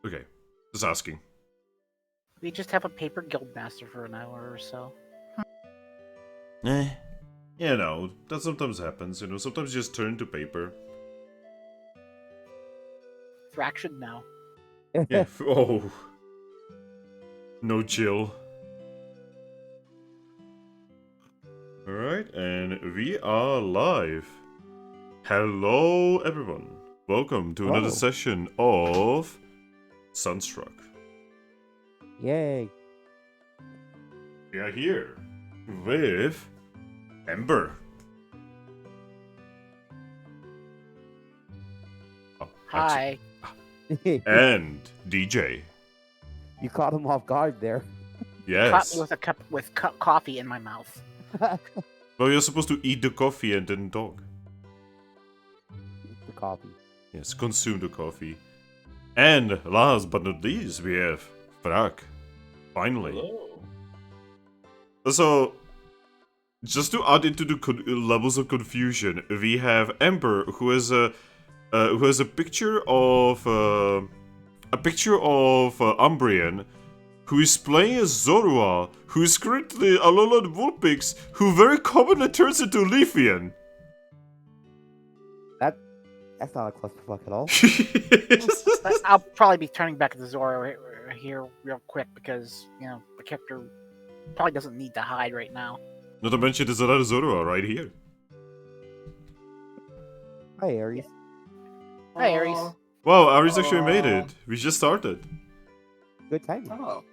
Okay, just asking. We just have a paper guild master for an hour or so. Eh. You know, that sometimes happens, you know, sometimes you just turn to paper. Thrack should know. Yeah, oh. No chill. Alright, and we are live. Hello, everyone. Welcome to another session of Sunstruck. Yay. We are here with Ember. Oh, Hi. and DJ. You caught him off guard there. Yes. Caught me with a cup with coffee in my mouth. Well, you're supposed to eat the coffee and then talk. The coffee. Yes, consume the coffee. And last but not least, we have Thrack. Finally. Hello. So, just to add into the levels of confusion, we have Ember, who has a picture of Umbreon, who is playing as Zorua, who is currently Alolan Vulpix, who very commonly turns into Leafian. That's not a clusterfuck at all. I'll probably be turning back to Zorua here real quick because, you know, the character probably doesn't need to hide right now. Not to mention there's another Zorua right here. Hi, Aries. Hi, Aries. Wow, Aries actually made it. We just started. Good timing. Oh.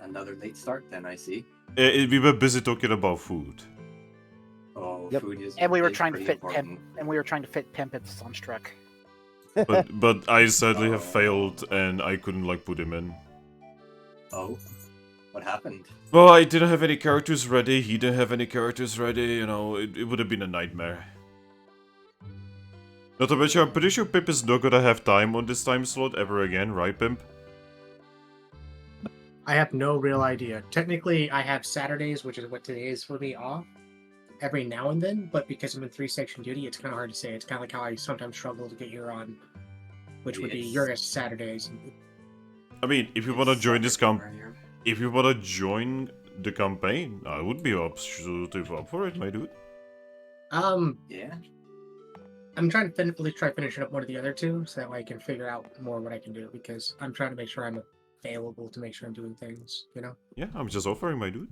Another late start then, I see. We were busy talking about food. Oh, Yep. food is And we were is trying to pretty fit important. Pimp into Sunstruck. But I sadly have Oh. failed and I couldn't like put him in. Oh, what happened? Well, I didn't have any characters ready, he didn't have any characters ready, you know, it would have been a nightmare. Not to mention, I'm pretty sure Pimp is not gonna have time on this time slot ever again, right, Pimp? I have no real idea. Technically, I have Saturdays, which is what today is for me, off every now and then, but because I'm in 3-section duty, it's kind of hard to say. It's kind of like how I sometimes struggle to get here on, which would be your guys' Saturdays. I mean, if you wanna join this if you wanna join the campaign, I would be absolutely up for it, my dude. Yeah. I'm trying to try finishing up one of the other two, so that way I can figure out more what I can do, because I'm trying to make sure I'm available to make sure I'm doing things, you know? Yeah, I'm just offering, my dude.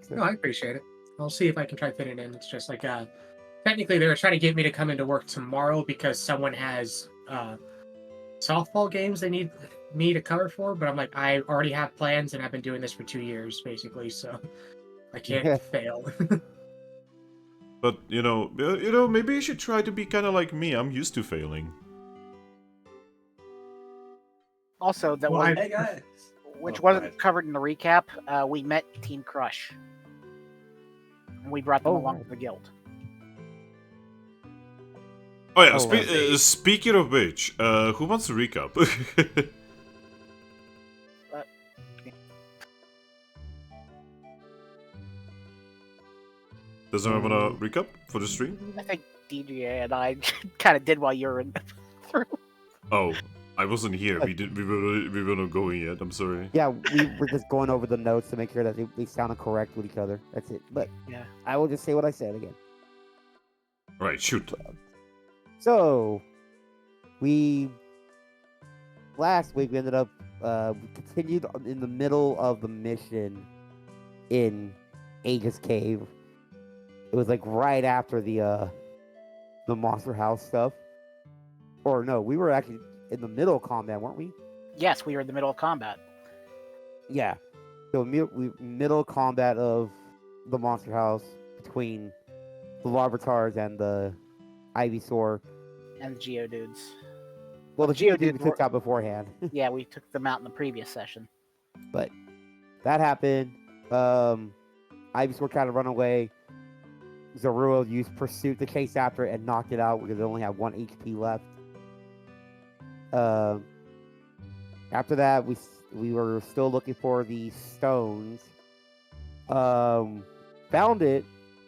No, I appreciate it. I'll see if I can try to fit it in. It's just like, technically they were trying to get me to come into work tomorrow because someone has softball games they need me to cover for, but I'm like, I already have plans and I've been doing this for 2 years basically, so I can't fail. But, you know, maybe you should try to be kind of like me. I'm used to failing. Also, that Well, was, Hey guys. which Oh, go wasn't ahead. covered in the recap, we met Team Crush. And we brought them Oh, along right. to the guild. Oh yeah, Oh, right. speaking of which, who wants to recap? Does anyone want to recap for the stream? I think DJ and I kind of did while you were in through. Oh, I wasn't here. We were not going yet. I'm sorry. Yeah, we were just going over the notes to make sure that they sounded correct with each other. That's it. But Yeah. I will just say what I said again. Right, shoot. So, last week we ended up, we continued in the middle of the mission in Aegis Cave. It was like right after the monster house stuff. Or no, we were actually in the middle of combat, weren't we? Yes, we were in the middle of combat. Yeah. So middle combat of the monster house between the Larvatars and the Ivysaur. And the Geodudes. Well, the Geodudes Geodudes we took were- out beforehand. Yeah, we took them out in the previous session. But that happened. Ivysaur tried to run away. Zorua used Pursuit to chase after it and knocked it out because it only had 1 HP left. After that, we were still looking for the stones. Found it.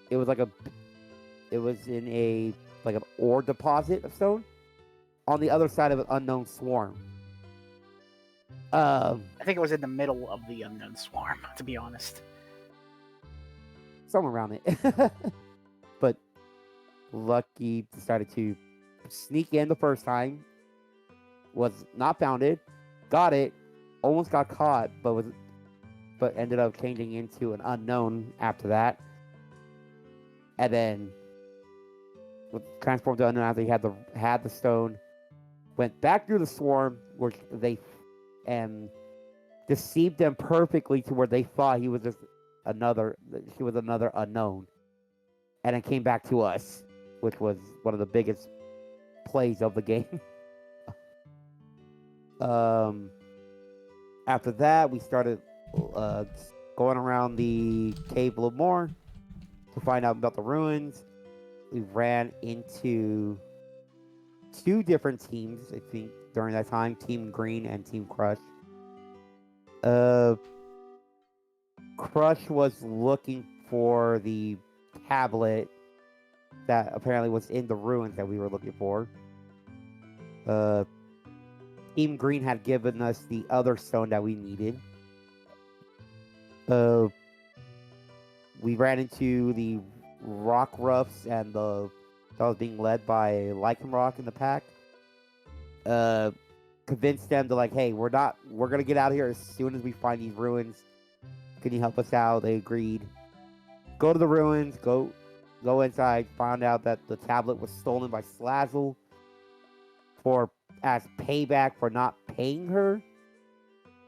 It was in a like an ore deposit of stone. on the other side of an unknown swarm. I think it was in the middle of the unknown swarm, to be honest. Somewhere around it. But Lucky decided to sneak in the first time, was not founded, got it, almost got caught, but ended up changing into an unknown after that. And then was transformed to unknown after he had the stone, went back through the swarm, which they deceived them perfectly to where they thought she was another unknown, and then came back to us, which was one of the biggest plays of the game. After that, we started going around the cave a little more to find out about the ruins. We ran into 2 different teams, I think, during that time, Team Green and Team Crush. Crush was looking for the tablet that apparently was in the ruins that we were looking for. Team Green had given us the other stone that we needed. We ran into the Rock Roughs and that was being led by Lycanroc in the pack. Convinced them to hey, we're gonna get out of here as soon as we find these ruins. Can you help us out? They agreed. Go to the ruins, go inside, found out that the tablet was stolen by Slazzle as payback for not paying her.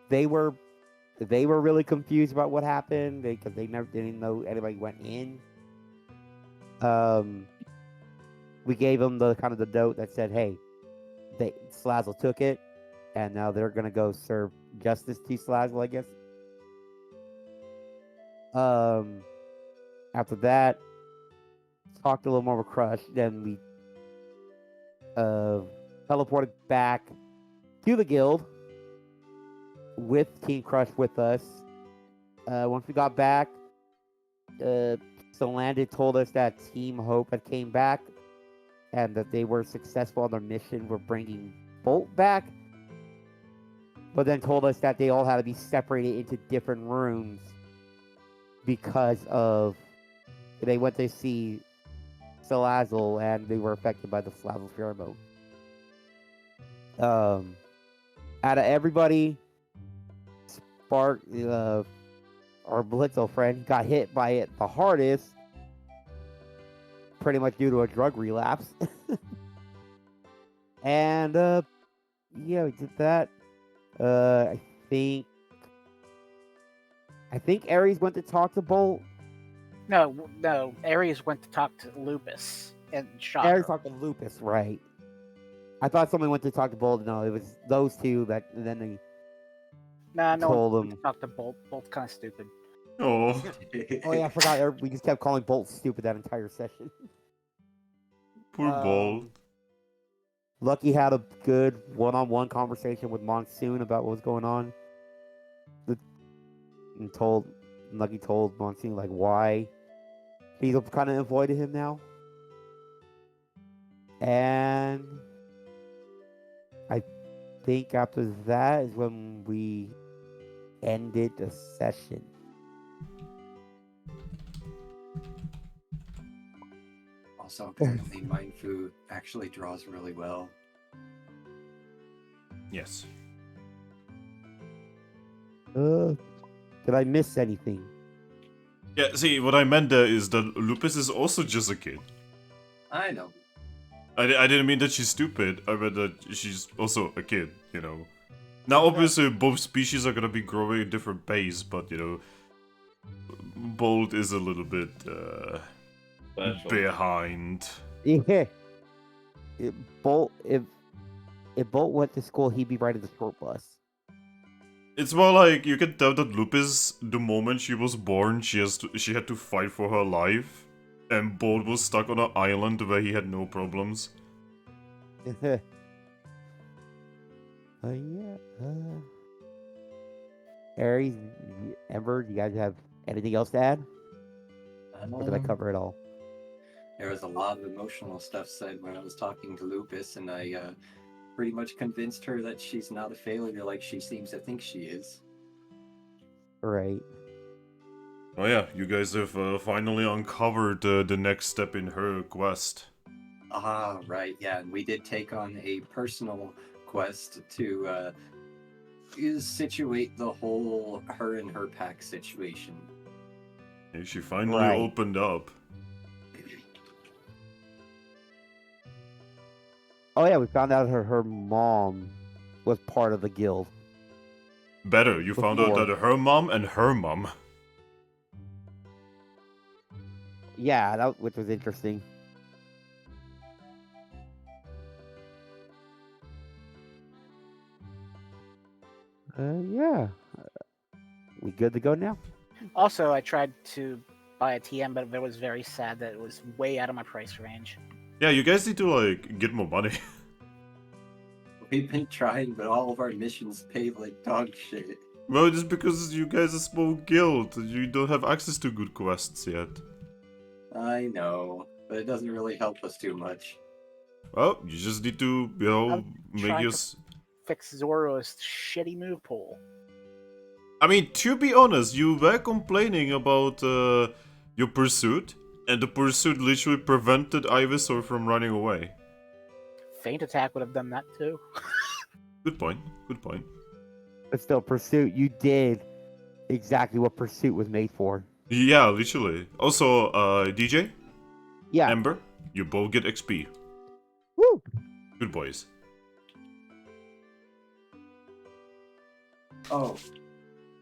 They were really confused about what happened because they didn't know anybody went in. We gave them the note that said, hey, Slazzle took it, and now they're gonna go serve justice to Slazzle, I guess. After that, talked a little more with Crush. Then we teleported back to the guild with Team Crush with us. Once we got back, Solanded told us that Team Hope had came back and that they were successful on their mission for bringing Bolt back, but then told us that they all had to be separated into different rooms because of they went to see Salazzle and they were affected by the Salazzle pheromone. Out of everybody, Spark, our Blitzo friend, got hit by it the hardest, pretty much due to a drug relapse. And yeah, we did that. I think Ares went to talk to Bolt. No. Ares went to talk to Lupus and shot Ares her. talked to Lupus, right? I thought somebody went to talk to Bolt. No, it was those two that. And then they No told one him. went to talk to Bolt. Bolt's kind of stupid. Oh, Oh yeah, I forgot. We just kept calling Bolt stupid that entire session. poor Bolt. Lucky had a good one-on-one conversation with Monsoon about what was going on. Lucky told Monsoon why he's kind of avoided him now. And I think after that is when we ended the session. Also, apparently, Mindfu actually draws really well. Yes. Did I miss anything? Yeah, see, what I meant there is that Lupus is also just a kid. I know. I didn't mean that she's stupid, I meant that she's also a kid, you know. Now, obviously, both species are gonna be growing at different pace, but, you know, Bolt is a little bit, behind. Yeah. If Bolt went to school, he'd be riding the short bus. It's more like you can tell that Lupus, the moment she was born, she had to fight for her life, and Bolt was stuck on an island where he had no problems. Yeah. Aries, Ember, do you guys have anything else to add? Or did I cover it all? There was a lot of emotional stuff said when I was talking to Lupus, and I pretty much convinced her that she's not a failure like she seems to think she is. Right. Oh yeah, you guys have finally uncovered the next step in her quest. Ah, right, yeah, and we did take on a personal quest to situate the whole her and her pack situation. Yeah, she finally Right. opened up. Oh yeah, we found out her mom was part of the guild. Better, you found out Before. that her mom and her mom. Yeah, which was interesting. Yeah. We good to go now? Also, I tried to buy a TM, but it was very sad that it was way out of my price range. Yeah, you guys need to like get more money. We've been trying, but all of our missions pay like dog shit. Well, just because you guys are a small guild, you don't have access to good quests yet. I know, but it doesn't really help us too much. Well, you just need to, you know, I'm make trying your... to- Fix Zorua's shitty move pool. I mean, to be honest, you were complaining about your pursuit, and the pursuit literally prevented Ivysaur from running away. Feint attack would have done that too. Good point, good point. But still, Pursuit, you did exactly what Pursuit was made for. Yeah, literally. Also, DJ, Yeah. Ember, you both get XP. Woo! Good boys. Oh,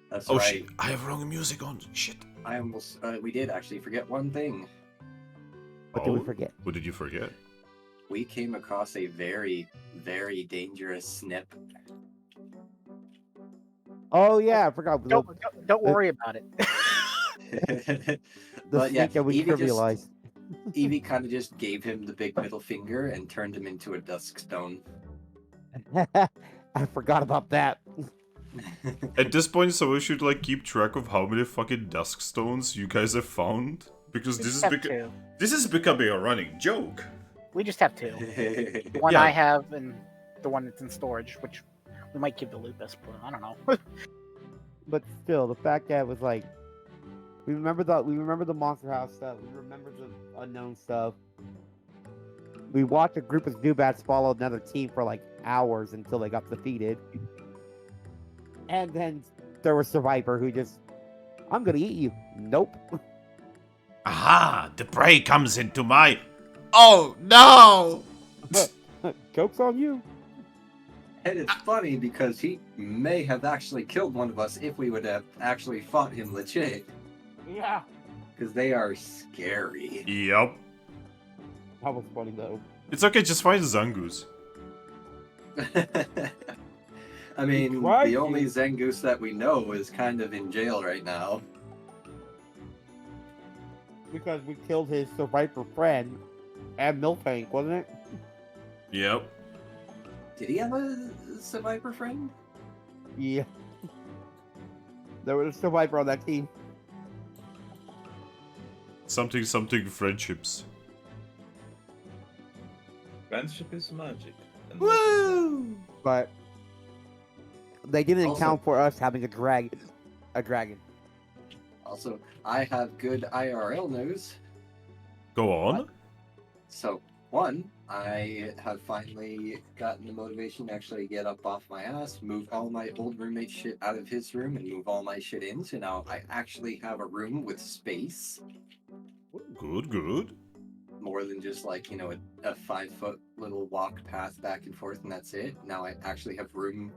that's Oh right. shit, I have wrong music on. Shit. I almost, we did actually forget one thing. What did we forget? What did you forget? We came across a very, very dangerous snip. Oh yeah, I forgot. Don't worry about it. The But yeah, snake that we Eevee trivialized. Eevee kind of just gave him the big middle finger and turned him into a dusk stone. I forgot about that. At this point, so we should like keep track of how many fucking dusk stones you guys have found, because We this just is have two. this is becoming a running joke. We just have two. The one Yeah. I have and the one that's in storage, which we might give to Lupus, but I don't know. But still, the fact that it was like, we remember the Monster House stuff. We remember the unknown stuff. We watched a group of Zubats follow another team for like hours until they got defeated. And then there was Survivor who just, I'm gonna eat you. Nope. Aha! The prey comes into my... Oh no! Joke's on you. And it's funny because he may have actually killed one of us if we would have actually fought him legit. Yeah. Because they are scary. Yup. That was funny though. It's okay, just find Zangoose. I mean, tried the only to. Zangoose that we know is kind of in jail right now. Because we killed his Survivor friend and Miltank, wasn't it? Yep. Did he have a survivor friend? Yeah. There was a Survivor on that team. Something friendships. Friendship is magic. And Woo! But they didn't Also- account for us having a dragon. Also, I have good IRL news. Go on. So, one, I have finally gotten the motivation to actually get up off my ass, move all my old roommate shit out of his room, and move all my shit in. So now I actually have a room with space. Good, good. More than just like, you know, a 5-foot little walk path back and forth and that's it. Now I actually have room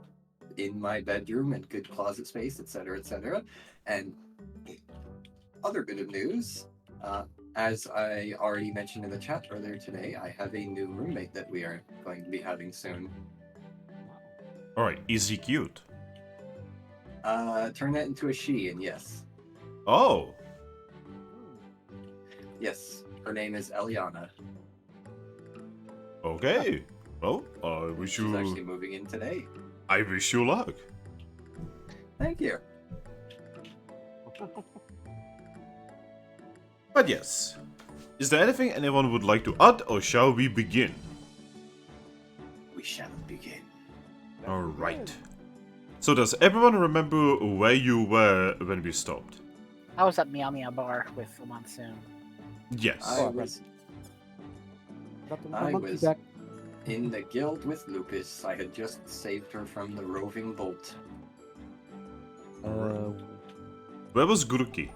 in my bedroom and good closet space, etc., etc. And other bit of news, as I already mentioned in the chat earlier today, I have a new roommate that we are going to be having soon. Alright, is he cute? Turn that into a she, and yes. Oh! Yes, her name is Eliana. Okay. Well, I wish She's actually you... moving in today. I wish you luck. Thank you. But yes. Is there anything anyone would like to add, or shall we begin? We shall begin. Alright. So does everyone remember where you were when we stopped? I was at Meow Meow Bar with Monsoon. Yes. I was Got the I monkey was- back. in the guild with Lucas. I had just saved her from the roving bolt. Where was Grookey?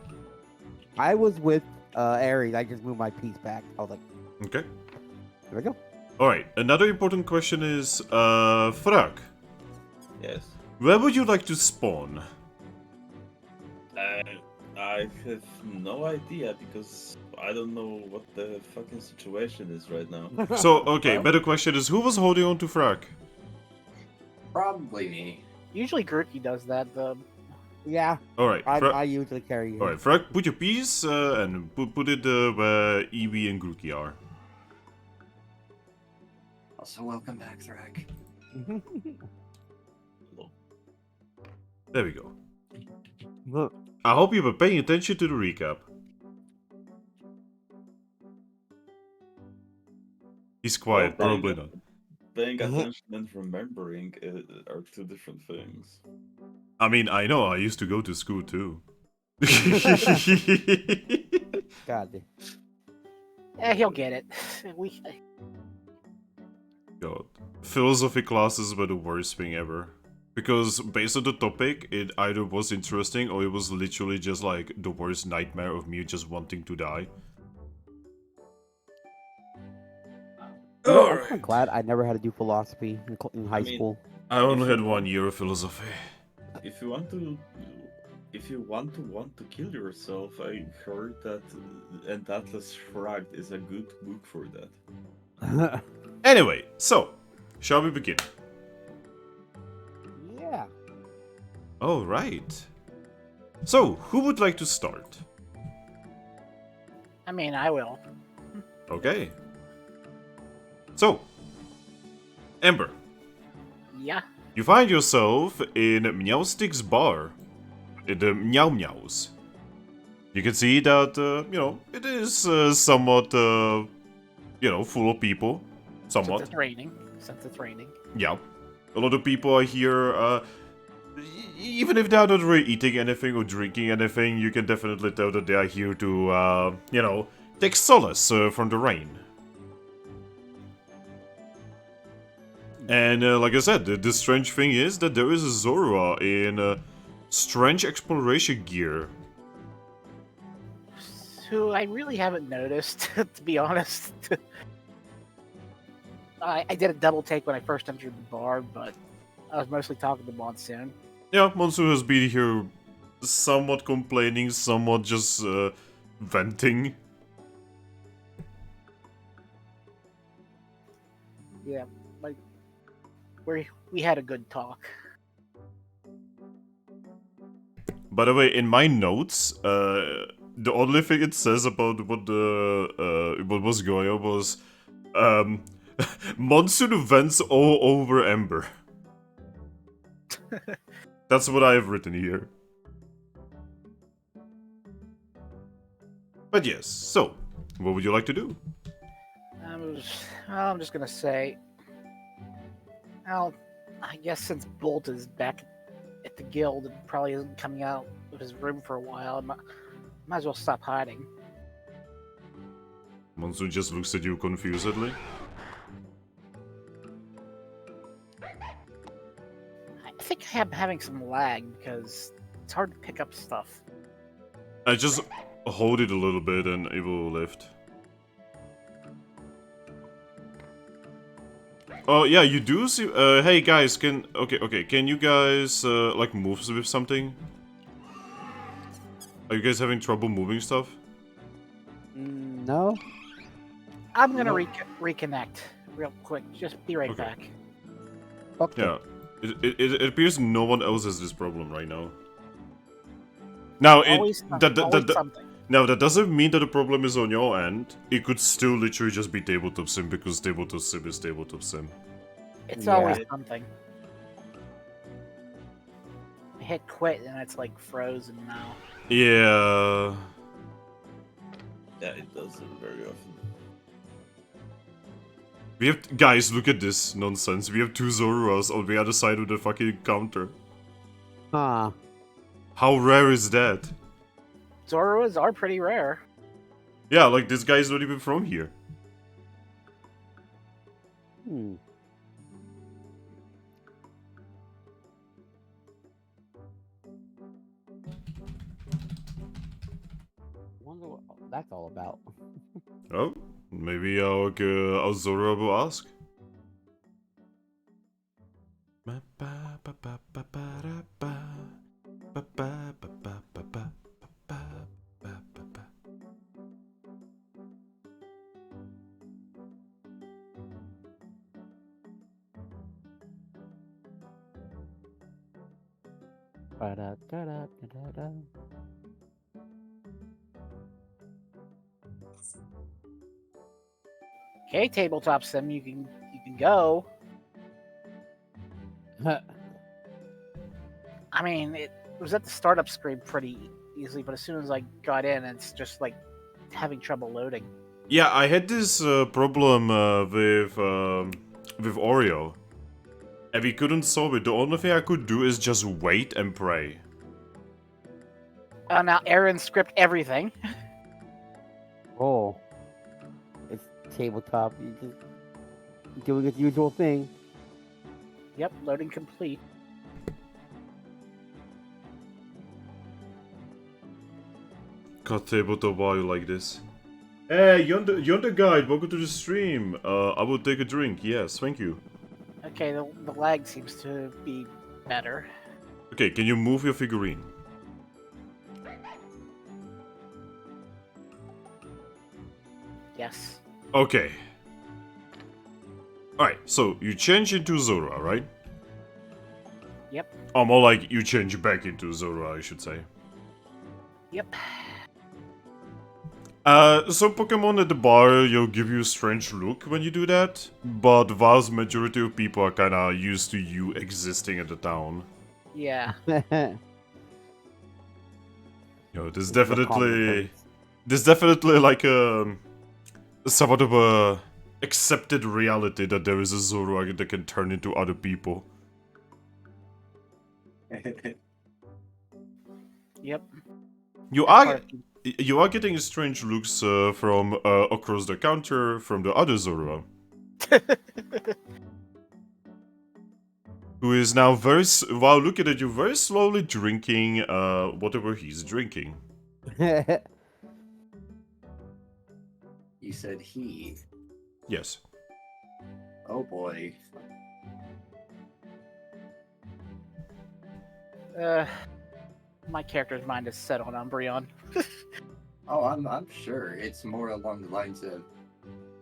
I was with Aries. I just moved my piece back. I was like, Okay. there we go. Alright, another important question is, Thrack, Yes. where would you like to spawn? I have no idea because I don't know what the fucking situation is right now. So, okay, Well- better question is, who was holding on to Thrack? Probably me. Usually Grookey does that. Yeah, Alright, I usually carry you. Alright, Thrack, put your piece and put it where Eevee and Grookey are. Also, welcome back, Thrack. There we go. Look, I hope you were paying attention to the recap. He's quiet, Well, probably not. Paying attention and remembering are two different things. I mean, I know, I used to go to school too. God. He'll get it. We. God. Philosophy classes were the worst thing ever. Because based on the topic, it either was interesting or it was literally just like the worst nightmare of me just wanting to die. I'm glad I never had to do philosophy in high I mean- school. I only had 1 year of philosophy. If you want to kill yourself, I heard that and Atlas Shrugged is a good book for that. Anyway, so, shall we begin? Yeah. Alright. So, who would like to start? I mean, I will. Okay. So, Ember, Yeah. you find yourself in Meowstick's bar, in the Meow Meows. You can see that, it is somewhat, full of people. Somewhat. Since it's raining. Yeah. A lot of people are here, even if they're not really eating anything or drinking anything, you can definitely tell that they are here to, take solace from the rain. And like I said, the strange thing is that there is a Zorua in strange exploration gear. Who I really haven't noticed, to be honest. I did a double take when I first entered the bar, but I was mostly talking to Monsoon. Yeah, Monsoon has been here somewhat complaining, somewhat just venting. Yeah, like we had a good talk. By the way, in my notes, the only thing it says about what was going on was Monsoon vents all over Ember. That's what I have written here. But yes, so what would you like to do? I'm just gonna say, well, I guess since Bolt is back at the guild and probably isn't coming out of his room for a while, I might as well stop hiding. Monsoon just looks at you confusedly. I think I'm having some lag because it's hard to pick up stuff. I just hold it a little bit and it will lift. Oh yeah, you do see. Hey guys, can you guys like move with something? Are you guys having trouble moving stuff? No. I'm gonna No. reconnect real quick. Just be right Okay. back. Okay. Yeah, it appears no one else has this problem right now. Now Always something. now that doesn't mean that the problem is on your end. It could still literally just be tabletop sim because tabletop sim is tabletop sim. It's Yeah. always something. I hit quit and it's like frozen now. Yeah. Yeah, it does it very often. We have guys, look at this nonsense. We have 2 Zoruas on the other side of the fucking counter. Huh. How rare is that? Zoruas are pretty rare. Yeah, like this guy's not even from here. Hmm. Wonder what that's all about. Oh, maybe our Zorua will ask. Ba-da-da-da-da-da. Okay, tabletop sim, you can go. I mean, it was at the startup screen pretty easily, but as soon as I got in, it's just like having trouble loading. Yeah, I had this problem with Oreo. And we couldn't solve it. The only thing I could do is just wait and pray. Now Aaron script everything. Oh. It's tabletop. You just doing its usual thing. Yep, loading complete. God, tabletop, why you like this? Hey, yonder guide, welcome to the stream. I will take a drink. Yes, thank you. Okay, the lag seems to be better. Okay, can you move your figurine? Yes. Okay. Alright, so you change into Zorua, right? Yep. Oh, more like you change back into Zorua, I should say. Yep. Some Pokemon at the bar, give you a strange look when you do that, but the vast majority of people are kinda used to you existing at the town. Yeah. There's definitely like a somewhat of a accepted reality that there is a Zorua that can turn into other people. Yep. You are getting strange looks from across the counter from the other Zorua, who is now while looking at you, very slowly drinking whatever he's drinking. You said he. Yes. Oh boy. My character's mind is set on Umbreon. Oh, I'm sure it's more along the lines of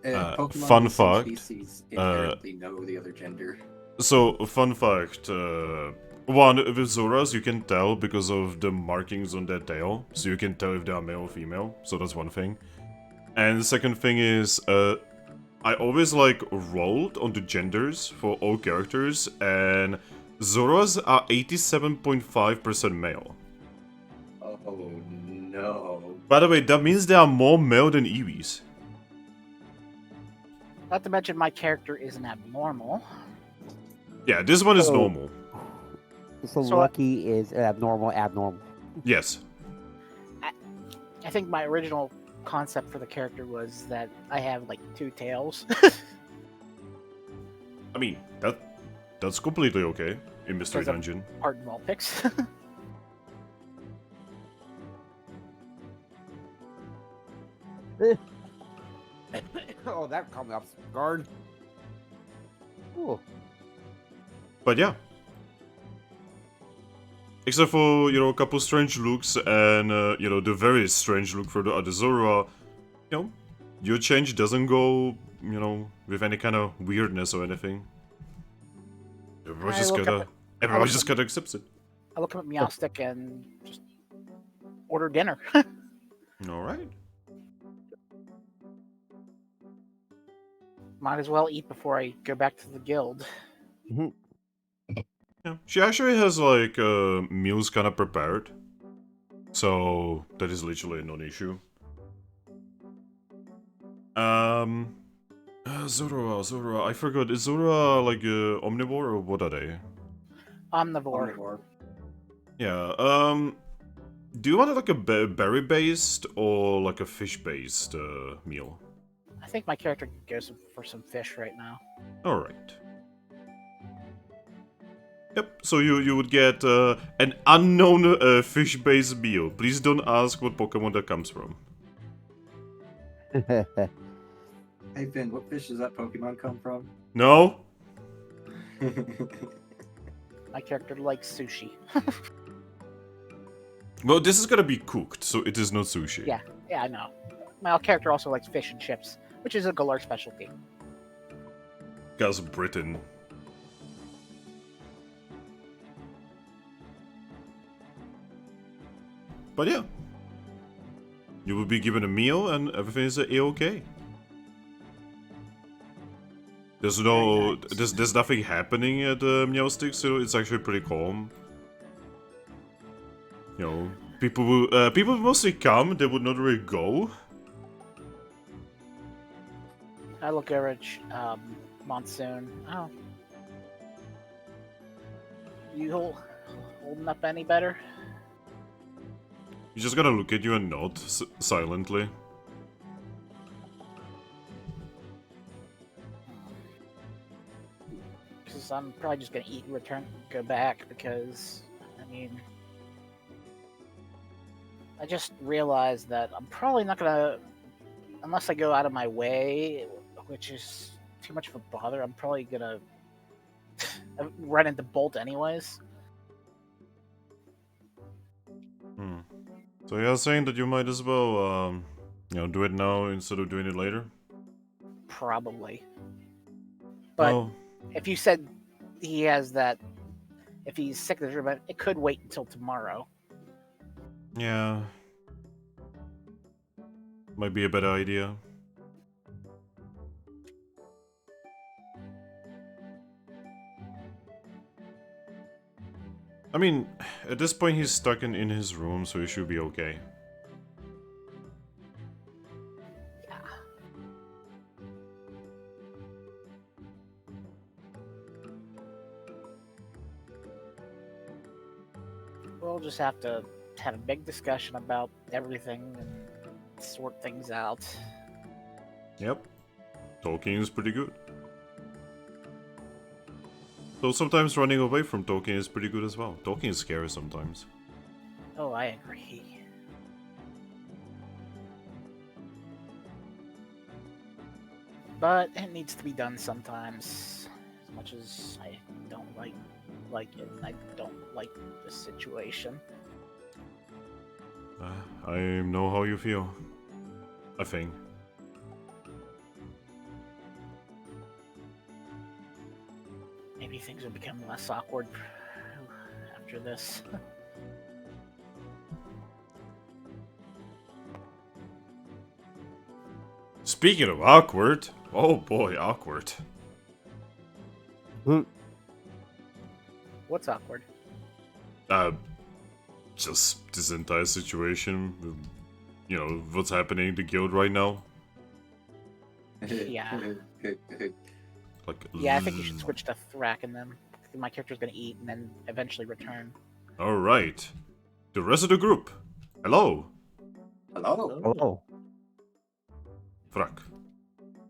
Pokemon fun of the same fact, species inherently know the other gender. So, fun fact, one, with Zoras you can tell because of the markings on their tail, so you can tell if they are male or female, so that's one thing. And the second thing is, I always rolled on the genders for all characters, and Zoras are 87.5% male. Oh no. By the way, that means they are more male than Eevees. Not to mention my character isn't abnormal. Yeah, this one is Oh. normal. So So- Lucky is abnormal. Yes. I think my original concept for the character was that I have 2 tails. I mean, that's completely okay in Mystery Because of- Dungeon. Art and Vulpix. Oh, that caught me off guard. Ooh. But yeah. Except for, a couple strange looks and, the very strange look for the other Zorua, your change doesn't go, with any kind of weirdness or anything. Everyone I just look gotta, up everyone look just up- gotta accept it. I look up at Meowstic and just order dinner. Alright. Might as well eat before I go back to the guild. Yeah. She actually has, meals kinda prepared. So, that is literally a non-issue. Zorua, I forgot. Is Zorua like omnivore or what are they? Omnivore. Omnivore. Yeah, do you want like a berry-based or like a fish-based meal? I think my character goes for some fish right now. Alright. Yep, so you would get an unknown fish-based meal. Please don't ask what Pokemon that comes from. Hey Finn, what fish does that Pokemon come from? No? My character likes sushi. Well, this is gonna be cooked, so it is not sushi. Yeah, yeah, I know. My character also likes fish and chips, which is a Galar specialty. Because Britain. But yeah. You will be given a meal and everything is a-okay. There's no... There's nothing happening at Meowstic, so it's actually pretty calm. You know, people will mostly come, they would not really go. I look over at Monsoon. Oh. You holding up any better? He's just gonna look at you and nod silently. Because I'm probably just gonna eat and go back because, I mean... I just realized that I'm probably not gonna... Unless I go out of my way, which is too much of a bother, I'm probably gonna run into Bolt anyways. Hmm. So you're saying that you might as well, you know, do it now instead of doing it later? Probably. But Oh, if you said he has that... If he's sick of the room, it could wait until tomorrow. yeah. Might be a better idea. I mean, at this point he's stuck in his room, so he should be okay. Yeah. We'll just have to have a big discussion about everything and sort things out. Yep. Talking is pretty good. So sometimes running away from talking is pretty good as well. Talking is scary sometimes. Oh, I agree. But it needs to be done sometimes. As much as I don't like it, I don't like the situation. I know how you feel. I think. Maybe things will become less awkward after this. Speaking of awkward, oh boy, awkward. What's awkward? Just this entire situation, you know, what's happening in the guild right now. Yeah. Like, Yeah, I think you should switch to Thrack and then my character's gonna eat and then eventually return. Alright. The rest of the group. Hello. Hello? Oh. Thrack.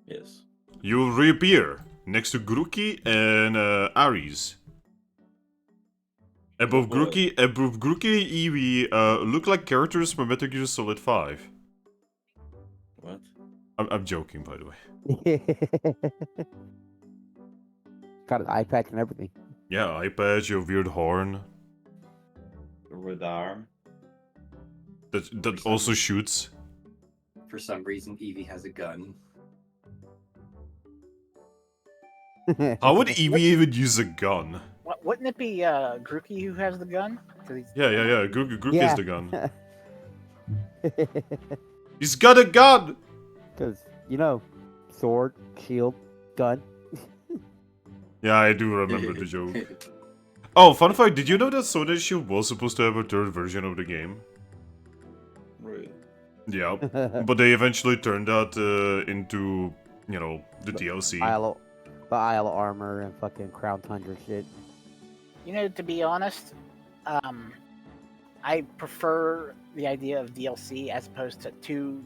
Yes. You reappear next to Grookey and Ares. Above Grookey and Eevee look like characters from Metal Gear Solid 5. What? I'm joking, by the way. Got an eye patch and everything. Yeah, eye patch, your weird horn. The red arm. That also shoots. For some reason, Eevee has a gun. How would Eevee even use a gun? Wouldn't it be Grookey who has the gun? 'Cause he's... Yeah. Grookey Yeah. is the gun. He's got a gun! Because, you know, sword, shield, gun. Yeah, I do remember the joke. Oh, fun fact, did you know that Sword and Shield was supposed to have a third version of the game? Really? Yeah, but they eventually turned that into you know, the DLC. The Isle of Armor and fucking Crown Tundra shit. You know, to be honest, I prefer the idea of DLC as opposed to two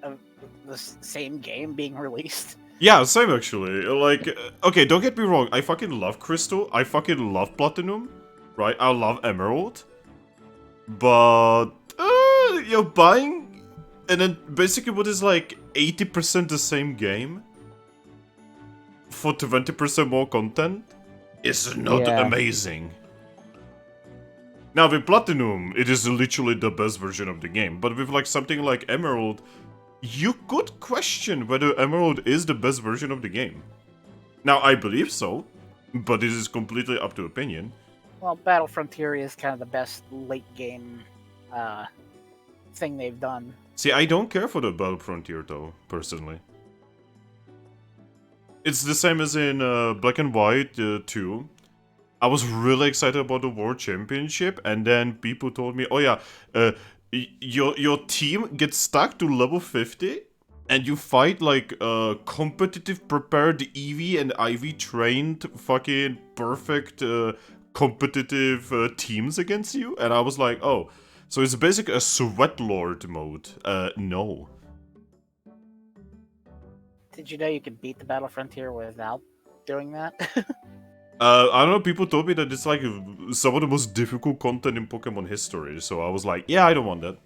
of the same game being released. Yeah, same actually. Like, okay, don't get me wrong. I fucking love Crystal. I fucking love Platinum. Right? I love Emerald. But, you're buying... And then basically what is like 80% the same game for 20% more content is not amazing. Now with Platinum, it is literally the best version of the game. But with like something like Emerald, you could question whether Emerald is the best version of the game. Now, I believe so, but this is completely up to opinion. Well, Battle Frontier is kind of the best late game thing they've done. See, I don't care for the Battle Frontier though, personally. It's the same as in Black and White 2. I was really excited about the World Championship, and then people told me, oh yeah, your team gets stuck to level 50, and you fight like competitive, prepared Eevee and Ivy trained, fucking perfect competitive teams against you, and I was like, oh, so it's basically a Sweat Lord mode. No. Did you know you could beat the Battle Frontier without doing that? I don't know, people told me that it's like some of the most difficult content in Pokemon history, so I was like, yeah, I don't want that.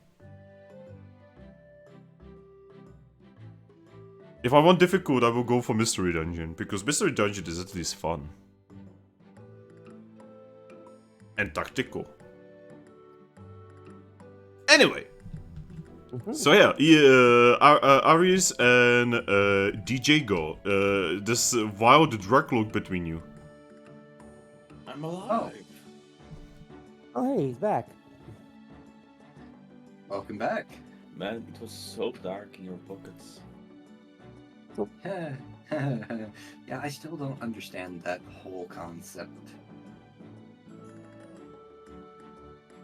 If I want difficult, I will go for Mystery Dungeon, because Mystery Dungeon is at least fun. And tactical. Anyway. So yeah, Aries and DJ Go, this wild Drakloak between you. I'm alive. Oh, hey, he's back. Welcome back. Man, it was so dark in your pockets. Yeah, I still don't understand that whole concept.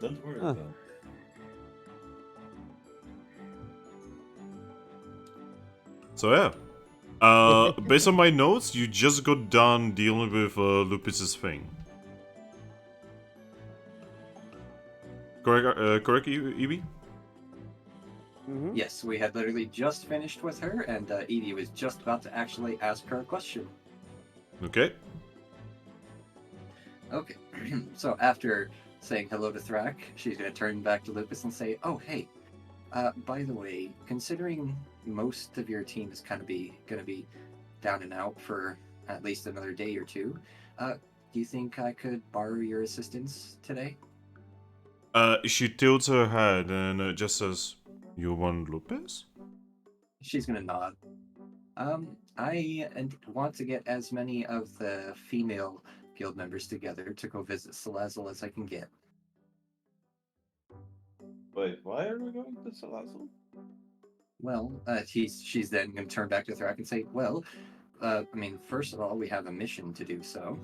Don't worry about it. So yeah, based on my notes, you just got done dealing with Lupus's thing. Correct, Eevee? Mm-hmm. Yes, we had literally just finished with her, and Eevee was just about to actually ask her a question. Okay. Okay, so after saying hello to Thrack, she's going to turn back to Lupus and say, oh, hey, by the way, considering most of your team is kind of going to be down and out for at least another day or two, do you think I could borrow your assistance today? She tilts her head and just says, you want Lupus? She's going to nod. I want to get as many of the female guild members together to go visit Salazzle as I can get. Wait, why are we going to Salazzle? Well, she's then going to turn back to Thrack and say, well, I mean, first of all, we have a mission to do so.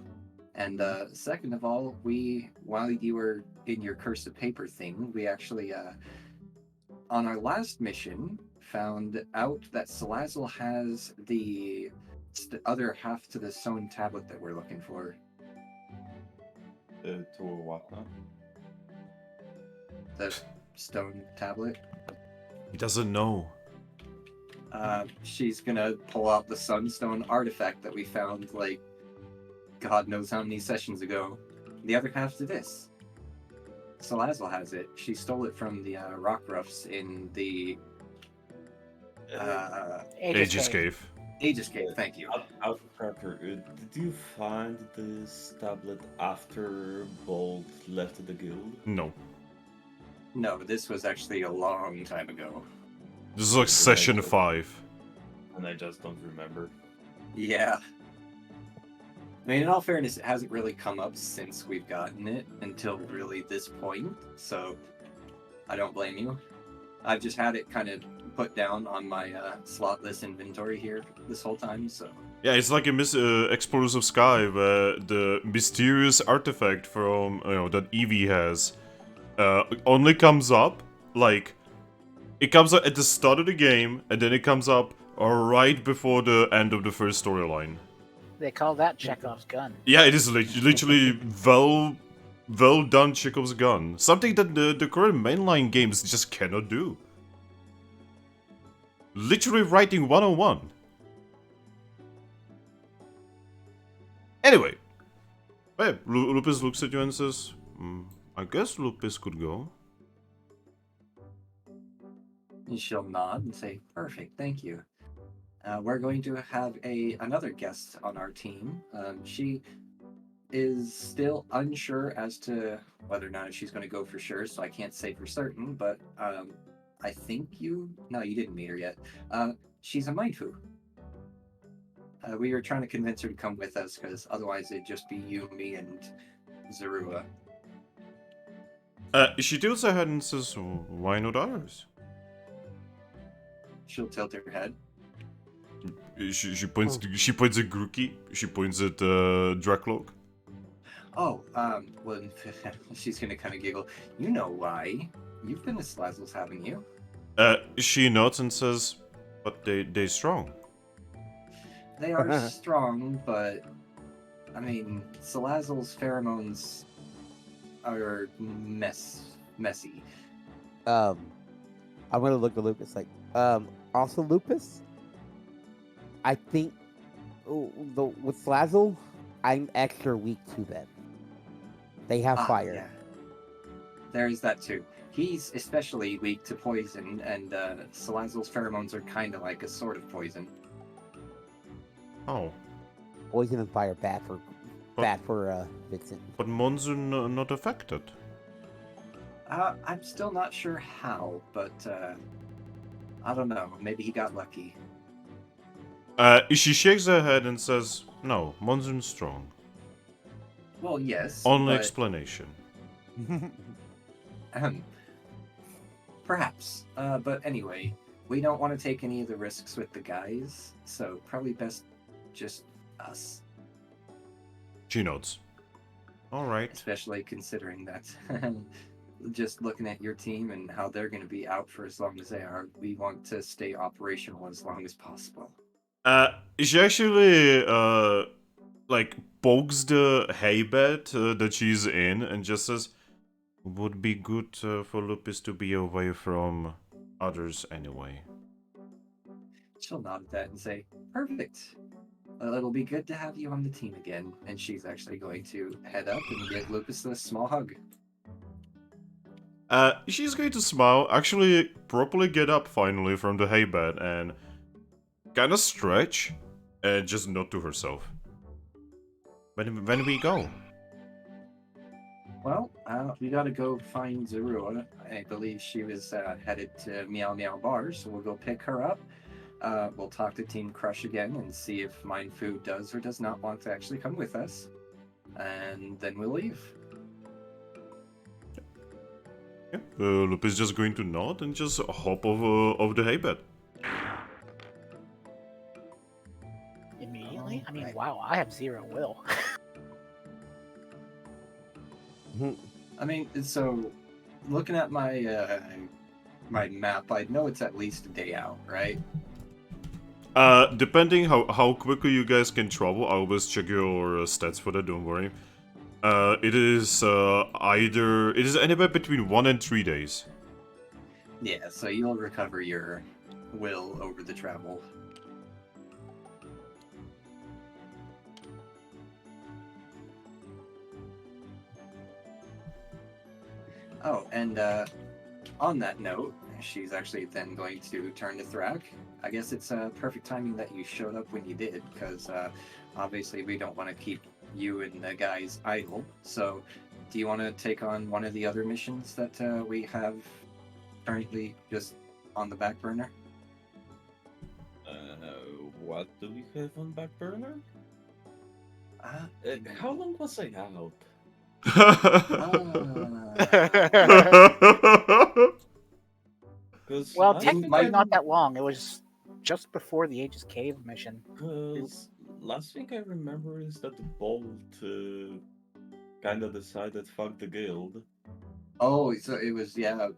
And second of all, while you were in your Curse of Paper thing, we actually, on our last mission, found out that Salazzle has the other half to the stone tablet that we're looking for. To what now? The stone tablet. He doesn't know. She's gonna pull out the Sunstone artifact that we found, like, God knows how many sessions ago. The other half to this. Salazzle has it. She stole it from the Rockruffs in the Aegis Cave. Aegis Cave, thank you. Out of character, did you find this tablet after Bolt left the guild? No. No, this was actually a long time ago. This is like session 5. And I just don't remember. Yeah. I mean, in all fairness, it hasn't really come up since we've gotten it until really this point, so I don't blame you. I've just had it kind of put down on my slotless inventory here this whole time, so... Yeah, it's like in Explorers of Sky, where the mysterious artifact from, that Eevee has, only comes up, like, it comes up at the start of the game, and then it comes up right before the end of the first storyline. They call that Chekhov's gun. Yeah, it is literally well done Chekhov's gun. Something that the current mainline games just cannot do. Literally writing 101. Anyway, hey, Lupus looks at you and says, I guess Lupus could go. And she'll nod and say, perfect, thank you. We're going to have another guest on our team. She is still unsure as to whether or not she's going to go for sure, so I can't say for certain, but I think you didn't meet her yet. She's a Mindfu. We were trying to convince her to come with us, because otherwise it'd just be you, me, and Zorua. She tilts her head and says, why not others? She'll tilt her head. She points at Grookey. She points at Drakloak. Oh, well, she's gonna kind of giggle. You know why? You've been to Slazzles, haven't you? She nods and says, but they strong. They are strong, but I mean, Salazzle's pheromones are messy. I'm gonna look at Lupus like, also Lupus. I think with Slazzle, I'm extra weak to them. They have fire. Yeah. There's that too. He's especially weak to poison, and Salazzle's pheromones are kind of like a sort of poison. Oh. Poison and fire bad for Vixen. But Monsoon not affected. I'm still not sure how, but I don't know. Maybe he got lucky. She shakes her head and says, no, Monsoon's strong. Well, yes. Only but, explanation. Perhaps. But anyway, we don't want to take any of the risks with the guys, so probably best just us. She nods. Alright. Especially considering that just looking at your team and how they're going to be out for as long as they are, we want to stay operational as long as possible. She actually, pokes the hay bed that she's in and just says, would be good for Lupus to be away from others anyway. She'll nod at that and say, perfect. It'll be good to have you on the team again. And she's actually going to head up and give Lupus a small hug. She's going to smile, actually properly get up finally from the hay bed and kind of stretch and just nod to herself. When we go? Well, we gotta go find Zorua. I believe she was headed to Meow Meow Bar, so we'll go pick her up. We'll talk to Team Crush again and see if Mindfu does or does not want to actually come with us. And then we'll leave. Yeah, Lupus is just going to nod and just hop over the hay bed. Immediately? I mean, wow, I have 0 will. I mean, so looking at my my map, I know it's at least a day out, right? Depending how quickly you guys can travel, I'll always check your stats for that, don't worry. It is anywhere between 1 and 3 days. Yeah, so you'll recover your will over the travel. Oh, and on that note, she's actually then going to turn to Thrack. I guess it's perfect timing that you showed up when you did, because obviously we don't want to keep you and the guys idle. So, do you want to take on one of the other missions that we have currently just on the back burner? What do we have on back burner? How long was I out? Well, technically not that long. It was just before the Aegis Cave mission. Because last thing I remember is that the Bolt kind of decided fuck the guild. Oh, so it was, yeah.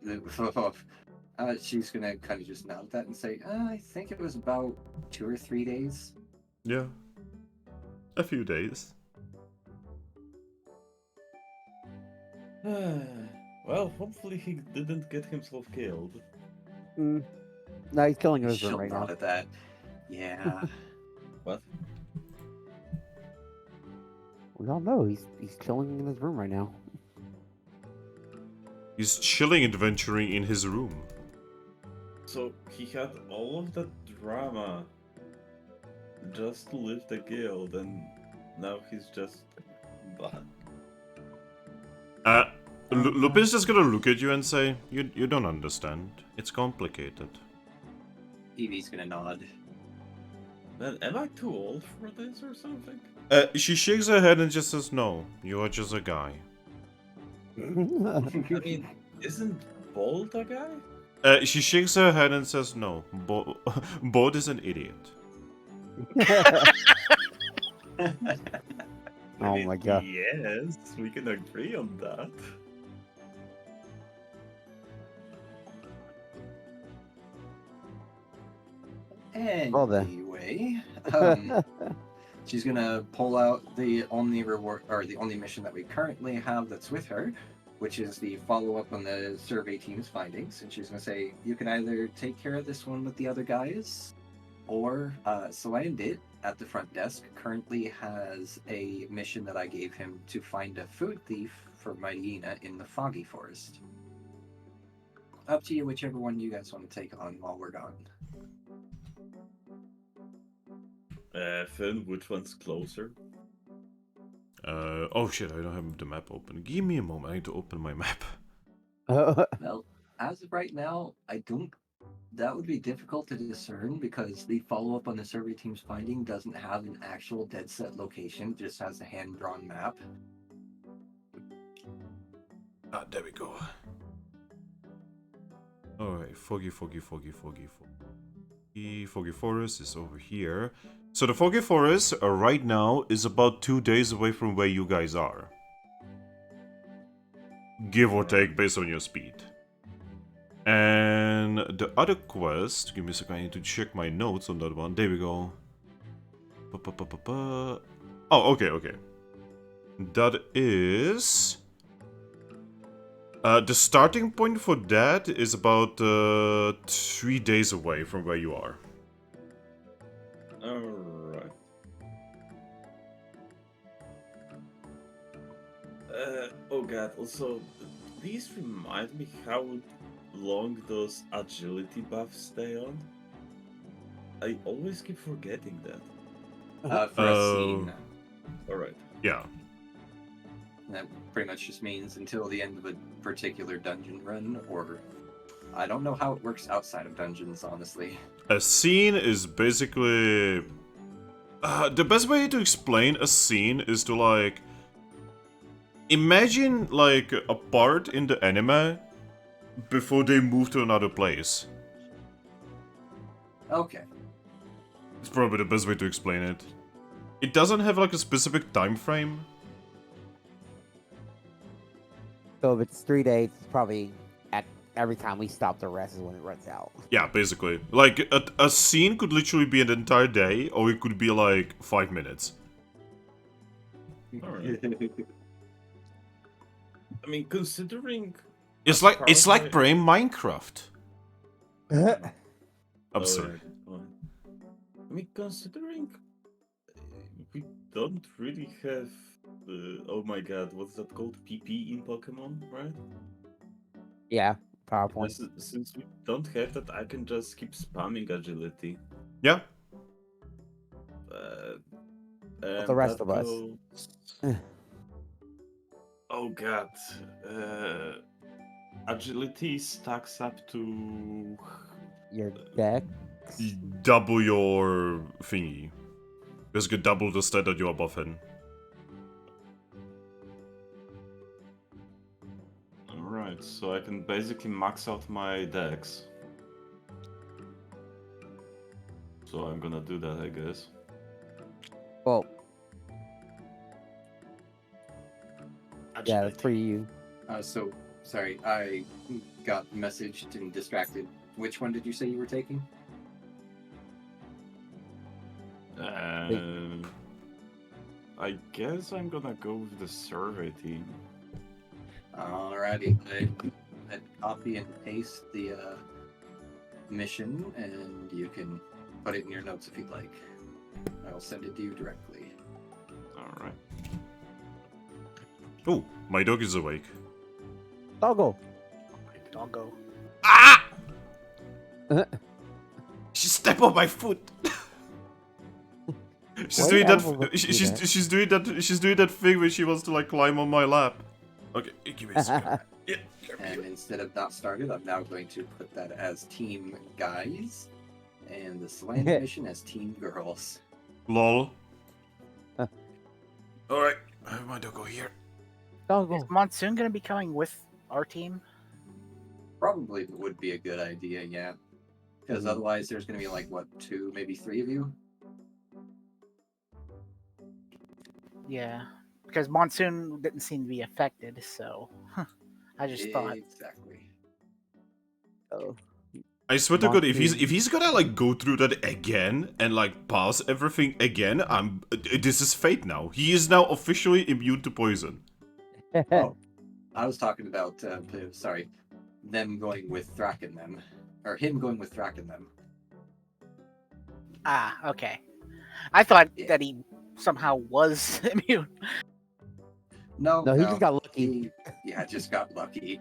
She's gonna kind of just nod at that and say, I think it was about 2 or 3 days. Yeah. A few days. Well, hopefully he didn't get himself killed. No, he's killing in his room She'll right nod now. at that. Yeah. What? We all know he's chilling in his room right now. He's chilling adventuring in his room. So he had all of that drama just to leave the guild, and now he's just back. Lupin's just gonna look at you and say, you don't understand. It's complicated. Eevee's gonna nod. Man, am I too old for this or something? She shakes her head and just says, no, you are just a guy. I mean, isn't Bolt a guy? She shakes her head and says, no, Bod is an idiot. Oh my god. Yes, we can agree on that. Well then. Anyway, she's gonna pull out the only reward or the only mission that we currently have that's with her, which is the follow-up on the survey team's findings. And she's gonna say, you can either take care of this one with the other guys, or Soandit at the front desk currently has a mission that I gave him to find a food thief for Myena in the Foggy Forest. Up to you, whichever one you guys want to take on while we're gone. Finn, which one's closer? Oh shit, I don't have the map open. Give me a moment, I need to open my map. Well, as of right now, I don't. That would be difficult to discern because the follow-up on the survey team's finding doesn't have an actual dead set location, it just has a hand-drawn map. Ah, there we go. Alright, Foggy Forest is over here. So the Foggy Forest right now is about 2 days away from where you guys are. Give or take based on your speed. And the other quest, give me a second, I need to check my notes on that one. There we go. Oh, okay. That is... the starting point for that is about 3 days away from where you are. Alright. Oh god, also, please remind me how long those agility buffs stay on? I always keep forgetting that. For a scene, Alright. Yeah. that pretty much just means until the end of a particular dungeon run, or I don't know how it works outside of dungeons, honestly. A scene is basically... the best way to explain a scene is to, like... Imagine, like, a part in the anime before they move to another place. Okay. It's probably the best way to explain it. It doesn't have, like, a specific time frame. So if it's 3 days, it's probably at every time we stop the rest is when it runs out. Yeah, basically. Like, a scene could literally be an entire day, or it could be, like, 5 minutes. Alright. I mean, considering... It's like playing Minecraft. Absurd. I mean, considering we don't really have, oh my god, what's that called? PP in Pokemon, right? Yeah, PowerPoint. Since we don't have that, I can just keep spamming agility. Yeah. The rest of us. Oh god. Agility stacks up to... Your deck. Double your thingy. Basically double the stat that you are buffing. Alright, so I can basically max out my decks. So I'm gonna do that, I guess. Well, yeah, Agility. that's for you. So sorry, I got messaged and distracted. Which one did you say you were taking? I guess I'm gonna go with the survey team. Alrighty, I'd copy and paste the mission, and you can put it in your notes if you'd like. I'll send it to you directly. Alright. Oh, my dog is awake. Doggo. Doggo. Ah! She stepped on my foot. She's Why doing animals look that. do that? She's doing that thing where she wants to like climb on my lap. Okay, give me a second. Yeah. And instead of not started, I'm now going to put that as team guys, and the Slant mission as team girls. Lol. All right, I have my doggo here. Doggo. Is Monsoon gonna be coming with our team? Probably would be a good idea, yeah. Because otherwise, there's going to be like, what, 2, maybe 3 of you? Yeah, because Monsoon didn't seem to be affected, so I just thought. Exactly. Oh. I swear to God, if Monsoon. he's gonna like go through that again and like pass everything again, this is fate now. He is now officially immune to poison. Oh, I was talking about, sorry, them going with Thrack and them. Or him going with Thrack and them. Ah, okay. I thought Yeah. that he somehow was immune. No, No, he just got lucky. Just got lucky.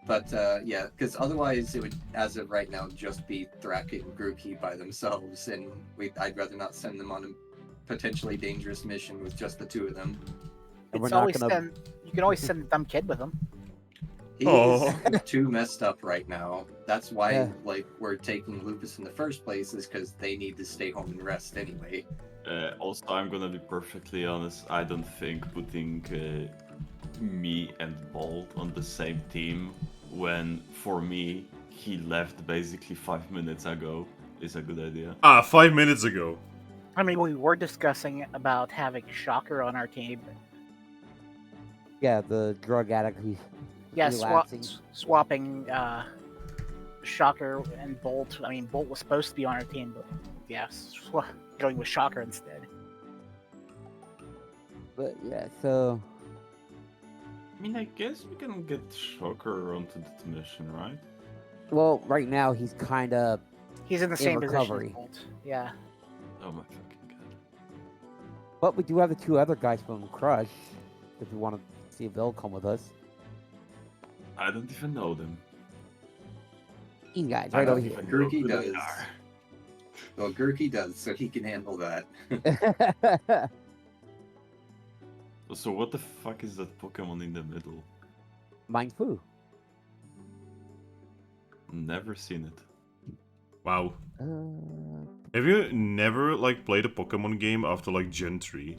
But, yeah, because otherwise it would, as of right now, just be Thrack and Grookey by themselves, and I'd rather not send them on a potentially dangerous mission with just the 2 of them. And we're It's not always gonna- you can always send a dumb kid with him. He's Oh. too messed up right now. That's why, Yeah. like, we're taking Lupus in the first place, is because they need to stay home and rest anyway. Also, I'm gonna be perfectly honest. I don't think putting me and Bolt on the same team when, for me, he left basically 5 minutes ago is a good idea. 5 minutes ago. I mean, we were discussing about having Shocker on our team. Yeah, the drug addict who's Yeah, relapsing. swapping Shocker and Bolt. I mean, Bolt was supposed to be on our team, but yeah, going with Shocker instead. But yeah, so I mean, I guess we can get Shocker onto the mission, right? well, right now he's kind of He's in the In same position recovery. as Bolt. Yeah. Oh my fucking god. But we do have the 2 other guys from Crush. If you want to see if they'll come with us. I don't even know them. These guys I right don't over even here. know Grookey who they does. are. Well, Grookey does, so he can handle that. So what the fuck is that Pokemon in the middle? Mind Fu. Never seen it. Wow. Uh, Have you never like played a Pokemon game after like Gen 3?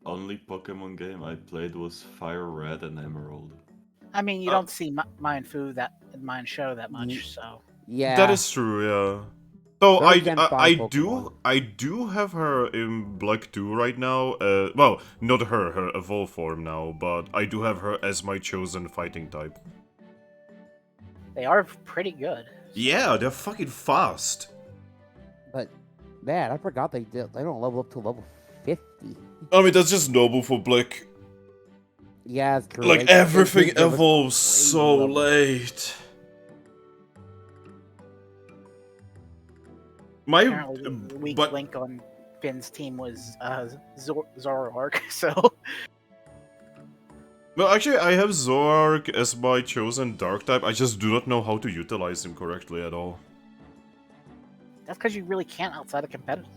Only Pokemon game I played was Fire Red and Emerald. I mean, you Oh. don't see Mine Fu Show that much, Ye- so yeah. That is true, yeah. So They're Gen 5 Pokemon. I do have her in Black 2 right now. Well, not her evolved form now, but I do have her as my chosen fighting type. they are pretty good. Yeah, they're fucking fast. But man, I forgot they don't level up to level 50. I mean, that's just noble for Black. Yeah, it's true. Like They everything did give us evolves crazy so levels. late. My Apparently, the weak but link on Finn's team was Zoroark, so well, actually, I have Zork as my chosen dark type. I just do not know how to utilize him correctly at all. that's because you really can't outside of competitive.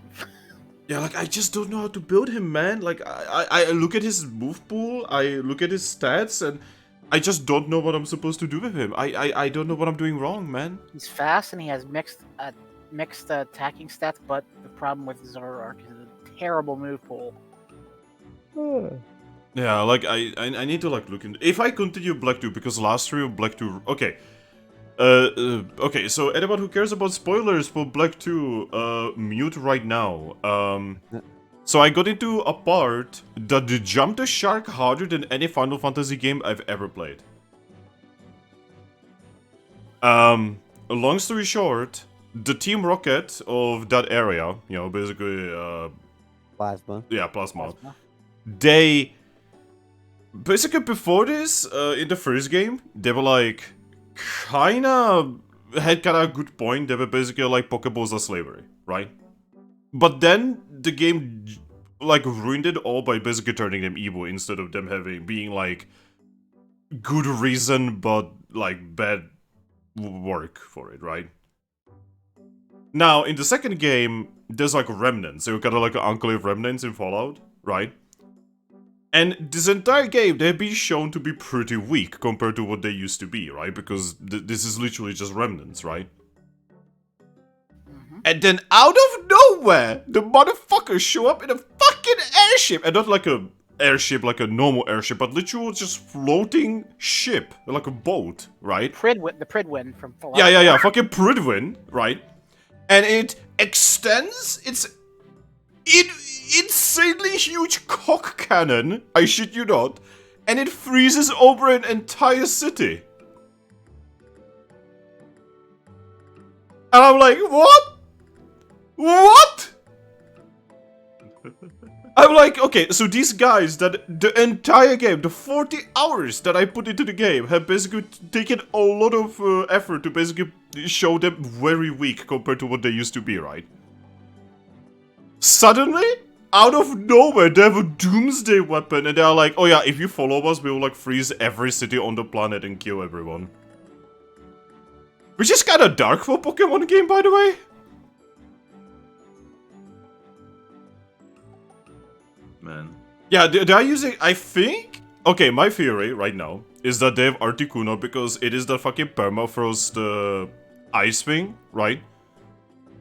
Yeah, like I just don't know how to build him, man. Like I look at his move pool, I look at his stats, and I just don't know what I'm supposed to do with him. I don't know what I'm doing wrong, man. He's fast and he has mixed attacking stats, but the problem with Zoroark is a terrible move pool. Yeah, like I need to like look into if I continue Black 2 because last three of Black 2. Okay. Okay, so anyone who cares about spoilers for Black 2, mute right now. So I got into a part that jumped the shark harder than any Final Fantasy game I've ever played. Long story short, the Team Rocket of that area, you know, basically, Plasma. yeah, Plasma. They basically before this, in the first game, they were like had a good point. They were basically like Pokeballs are slavery, right? But then the game like ruined it all by basically turning them evil instead of them being like good reason but like bad work for it, right? Now in the second game, there's like remnants. So you got like an enclave remnants in Fallout, right? And this entire game, they've been shown to be pretty weak compared to what they used to be, right? Because this is literally just remnants, right? And then out of nowhere, the motherfuckers show up in a fucking airship! And not like a airship, like a normal airship, but literally just floating ship, like a boat, right? The Pridwin from Fallout. Yeah, fucking Pridwin, right? And it extends its insanely huge cock cannon, I shit you not, and it freezes over an entire city. And I'm like, what? What? I'm like, okay, so these guys that the entire game, the 40 hours that I put into the game, have basically taken a lot of effort to basically show them very weak compared to what they used to be, right? Suddenly, out of nowhere, they have a doomsday weapon and they're like, oh yeah, if you follow us, we will like freeze every city on the planet and kill everyone. Which is kinda dark for a Pokemon game, by the way. Man. Yeah, they're using, I think... Okay, my theory right now is that they have Articuno because it is the fucking permafrost ice thing, right?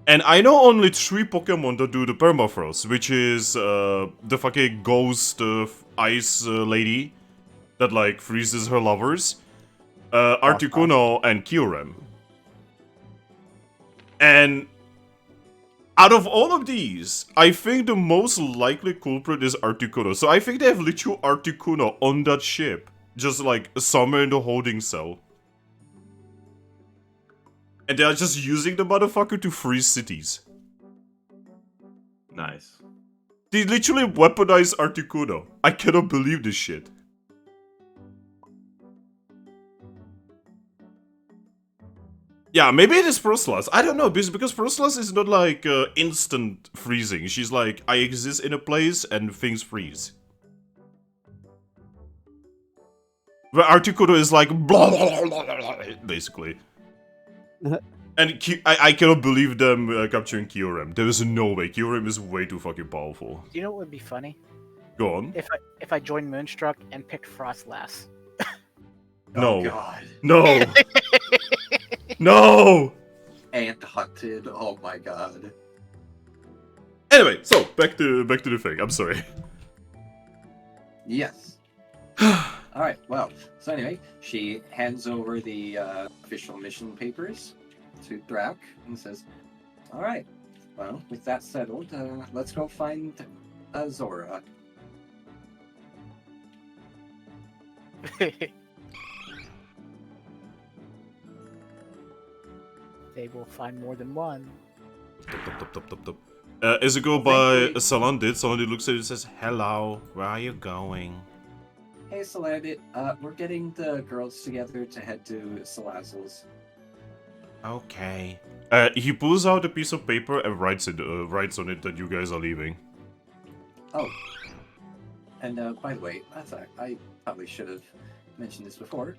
And I know only 3 Pokemon that do the permafrost, which is the fucking ghost ice lady that like freezes her lovers, Articuno and Kyurem. And out of all of these, I think the most likely culprit is Articuno. So I think they have literal Articuno on that ship, just like somewhere in the holding cell. And they are just using the motherfucker to freeze cities. Nice. They literally weaponize Articuno. I cannot believe this shit. Yeah, maybe it is Frostlass. I don't know, because Frostlass is not like instant freezing. She's like, I exist in a place and things freeze. Where Articuno is like, blah, blah, blah, blah, basically. And I cannot believe them capturing Kyurem. There is no way. Kyurem is way too fucking powerful. Do you know what would be funny? Go on. If I joined Moonstruck and picked Frostlass. No. Oh god. No. No. Ant hunted. Oh my god. Anyway, so back to the thing. I'm sorry. Yes. Alright, well, so anyway, she hands over the official mission papers to Thrack and says, alright, well, with that settled, let's go find Zorua. They will find more than one. As you go by Salandit, Salandit looks at you and says, hello, where are you going? Hey, Salandit, we're getting the girls together to head to Salazzle's. Okay. He pulls out a piece of paper and writes on it that you guys are leaving. Oh. And by the way, I probably should have mentioned this before.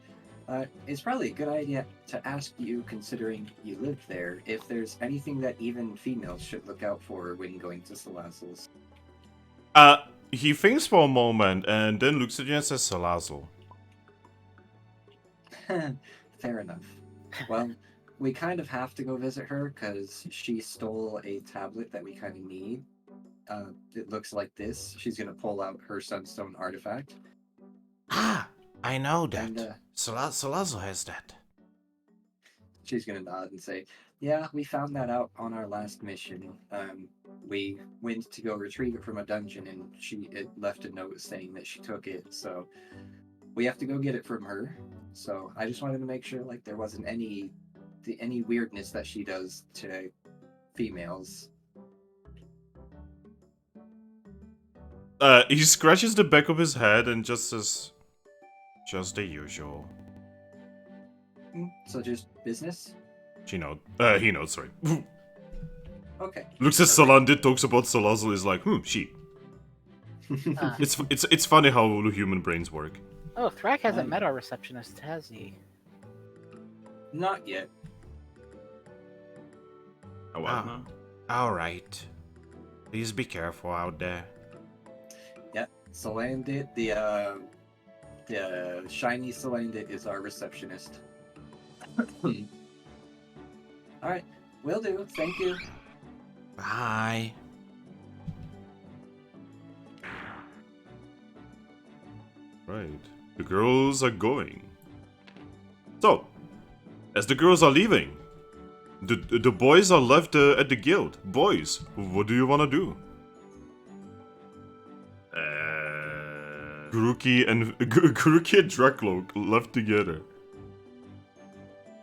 It's probably a good idea to ask you, considering you live there, if there's anything that even females should look out for when going to Salazzle's. He thinks for a moment and then looks at you and says, Salazzle. Fair enough. Well, we kind of have to go visit her because she stole a tablet that we kind of need. It looks like this. She's going to pull out her Sunstone artifact. Ah, I know that. And, Salazzle has that. She's gonna nod and say, "Yeah, we found that out on our last mission. We went to go retrieve it from a dungeon, and it left a note saying that she took it. So we have to go get it from her. So I just wanted to make sure like there wasn't any weirdness that she does to females." He scratches the back of his head and just says, "Just the usual." So just business. He nods, sorry. Okay. Looks at Salandit, talks about Salazzle, is like, she. Uh, It's funny how human brains work. oh, Thrack hasn't met our receptionist, has he? Not yet. Oh, what now? Alright. Please be careful out there. Yeah. Salandit, the shiny Salandit is our receptionist. All right, will do. Thank you. Bye. Right. The girls are going. So, as the girls are leaving, the boys are left at the guild. Boys, what do you want to do? Grookey and Drakloak left together.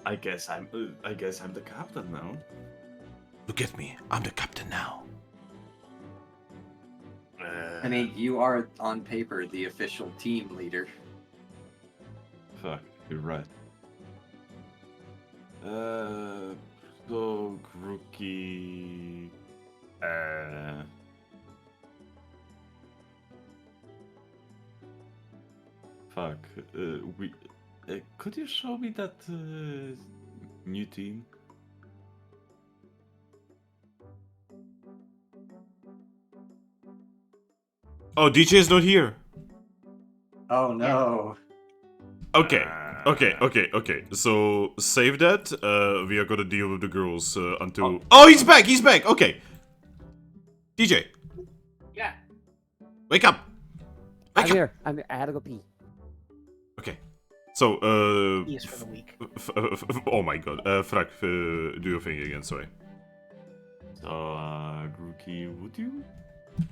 I guess I'm the captain now. Look at me, I'm the captain now. I mean, you are on paper the official team leader. Fuck, you're right. So Grookey. Fuck. Could you show me that new team? Oh, DJ is not here. Oh no. Okay. So save that. We are gonna deal with the girls until. Oh, he's back. He's back. Okay. DJ, Yeah. wake up. I'm here. I had to go pee. Okay. So He is for the week. oh my god. Thrack, do your thing again. Sorry. So, Grookey, would you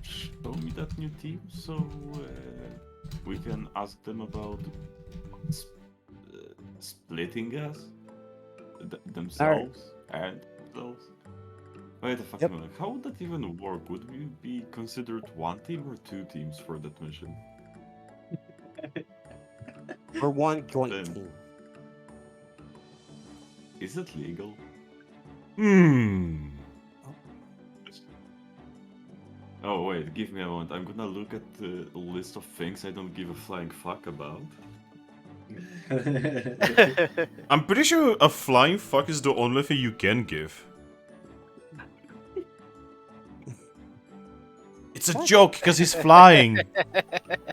show me that new team so we can ask them about splitting us themselves and themselves? Wait a fucking minute. How would that even work? Would we be considered one team or two teams for that mission? For one joint Then- team. Is it legal? Oh wait, give me a moment. I'm gonna look at the list of things I don't give a flying fuck about. I'm pretty sure a flying fuck is the only thing you can give. It's a joke because he's flying.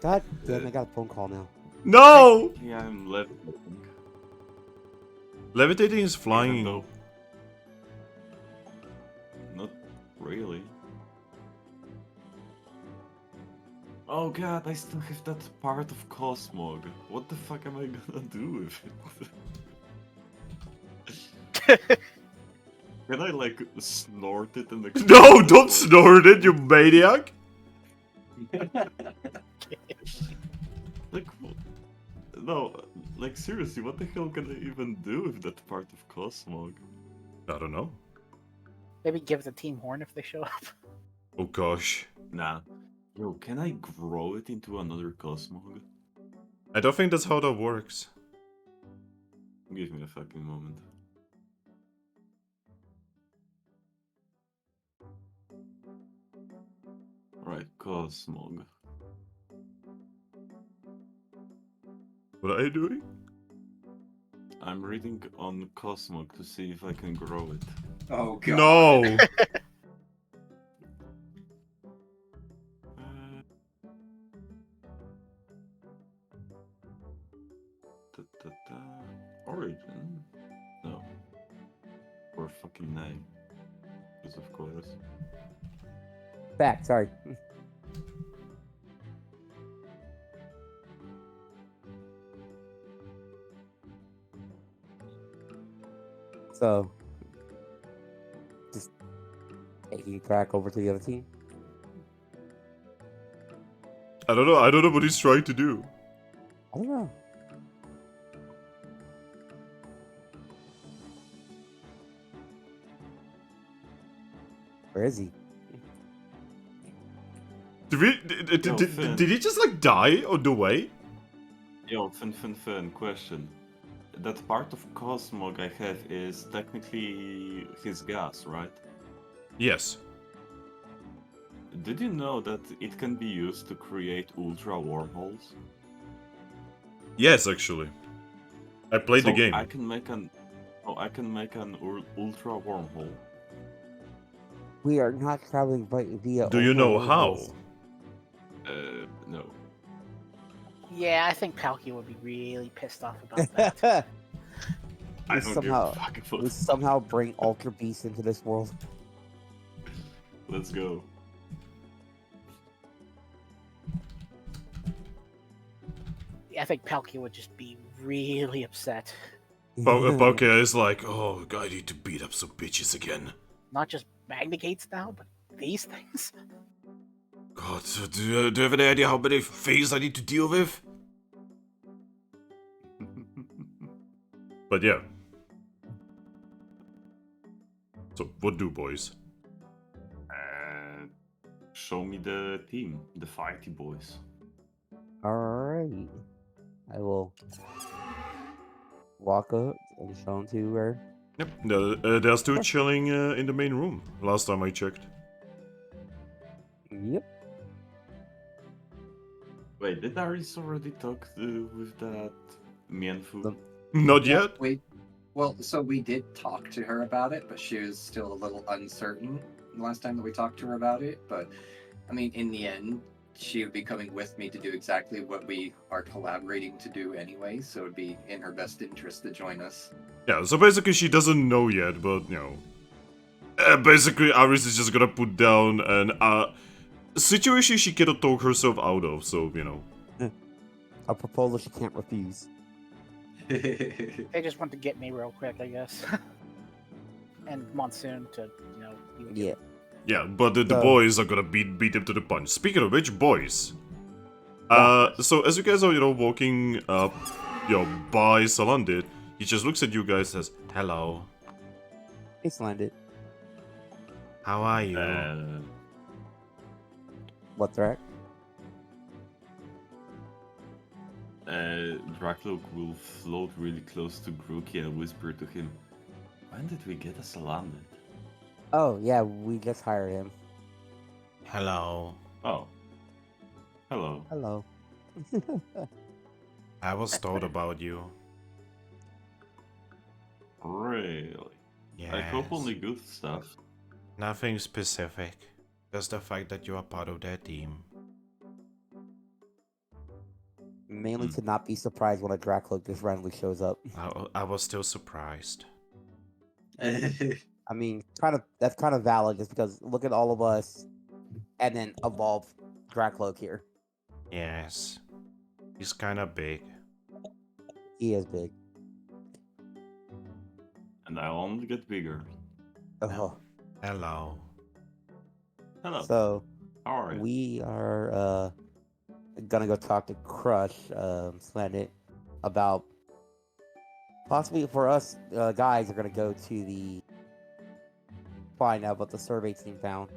God damn, I got a phone call now. No! Yeah, I'm levitating. Levitating is flying. Even though- Not really. Oh god, I still have that part of Cosmog. What the fuck am I gonna do with it? Can I like snort it and No, don't snort it, you maniac! Like, no, like seriously, what the hell can I even do with that part of Cosmog? I don't know. Maybe give the team horn if they show up. Oh gosh. Nah. Yo, can I grow it into another Cosmog? I don't think that's how that works. Give me a fucking moment. Right, Cosmog. What are you doing? I'm reading on Cosmog to see if I can grow it. Oh god. No! Origin? No. Or fucking name. Because of course. Back, sorry. So, just taking Thrack over to the other team. I don't know. I don't know what he's trying to do. I don't know. Where is he? Did he just like die on the way? Yo, fun, question. That part of Cosmog I have is technically his gas, right? Yes. Did you know that it can be used to create ultra wormholes? Yes, actually. I played the So game. I can make an ultra wormhole. We are not traveling via. Do you know how? wormholes. No. Yeah, I think Palkia would be really pissed off about that. I we don't somehow give a fucking fuck. we somehow bring Ultra Beast into this world. Let's go. Yeah, I think Palkia would just be really upset. Poké is like, oh, I need to beat up some bitches again. Not just Magnigates now, but these things. God, do you have any idea how many things I need to deal with? But yeah. So, what do, boys? Show me the team, the fighty boys. Alright. I will walk up and show him to where. Yep, they're still chilling in the main room, last time I checked. Yep. Wait, did Aris already talk with that Mienfu? Not Yeah, yet? Well, so we did talk to her about it, but she was still a little uncertain last time that we talked to her about it. But, I mean, in the end, she would be coming with me to do exactly what we are collaborating to do anyway, so it would be in her best interest to join us. Yeah, so basically she doesn't know yet, but, you know... basically, Aris is just gonna put down an situation she cannot talk herself out of, so, you know. A proposal she can't refuse. They just want to get me real quick, I guess. And Monsoon to, you know... Yeah. Yeah, but the So- boys are gonna beat him to the punch. Speaking of which, boys. So as you guys are, you know, walking up, you know, by Salandit, he just looks at you guys and says, hello, It's landed. how are you? What threat? Drakloak will float really close to Grookey and whisper to him, when did we get a Salandit? Oh, yeah, we just hired him. Hello. Oh. Hello. Hello. I was told about you. Really? Yes. I hope only good stuff. Nothing specific. Just the fact that you are part of their team. Mainly to not be surprised when a Drakloak just randomly shows up. I was still surprised. I mean, that's kind of valid just because look at all of us and then evolve Drakloak here. Yes. He's kinda big. He is big. And I'll only get bigger. Oh. Hello. Hello. So How are you? we are gonna go talk to Crush, Splendid, about possibly for us guys are gonna go to the find out what the survey team found.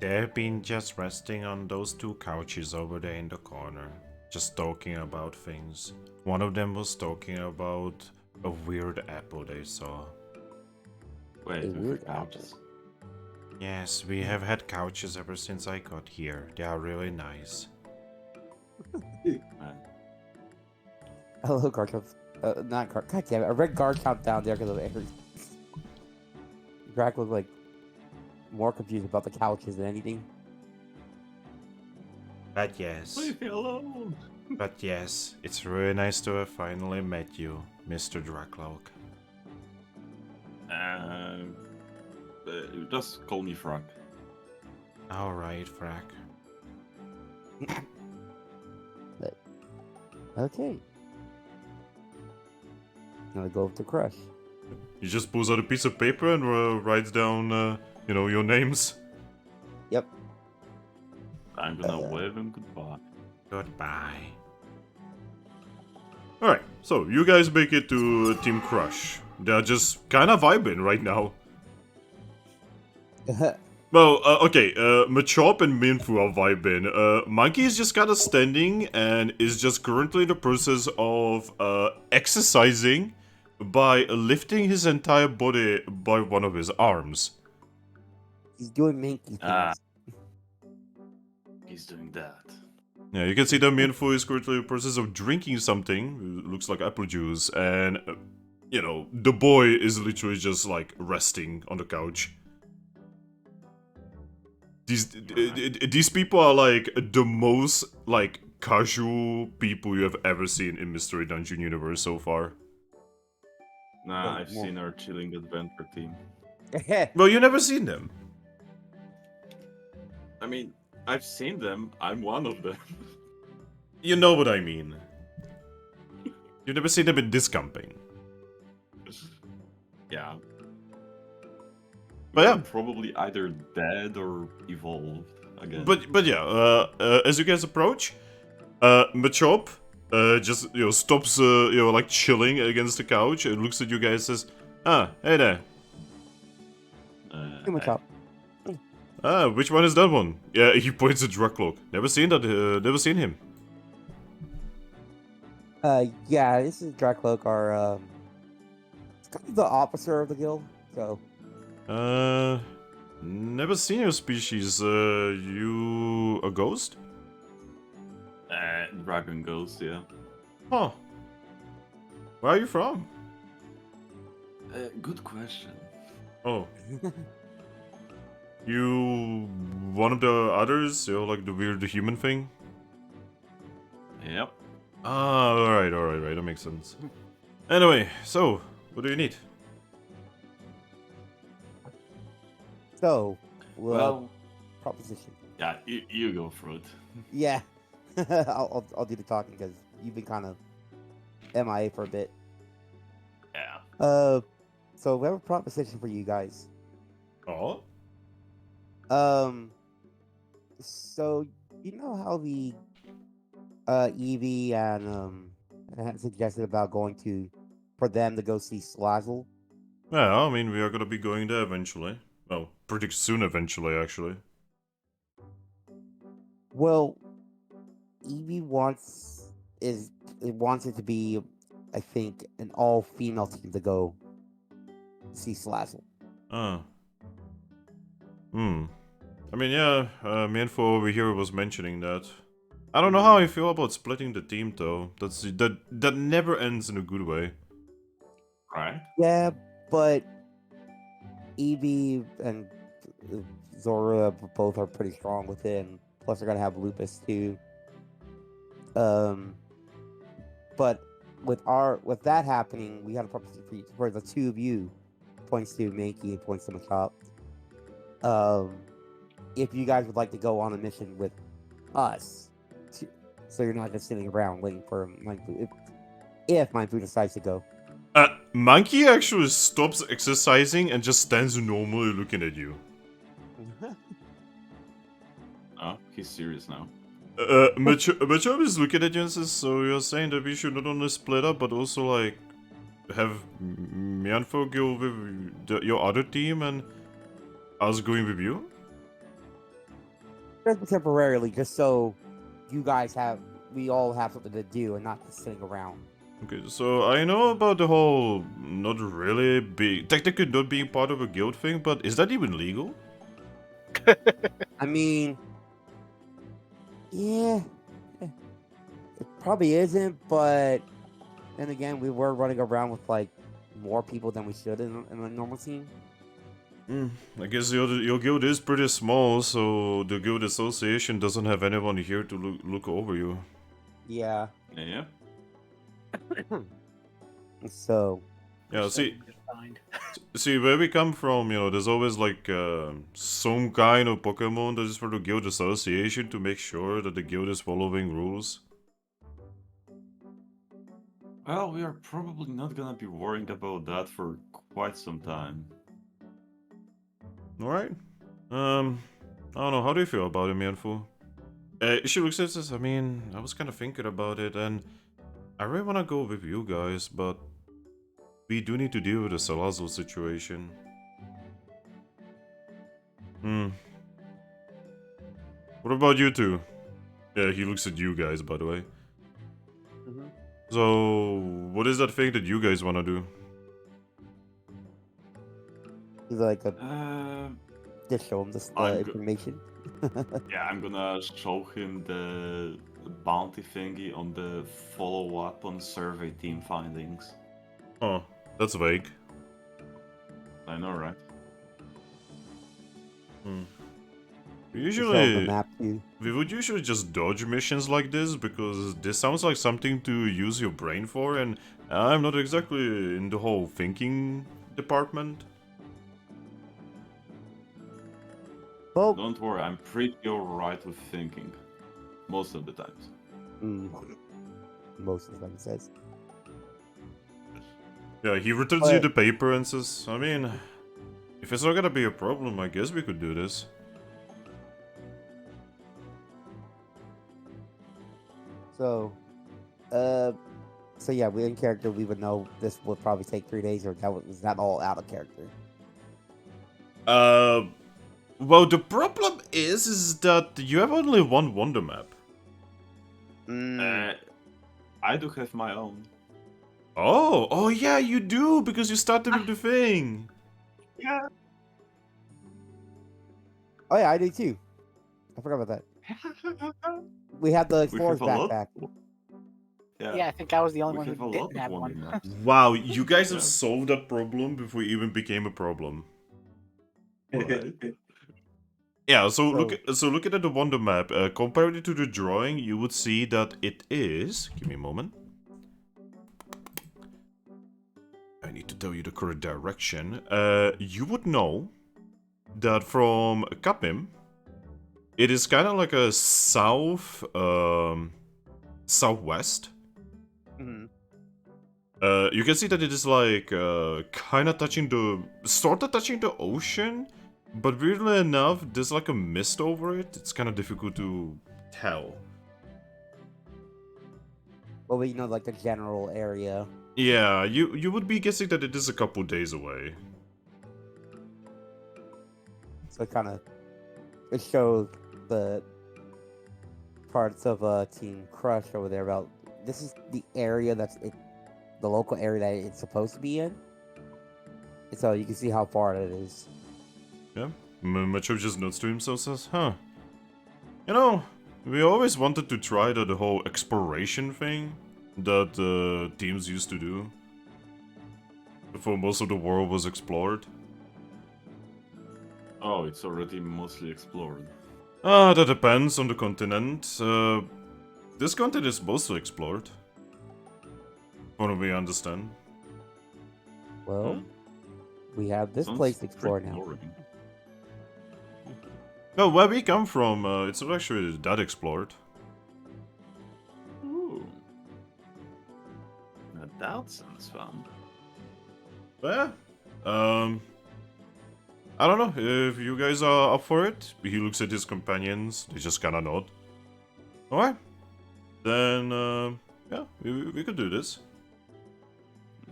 They've been just resting on those two couches over there in the corner. Just talking about things. One of them was talking about a weird apple they saw. Wait, A with the weird couches? Yes, we have had couches ever since I got here. They are really nice. Man. Hello, Garchomp. Not Gar. God damn it! I read Garchomp down there because of Eric. Drac looked like more confused about the couches than anything. But yes. Leave me alone! But yes, it's really nice to have finally met you, Mr. Drakloak. Just call me Thrack. Alright, Thrack. Okay. Gonna go over to Crush. He just pulls out a piece of paper and writes down, you know, your names. Yep. I'm gonna wave him goodbye. Goodbye. Alright, so you guys make it to Team Crush. They're just kind of vibing right now. Well, okay, Machop and Minfu are vibing. Monkey is just kind of standing and is just currently in the process of exercising by lifting his entire body by one of his arms. He's doing minky things. Ah. He's doing that. Yeah, you can see that Minfu is currently in the process of drinking something. It looks like apple juice, and, you know, the boy is literally just, like, resting on the couch. These people are, like, the most, like, casual people you have ever seen in Mystery Dungeon universe so far. Nah, I've seen our chilling adventure team. Well, you never seen them. I mean, I've seen them. I'm one of them. You know what I mean. You've never seen them in this campaign. Yeah. But yeah. They're probably either dead or evolved again. But yeah, as you guys approach, Machop just, you know, stops, you know, like chilling against the couch and looks at you guys and says, "Ah, hey there. Too much up. Ah, which one is that one?" Yeah, he points at Drakloak. Never seen that, never seen him. Yeah, this is Drakloak, our, it's kind of the officer of the guild, so. Never seen your species. You a ghost? Dragon Ghost, yeah. Huh. Where are you from? Good question. Oh. You one of the others? You know, like the weird human thing? Yep. Ah, alright, right, that makes sense. Anyway, so, what do you need? So, Well, proposition. yeah, you go for it. Yeah, I'll do the talking because you've been kind of MIA for a bit. Yeah. So we have a proposition for you guys. Oh? So you know how the Eevee and had suggested about going for them to go see Slazzle? Yeah, I mean, we are gonna be going there eventually. Well, pretty soon eventually, actually. Well, Eevee wants it to be, I think, an all-female team to go see Slazzle. Ah. I mean, yeah, Minfo over here was mentioning that. I don't know how I feel about splitting the team, though. That never ends in a good way. Right. Yeah, but Eevee and Zorua both are pretty strong with it, and plus they're gonna have Lupus too. But with that happening, we had a proposition for the two of you. Points to Mankey and points to Machop. If you guys would like to go on a mission with us, so you're not just sitting around waiting for Mindfu. If Mindfu decides to go. Monkey actually stops exercising and just stands normally looking at you. Oh, he's serious now. Machop is looking at you and says, "So you're saying that we should not only split up, but also, like, have Mianfo go with your other team and us going with you?" Just temporarily, just so you guys we all have something to do and not just sitting around. Okay, so I know about the whole technically not being part of a guild thing, but is that even legal? I mean, yeah, it probably isn't, but then again, we were running around with like more people than we should in a normal team. I guess your guild is pretty small, so the guild association doesn't have anyone here to look over you. Yeah. Yeah. So. Yeah, see where we come from, you know, there's always like some kind of Pokemon that is for the guild association to make sure that the guild is following rules. Well, we are probably not gonna be worried about that for quite some time. Alright. I don't know, how do you feel about it, Mianfu? She looks at this, I mean, I was kind of thinking about it, and I really want to go with you guys, but we do need to deal with the Salazo situation. What about you two? Yeah, he looks at you guys, by the way. So, what is that thing that you guys want to do? He's like, just show him the I'm information. Yeah, I'm gonna show him the bounty thingy on the follow-up on survey team findings. Oh, that's vague. I know, right? Show him the Usually, map too. we would usually just dodge missions like this, because this sounds like something to use your brain for, and I'm not exactly in the whole thinking department. Well, Don't worry, I'm pretty alright with thinking. Most of the times. most of the time it says. Yeah, he returns you the paper and says, I mean, if it's not gonna be a problem, I guess we could do this. So, so yeah, we in character, we would know this would probably take 3 days, or was that all out of character? Well, the problem is that you have only one wonder map. I do have my own. Oh yeah, you do, because you started with the thing. Yeah. Oh yeah, I do too. I forgot about that. We have the Explorer's backpack. Yeah, I think I was the only We one have a who lot didn't of have wonder one. maps. Wow, you guys have Yeah. solved that problem before it even became a problem. Right. Yeah, so looking at the wonder map, compared it to the drawing, you would see that it is. Give me a moment. I need to tell you the correct direction. You would know that from Capim, it is kind of like a southwest. You can see that it is like kind of sort of touching the ocean, but weirdly enough, there's like a mist over it. It's kind of difficult to tell. Well, we know like the general area. Yeah, you would be guessing that it is a couple days away. So it shows the parts of Team Crush over there about this is the area the local area that it's supposed to be in. And so you can see how far it is. Yeah, Macho just notes to himself, says, huh. You know, we always wanted to try the whole exploration thing that teams used to do before most of the world was explored. Oh, it's already mostly explored. That depends on the continent. This continent is mostly explored. From what we understand. Well, we have this Sounds place to explore pretty now. boring. No, where we come from, it's not actually that explored. Ooh. Now that sounds fun. But yeah, I don't know if you guys are up for it. He looks at his companions, they just kinda nod. Alright. Then, yeah, we could do this.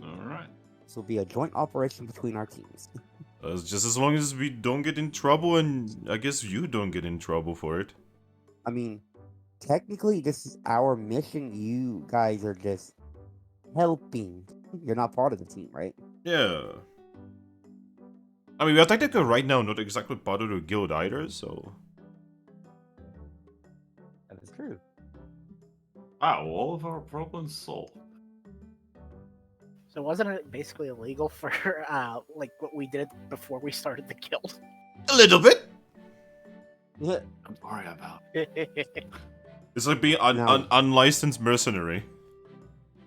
Alright. This will be a joint operation between our teams. Just as long as we don't get in trouble, and I guess you don't get in trouble for it. I mean, technically, this is our mission. You guys are just helping. You're not part of the team, right? Yeah. I mean, we are technically right now not exactly part of the guild either, so... That is true. Wow, all of our problems solved. So wasn't it basically illegal for like what we did before we started the guild? A little bit! Yeah. Don't worry about It's like being No. unlicensed mercenary.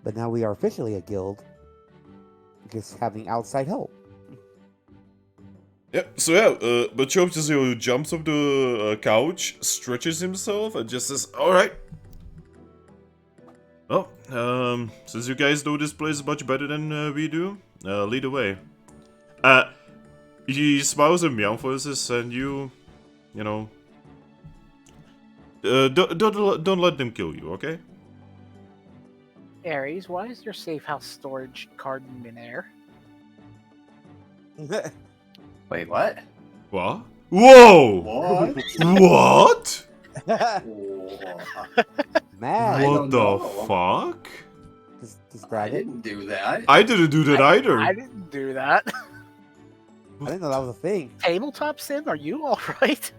But now we are officially a guild. Just having outside help. Yeah, so yeah, but Chop just jumps off the couch, stretches himself, and just says, alright. Well, since you guys know this place much better than we do, lead the way. He smiles and meowvoices, and you know, don't let them kill you, okay? Aries, why is your safe house storage card in midair? Wait, what? What? Whoa! What? What? Man, I What don't the know. fuck? just I describe it. didn't do that. I didn't do that either. I didn't do that. I didn't know that was a thing. Tabletop sim, are you alright?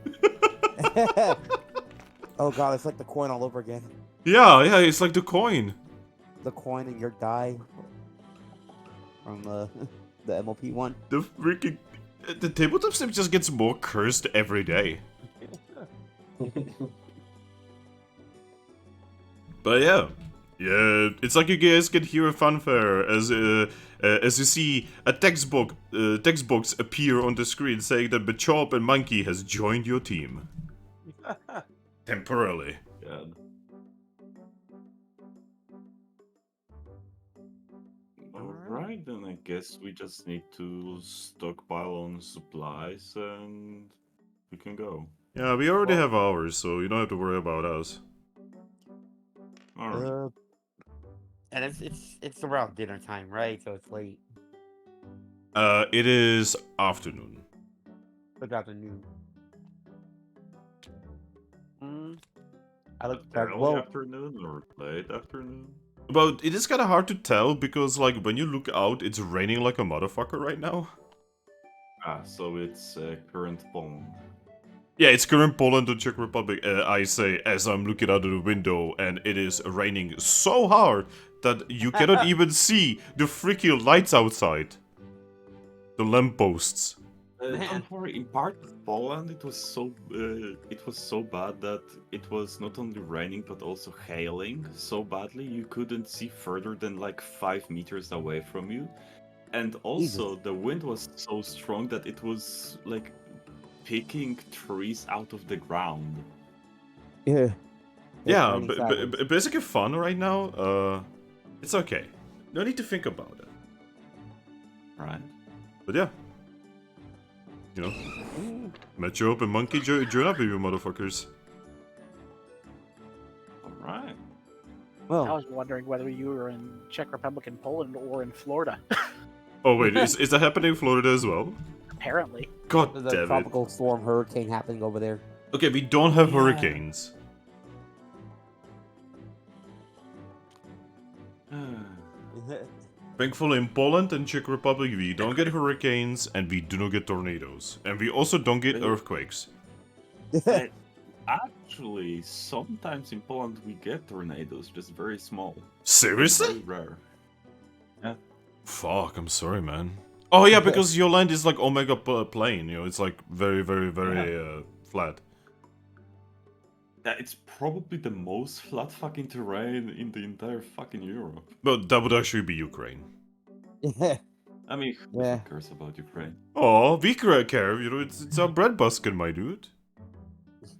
Oh god, it's like the coin all over again. Yeah, it's like the coin. The coin and your die from the MLP one. The freaking the tabletop sim just gets more cursed every day. But yeah, it's like you guys can hear a fanfare as you see a text box appear on the screen saying that Machop and Monkey has joined your team temporarily. God. Alright, then I guess we just need to stockpile on supplies and we can go. Yeah, we already have ours, so you don't have to worry about us. Alright. And it's around dinner time, right? So it's late. It is afternoon. Good afternoon. I look back. Early Well, afternoon or late afternoon? But it is kind of hard to tell because, like, when you look out, it's raining like a motherfucker right now. Ah, so it's current Poland. Yeah, it's current Poland and Czech Republic, I say, as I'm looking out of the window, and it is raining so hard that you cannot even see the freaking lights outside. The lampposts. Don't worry, in part of Poland it was so bad that it was not only raining but also hailing so badly you couldn't see further than like 5 meters away from you. And also the wind was so strong that it was like picking trees out of the ground. yeah. Yeah, basically fun right now. It's okay. No need to think about it. Right. But yeah. You know, Metro and Monkey join up with you motherfuckers. Alright. I Well, was wondering whether you were in Czech Republic and Poland or in Florida. Oh wait, is that happening in Florida as well? Apparently. God there's a damn it. tropical storm hurricane happening over there. Okay, we don't have Yeah. hurricanes. Thankfully in Poland and Czech Republic we don't get hurricanes and we do not get tornadoes. And we also don't get Really? earthquakes. And actually, sometimes in Poland we get tornadoes, just very small. Seriously? Very rare. Fuck, I'm sorry, man. Oh yeah, because your land is like Omega plane, you know, it's like very, very, very flat. Yeah, it's probably the most flat fucking terrain in the entire fucking Europe. But that would actually be Ukraine. I mean, who Yeah. cares about Ukraine? Oh, we care, you know, it's our breadbasket, my dude.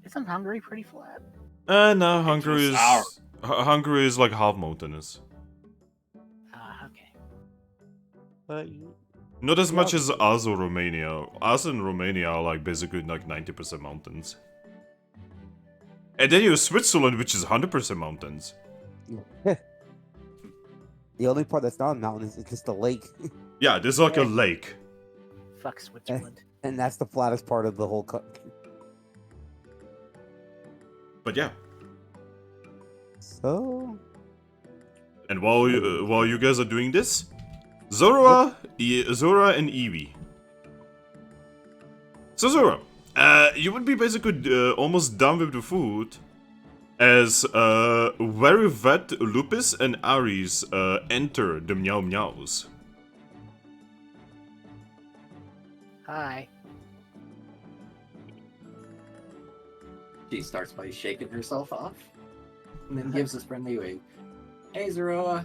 Isn't Hungary pretty flat? No, Hungary was is... Hungary is like half mountainous. Okay. But Not as much Yeah. as us or Romania. Us and Romania are like basically like 90% mountains. And then you have Switzerland, which is 100% mountains. the only part that's not a mountain is just a lake, Yeah, there's like a lake. Fuck Switzerland. and that's the flattest part of the whole country. But yeah. So, And while you guys are doing this, Zorua and Eevee. So Zorua, you would be basically almost done with the food as very vet Lupus and Aries enter the Meow Meows. Hi. She starts by shaking herself off, and then gives this friendly wave. Hey, Zorua.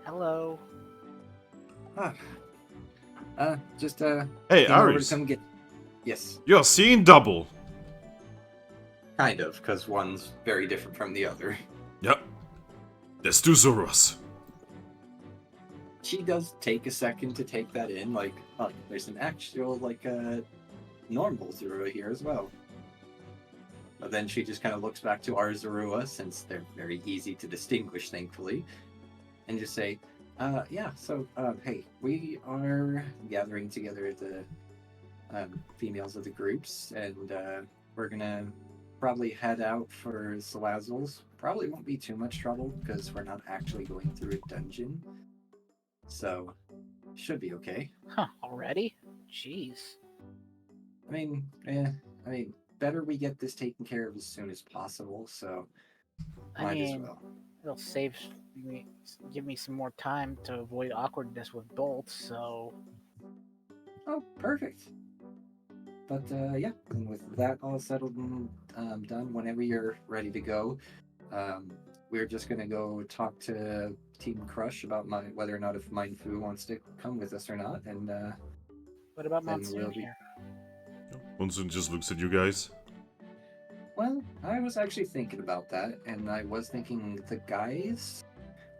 Hello. Just Hey, came over to Aries, come get. Yes, you're seeing double. kind of, because one's very different from the other. Yep. There's two Zoruas. she does take a second to take that in. Like, oh, there's an actual like normal Zorua here as well. But then she just kind of looks back to our Zorua, since they're very easy to distinguish, thankfully, and just say, yeah, so, hey, we are gathering together the females of the groups, and we're gonna probably head out for Salazzles. Probably won't be too much trouble, because we're not actually going through a dungeon. So, should be okay. Huh, already? Jeez. I mean, better we get this taken care of as soon as possible, so I might mean, as well. it'll give me some more time to avoid awkwardness with bolts, so... Oh, perfect. But yeah, and with that all settled and done, whenever you're ready to go, we're just gonna go talk to Team Crush about whether or not if Mindfu wants to come with us or not, and What about then Monsoon we'll be- here? Monsoon just looks at you guys. well, I was actually thinking about that, and I was thinking the guys,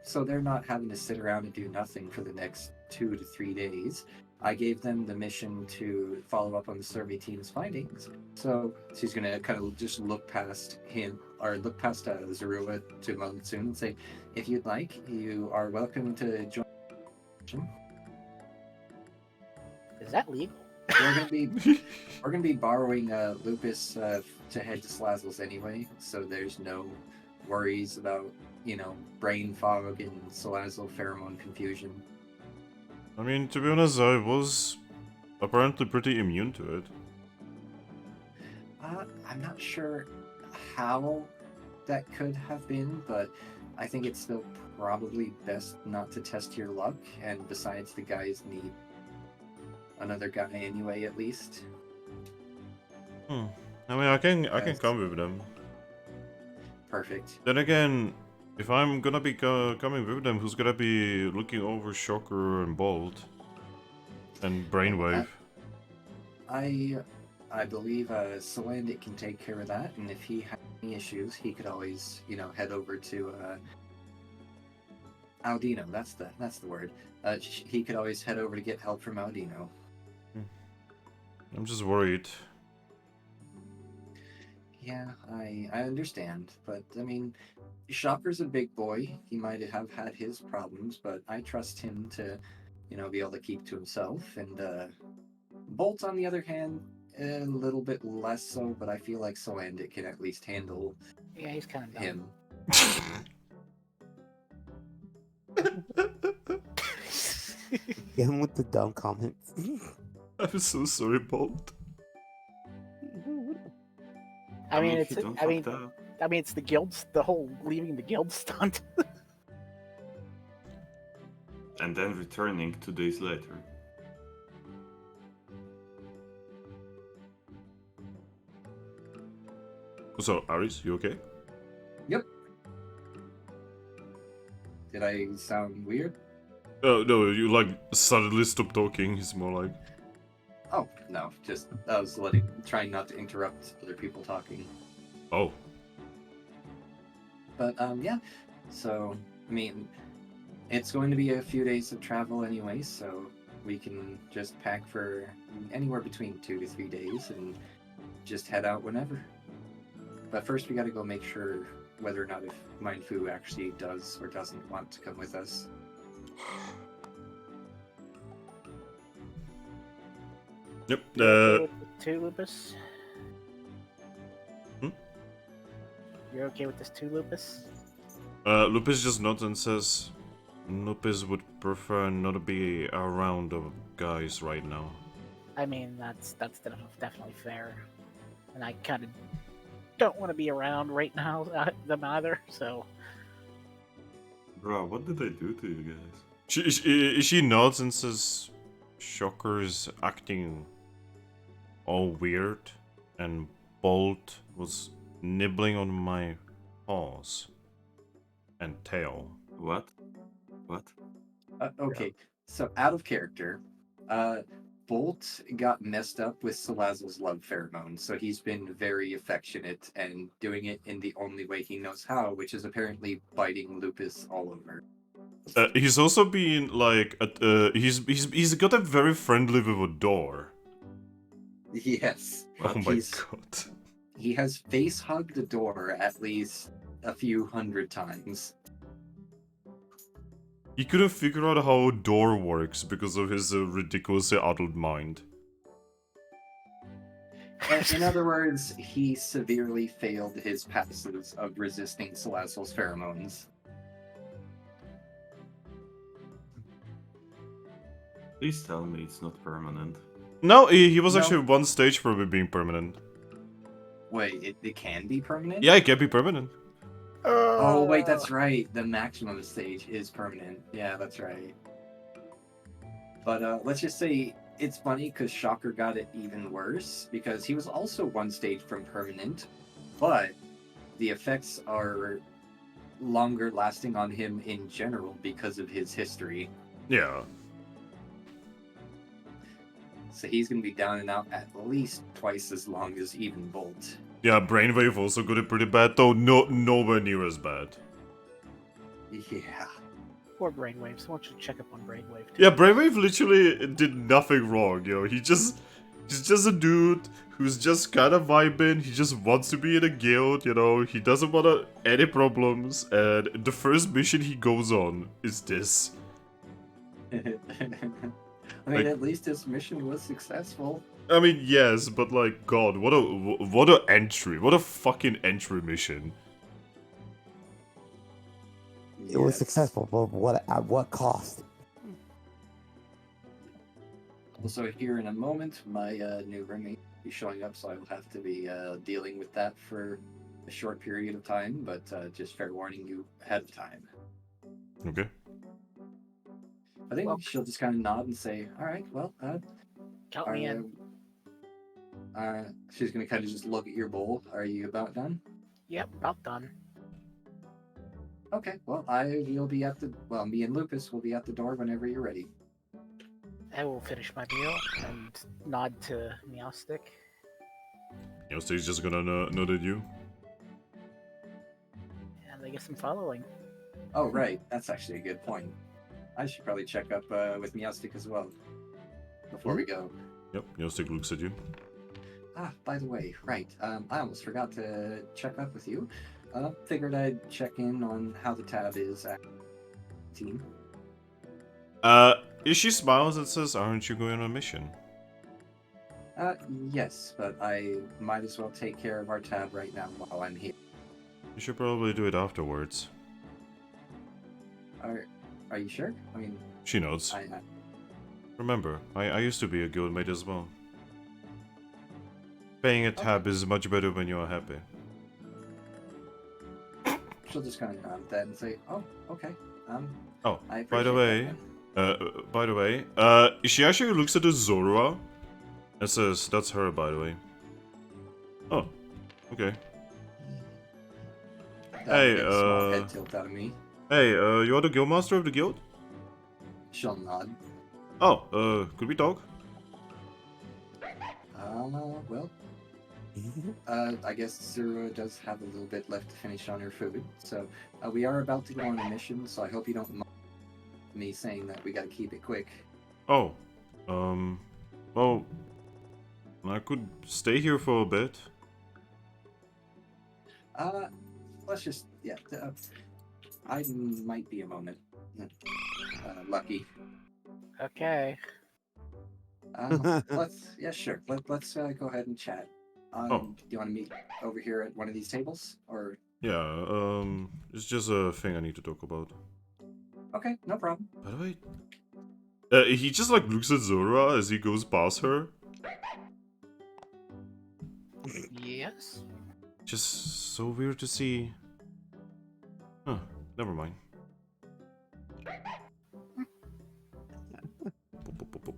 so they're not having to sit around and do nothing for the next 2 to 3 days. I gave them the mission to follow up on the survey team's findings. So she's going to kind of just look past him, or look past Zorua to Monsoon and say, if you'd like, you are welcome to join. Is that legal? We're gonna be borrowing Lupus to head to Slazzles anyway, so there's no worries about, brain fog and Salazzle pheromone confusion. I mean, to be honest, I was apparently pretty immune to it. I'm not sure how that could have been, but I think it's still probably best not to test your luck, and besides, the guys need another guy anyway, at least. I mean, I can Yes. come with them. Perfect. Then again, if I'm gonna be coming with them, who's gonna be looking over Shocker and Bolt and Brainwave? I believe Solandic can take care of that, and if he has any issues, he could always, head over to Aldino. That's the word. He could always head over to get help from Aldino. I'm just worried. Yeah, I understand, but I mean, Shocker's a big boy. He might have had his problems, but I trust him to, be able to keep to himself. And Bolt, on the other hand, a little bit less so, but I feel like Solandic can at least handle Yeah, he's kind of dumb. him. Get him with the dumb comments. I'm so sorry, Bolt. I mean, if you don't fuck that. it's the whole leaving the guild stunt. And then returning 2 days later. So, Aris, you okay? Yep. Did I sound weird? Oh, no, you suddenly stopped talking. He's more like... Oh, no, just I was trying not to interrupt other people talking. Oh. But yeah. So I mean, it's going to be a few days of travel anyway, so we can just pack for anywhere between 2 to 3 days and just head out whenever. But first, we got to go make sure whether or not if Mindfu actually does or doesn't want to come with us. Yep. You okay with the 2, Lupus? You're okay with this 2, Lupus? Lupus just nods and says, Lupus would prefer not to be around the guys right now. I mean, that's definitely fair, and I kind of don't want to be around right now them either. So, Bro, what did I do to you guys? She nods and says, Shocker's acting all weird, and Bolt was nibbling on my paws and tail. What? What? Okay, so out of character, Bolt got messed up with Salazzle's love pheromone, so he's been very affectionate and doing it in the only way he knows how, which is apparently biting Lupus all over. He's also been like, he's gotten very friendly with a door. Yes. Oh my He's- god. He has face hugged the door at least a few hundred times. He couldn't figure out how a door works because of his ridiculously adult mind. In other words, he severely failed his passes of resisting Salazzle's pheromones. Please tell me it's not permanent. No, he was No. actually one stage from it being permanent. Wait, it can be permanent? Yeah, it can be permanent. Oh, wait, that's right. The maximum stage is permanent. Yeah, that's right. But let's just say it's funny because Shocker got it even worse because he was also one stage from permanent, but the effects are longer lasting on him in general because of his history. Yeah. So he's going to be down and out at least twice as long as even Bolt. Yeah, Brainwave also got it pretty bad, though nowhere near as bad. Yeah. Poor Brainwaves. Why don't you check up on Brainwave? Too? Yeah, Brainwave literally did nothing wrong, yo. He's just a dude who's just kind of vibing. He just wants to be in a guild, you know. He doesn't want any problems, and the first mission he goes on is this. I mean, at least his mission was successful. I mean, yes, but like, God, what a entry, what a fucking entry mission. It was Yes. successful, but at what cost? Also, here in a moment, my new roommate will be showing up, so I will have to be dealing with that for a short period of time, but just fair warning you ahead of time. Okay. I think Well- she'll just kind of nod and say, all right, well, Count me in. she's going to kind of just look at your bowl. Are you about done? Yep, about done. Okay, well, you'll be at the, well, me and Lupus will be at the door whenever you're ready. I will finish my meal and nod to Meowstick. You know, so he's just gonna nod at you. And I guess I'm following. Oh, right. That's actually a good point. I should probably check up with Meowstick as well before we go. Yep, Yostick looks at you. Ah, by the way, right. I almost forgot to check up with you. Figured I'd check in on how the tab is at team. She smiles and says, "Aren't you going on a mission?" Yes, but I might as well take care of our tab right now while I'm here. You should probably do it afterwards. Are you sure? I mean, She nods. Remember, I used to be a guildmate as well. Paying a tab is much better when you are happy. she'll just kind of nod at that and say, "Oh, okay." Oh, I by the appreciate way, she actually looks at the Zorua and says, "That's her, by the way." Oh, okay. that. Hey, Get a small head tilt out of me. Hey, you are the guildmaster of the guild? She'll nod. Oh, could we talk? Well, I guess Zorua does have a little bit left to finish on her food, so we are about to go on a mission, so I hope you don't mind me saying that we gotta keep it quick. Oh, well, I could stay here for a bit. Let's just, yeah, I might be a moment. Lucky. Okay. Yeah, sure. Let's go ahead and chat. Oh. Do you want to meet over here at one of these tables, or? Yeah, it's just a thing I need to talk about. Okay, no problem. By the way, he just like looks at Zorua as he goes past her. Yes. Just so weird to see. Huh, never mind. Boop, boop, boop, boop.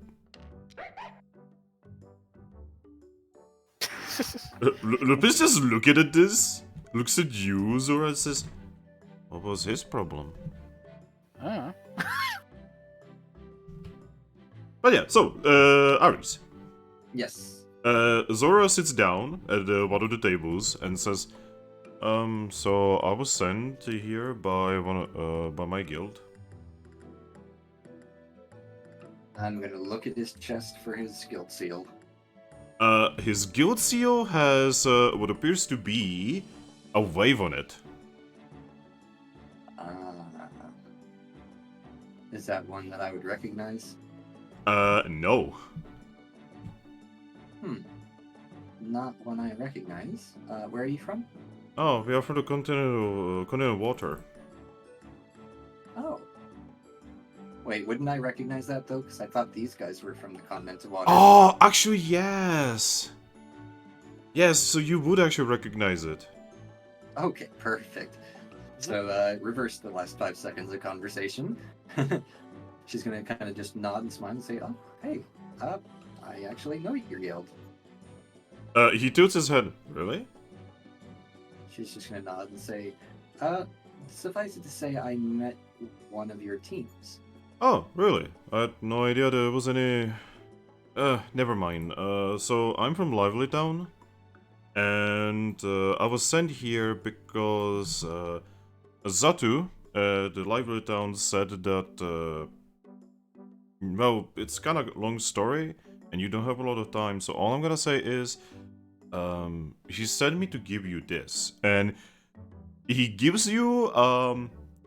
Lupus just looking at this, looks at you, Zorua, and says, "What was his problem?" But yeah, so, Aries. Yes. Zorua sits down at one of the tables and says, so I was sent here by by my guild. I'm gonna look at his chest for his guild seal. His guild seal has what appears to be a wave on it. Is that one that I would recognize? No. Not one I recognize. Where are you from? Oh, we are from the continental water. Oh. Wait, wouldn't I recognize that though? Because I thought these guys were from the continental water. Oh, actually, yes. Yes, so you would actually recognize it. Okay, perfect. So, reverse the last 5 seconds of conversation. She's gonna kind of just nod and smile and say, "Oh, hey, I actually know your guild." He tilts his head. Really? She's just gonna nod and say, suffice it to say, I met one of your teams." Oh, really? I had no idea there was any... never mind. So I'm from Lively Town. And I was sent here because Zatu, the Lively Town, said that... well, it's kind of a long story, and you don't have a lot of time, so all I'm gonna say is... he sent me to give you this, and he gives you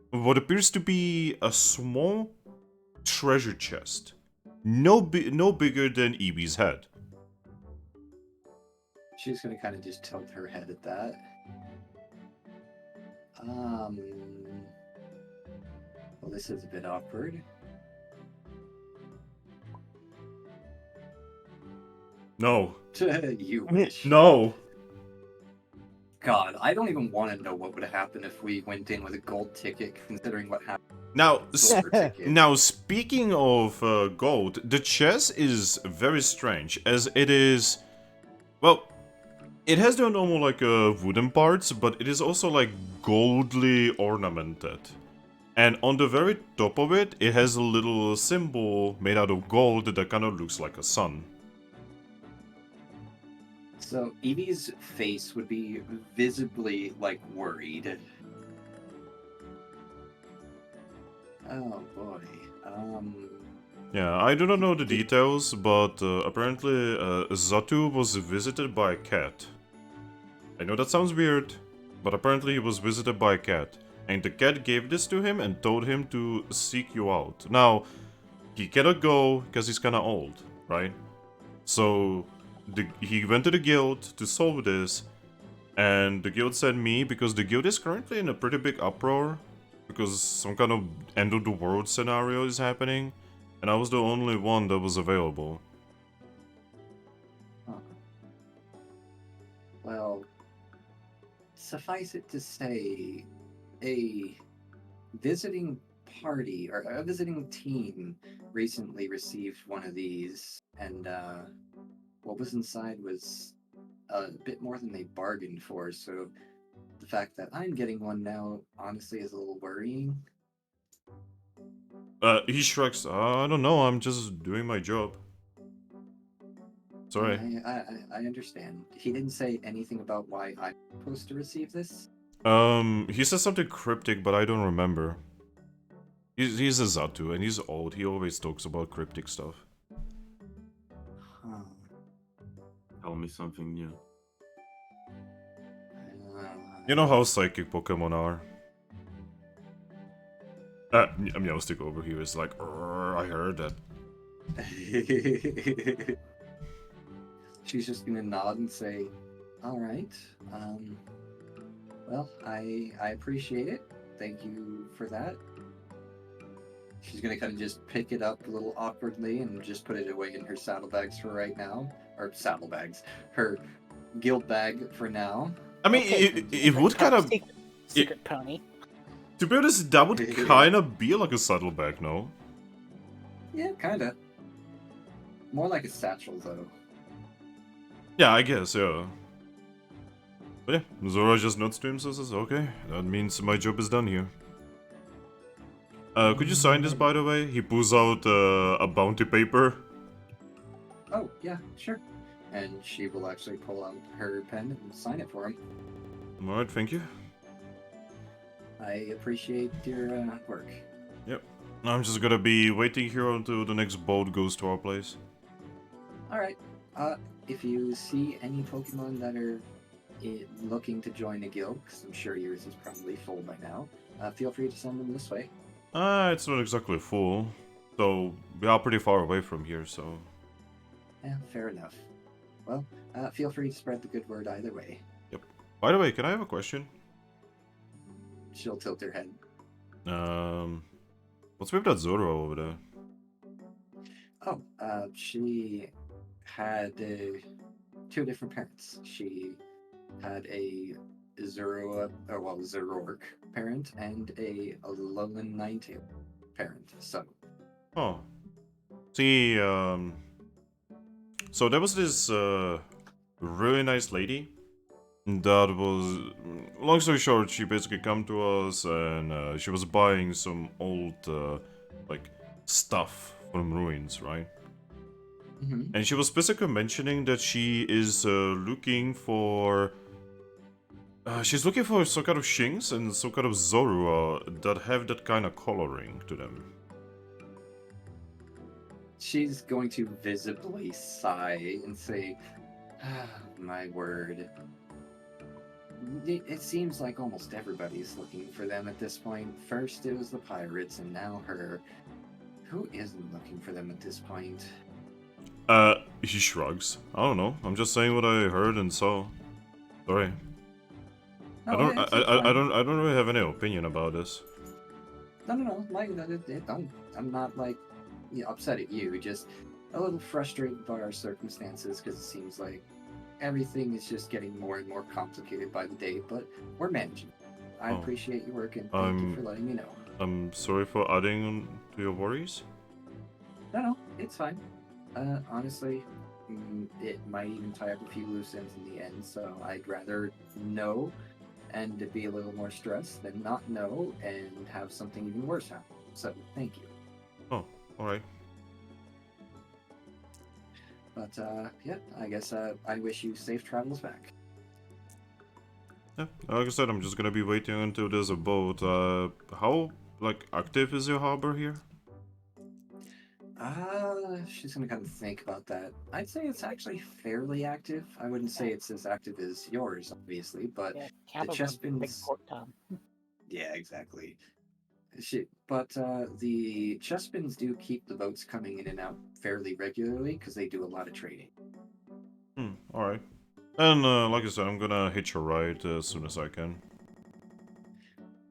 what appears to be a small treasure chest, no bigger than Eevee's head. She's gonna kind of just tilt her head at that. Well, this is a bit awkward. No. You wish. No. God, I don't even want to know what would happen if we went in with a gold ticket, considering what happened. Now, Silver ticket. now speaking of gold, the chest is very strange, as it is, well, it has the normal like wooden parts, but it is also like goldly ornamented. And on the very top of it, it has a little symbol made out of gold that kind of looks like a sun. So Eevee's face would be visibly like worried. Oh boy. Yeah, I do not know the details, but apparently Zatu was visited by a cat. I know that sounds weird, but apparently he was visited by a cat. And the cat gave this to him and told him to seek you out. Now, he cannot go because he's kinda old, right? So, he went to the guild to solve this, and the guild sent me because the guild is currently in a pretty big uproar because some kind of end of the world scenario is happening, and I was the only one that was available. Huh. Well, suffice it to say, a visiting party or a visiting team recently received one of these, and what was inside was a bit more than they bargained for, so the fact that I'm getting one now honestly is a little worrying. He shrugs, I don't know, I'm just doing my job. Sorry. I understand. He didn't say anything about why I'm supposed to receive this? He says something cryptic, but I don't remember. He's a Zatu, and he's old, he always talks about cryptic stuff. Huh. Tell me something new. You know how psychic Pokemon are. Meowstic over here is like, I heard that. She's just gonna nod and say, "Alright, well, I appreciate it. Thank you for that." She's gonna kind of just pick it up a little awkwardly and just put it away in her saddlebags for right now. Or saddlebags. Her guild bag for now. I mean, Okay, it would kind of... secret pony. To be honest, that would kind of be like a saddlebag, no? Yeah, kinda. More like a satchel, though. Yeah, I guess, yeah. But yeah, Zorua just nods to him and says, okay, that means my job is done here. Could you sign this, by the way? He pulls out a bounty paper. Oh, yeah, sure. And she will actually pull out her pen and sign it for him. Alright, thank you. I appreciate your work. Yep. I'm just gonna be waiting here until the next boat goes to our place. Alright. If you see any Pokemon that are looking to join a guild, because I'm sure yours is probably full by now, feel free to send them this way. It's not exactly full. So, we are pretty far away from here, so... Yeah, fair enough. Well, feel free to spread the good word either way. Yep. By the way, can I have a question? She'll tilt her head. What's with that Zorua over there? Oh, she had two different parents. She had a Zoroark parent and a Alolan Ninetale parent. So, Oh. See, so there was this, really nice lady that was... Long story short, she basically come to us and, she was buying some old, like, stuff from ruins, right? And she was specifically mentioning that she is looking for... she's looking for some kind of Shinx and some kind of Zorua that have that kind of coloring to them. she's going to visibly sigh and say, ah, my word. It seems like almost everybody's looking for them at this point. First it was the pirates, and now her. Who isn't looking for them at this point? He shrugs. I don't know. I'm just saying what I heard and saw. Sorry. No, I don't really have any opinion about this. No. I'm not like upset at you. Just a little frustrated by our circumstances because it seems like everything is just getting more and more complicated by the day. But we're managing. I appreciate your work and thank you for letting me know. I'm sorry for adding to your worries. No, it's fine. Honestly, it might even tie up a few loose ends in the end. So I'd rather know and to be a little more stressed than not know and have something even worse happen. So, thank you. Oh, alright. But, yeah, I guess I wish you safe travels back. Yeah, like I said, I'm just gonna be waiting until there's a boat. How, like, active is your harbor here? She's gonna kind of think about that. I'd say it's actually fairly active. I wouldn't say it's as active as yours, obviously, but Yeah, the Capim's a big chestpins... port town. Yeah, exactly. But the chestpins do keep the boats coming in and out fairly regularly because they do a lot of trading. Alright. And, like I said, I'm gonna hitch a ride as soon as I can.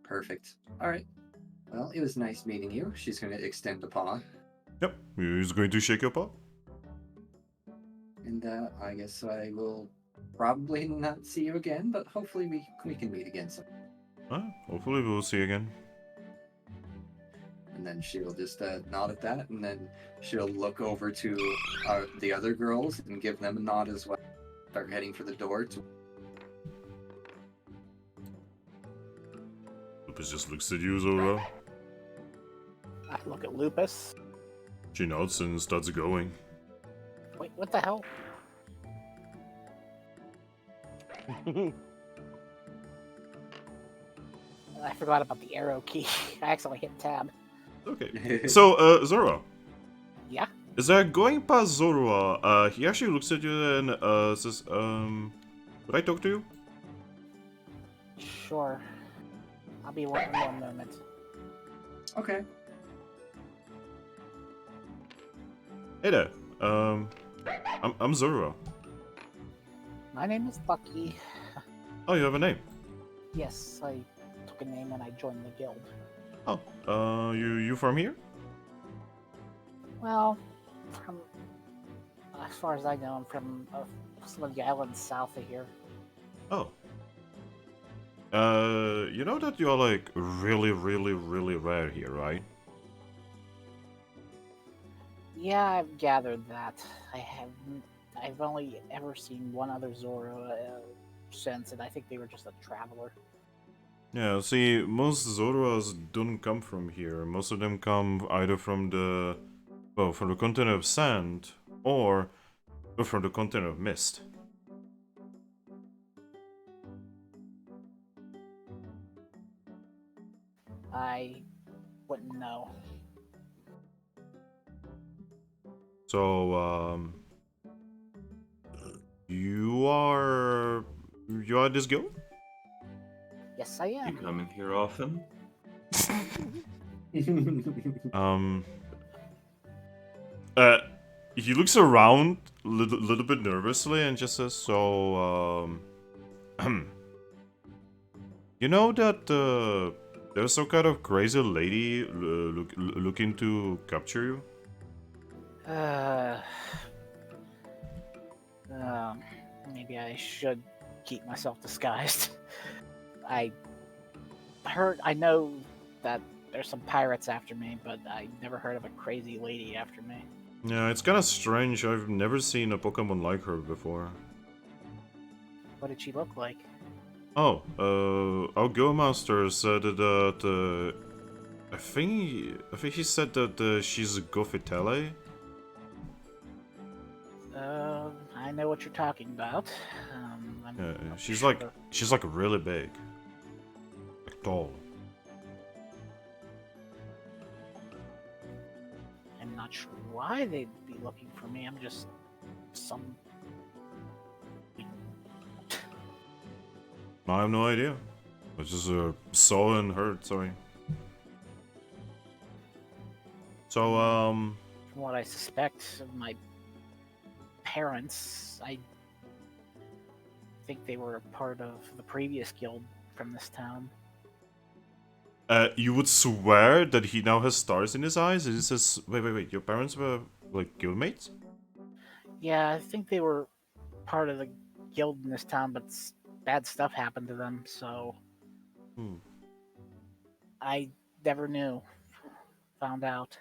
Perfect. Alright. Well, it was nice meeting you. She's gonna extend a paw. Yep, he's going to shake your paw. And I guess I will probably not see you again, but hopefully we can meet again soon. Hopefully we'll see you again. And then she'll just nod at that, and then she'll look over to the other girls and give them a nod as well. Start heading for the door. Lupus just looks at you, Zorua. I look at Lupus. She nods and starts going. Wait, what the hell? I forgot about the arrow key. I accidentally hit tab. Okay. So, Zorua. Yeah? Is going past Zorua, he actually looks at you and says, could I talk to you? Sure. I'll be one moment. Okay. Hey there. I'm Zorua. My name is Lucky. Oh, you have a name? Yes, I took a name when I joined the guild. Oh, you from here? Well, from as far as I know, I'm from some of the islands south of here. Oh. You know that you're like really rare here, right? Yeah, I've gathered that. I've only ever seen one other Zorua since, and I think they were just a traveler. Yeah, see, most Zoruas don't come from here. Most of them come either from the continent of sand or from the continent of mist. I wouldn't know. So, you are this guild? Yes, I You am. come in here often? Um, he looks around a little bit nervously and just says, so, you know that, there's some kind of crazy lady looking to capture you? Maybe I should keep myself disguised. I know that there's some pirates after me, but I never heard of a crazy lady after me. Yeah, it's kind of strange. I've never seen a Pokemon like her before. What did she look like? Oh, our Guildmaster said that, I think he said that she's a Gothitelle. I know what you're talking about. I'm Yeah, not she's sure. like really big, like tall. I'm not sure why they'd be looking for me. I'm just some. I have no idea. I just saw and heard. Sorry. So From what I suspect of my parents, I think they were a part of the previous guild from this town. you would swear that he now has stars in his eyes? And he says, wait, your parents were like guildmates? Yeah, I think they were part of the guild in this town, but bad stuff happened to them, so I never knew. Found out.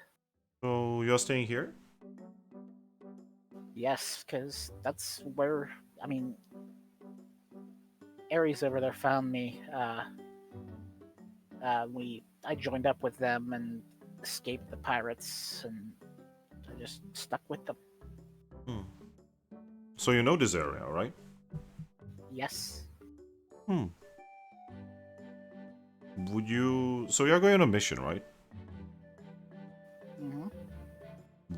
So you're staying here? Yes, because that's where, I mean, Aries over there found me. I joined up with them and escaped the pirates, and I just stuck with them. So you know this area, right? Yes. Would you... So you're going on a mission, right? Mm-hmm.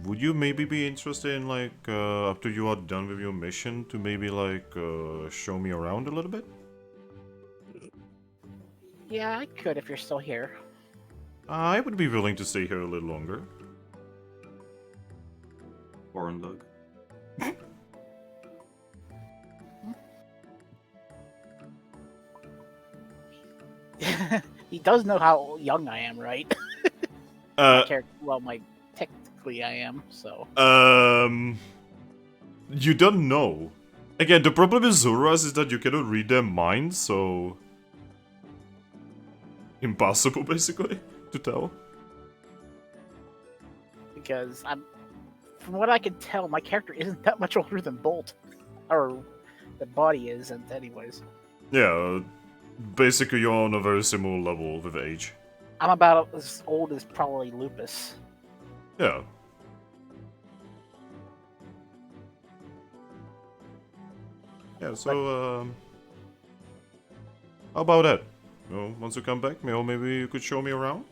Would you maybe be interested in, like, after you are done with your mission, to maybe, like, show me around a little bit? Yeah, I could if you're still here. I would be willing to stay here a little longer. Corn dog. He does know how young I am, right? Technically I am, so. You don't know. Again, the problem with Zoras is that you cannot read their minds, so... Impossible, basically, to tell. Because from what I can tell, my character isn't that much older than Bolt. Or the body isn't, anyways. Yeah, basically you're on a very similar level with age. I'm about as old as probably Lupus. Yeah. Yeah, so, how about that? You know, once you come back, maybe you could show me around?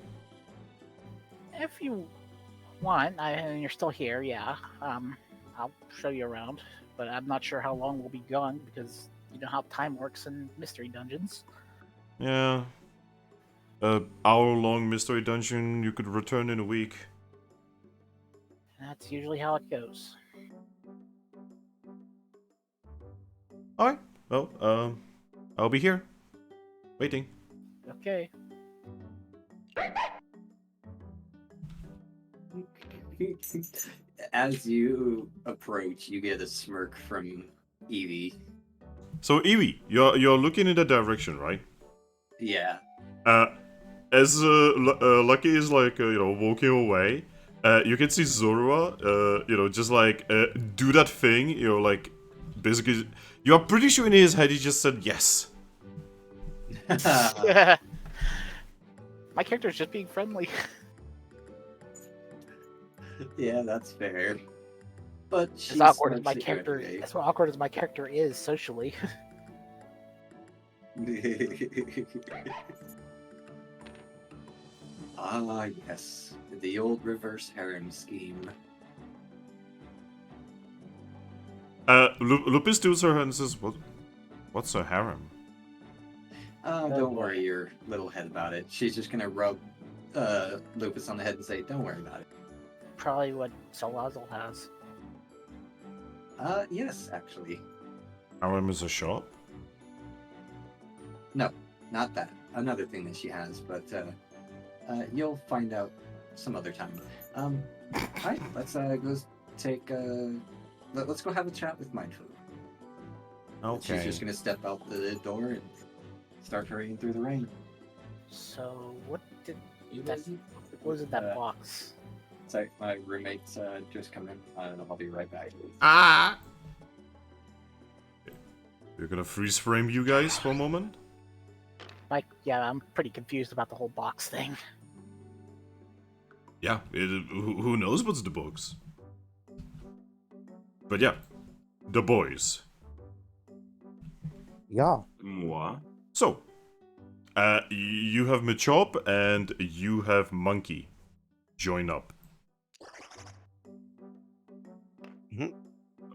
If you want, and you're still here, yeah. I'll show you around. But I'm not sure how long we'll be gone, because you know how time works in mystery dungeons. Yeah. Hour-long mystery dungeon, you could return in a week. That's usually how it goes. Alright, well, I'll be here. Waiting. Okay. As you approach, you get a smirk from Eevee. So, Eevee, you're looking in that direction, right? Yeah. As Lucky is like, walking away, you can see Zorua, just like, do that thing, like, basically, you're pretty sure in his head he just said yes. My character's just being friendly. Yeah, that's fair. But As awkward as my character, as awkward as my character is socially. Ah, yes. The old reverse harem scheme. Lupus does her hand and says, what's a harem? Don't worry your little head about it. She's just gonna rub Lupus on the head and say, don't worry about it. Probably what Salazzle has. Yes, actually. Harem is a shop? No, not that. Another thing that she has, but you'll find out some other time. Alright, let's go take let's go have a chat with Mindful. Okay. She's just gonna step out the door and start hurrying through the rain. So what did that? What was in that box? Sorry, my roommate's just come in. I'll be right back. Ah! We're gonna freeze frame you guys for a moment. Like, yeah, I'm pretty confused about the whole box thing. Yeah, who knows what's the box? But yeah, the boys. Yeah. Moi. So, you have Machop and you have Monkey. Join up.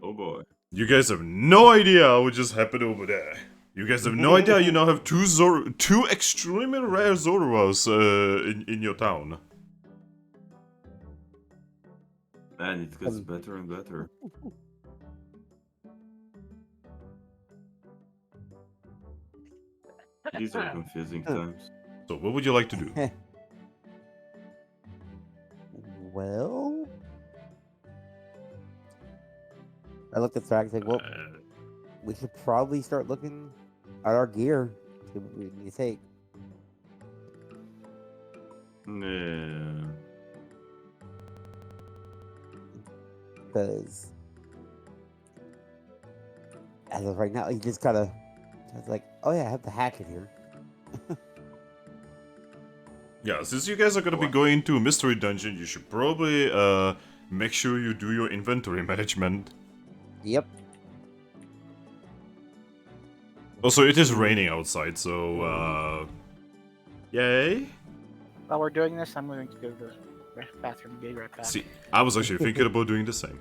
Oh boy. You guys have no idea what just happened over there. You guys have no idea you now have two extremely rare Zoruas in your town. Man, it gets better and better. These are confusing times. So what would you like to do? Well, I looked at Thrack and said, well, we should probably start looking at our gear. See what we need to take. Yeah. Because as of right now, he just kind of like, oh yeah, I have the hatchet here. Yeah, since you guys are gonna be going to a mystery dungeon, you should probably make sure you do your inventory management. Yep. Also, it is raining outside, so yay! While we're doing this, I'm going to go to the bathroom and be right back. See, I was actually thinking about doing the same.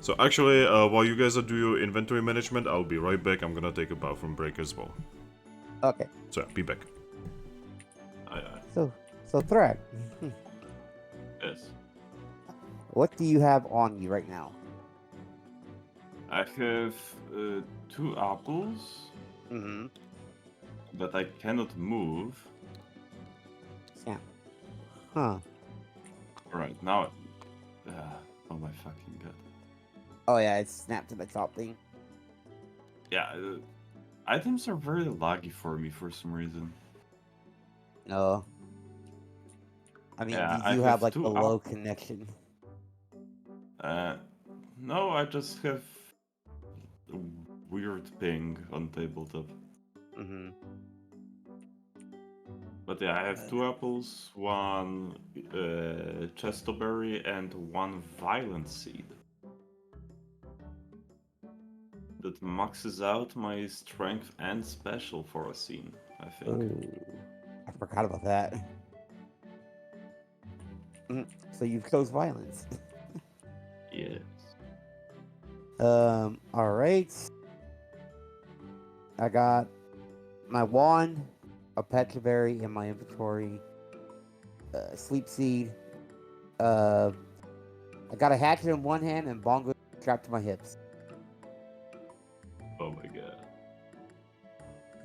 So actually, while you guys are doing your inventory management, I'll be right back. I'm gonna take a bathroom break as well. Okay. So, be back. Aye, aye. So Thrack, Yes. what do you have on you right now? I have 2 apples, Mm-hmm. but I cannot move. Yeah. Huh. Alright, now. Oh my fucking god. Oh yeah, it's snapped to the top thing. Yeah, items are very laggy for me for some reason. No. I mean, Yeah, do I you have have like a 2 low connection? No, I just have a weird ping on tabletop. Mm-hmm. But yeah, I have 2 apples, 1 chestoberry, and 1 violent seed. That maxes out my strength and special for a scene, I think. Ooh, I forgot about that. So you chose violence. Yes. All right. I got my wand, a petraberry in my inventory, sleep seed. I got a hatchet in one hand and bongo strapped to my hips. Oh my god.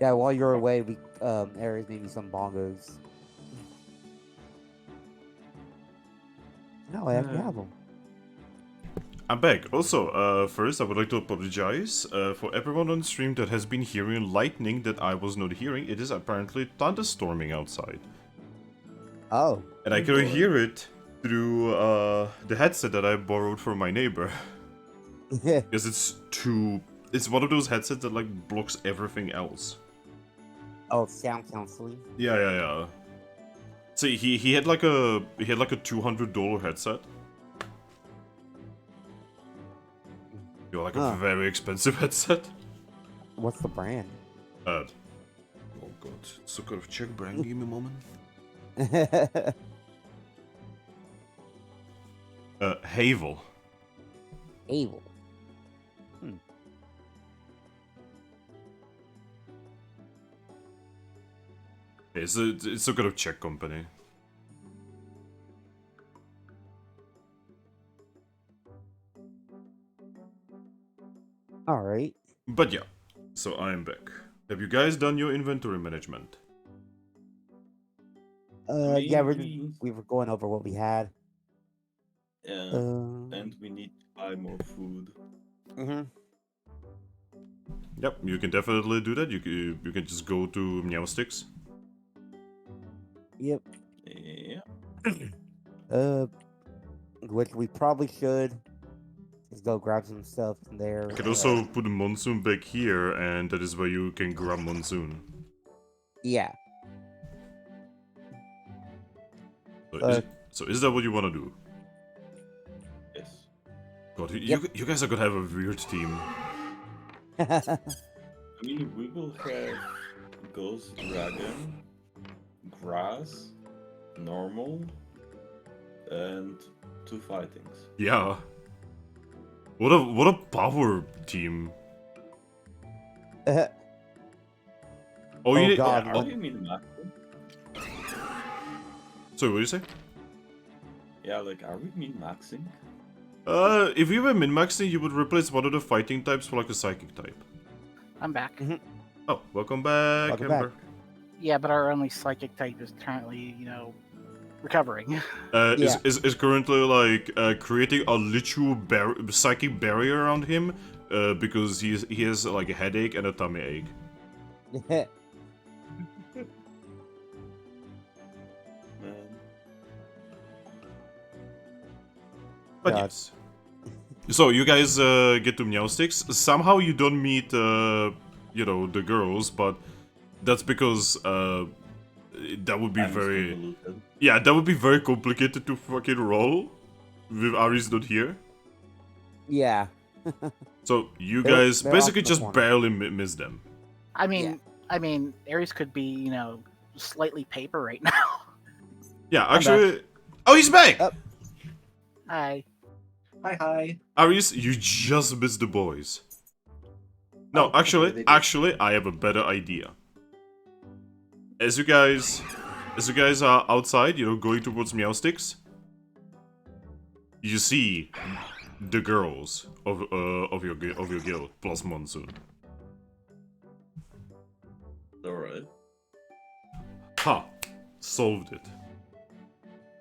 Yeah, while you're away, we Aries made me some bongos. No, I actually have them. I'm back. Also, first I would like to apologize for everyone on stream that has been hearing lightning that I was not hearing. It is apparently thunderstorming outside. Oh. And I could hear it through the headset that I borrowed from my neighbor. Because it's one of those headsets that like blocks everything else. Oh, sound counseling. Yeah. See, he had like a $200 headset. You're like a very expensive headset. What's the brand? Oh god, so kind of check brand. Give me a moment. Evil. Havel. It's a kind of Czech company. All right. But yeah, so I'm back. Have you guys done your inventory management? Yeah, Maybe. we were going over what we had. Yeah, and we need to buy more food. Mhm. Yep, you can definitely do that. You can just go to Meowsticks. Yep. Yeah. Which we probably should. Just go grab some stuff from there. You can also put a Monsoon back here, and that is where you can grab Monsoon. Yeah. So is that what you want to do? Yes. God, Yep. you guys are gonna have a weird team. I mean, we will have Ghost Dragon, Grass, Normal, and 2 fightings. Yeah. What a power team. Oh, Oh, you God. Yeah, oh, are we min maxing? sorry, what did you say? Yeah, like, are we min maxing? If you were min-maxing, you would replace one of the fighting types for like a psychic type. I'm back. Oh, welcome back, Welcome Ember. back. Yeah, but our only psychic type is currently, recovering. Yeah. Is currently like creating a literal psychic barrier around him, because he has like a headache and a tummy ache. Man. But God. yes. So you guys get to Meowsticks. Somehow you don't meet, the girls, but that's because that would be Time is very, convoluted. yeah, that would be very complicated to fucking roll with Ari's not here. Yeah. So you They're- guys they're basically off in the just corner. barely miss them. I mean, Ares could be, slightly paper right now. Yeah, I'm actually. Oh, he's back. Hi. Hi. Aris, you just missed the boys. No, Oh, okay, actually, they did. I have a better idea. As you guys are outside, going towards Meowsticks, you see the girls of your guild plus Monsoon. Alright. Ha! Solved it.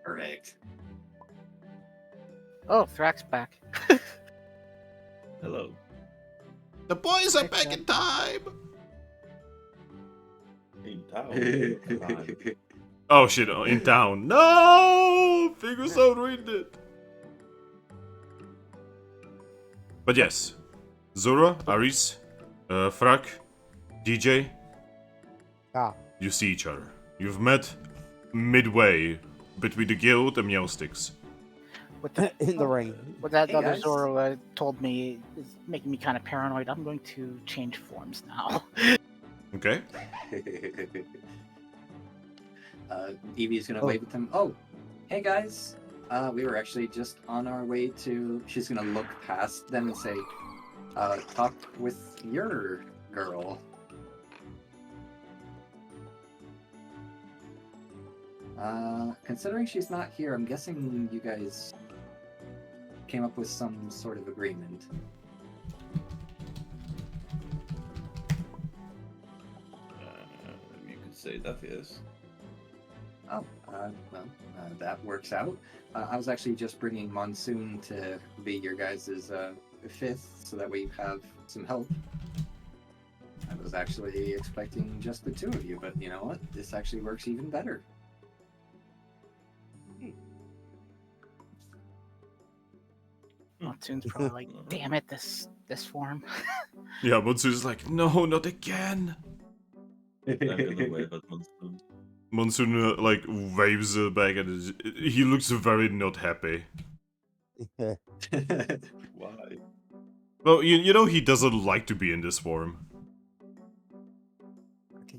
Correct. Oh, Thrack's back. Hello. The boys are Hey, back in time. In town. Oh shit! In town. No, fingusa ruined it. But yes, Zorua, Aris, Thrack, DJ. Ah. You see each other. You've met midway between the guild and Meowsticks. What the, In the rain. what that Hey, other guys. Zorua told me is making me kind of paranoid. I'm going to change forms now. Okay. Eevee is gonna Oh. wave at them. Oh, hey guys. We were actually just on our way to. She's gonna look past them and say, "Talk with your girl." Considering she's not here, I'm guessing you guys came up with some sort of agreement. You could say that, yes. Oh, that works out. I was actually just bringing Monsoon to be your guys' fifth, so that way you have some help. I was actually expecting just the two of you, but you know what? This actually works even better. Monsoon's probably like, damn it, this form. Yeah, Monsoon's like, no, not again. I'm gonna wave at Monsoon. Monsoon like waves back and he looks very not happy. Why? Well, you know he doesn't like to be in this form.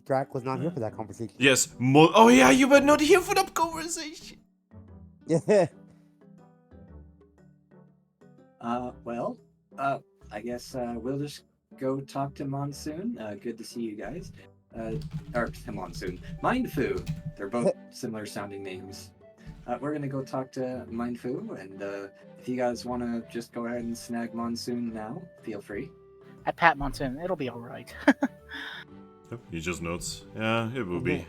Drac was not here for that conversation. Yes, oh yeah, you were not here for that conversation. Yeah. I guess we'll just go talk to Monsoon. Good to see you guys. or Monsoon, Mindfu. They're both similar sounding names. We're gonna go talk to Mindfu, and if you guys want to just go ahead and snag Monsoon now, feel free. I pat Monsoon. It'll be all right. Yep, he just notes. Yeah, it will be.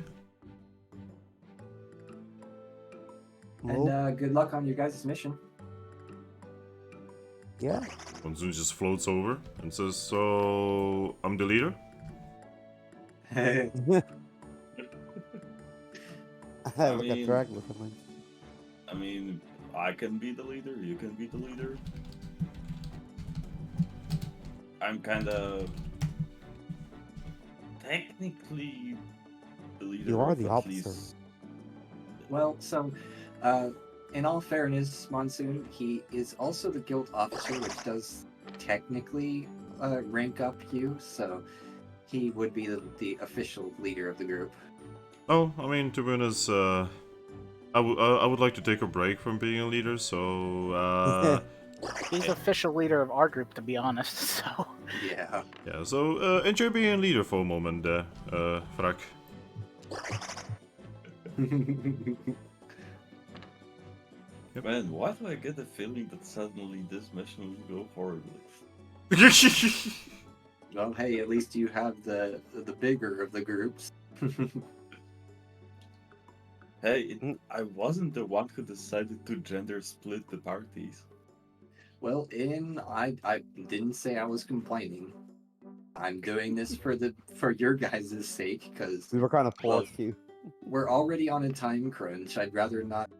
And good luck on your guys' mission. Yeah. Monsoon just floats over and says, "So I'm the leader." I look at mean- Thrack looking like. I mean, I can be the leader, you can be the leader. I'm kind of technically the leader. You are of the at officer. least- Well, so in all fairness, Monsoon, he is also the guild officer, which does technically rank up you, so he would be the official leader of the group. Oh, I mean, to be honest, I would like to take a break from being a leader, so He's the official leader of our group, to be honest. So Yeah. yeah, so enjoy being a leader for a moment, Thrack. Man, why do I get the feeling that suddenly this mission will go horribly? Well, hey, at least you have the bigger of the groups. Hey, I wasn't the one who decided to gender split the parties. Well, I didn't say I was complaining. I'm doing this for your guys' sake, because We were kind of forced to. we're already on a time crunch. I'd rather not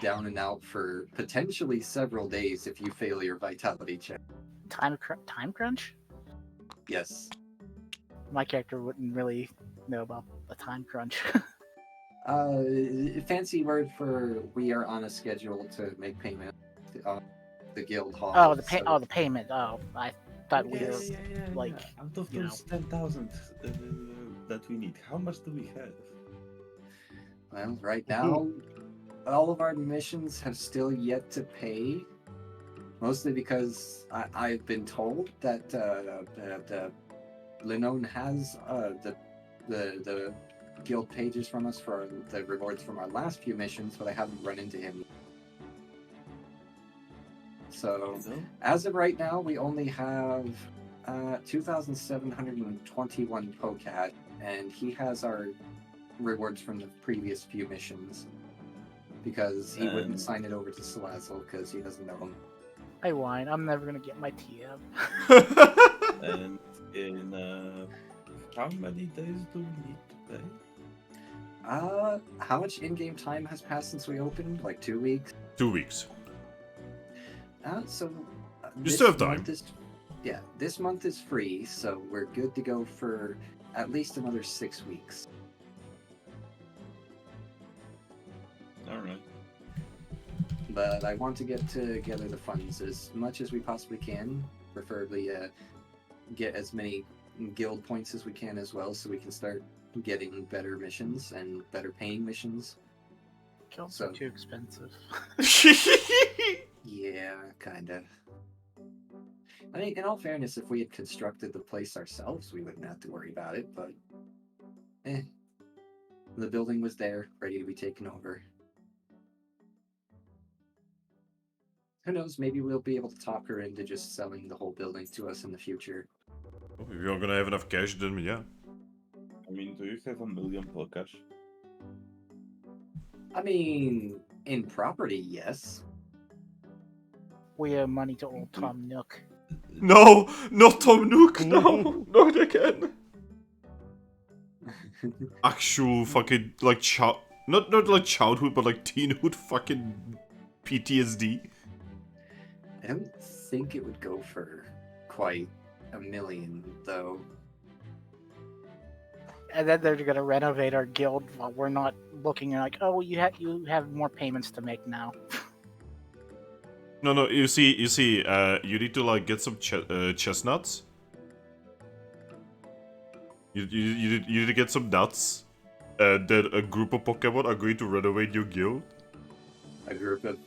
down and out for potentially several days if you fail your vitality check. time crunch. Yes. My character wouldn't really know about the time crunch. Fancy word for we are on a schedule to make payment on the guild hall. Oh, the so- the payment. Oh, I thought we were like, out of you those 10,000 that we need, how much do we have? Well, right now, all of our missions have still yet to pay. Mostly because I've been told that Linone has the guild pages from us for the rewards from our last few missions, but I haven't run into him yet. So, as of right now, we only have 2,721 Pocat, and he has our rewards from the previous few missions. Because he wouldn't And- sign it over to Salazzle because he doesn't know him. I whine. I'm never gonna get my TM. And in how many days do we need to pay? How much in-game time has passed since we opened? Like 2 weeks? 2 weeks. So You this still have time. month this month is free, so we're good to go for at least another 6 weeks. Alright. But I want to get together the funds as much as we possibly can, preferably get as many guild points as we can as well, so we can start getting better missions and better paying missions. Kills So- are too expensive. Yeah, kinda. I mean, in all fairness, if we had constructed the place ourselves, we wouldn't have to worry about it, but... The building was there, ready to be taken over. Who knows, maybe we'll be able to talk her into just selling the whole building to us in the future. If you're gonna have enough cash, then yeah. I mean, do you have 1 million cash? I mean, in property, yes. We owe money to old Tom Nook. No, not Tom Nook. No, not again. Actual fucking like not like childhood, but like teenhood fucking PTSD. I don't think it would go for quite 1 million, though. And then they're gonna renovate our guild while we're not looking. And like, oh, you have more payments to make now. No, you see, you need to like get some chestnuts. You need to get some nuts. That a group of Pokemon are going to renovate your guild. A group of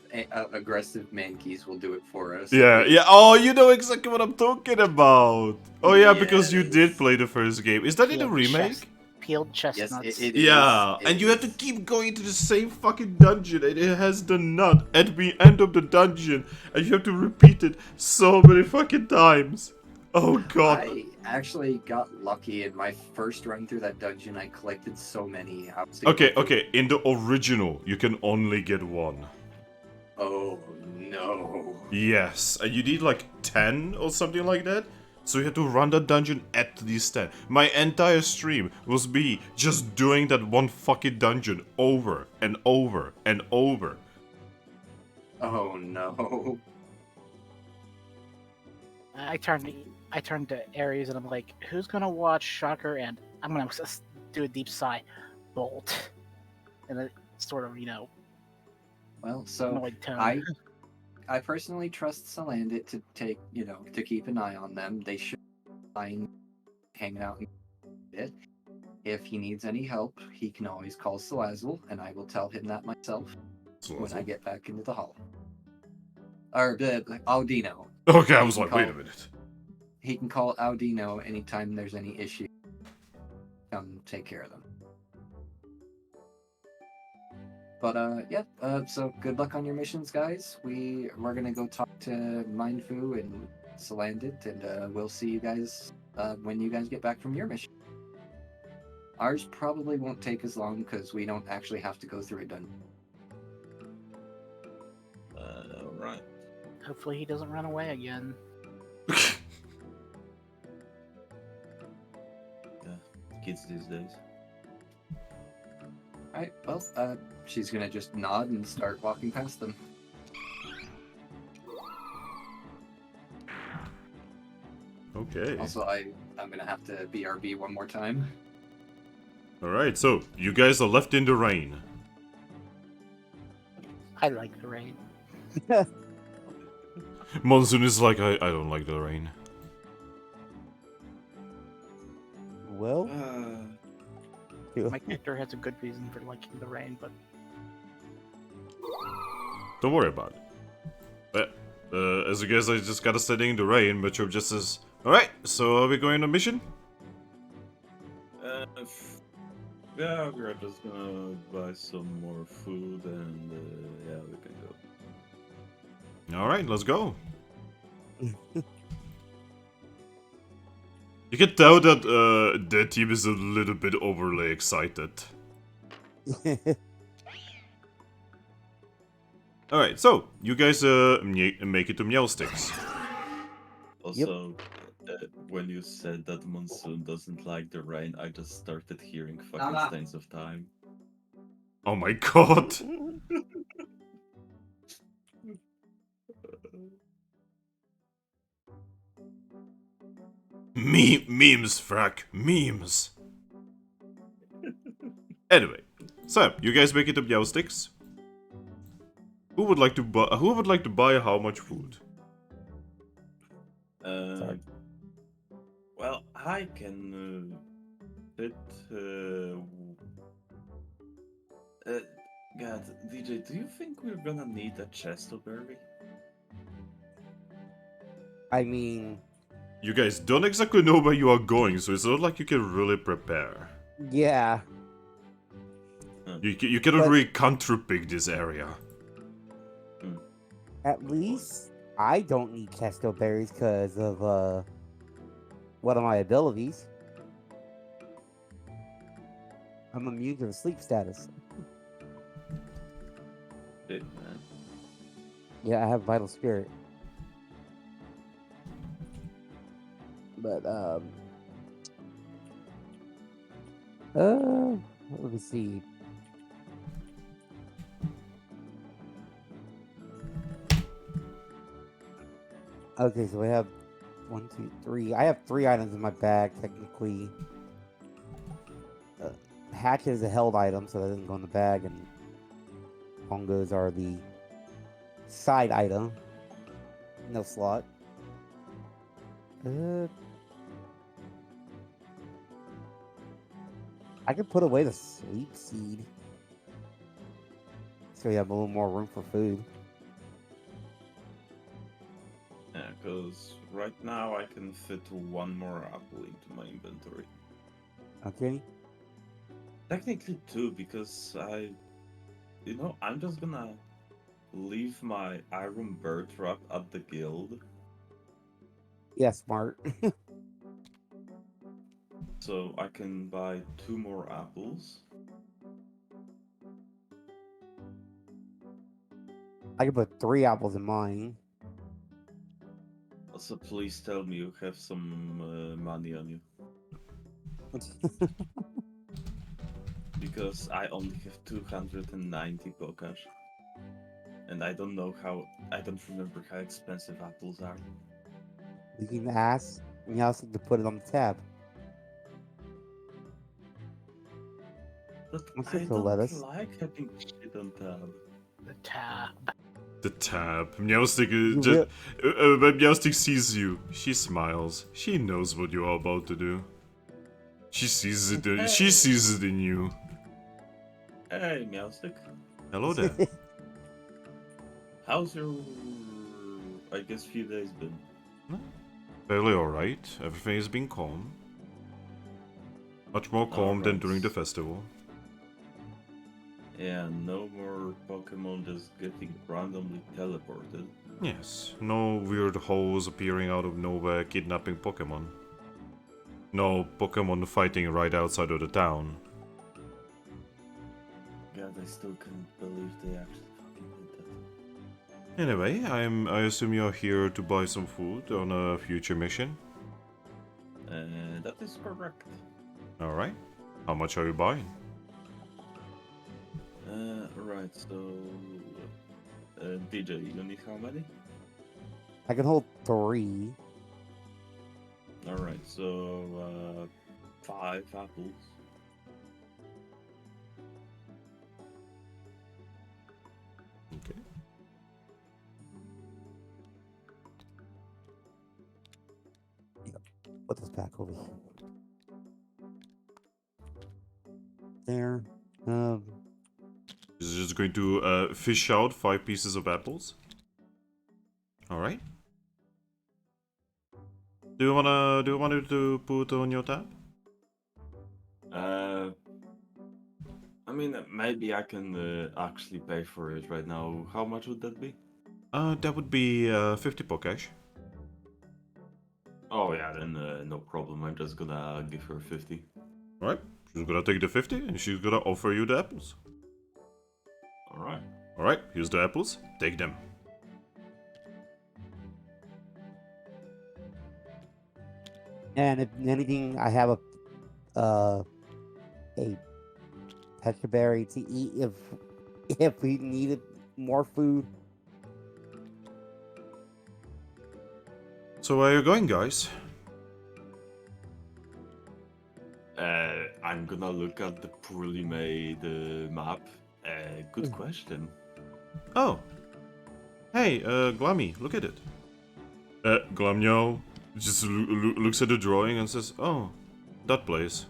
aggressive mankeys will do it for us. Yeah, yeah. Oh, you know exactly what I'm talking about. Oh yeah, because you did Yes. play the first game. Is that in the Peeled remake? Peeled Yes, chestnuts. it Yeah, is. and you have to keep going to the same fucking dungeon, and it has the nut at the end of the dungeon, and you have to repeat it so many fucking times. Oh god. I actually got lucky in my first run through that dungeon. I collected so many. I was able Okay, to- okay. In the original, you can only get one. Oh no. Yes, and you need like 10 or something like that. So you have to run that dungeon at least 10. My entire stream was me just doing that one fucking dungeon over and over and over. Oh no. I turned to Aries and I'm like, who's gonna watch Shocker? And I'm gonna just do a deep sigh, Bolt, and a sort of Well, so annoyed tone. I personally trust Salandit to take, to keep an eye on them. They should find hanging out a bit. If he needs any help, he can always call Salazzle, and I will tell him that myself when I get back into the hall. Or Audino. Okay, I He was can like, wait a call- minute. He can call Audino anytime there's any issue. Come take care of them. But yeah, so good luck on your missions, guys. We're gonna go talk to Mindfu and Salandit, and we'll see you guys when you guys get back from your mission. Ours probably won't take as long because we don't actually have to go through a dungeon. Alright. Hopefully he doesn't run away again. Kids these days. Alright, well, she's gonna just nod and start walking past them. Okay. Also, I'm gonna have to BRB one more time. Alright, so you guys are left in the rain. I like the rain. Monsoon is like, I don't like the rain. Well, My character has a good reason for liking the rain, but Don't worry about it. But, as you guys are just gotta studying in the rain, Metro just says, alright, so are we going on a mission? Yeah, we're just gonna buy some more food and yeah, we can go. Alright, let's go. You can tell that their team is a little bit overly excited. Alright, so you guys make it to Meowsticks. Also, when you said that Monsoon doesn't like the rain, I just started hearing fucking Stains of Time. Oh my god. Memes, Thrack, memes. Anyway, so you guys make it to Meowsticks. Who would like to buy how much food? Well, I can fit. God, DJ, do you think we're gonna need a Chestoberry? I mean, You guys don't exactly know where you are going, so it's not like you can really prepare. yeah. You cannot But- really country pick this area. At least I don't need Kesto berries because of one of my abilities. I'm immune to the sleep status. Shit, man. Yeah, I have vital spirit. But let me see. Okay, so we have 1, 2, 3. I have 3 items in my bag, technically. Hatchet is a held item, so that doesn't go in the bag, and Pongos are the side item. No slot. I could put away the sleep seed. sure you have a little more room for food. Yeah, because right now I can fit one more apple into my inventory. Okay. Technically two, because I'm just gonna leave my iron bird trap at the guild, Yeah, smart. so I can buy 2 more apples. I can put 3 apples in mine. Also, please tell me you have some money on you. Because I only have 290 Pokesh. And I don't remember how expensive apples are. You can ask Meowstic to put it on the tab. But What's I this, don't lettuce? like having shit on tab. The tab. The tab. Meowstic, You just, when Meowstic sees you, she smiles. She knows what you're about to do. She sees it. She sees it in you. Hey, Meowstick. Hello there. How's your, I guess, few days been? Fairly alright. Everything has been calm. Much more calm than Alright. during the festival. Yeah, no more Pokemon just getting randomly teleported. Yes, no weird holes appearing out of nowhere kidnapping Pokemon. No Pokemon fighting right outside of the town. God, I still can't believe they actually fucking did that. Anyway, I assume you're here to buy some food on a future mission. That is correct. Alright. How much are you buying? Right, so... DJ, you need how many? I can hold 3. Alright, so... 5 apples. Okay. Put this back over here. There. Is just going to fish out 5 pieces of apples. Alright. Do you want to put on your tab? I mean, maybe I can actually pay for it right now. How much would that be? That would be 50 Pokesh. Oh yeah, then no problem. I'm just gonna give her 50. Alright. She's gonna take the 50 and she's gonna offer you the apples. Alright. Alright, here's the apples. Take them. And if anything, I have a pecha berry to eat if we needed more food. So where are you going, guys? I'm gonna look at the poorly made map. Good question. Oh. Hey, Glammy, look at it. Glamnyo just looks at the drawing and says, oh, that place.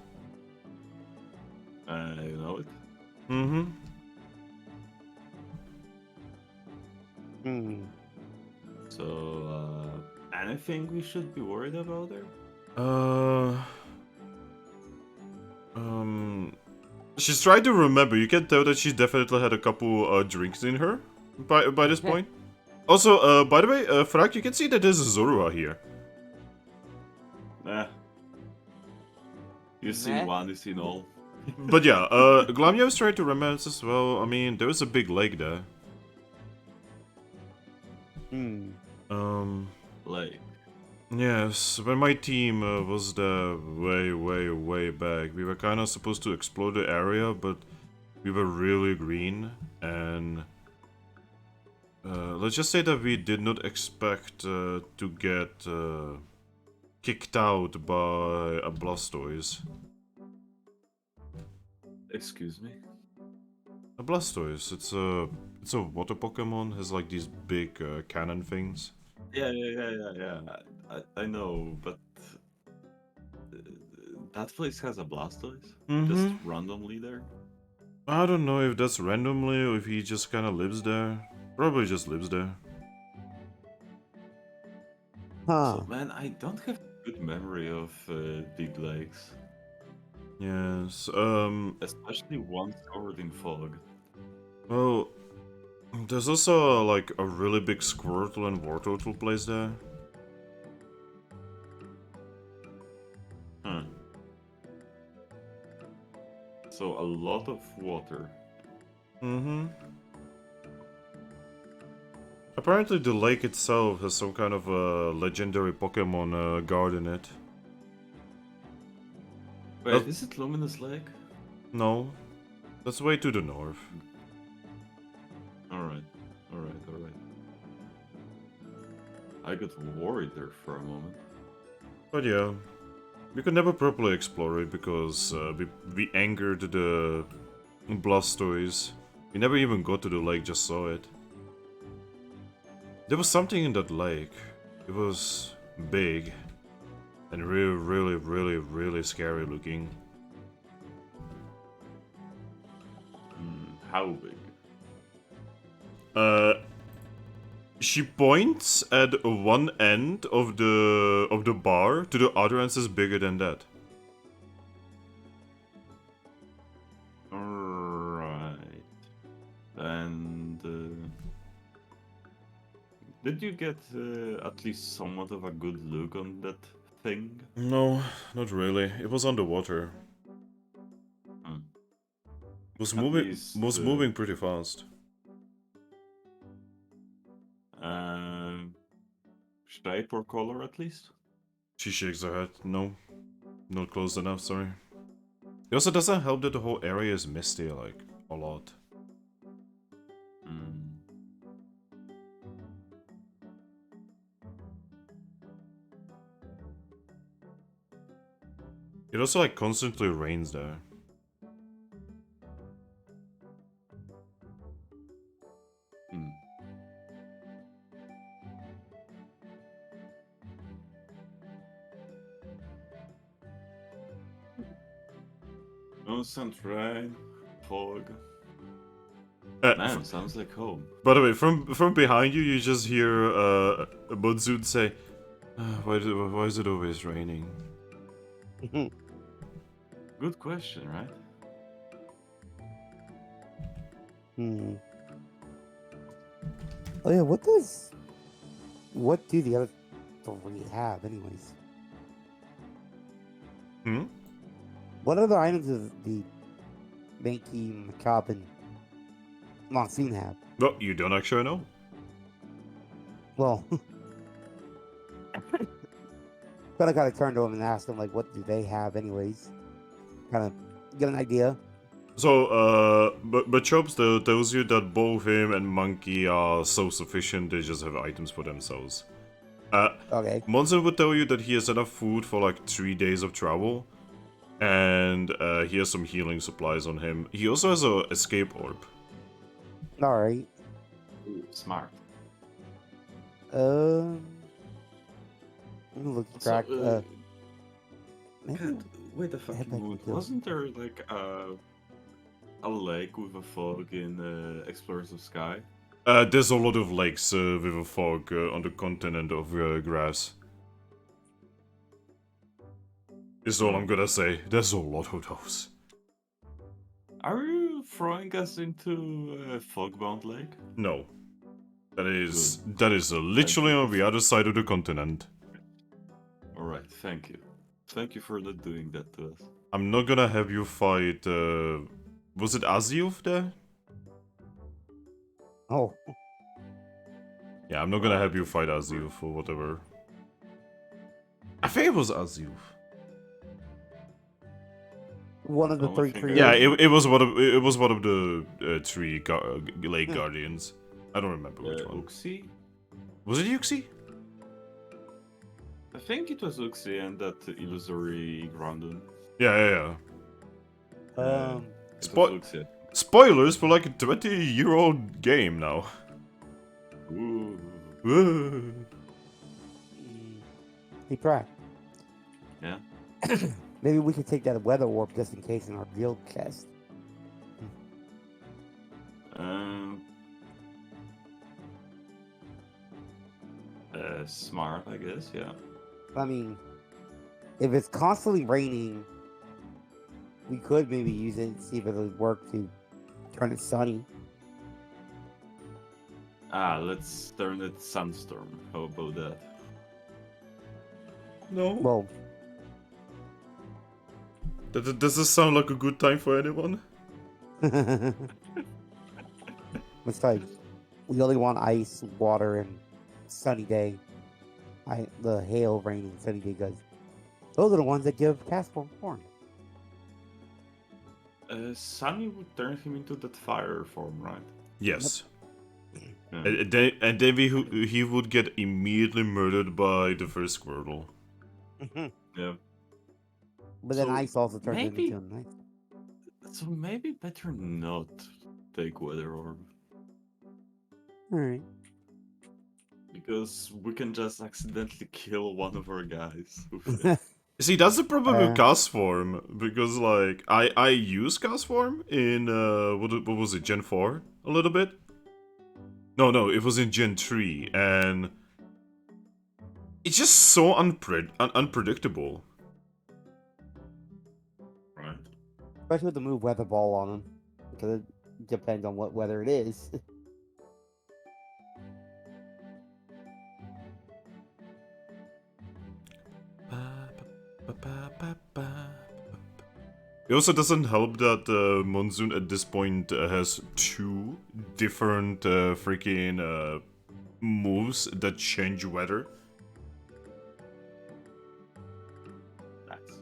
You know it? Mm-hmm. So, anything we should be worried about there? She's trying to remember. You can tell that she definitely had a couple drinks in her by this point. Also, by the way, Thrack, you can see that there's a Zorua here. You've seen one, you've seen all. But yeah, Glamio is trying to remember as well. I mean, there was a big lake there. Like, Yes, when my team was there way back, we were kind of supposed to explore the area, but we were really green, and let's just say that we did not expect to get kicked out by a Blastoise. excuse me? A Blastoise, it's a water Pokemon, has like these big cannon things. Yeah. I know, but that place has a Blastoise? Just randomly there? I don't know if that's randomly or if he just kind of lives there. Probably just lives there. Huh. So, man, I don't have a good memory of big lakes, Yes. especially ones covered in fog. Well, there's also like a really big Squirtle and Wartortle place there. Huh. So a lot of water. Mm-hmm. Apparently the lake itself has some kind of a legendary Pokemon guard in it. Wait, is it Luminous Lake? No, that's way to the north. Alright, alright, alright. I got worried there for a moment. But yeah, we could never properly explore it because we angered the Blastoise. We never even got to the lake, just saw it. There was something in that lake. It was big and really scary looking. How big? She points at one end of the bar to the other end is bigger than that. Alright. And did you get at least somewhat of a good look on that thing? No, not really. It was underwater. Hmm. Was At moving least, was moving pretty fast. Shape or color at least? She shakes her head. No, not close enough. Sorry. It also doesn't help that the whole area is misty, like a lot. Hmm. It also like constantly rains there. Hmm. Constant rain, fog. Man, sounds like home. By the way, from behind you, you just hear Monsoon say, why is it always raining?" Good question, right? Oh yeah, what do the other three have, anyways? Hmm? What other items does the Mankey, Macabre, and Monsoon have? No, you don't actually know. Well, but I kind of turned to him and asked him, like, what do they have, anyways? Kind of get an idea. So, but Chops tells you that both him and Monkey are self-sufficient, they just have items for themselves. Okay. Monson would tell you that he has enough food for like 3 days of travel, and he has some healing supplies on him. He also has a escape orb. All right. Ooh, smart. I'm gonna look at So, track. Maybe God, wait a head fucking back to moment. the guild. Wasn't there like a lake with a fog in Explorers of Sky? There's a lot of lakes with a fog on the continent of grass. Is all I'm gonna say. There's a lot of those. Are you throwing us into Fogbound Lake? No. That is literally on the other side of the continent. Alright, thank you. Thank you for not doing that to us. I'm not gonna have you fight, was it Azioth there? Oh, Yeah, I'm not gonna have you fight Azioth or whatever. I think it was Azioth. one of the Oh, I three think trios. Yeah, it was one of the three lake guardians. I don't remember which one. Uxie? Was it Yuxi? I think it was Uxie and that illusory Groundon. Yeah. It was Spo- Uxie. Spoilers for like a 20-year-old game now. Ooh. Hey, Thrack. Yeah? Maybe we could take that weather warp just in case in our guild chest. Smart, I guess. Yeah. I mean, if it's constantly raining, we could maybe use it and see if it would work to turn it sunny. Let's turn it Sunstorm. How about that? No. Well, Does this sound like a good time for anyone? it's like we only want ice, water, and sunny day. The hail, rain, and sunny day guys. Those are the ones that give Casper form. Sunny would turn him into that fire form, right? Yes. Yeah. And then he would get immediately murdered by the first Squirtle. Yeah. But then So, ice also turns maybe- into a nice. So maybe better not take Weather Orb. Alright. Because we can just accidentally kill one of our guys. with it. See, that's the problem with Uh. Gas Form, because like I use Gas Form in what was it, Gen 4 a little bit? No, it was in Gen 3, and it's just so unpredictable. Right. Especially with the move Weather Ball on them. Because it depends on what weather it is. It also doesn't help that Monsoon at this point has two different freaking moves that change weather. Nice.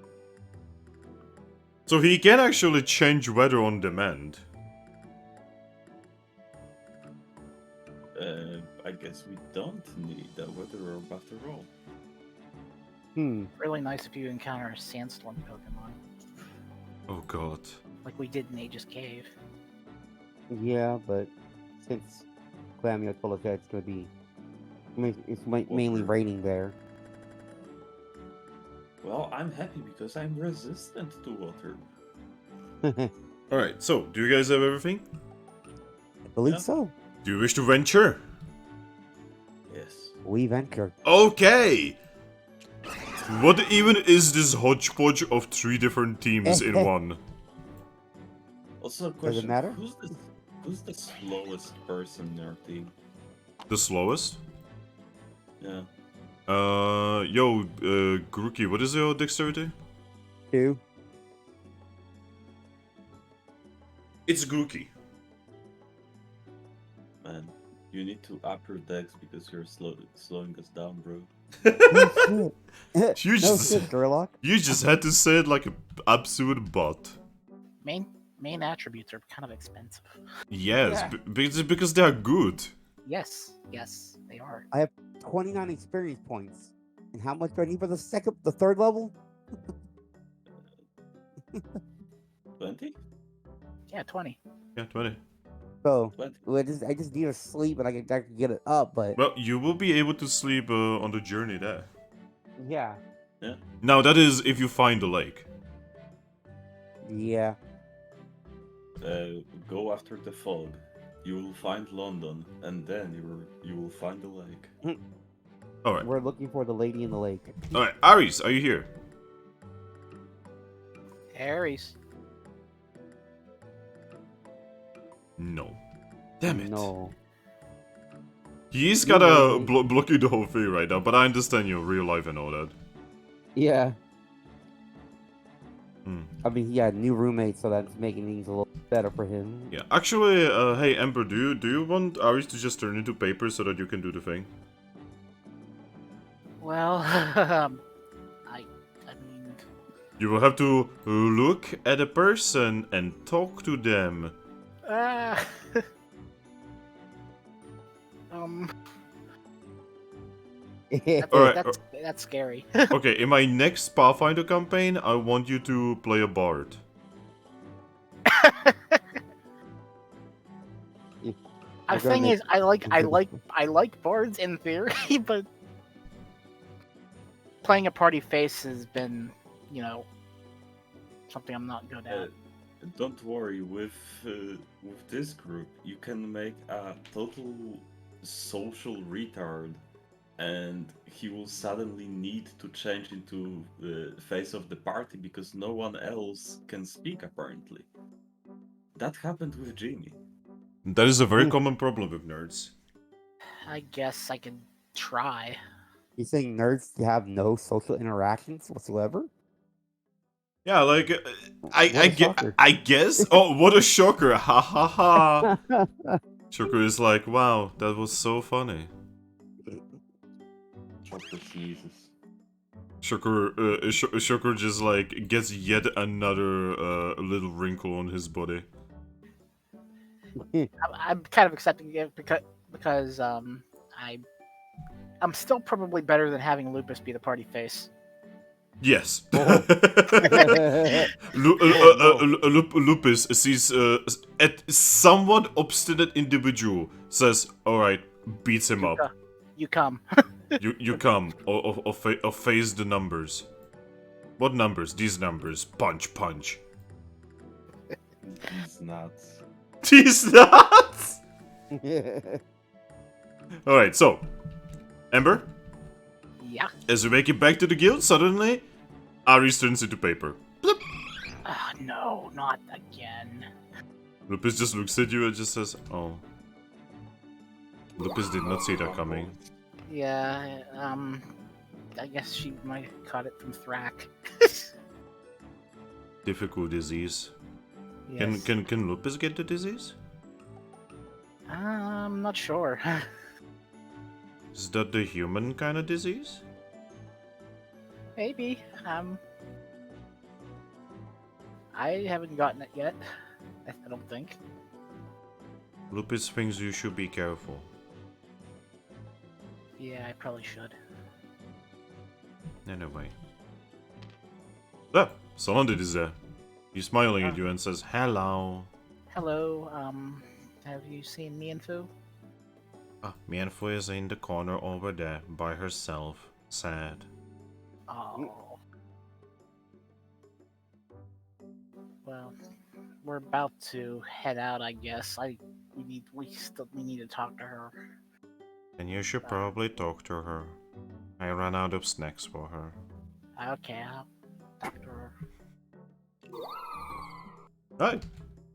So he can actually change weather on demand. I guess we don't need a Weather Orb after all. Really nice if you encounter a Sandstorm Pokemon, Oh god. like we did in Aegis Cave. Yeah, but since Clamio told us that it's going to be. It's mainly Okay. raining there. Well, I'm happy because I'm resistant to water. I Alright, so do you guys have everything? believe Yeah. so. Do you wish to venture? Yes. We venture. Okay! What even is this hodgepodge of three different teams in one? Also, a Does it question: matter? Who's the slowest person in our team? The slowest? Yeah. Grookey, what is your dexterity? 2. It's Grookey. Man, you need to up your dex because you're slowing us down, bro. Oh, shit. You No just- shit, Sherlock. You just had to say it like an absolute bot. Main attributes are kind of expensive. Yes, Yeah. because they are good. Yes, they are. 29 experience points. And how much do I need for the third level? 20? Yeah, 20. Yeah, 20. So, 20. well, I just need to sleep and I can get it up, but Well, you will be able to sleep on the journey there. yeah. Now, that is if you find the lake. Yeah. Go after the fog. You will find London, and then you will find the lake. Alright. We're looking for the lady in the lake. Alright, Aries, are you here? Aries. No. Damn it. No. He's gotta No. block you the whole thing right now, but I understand your real life and all that. Yeah. Hmm. I mean, he had new roommates, so that's making things a little better for him. Yeah, actually, hey Ember, do you want Aries to just turn into paper so that you can do the thing? Well, I mean, You will have to look at a person and talk to them. Alright, that's scary. okay, in my next Pathfinder campaign, I want you to play a bard. The thing is, I like bards in theory, but playing a party face has been, something I'm not good at. don't worry. With this group, you can make a total social retard, and he will suddenly need to change into the face of the party because no one else can speak apparently. That happened with Jimmy. That is a very common problem with nerds. I guess I can try. You saying nerds have no social interactions whatsoever? Yeah, like What a shocker. I guess. Oh, what a shocker! Ha ha ha! Shocker is like, wow, that was so funny. Chocolate Jesus. Shocker just like gets yet another little wrinkle on his body. I'm kind of accepting it because I'm still probably better than having Lupus be the party face. Yes. Oh. Lupus sees a somewhat obstinate individual, says, "All right, beats him up. You come." You come or face the numbers. What numbers? These numbers. Punch, punch. He's nuts. These nuts. All right, so Ember, Yeah. as we make it back to the guild, suddenly Ares turns into paper. Bloop. No, not again. Lupus just looks at you and just says, "Oh." Lupus did not see that coming. Yeah. I guess she might have caught it from Thrack. Difficult disease. Yes. Can Lupus get the disease? I'm not sure. Is that the human kind of disease? Maybe. I haven't gotten it yet. I don't think. Lupus thinks you should be careful. Yeah, I probably should. Anyway. Ah, Solandit is there. He's smiling at you and says, "Hello." Hello. Have you seen Mianfu? Mianfu is in the corner over there by herself. Sad. Oh. Well, we're about to head out, I guess. We need to talk to her. And you should probably talk to her. I ran out of snacks for her. Okay, I'll talk to her. Hi.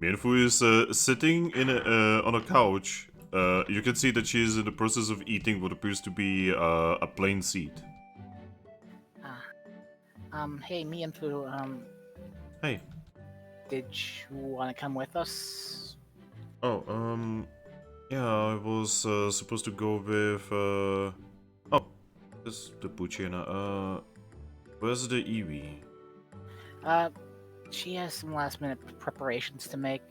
Mianfu is sitting in on a couch. You can see that she is in the process of eating what appears to be a plain seed. Hey, Mianfu, Hey. did you want to come with us? Oh, yeah, I was supposed to go with, oh, this is the Buchina. Where's the Eevee? She has some last minute preparations to make,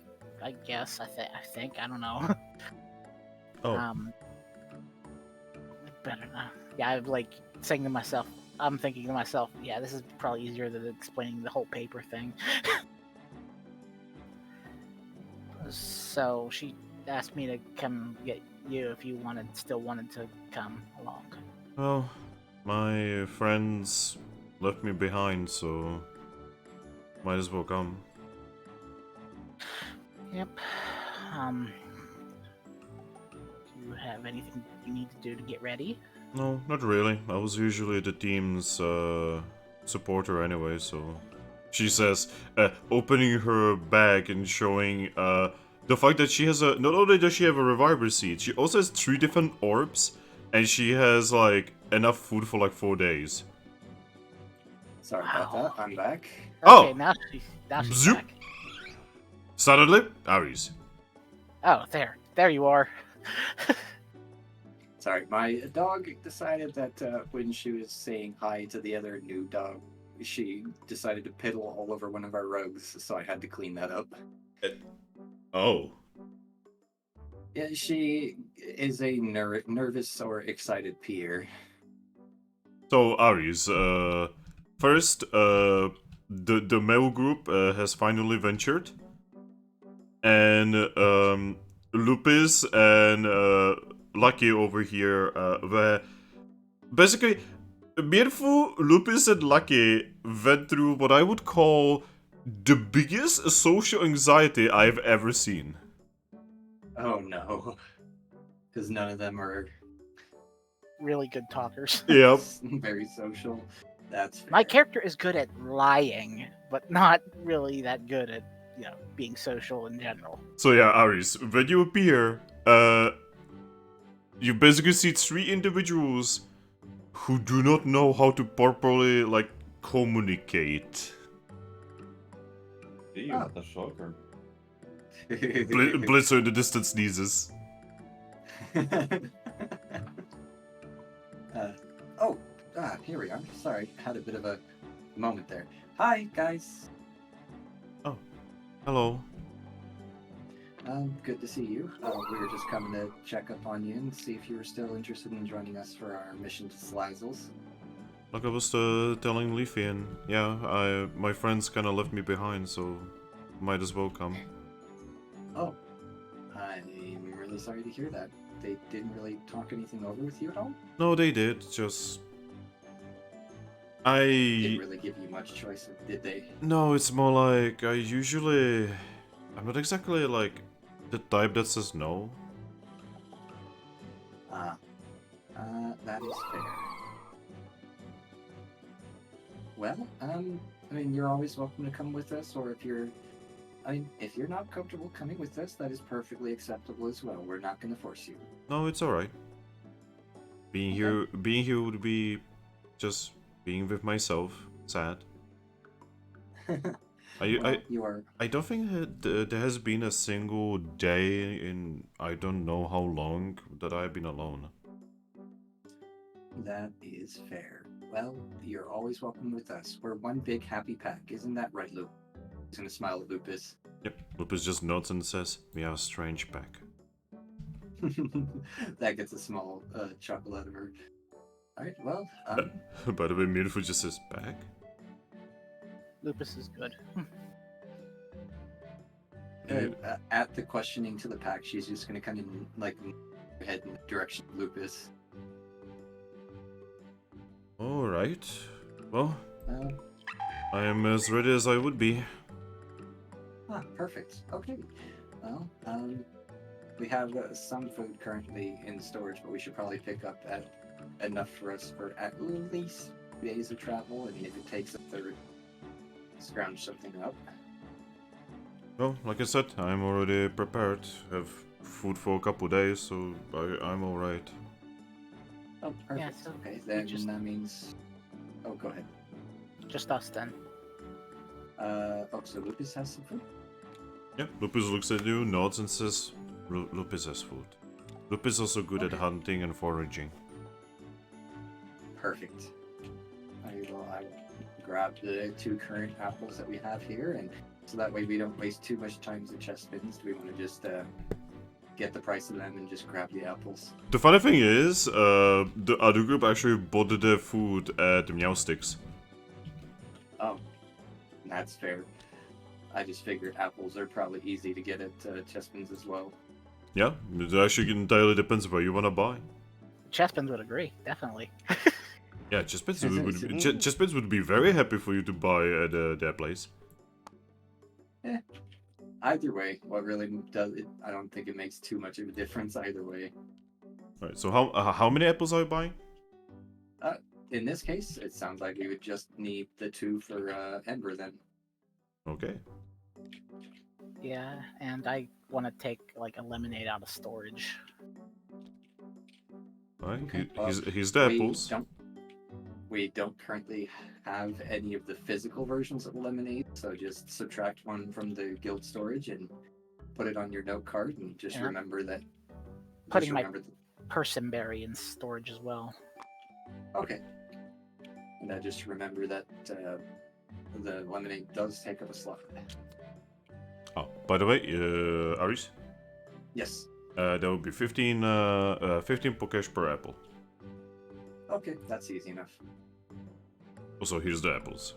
I guess. I think. I don't know. Oh, Better not. Yeah, I'm like saying to myself, I'm thinking to myself, yeah, this is probably easier than explaining the whole paper thing. So she asked me to come get you if you still wanted to come along. well, my friends left me behind, so might as well come. Yep. Do you have anything you need to do to get ready? No, not really. I was usually the team's supporter anyway, so... She says, opening her bag and showing the fact that she has a... Not only does she have a reviver seed, she also has 3 different orbs, and she has, like, enough food for, like, 4 days. Sorry about Wow. that. I'm back. Okay, Oh! now she's Zoop. back. Suddenly, Ares. Oh, there you are. Sorry, my dog decided that when she was saying hi to the other new dog, she decided to piddle all over one of our rugs, so I had to clean that up. Oh. Yeah, she is a nervous or excited peer. So, Ares, first, the male group has finally ventured. And, Lupus and, Lucky over here, were... Basically, Mianfu, Lupus, and Lucky went through what I would call The biggest social anxiety I've ever seen. Oh no. Because none of them are Really good talkers. Yep. very social. That's fair. My character is good at lying, but not really that good at, being social in general. So yeah, Aris, when you appear, you basically see three individuals who do not know how to properly, like, communicate. Gee, Oh. what a shocker. Blitzer in the distance sneezes. Here we are. Sorry, had a bit of a moment there. Hi, guys. Hello. Good to see you. We were just coming to check up on you and see if you were still interested in joining us for our mission to Slizzles. Like I was telling Leafy, and yeah, my friends kind of left me behind, so might as well come. Oh, I'm really sorry to hear that. They didn't really talk anything over with you at all? No, they did. Just Didn't really give you much choice, did they? No, it's more like I'm not exactly like the type that says no. That is fair. Well, I mean, you're always welcome to come with us, or if you're not comfortable coming with us, that is perfectly acceptable as well. We're not going to force you. No, it's alright. Being here would be just being with myself. Sad. You are. I don't think there has been a single day in I don't know how long that I've been alone. That is fair. Well, you're always welcome with us. We're one big happy pack, isn't that right, Luke? He's gonna smile at Lupus. Yep, Lupus just nods and says, "We are a strange pack." That gets a small chuckle out of her. Alright, well, By the way, Mirfu just says, "Pack?" Lupus is good. at the questioning to the pack, she's just gonna kind of like head in the direction of Lupus. Alright. Well, Uh, I am as ready as I would be. Perfect. Okay. Well, we have some food currently in storage, but we should probably pick up enough for us for at least 2 days of travel, and if it takes a third, scrounge something up. Well, like I said, I'm already prepared. Have food for a couple days, so I'm alright. Oh, perfect. Yeah, so okay, we then just- that means... Oh, go ahead. Just us then. So Lupus has some food? Yeah, Lupus looks at you, nods and says, Lupus has food. Lupus is also good at Okay. hunting and foraging. Perfect. I will grab the 2 current apples that we have here, and so that way we don't waste too much time as the chest spins. Do we want to just get the price of them and just grab the apples? The funny thing is, the other group actually bought their food at the Meow Sticks. Oh, that's fair. I just figured apples are probably easy to get at Chespin's as well. Yeah, it actually entirely depends where you want to buy. Chespins would agree, definitely. Yeah, Chespins would be very happy for you to buy at their place. Either way, what really does it? I don't think it makes too much of a difference either way. Alright, so how many apples are you buying? In this case, it sounds like we would just need the 2 for Ember then. Okay. Yeah, and I want to take like a lemonade out of storage. Alright, Okay, well, here's the apples. We don't currently have any of the physical versions of lemonade, so just subtract 1 from the guild storage and put it on your note card, and just Yeah. remember that. Putting my Persimberry in storage as well. Okay. And just remember that the lemonade does take up a slot. Oh, by the way, Aris, Yes. there will be 15 Pokesh per apple. Okay, that's easy enough. Also, here's the apples.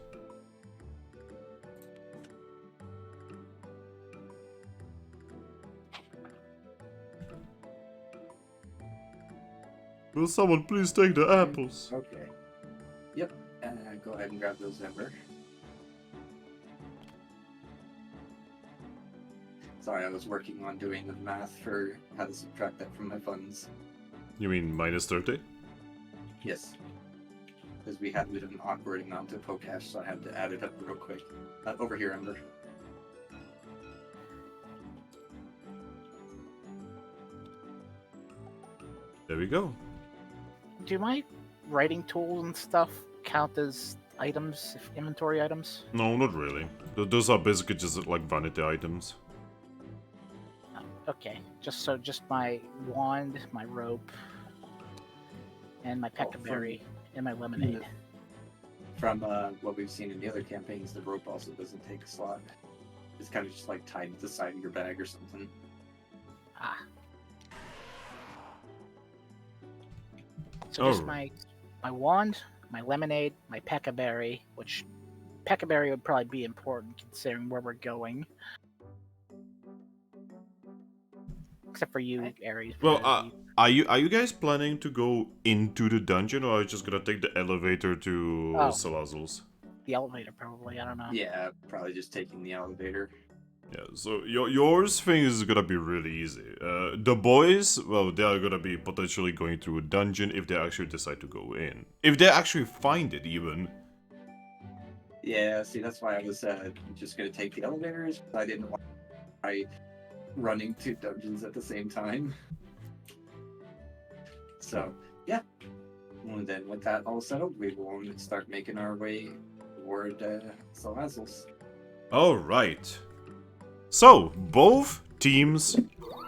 Will someone please take the apples? Okay. Yep. Go ahead and grab those, Ember. Sorry, I was working on doing the math for how to subtract that from my funds. You mean minus 30? Yes. Because we had an awkward amount of Pokecash, so I had to add it up real quick. Over here, Ember. There we go. Do my writing tools and stuff count as items, inventory items? No, not really. Those are basically just like vanity items. Okay, just my wand, my rope, and my pecaberry, and my lemonade. From what we've seen in the other campaigns, the rope also doesn't take a slot. It's kind of just like tied to the side of your bag or something. Ah. So just Alright. my wand, my lemonade, my pecaberry, which pecaberry would probably be important considering where we're going. Except for you, Aries. Well, because are you guys planning to go into the dungeon, or are you just gonna take the elevator to Oh. Salazar's? the elevator probably. I don't know. Yeah, probably just taking the elevator. Yeah, so yours thing is gonna be really easy. The boys, well, they are gonna be potentially going through a dungeon if they actually decide to go in. If they actually find it, even. Yeah, see, that's why I was just going to take the elevators. I didn't want to try running 2 dungeons at the same time. So, yeah. And then with that all settled, we will start making our way toward Salazar's. Alright. So, both teams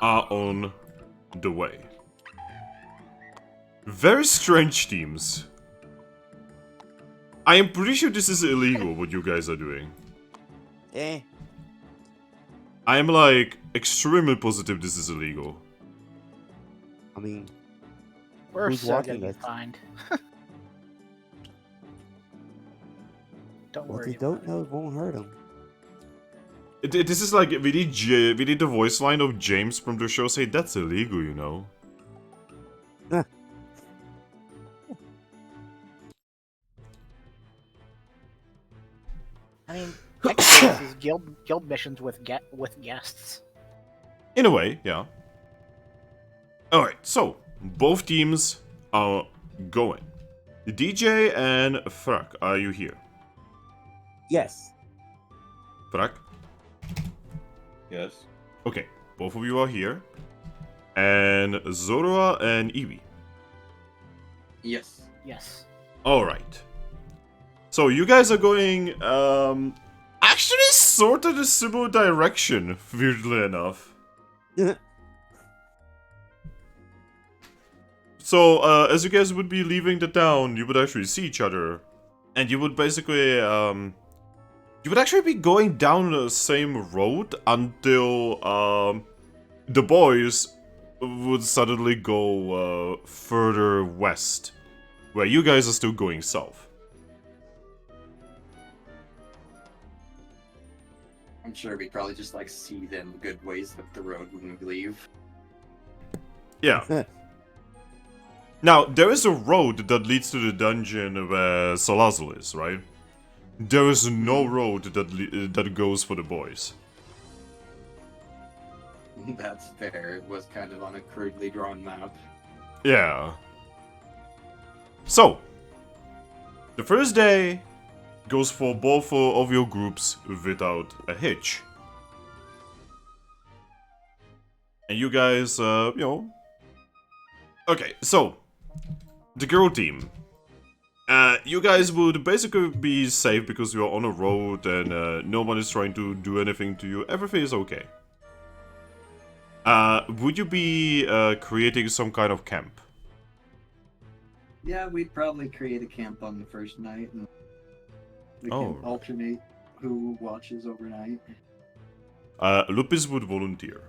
are on the way. Very strange teams. I am pretty sure this is illegal, what you guys are doing. Eh. I am like extremely positive this is illegal. I mean, We're Who's so gonna watching be this? fined. Don't what worry. they don't know won't hurt them. This is like, we need the voice line of James from the show say, that's illegal, you know. I mean, X is guild missions with guests. In a way, yeah. Alright, so, both teams are going. DJ and Thrack, are you here? Yes. Thrack? Yes. Okay, both of you are here. And Zorua and Eevee. Yes. Yes. Alright. So you guys are going, actually sort of the similar direction, weirdly enough. So, as you guys would be leaving the town, you would actually see each other. And you would basically, you would actually be going down the same road until, the boys would suddenly go, further west. Where you guys are still going south. I'm sure we probably just like see them good ways up the road when we leave. Yeah. Now, there is a road that leads to the dungeon where Salazar is, right? There is no road that goes for the boys. That's fair. It was kind of on a crudely drawn map. Yeah. So, the first day goes for both of your groups without a hitch. And you guys, you know... Okay, so, the girl team. You guys would basically be safe because you're on a road and no one is trying to do anything to you. Everything is okay. Would you be creating some kind of camp? Yeah, we'd probably create a camp on the first night, and we can alternate who watches overnight. Lupus would volunteer.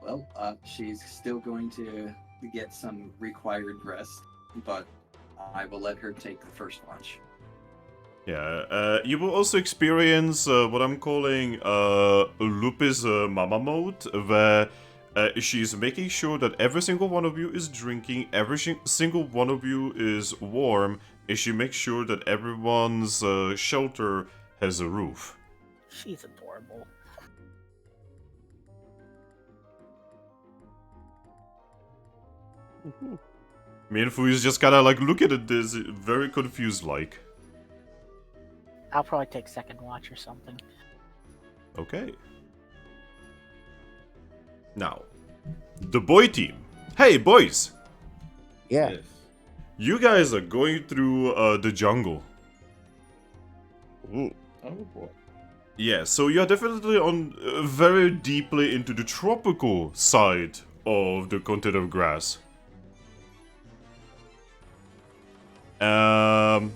Well, she's still going to get some required rest, but I will let her take the first watch. Yeah, you will also experience what I'm calling Lupus Mama mode, where she's making sure that every single one of you is drinking, every single one of you is warm, and she makes sure that everyone's shelter has a roof. She's adorable. Me and Fu is just kind of like looking at this, very confused like. I'll probably take second watch or something. Okay. Now, the boy team. Hey, boys! Yeah. Yes. You guys are going through the jungle. Mm. Oh boy. Yeah, so you're definitely on very deeply into the tropical side of the continent of grass. I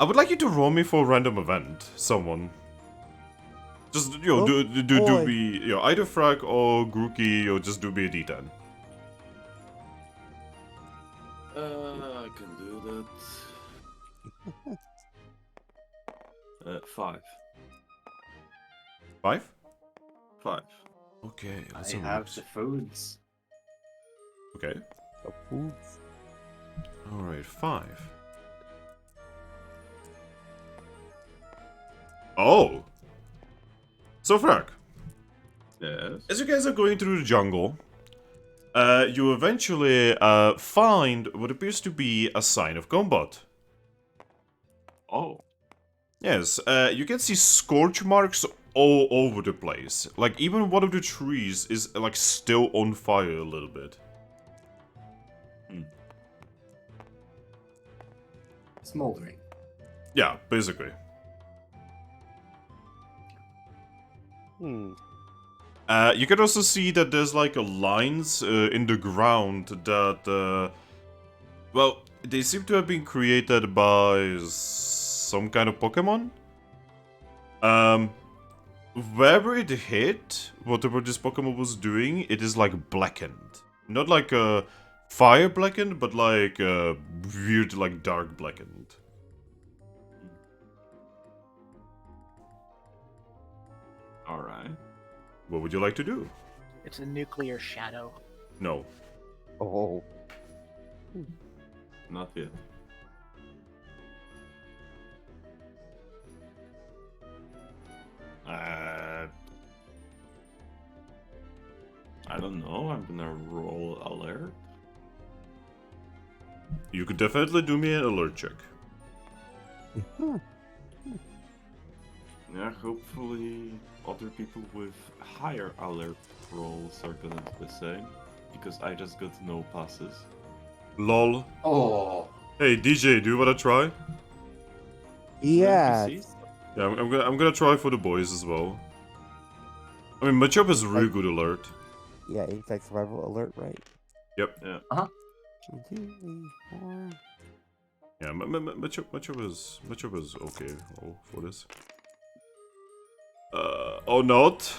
would like you to roll me for a random event, someone. Just, Oh, do boy. me, either Thrack or Grookey, or just do me a d10. I can do that. 5. 5? 5. Okay, I let's have a have look. the foods. Okay. The foods. Alright, 5. Oh! So, Thrack, Yes. as you guys are going through the jungle, you eventually find what appears to be a sign of combat. Oh. Yes, you can see scorch marks all over the place. Like, even one of the trees is, like, still on fire a little bit. Smoldering. Yeah, basically. Hmm. You can also see that there's, like, lines in the ground that, well, they seem to have been created by some kind of Pokemon. Wherever it hit, whatever this Pokemon was doing, it is, like, blackened. Not like fire blackened, but like weird, like, dark blackened. Alright. What would you like to do? It's a nuclear shadow. No. Oh. Not yet. I don't know. I'm gonna roll alert. You could definitely do me an alert check. Yeah, hopefully other people with higher alert rolls are gonna do the same. Because I just got no passes. Lol. Oh, Hey DJ, do you wanna try? Yeah. NPCs? Yeah, I'm gonna try for the boys as well. I mean, Machop is really good alert. Yeah, inside survival alert, right? Yep. Yeah. 1, 2, 3, 4. Yeah, Machop is okay for this. Oh not.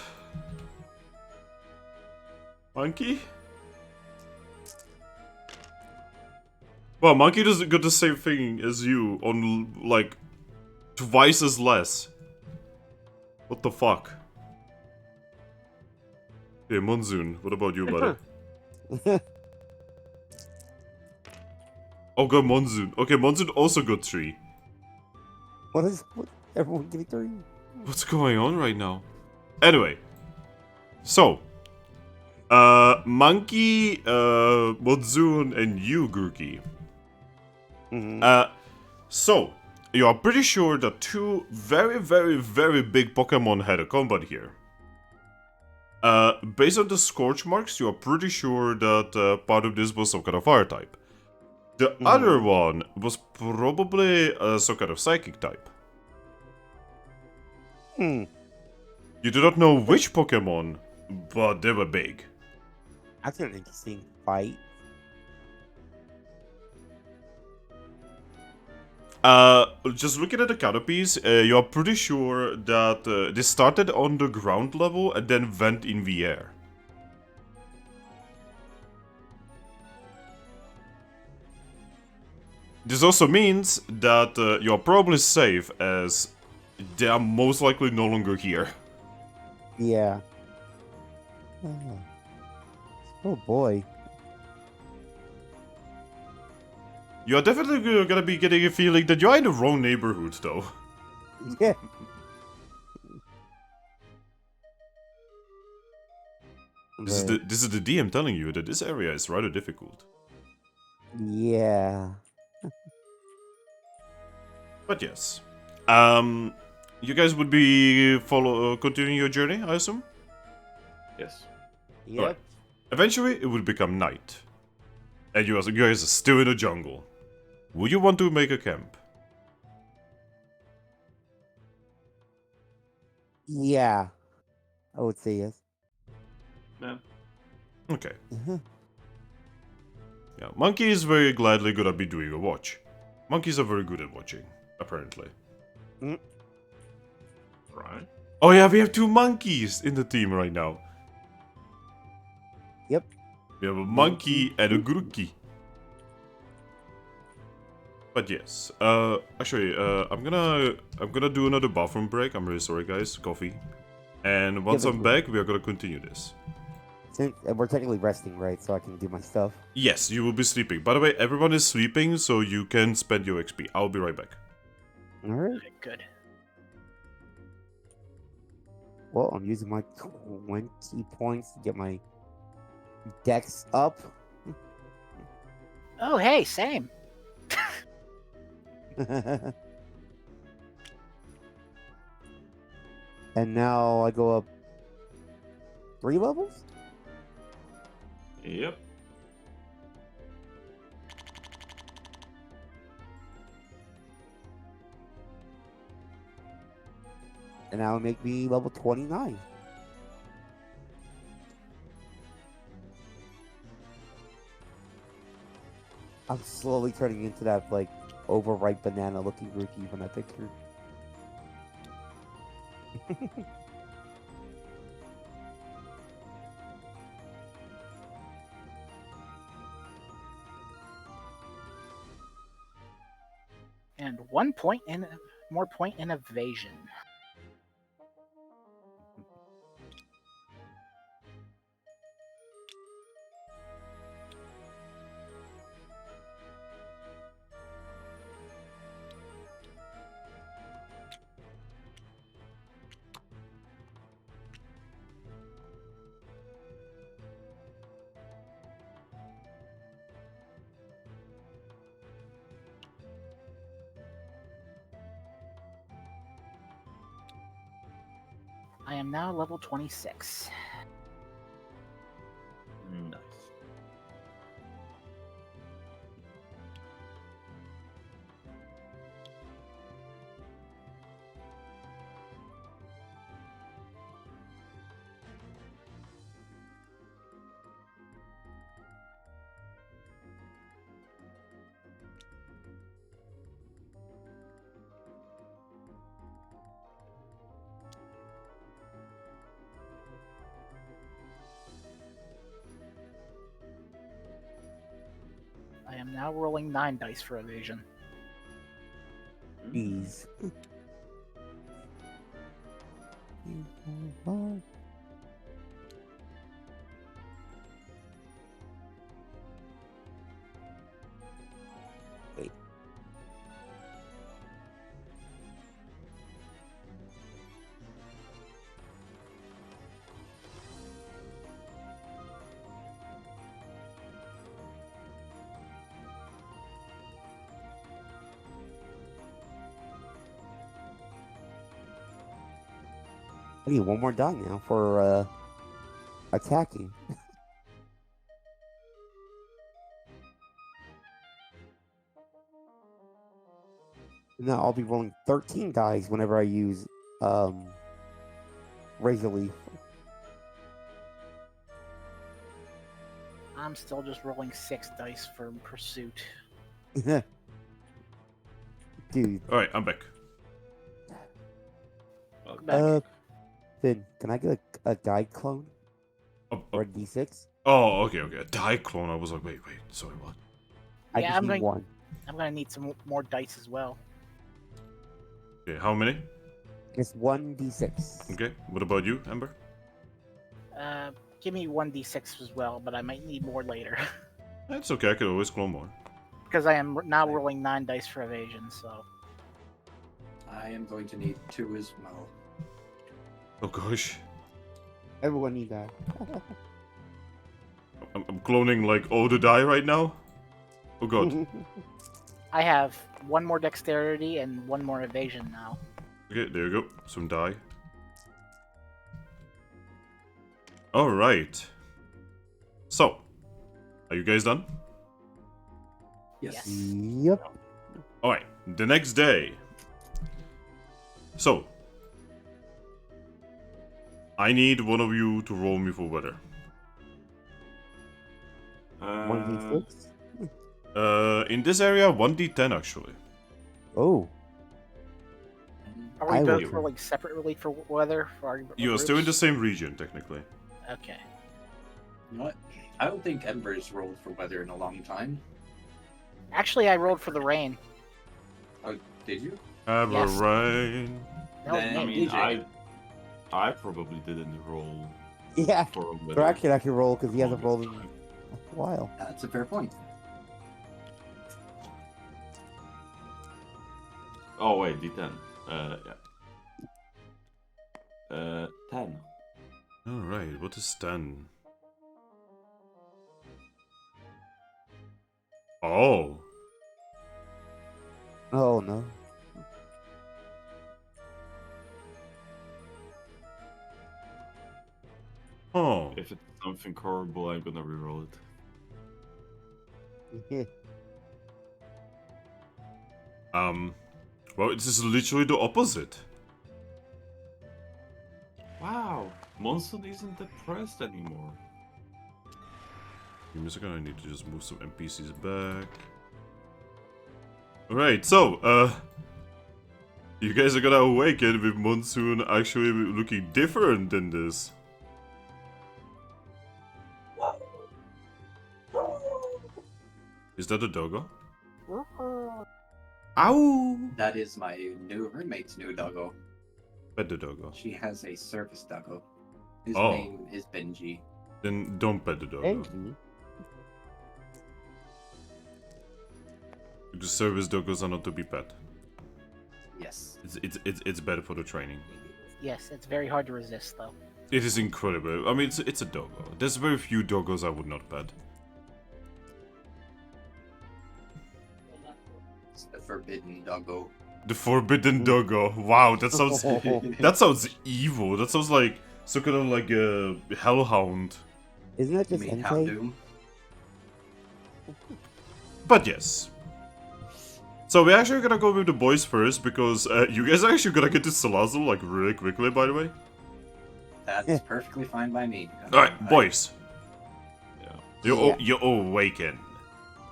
Monkey? Well, Monkey does got the same thing as you on, like, twice as less. What the fuck? Hey, Monsoon, what about you, buddy? Oh, good, Monsoon. Okay, Monsoon also got 3. What? Everyone give me 3? What's going on right now? Anyway. So. Monkey, Monsoon, and you, Grookey. So, you are pretty sure that 2 very, very, very big Pokemon had a combat here. Based on the scorch marks, you are pretty sure that part of this was some kind of fire type. The other one was probably some kind of psychic type. You do not know which Pokemon, but they were big. That's an interesting fight. Just looking at the canopies, you are pretty sure that they started on the ground level and then went in the air. This also means that you are probably safe, as they are most likely no longer here. Yeah. Oh boy. You are definitely gonna be getting a feeling that you're in the wrong neighborhood, though. Yeah. This is the DM telling you that this area is rather difficult. Yeah. But yes, you guys would be continuing your journey, I assume. Yes. Yep. Alright. Eventually, it would become night, and you guys are still in the jungle. Would you want to make a camp? Yeah. I would say yes. Yeah. Okay. Yeah, Monkey is very gladly gonna be doing a watch. Monkeys are very good at watching, apparently. Right. Oh yeah, we have 2 monkeys in the team right now. Yep. We have a monkey and a Grookey. But yes, actually, I'm gonna do another bathroom break. I'm really sorry, guys. Coffee. And once I'm back, we are gonna continue this. Since we're technically resting, right? So I can do my stuff. Yes, you will be sleeping. By the way, everyone is sleeping, so you can spend your XP. I'll be right back. All right. Okay, good. Well, I'm using my 20 points to get my dex up. Oh, hey, same. And now I go up 3 levels? Yep. And now make me level 29. I'm slowly turning into that, like, overripe banana looking Grookey from that picture. And more point in evasion. I am now level 26. Nice. I am now rolling 9 dice for evasion. Jeez. Wait. I need one more die now for attacking. Now I'll be rolling 13 dice whenever I use Razor Leaf. I'm still just rolling 6 dice for pursuit. Dude. Alright, I'm back. Back. Finn, can I get a guide clone? Oh, Or a D6? oh, okay. A die clone. I was like, wait, sorry, what? I Yeah, just I'm need going- one. I'm gonna need some more dice as well. Okay, how many? Just one D6. Okay, what about you, Ember? Give me 1d6 as well, but I might need more later. That's okay, I could always clone more. Because I am now rolling 9 dice for evasion, so. I am going to need 2 as well. Oh gosh. Everyone need that. I'm cloning like all the die right now. Oh god. I have one more dexterity and one more evasion now. Okay, there you go. Some die. Alright. So, are you guys done? Yes. Yep. Alright, the next day. So, I need one of you to roll me for weather. 1d6. In this area, 1d10 actually. Oh. Are we I both will- rolling separately for weather? For our You are still in the groups? same region, technically. Okay. You know what? I don't think Ember's rolled for weather in a long time. Actually, I rolled for the rain. Oh, did you? Have Yes. a rain. That was Then- I me. mean, DJ. I probably didn't roll Yeah. for a Thrack should actually roll because he hasn't Long rolled in time. a while. That's a fair point. Oh wait, D10. Yeah. 10. Alright, what is 10? Oh. Oh no. Oh. If it's something horrible, I'm gonna reroll it. Well, this is literally the opposite. Wow, Monsoon isn't depressed anymore. Give me a second, I need to just move some NPCs back. Alright, so, you guys are gonna awaken with Monsoon actually looking different than this. Is that a doggo? Ow! That is my new roommate's new doggo. Pet the doggo. She has a service doggo. His Oh. name is Benji. Then don't pet the doggo. Benji. Because service doggos are not to be pet. Yes. It's better for the training. Yes, it's very hard to resist, though. It is incredible. I mean, it's a doggo. There's very few doggos I would not pet. It's the forbidden doggo. The forbidden doggo. Wow, that sounds evil. That sounds like some kind of like a hellhound. Isn't that You just mean Entei? Houndoom? But yes. So we're actually gonna go with the boys first because you guys are actually gonna get to Salazzle like really quickly, by the way. That's perfectly fine by me. Alright, boys. Yeah. You awaken.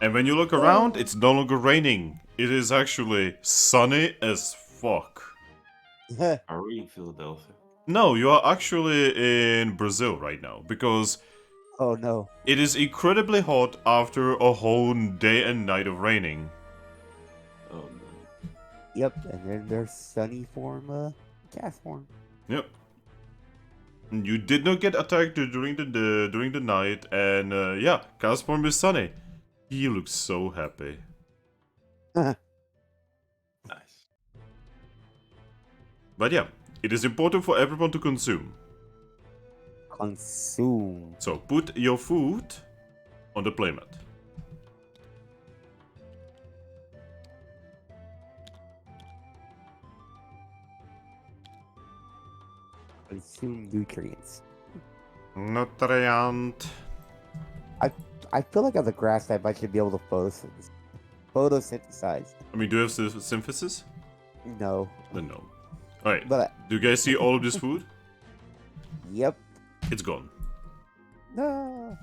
And when you look around, it's no longer raining. It is actually sunny as fuck. Are we in Philadelphia? No, you are actually in Brazil right now because Oh no. it is incredibly hot after a whole day and night of raining. Oh no. Yep, and then there's sunny form, cast form. Yep. You did not get attacked during the night, and yeah, Castform is sunny. He looks so happy. Nice. But yeah, it is important for everyone to consume. Consume. So put your food on the playmat. Consume nutrients. Nutrient. I feel like as a grass type, I should be able to photosynthesize. I mean, do you have synthesis? No. Then no. Alright, But, do you guys see all of this food? yep. It's gone. No.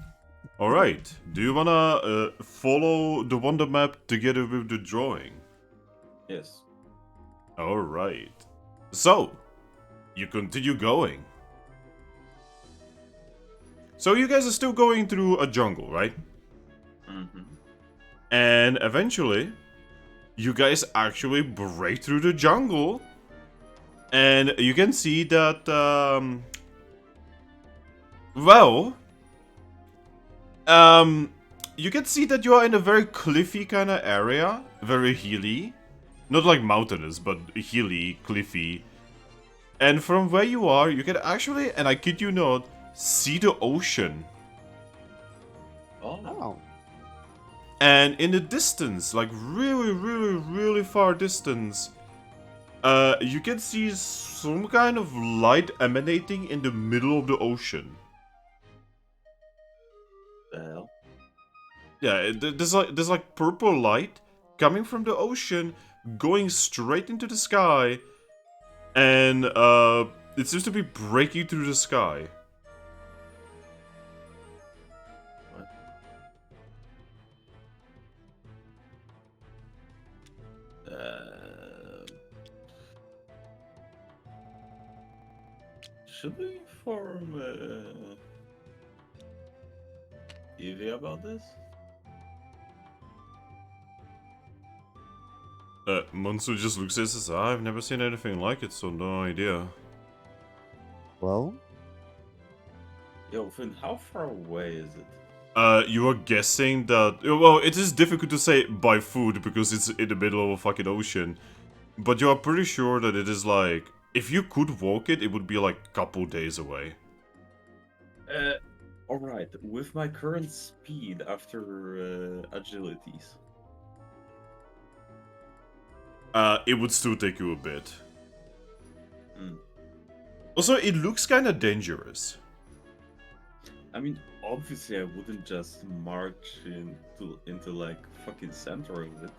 Alright, do you wanna follow the wonder map together with the drawing? Yes. Alright. So, you continue going. So you guys are still going through a jungle, right? Mm-hmm. And eventually, you guys actually break through the jungle. And you can see that, you can see that you are in a very cliffy kind of area. Very hilly. Not like mountainous, but hilly, cliffy. And from where you are, you can actually, and I kid you not, see the ocean. Oh. Oh. And in the distance, like really, really, really far distance, you can see some kind of light emanating in the middle of the ocean. The hell? Yeah, there's like purple light coming from the ocean, going straight into the sky, and it seems to be breaking through the sky. Should we inform Eevee about this? Monsu just looks at us and says, I've never seen anything like it, so no idea. Well, Yo, Finn, how far away is it? You are guessing that... Well, it is difficult to say by foot because it's in the middle of a fucking ocean. But you are pretty sure that it is like... If you could walk it, it would be like a couple days away. Alright, with my current speed after agilities. It would still take you a bit. Mm. Also, it looks kinda dangerous. I mean, obviously I wouldn't just march into like fucking center of it.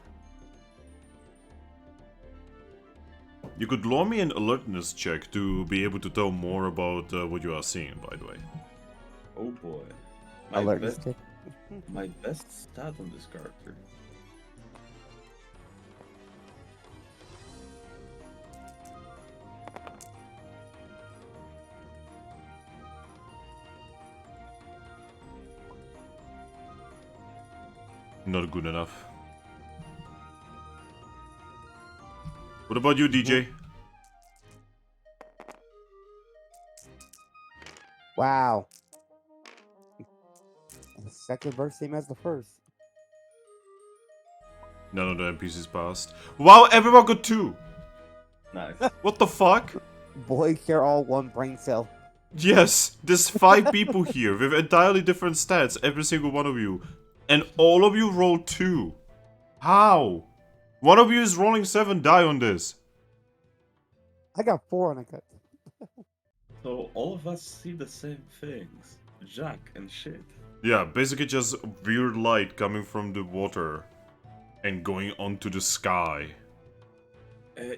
You could lure me an alertness check to be able to tell more about what you are seeing, by the way. Oh boy. alertness check. My best stat on this character. Not good enough. What about you, DJ? Wow. The second verse same as the first. None of the NPCs passed. Wow, everyone got 2! Nice. What the fuck? Boys share all one brain cell. Yes, there's 5 people here with entirely different stats, every single one of you. And all of you rolled 2. How? One of you is rolling 7 die on this. I got 4 and I got. So all of us see the same things. Jack and shit. Yeah, basically just weird light coming from the water and going onto the sky.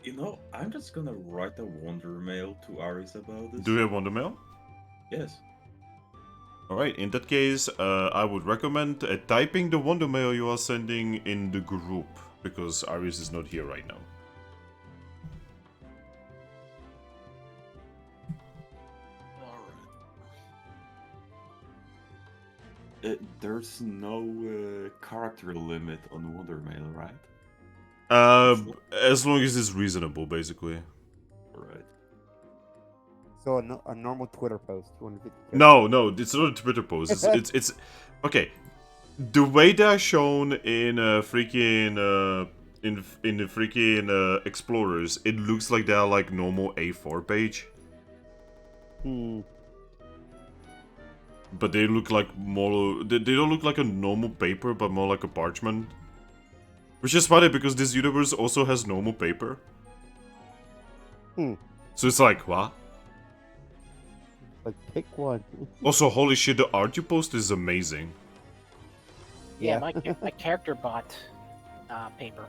You know, I'm just gonna write a wonder mail to Aris about this. Do you have Wonder Mail? Yes. Alright, in that case, I would recommend typing the Wonder Mail you are sending in the group, because Iris is not here right now. There's no character limit on wonder mail, right? As long as it's reasonable, basically. Right. So a normal Twitter post, 250. No, it's not a Twitter post. It's okay. The way they're shown in freaking in the freaking Explorers, it looks like they're like normal A4 page. But they look like more. They don't look like a normal paper, but more like a parchment. Which is funny because this universe also has normal paper. So it's like, what? Like, pick one. Also, holy shit, the art you post is amazing. Yeah, my character bought paper.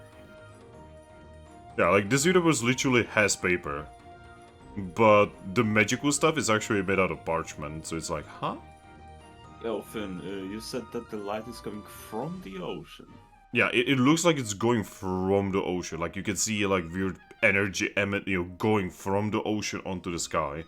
Yeah, like this universe literally has paper. But the magical stuff is actually made out of parchment, so it's like, huh? Yo, Finn, you said that the light is coming from the ocean. Yeah, it looks like it's going from the ocean. Like you can see like weird energy going from the ocean onto the sky.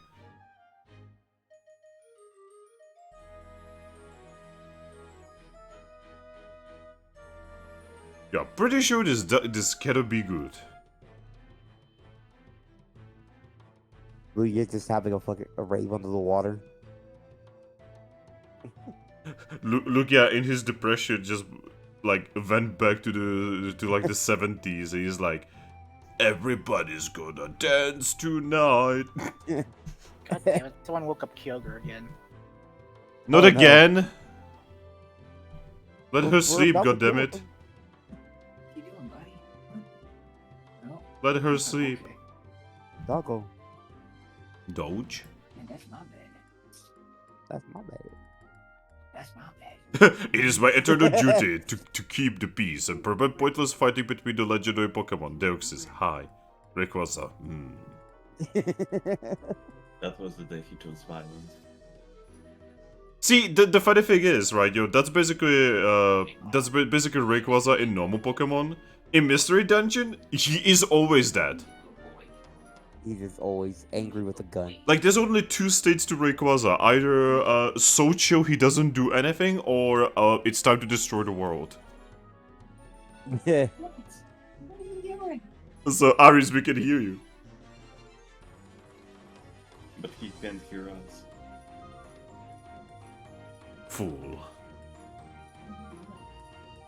Yeah, pretty sure this cannot be good. You're just having a rave under the water. Look, yeah, in his depression, just like went back to like the 70s, and he's like, everybody's gonna dance tonight. God damn it! Someone woke up Kyogre again. Not Oh, no. again. Let We're her sleep, about to do goddammit. What you doing, buddy? No. Let her sleep. Okay. Doggo. Doge? Man, that's my bed. That's my bad. That's my bed. It is my eternal duty to keep the peace and prevent pointless fighting between the legendary Pokemon. Deoxys, hi. Rayquaza, That was the day he chose violence. See, the funny thing is, right, that's basically Rayquaza in normal Pokemon. In Mystery Dungeon, he is always dead. He's just always angry with a gun. Like, there's only two states to Rayquaza. Either so chill he doesn't do anything, or it's time to destroy the world. Yeah. What? What are you doing? So, Aries, we can hear you. But he can't hear us. Fool.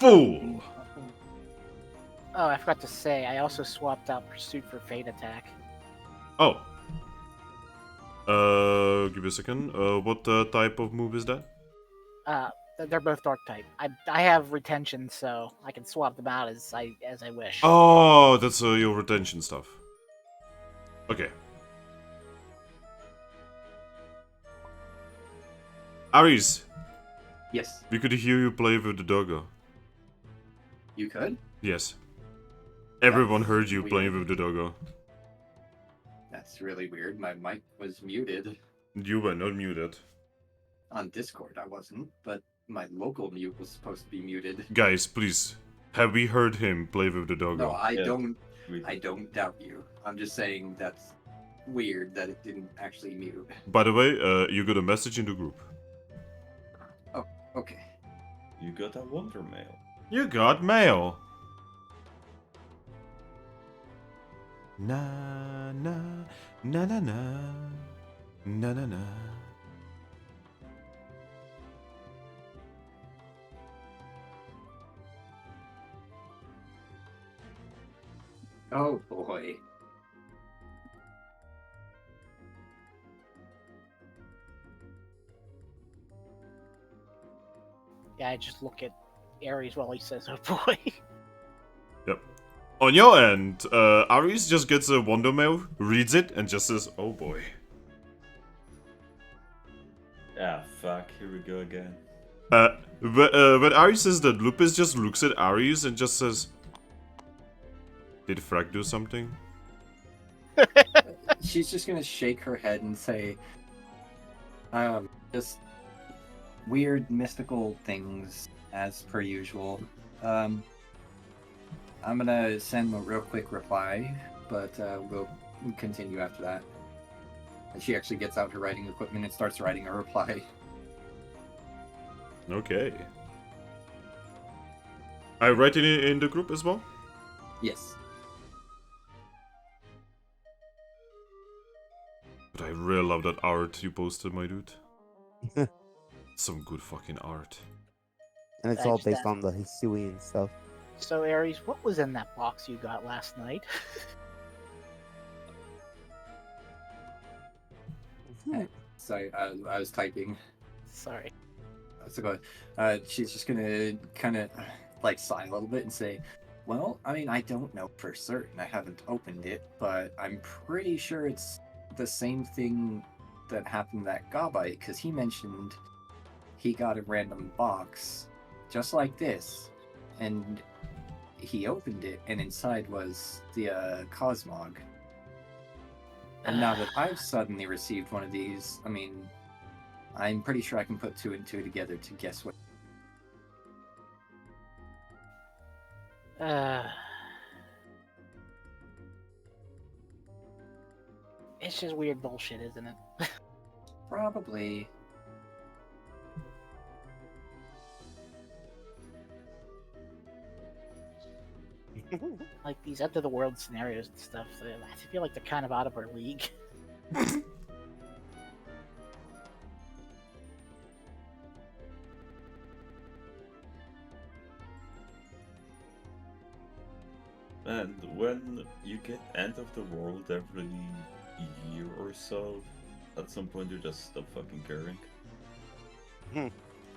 Fool! Oh, I forgot to say, I also swapped out Pursuit for Fate Attack. Oh. Give me a second. What type of move is that? They're both Dark type. I have retention, so I can swap them out as I wish. Oh, that's your retention stuff. Okay. Aries, Yes, we could hear you play with the doggo. you could. Yes. Everyone That's heard you weird. playing with the doggo. That's really weird. My mic was muted. You were not muted. On Discord, I wasn't, but my local mute was supposed to be muted. Guys, please. Have we heard him play with the doggo? No, I Yeah. don't. I don't doubt you. I'm just saying that's weird that it didn't actually mute. By the way, you got a message in the group. Okay. You got a wonder mail. You got mail. Na na na na na na na na. Oh boy. Yeah, I just look at Aries while he says, "Oh boy." Yep. On your end, Aries just gets a wonder mail, reads it, and just says, "Oh boy." Ah, fuck, here we go again. When Aries says that, Lupus just looks at Aries and just says, "Did Thrack do something?" She's just gonna shake her head and say, just weird mystical things as per usual. I'm gonna send a real quick reply, but we'll continue after that. And she actually gets out her writing equipment and starts writing a reply. Okay. I write it in the group as well? Yes. But I really love that art you posted, my dude. Some good fucking art. And it's I all just based asked- on the Hisui and stuff. So Aries, what was in that box you got last night? Sorry, I was typing. Sorry. So go ahead. She's just gonna kind of like sigh a little bit and say, "Well, I mean, I don't know for certain. I haven't opened it, but I'm pretty sure it's the same thing that happened at Gabite, because he mentioned he got a random box just like this, and he opened it, and inside was the Cosmog. And now that I've suddenly received one of these, I mean, I'm pretty sure I can put two and two together to guess what." It's just weird bullshit, isn't it? Probably. Like these end of the world scenarios and stuff. I feel like they're kind of out of our league. And when you get end of the world every year or so, at some point you just stop fucking caring.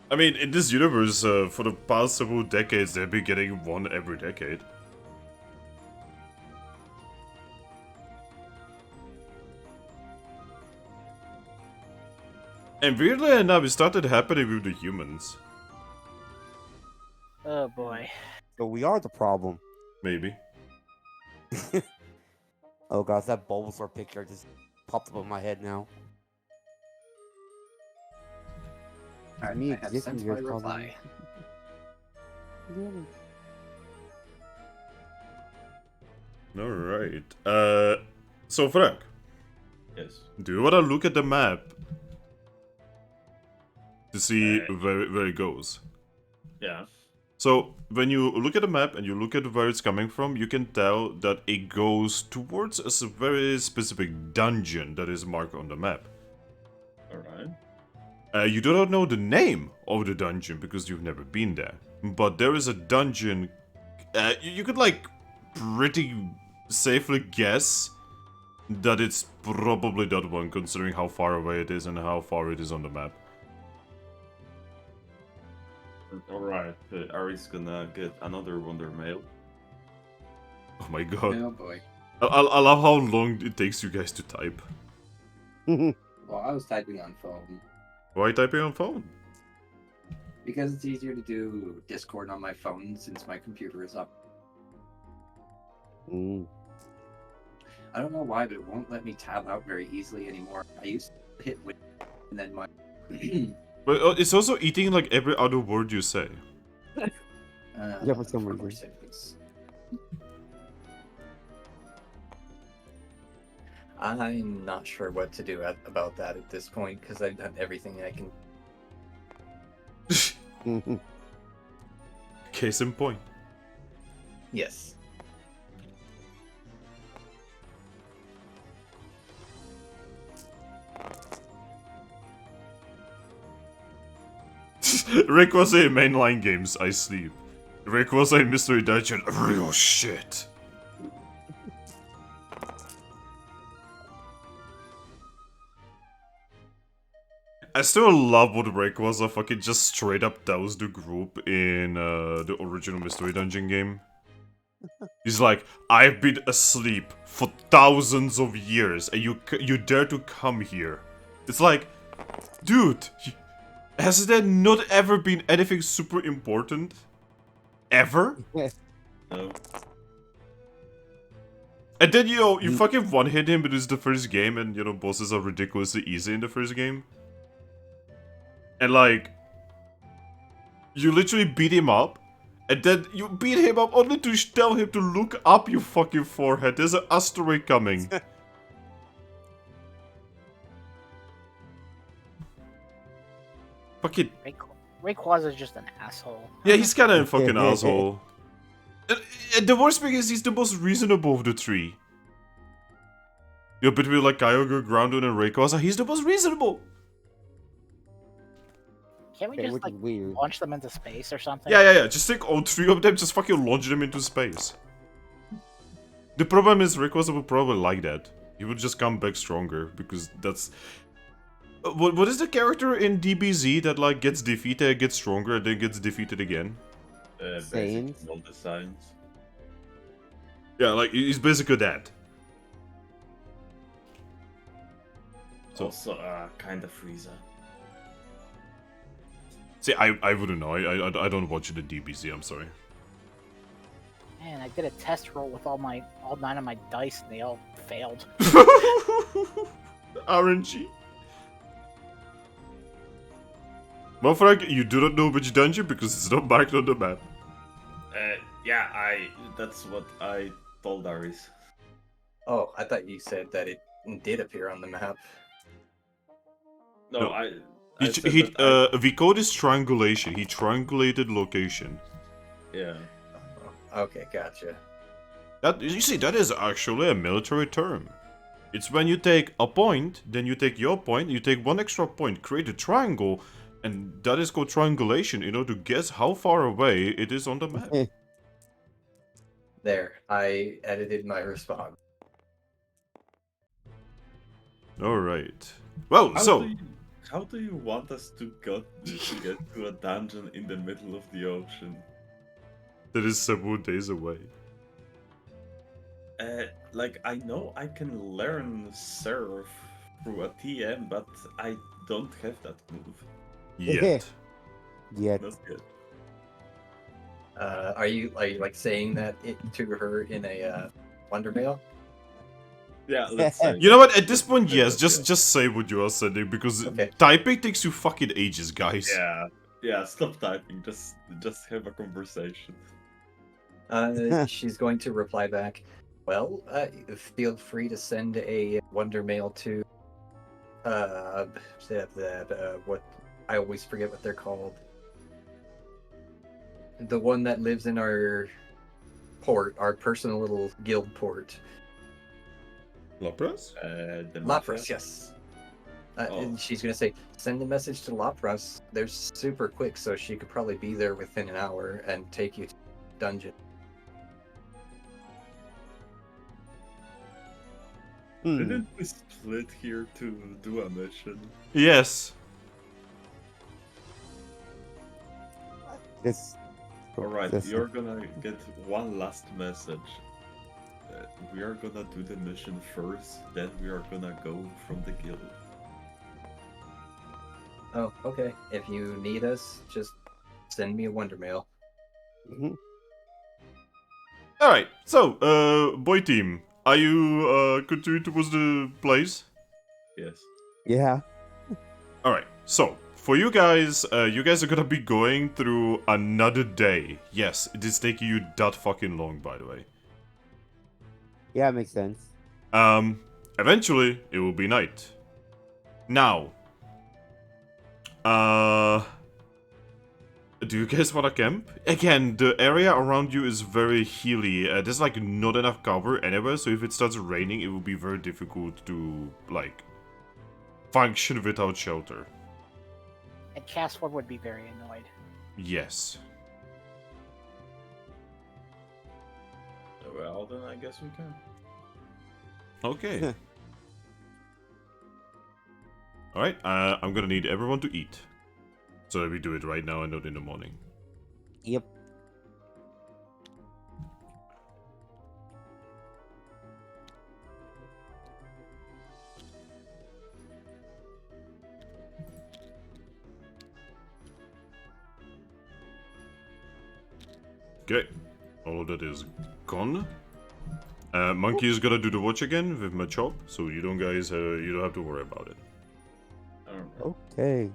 I mean, in this universe, for the past several decades, they've been getting one every decade. And weirdly enough, it started happening with the humans. Oh boy. So we are the problem. Maybe. Oh gosh, that Bulbasaur picture just popped up in my head now. Alright, Me I have existing sent here my is causing- reply. Alright. So Thrack, Yes. do you wanna look at the map to see Uh, where it goes? Yeah. So, when you look at the map and you look at where it's coming from, you can tell that it goes towards a very specific dungeon that is marked on the map. Alright. You do not know the name of the dungeon because you've never been there. But there is a dungeon. You could, like, pretty safely guess that it's probably that one, considering how far away it is and how far it is on the map. Alright. Ari's gonna get another Wonder Mail. Oh my god. Oh boy. I love how long it takes you guys to type. Well, I was typing on phone Why typing on phone? because it's easier to do Discord on my phone since my computer is up. Mm. I don't know why, but it won't let me tab out very easily anymore. I used to hit win, and then my But it's also eating like every other word you say. Yeah, for some more reason. settings. I'm not sure what to do about that at this point because I've done everything I can. Case in point. Yes. Rick was in mainline games, I sleep. Rick was in Mystery Dungeon, real shit. I still love what Rick was, a fucking just straight up doused the group in the original Mystery Dungeon game. He's like, I've been asleep for thousands of years and you dare to come here. It's like, dude, has there not ever been anything super important? Ever? No. And then, you fucking one-hit him, but it's the first game, and, bosses are ridiculously easy in the first game. And, like, you literally beat him up, and then you beat him up only to tell him to look up, you fucking forehead. There's an asteroid coming. Fucking... Rayquaza is just an asshole. Yeah, he's kind of a fucking asshole. And the worst thing is he's the most reasonable of the three. Between like Kyogre, Groudon, and Rayquaza, he's the most reasonable. Can't we Okay, just which like is weird. launch them into space or something? Yeah. Just take all three of them, just fucking launch them into space. The problem is Rayquaza would probably like that. He would just come back stronger, because that's... What is the character in DBZ that like gets defeated, gets stronger, and then gets defeated again? Basically all the signs. Yeah, like, he's basically that. So, Also, kind of Frieza. see, I wouldn't know. I don't watch the DBZ, I'm sorry. Man, I did a test roll with all 9 of my dice and they all failed. RNG. Well, Frank, you do not know which dungeon because it's not marked on the map. Yeah, that's what I told Aris. Oh, I thought you said that it did appear on the map. No, No. I said He that the code is triangulation. He triangulated location. yeah. Okay, gotcha. That, you see, that is actually a military term. It's when you take a point, then you take your point, you take one extra point, create a triangle, and that is called triangulation, to guess how far away it is on the map. There, I edited my response. Alright. Well, How so... do you How do you want us to get to a dungeon in the middle of the ocean? That is several days away. Like, I know I can learn surf through a TM, but I don't have that move. Yet. Yet. Not yet. Are you like saying that to her in a Wondermail? Yeah, let's say. You know what? At this point, yes. Just say what you are saying because Okay. typing takes you fucking ages, guys. Yeah, stop typing. Just have a conversation. She's going to reply back. Well, feel free to send a Wondermail to what I always forget what they're called. The one that lives in our port, our personal little guild port. Lapras? Lapras, yes. And she's gonna say, send a message to Lapras. They're super quick, so she could probably be there within an hour and take you to the dungeon. Didn't we split here to do a mission? Yes. Alright, you're gonna get one last message. We are gonna do the mission first, then we are gonna go from the guild. Oh, okay. If you need us, just send me a Wondermail. Alright, so, boy team, are you continuing towards the place? Yes. Yeah. Alright, so, for you guys are gonna be going through another day. Yes, it is taking you that fucking long, by the way. Yeah, it makes sense. Eventually, it will be night. Now, do you guys wanna camp? Again, the area around you is very hilly. There's like not enough cover anywhere, so if it starts raining, it will be very difficult to, like, function without shelter. And Castform would be very annoyed. Yes. Well, then I guess we can. Okay. Alright, I'm gonna need everyone to eat. So that we do it right now and not in the morning. Yep. Okay. All of that is gone. Monkey is gonna do the watch again with my chop, so you don't guys, you don't have to worry about it. Okay.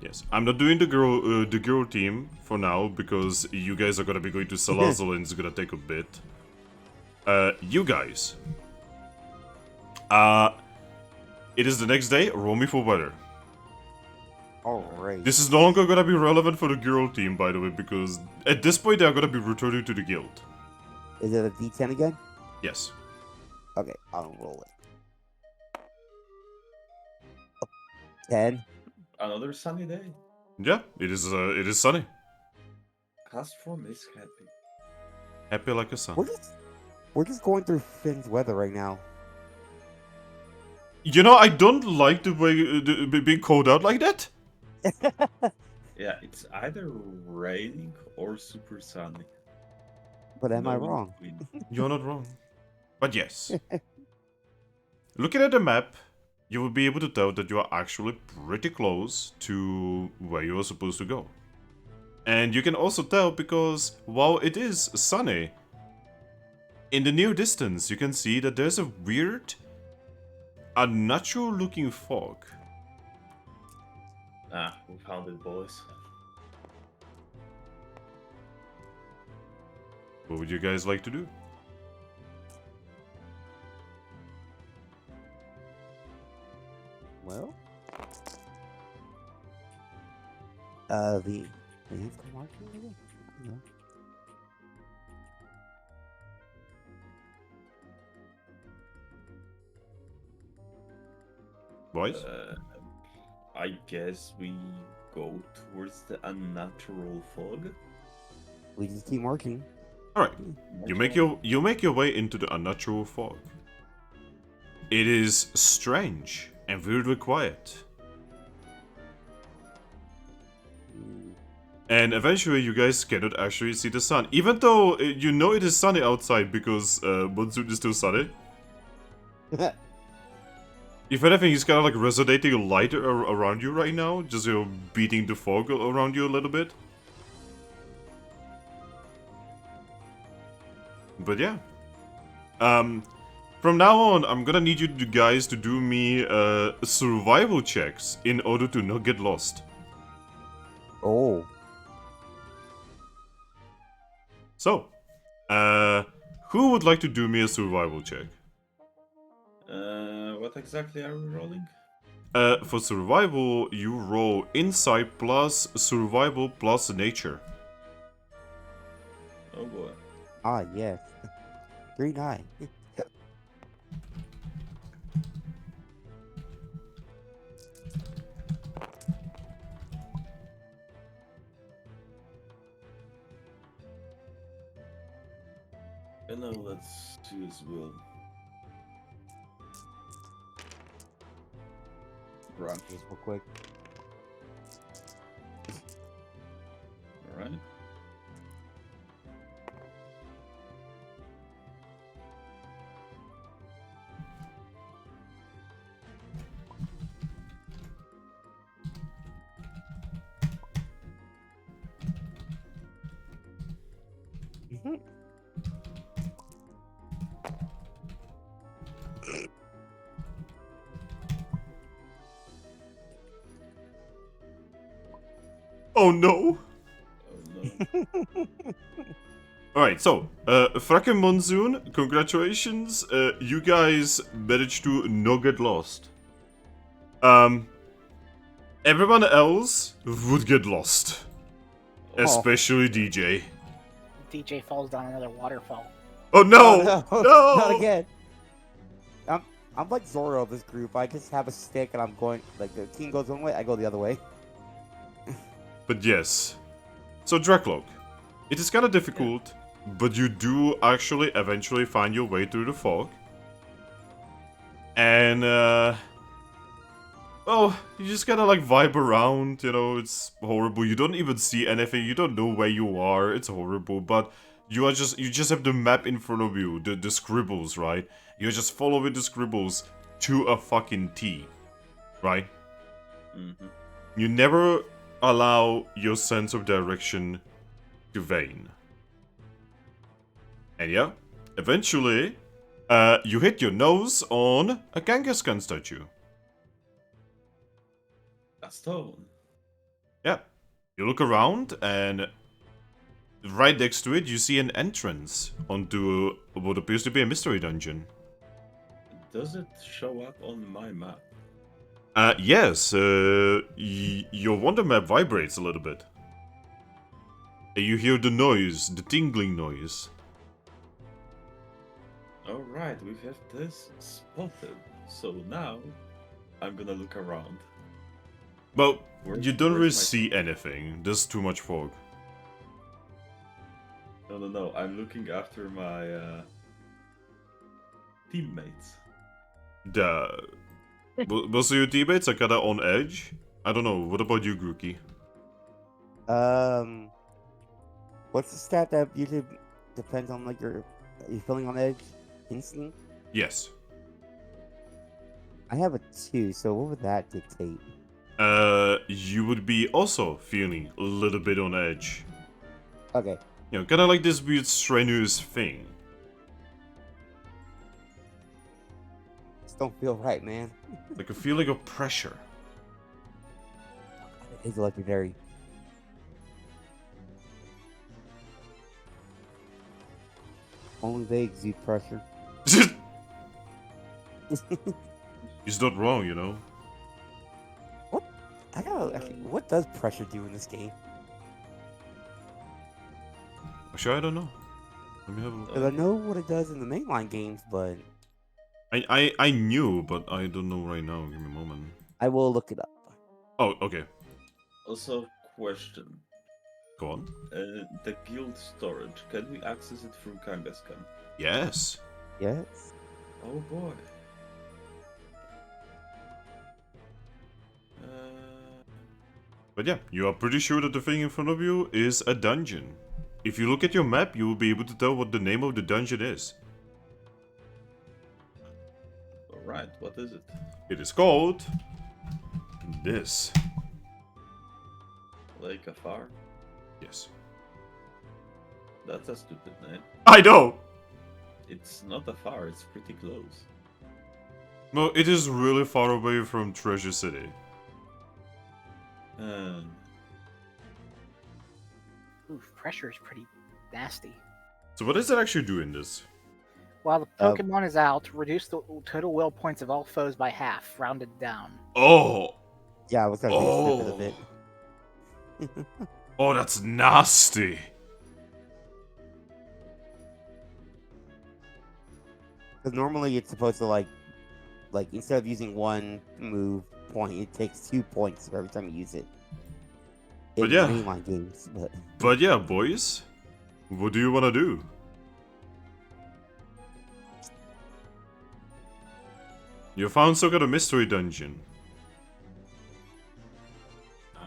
Yes, I'm not doing the girl team for now because you guys are gonna be going to Salazzle and it's gonna take a bit. You guys. It is the next day. Roll me for weather. Alright. This is no longer gonna be relevant for the girl team, by the way, because at this point they are gonna be returning to the guild. Is it a D10 again? Yes. Okay, I'll roll it. 10. Another sunny day. Yeah, it is sunny. Castform is happy. Happy like a sun. We're just going through Finn's weather right now. You know, I don't like the way being called out like that. Yeah, it's either raining or super sunny. But am I No in wrong? between. You're not wrong. But yes. Looking at the map, you will be able to tell that you are actually pretty close to where you are supposed to go. And you can also tell because while it is sunny, in the near distance you can see that there's a weird, unnatural looking fog. Ah, we found it, boys. What would you guys like to do? Well, the answer marking again? I don't know. Boys? I guess we go towards the unnatural fog. We just keep marching. Alright. You make your way into the unnatural fog. It is strange and weirdly quiet. And eventually you guys cannot actually see the sun, even though you know it is sunny outside because monsoon is still sunny. If anything, he's kind of like resonating lighter around you right now, just beating the fog around you a little bit. But yeah. From now on, I'm gonna need you guys to do me survival checks in order to not get lost. Oh. So, who would like to do me a survival check? What exactly are we rolling? For survival, you roll insight plus survival plus nature. Oh boy. Ah, yes. 3-9. And now let's choose Will. Run just real quick. Alright. Oh no! Oh no. Alright, so, Thrack and Monsoon, congratulations. You guys managed to not get lost. Everyone else would get lost. Especially DJ. DJ falls down another waterfall. Oh no! Oh, no! No! Not again. I'm like Zorua of this group. I just have a stick and I'm going, like, the team goes one way, I go the other way. But yes. So Drakloak, it is kind of difficult, but you do actually eventually find your way through the fog. And, well, you just kind of like vibe around, you know, it's horrible. You don't even see anything, you don't know where you are, it's horrible, but you just have the map in front of you, the scribbles, right? You just following the scribbles to a fucking T, right? Mm-hmm. You never allow your sense of direction to wane. And yeah, eventually, you hit your nose on a Kangaskhan statue. A stone. Yeah. You look around and right next to it you see an entrance onto what appears to be a mystery dungeon. Does it show up on my map? Yes, your wonder map vibrates a little bit. You hear the noise, the tingling noise. Alright, we have this spotted. So now, I'm gonna look around. Well, you don't really where's my- see anything. There's too much fog. No, I'm looking after my teammates. Most of your teammates are kinda on edge. I don't know, what about you, Grookey? What's the stat that usually depends on, like, are you feeling on edge instantly? Yes. I have a 2, so what would that dictate? You would be also feeling a little bit on edge. Okay. You know, kinda like this weird strenuous thing. Just don't feel right, man. Like a feeling of pressure. It is legendary. Only they exude pressure. He's not wrong, you know. I gotta actually, what does pressure do in this game? Actually, I don't know. Let me have a look. Because I know what it does in the mainline games, but I knew, but I don't know right now. Give me a moment. I will look it up. Oh, okay. Also, question. Go on. The guild storage, can we access it through Kangaskhan? Yes. Yes. Oh boy. But yeah, you are pretty sure that the thing in front of you is a dungeon. If you look at your map, you will be able to tell what the name of the dungeon is. Alright, what is it? It is called... this. Lake Afar? Yes. That's a stupid name. I know! It's not Afar, it's pretty close. No, it is really far away from Treasure City. Oof, pressure is pretty nasty. So what does it actually do in this? While the Pokemon is out, reduce the total will points of all foes by half, rounded down. Oh! Yeah, I was gonna do a snippet of it. Oh, that's nasty! Because normally it's supposed to like instead of using one move point, it takes 2 points for every time you use it. But In yeah. mainline games, But yeah, boys. What do you want to do? You found some kind of mystery dungeon.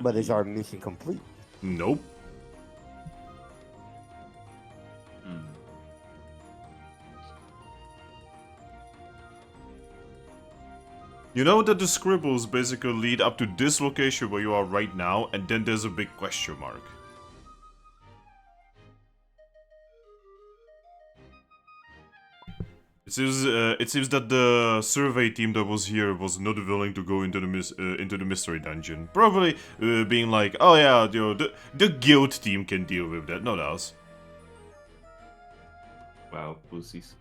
but is our mission complete? Nope. Hmm. You know that the scribbles basically lead up to this location where you are right now, and then there's a big question mark. It seems that the survey team that was here was not willing to go into the mystery dungeon. Probably being like, oh yeah, you know, the guild team can deal with that, not us. Wow, pussies.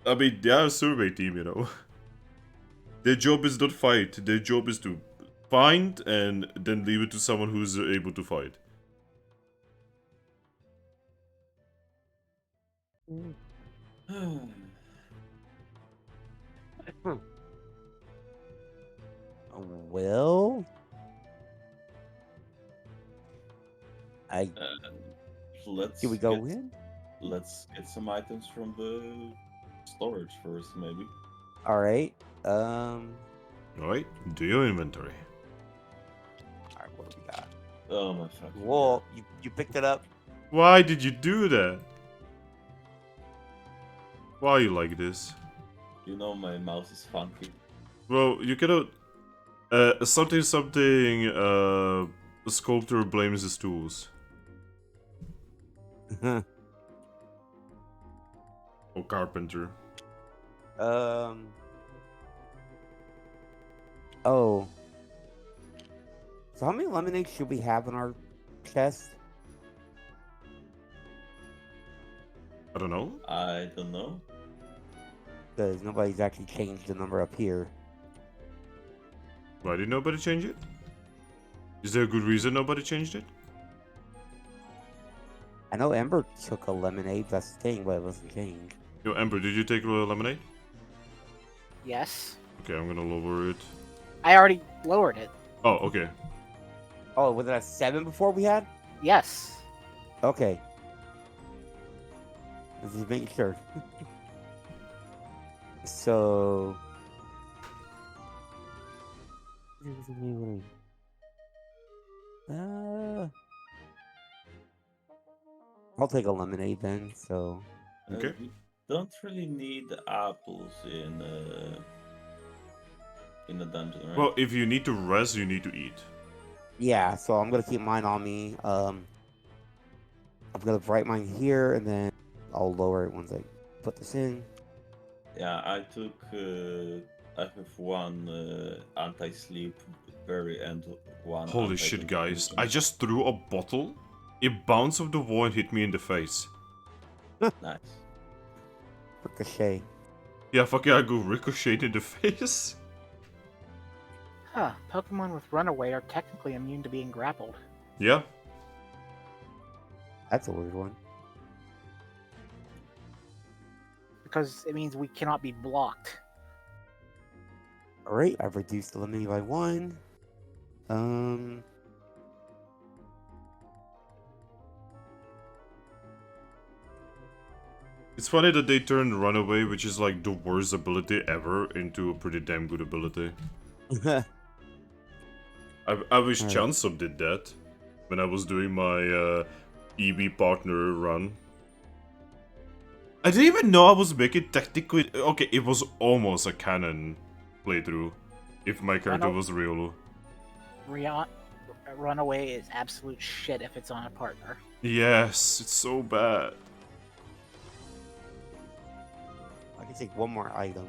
I mean, they are a survey team, you know. Their job is not fight. Their job is to find and then leave it to someone who's able to fight. Well, Let's can we go get, in? Let's get some items from the storage first, maybe. All right. Alright, do your inventory. All right. What do we got? Oh my fucking Whoa! You picked it up. Why did you do that? Why are you like this? God. You know my mouse is funky. Well, you cannot... something, a sculptor blames his tools. Or carpenter. Oh. So how many lemonades should we have in our chest? I don't know. I don't know. Because nobody's actually changed the number up here. Why did nobody change it? Is there a good reason nobody changed it? I know Ember took a lemonade, that's the thing, but it wasn't changed. Yo, Ember, did you take a lemonade? Yes. Okay, I'm gonna lower it. I already lowered it. Oh, okay. Oh, was it a 7 before we had? Yes. Okay. Just making sure. So... I'll take a lemonade then, so... Okay. We don't really need apples in a dungeon, right? Well, if you need to rest, you need to eat. Yeah, so I'm gonna keep mine on me. I'm gonna write mine here, and then I'll lower it once I put this in. Yeah, I took. I have one anti-sleep berry and one. Holy shit, guys. I just threw a bottle. It bounced off the wall and hit me in the face. Nice. Ricochet. Yeah, fuck yeah, I go ricocheted in the face. Huh. Pokemon with Runaway are technically immune to being grappled. Yeah. That's a weird one. Because it means we cannot be blocked. Alright, I've reduced the lemonade by 1. It's funny that they turned Runaway, which is like the worst ability ever, into a pretty damn good ability. I wish Alright. Chansub did that. when I was doing my Eevee partner run. I didn't even know I was making technically... Okay, it was almost a canon playthrough, if my character was real. Runaway is absolute shit if it's on a partner. Yes, it's so bad. I can take one more item.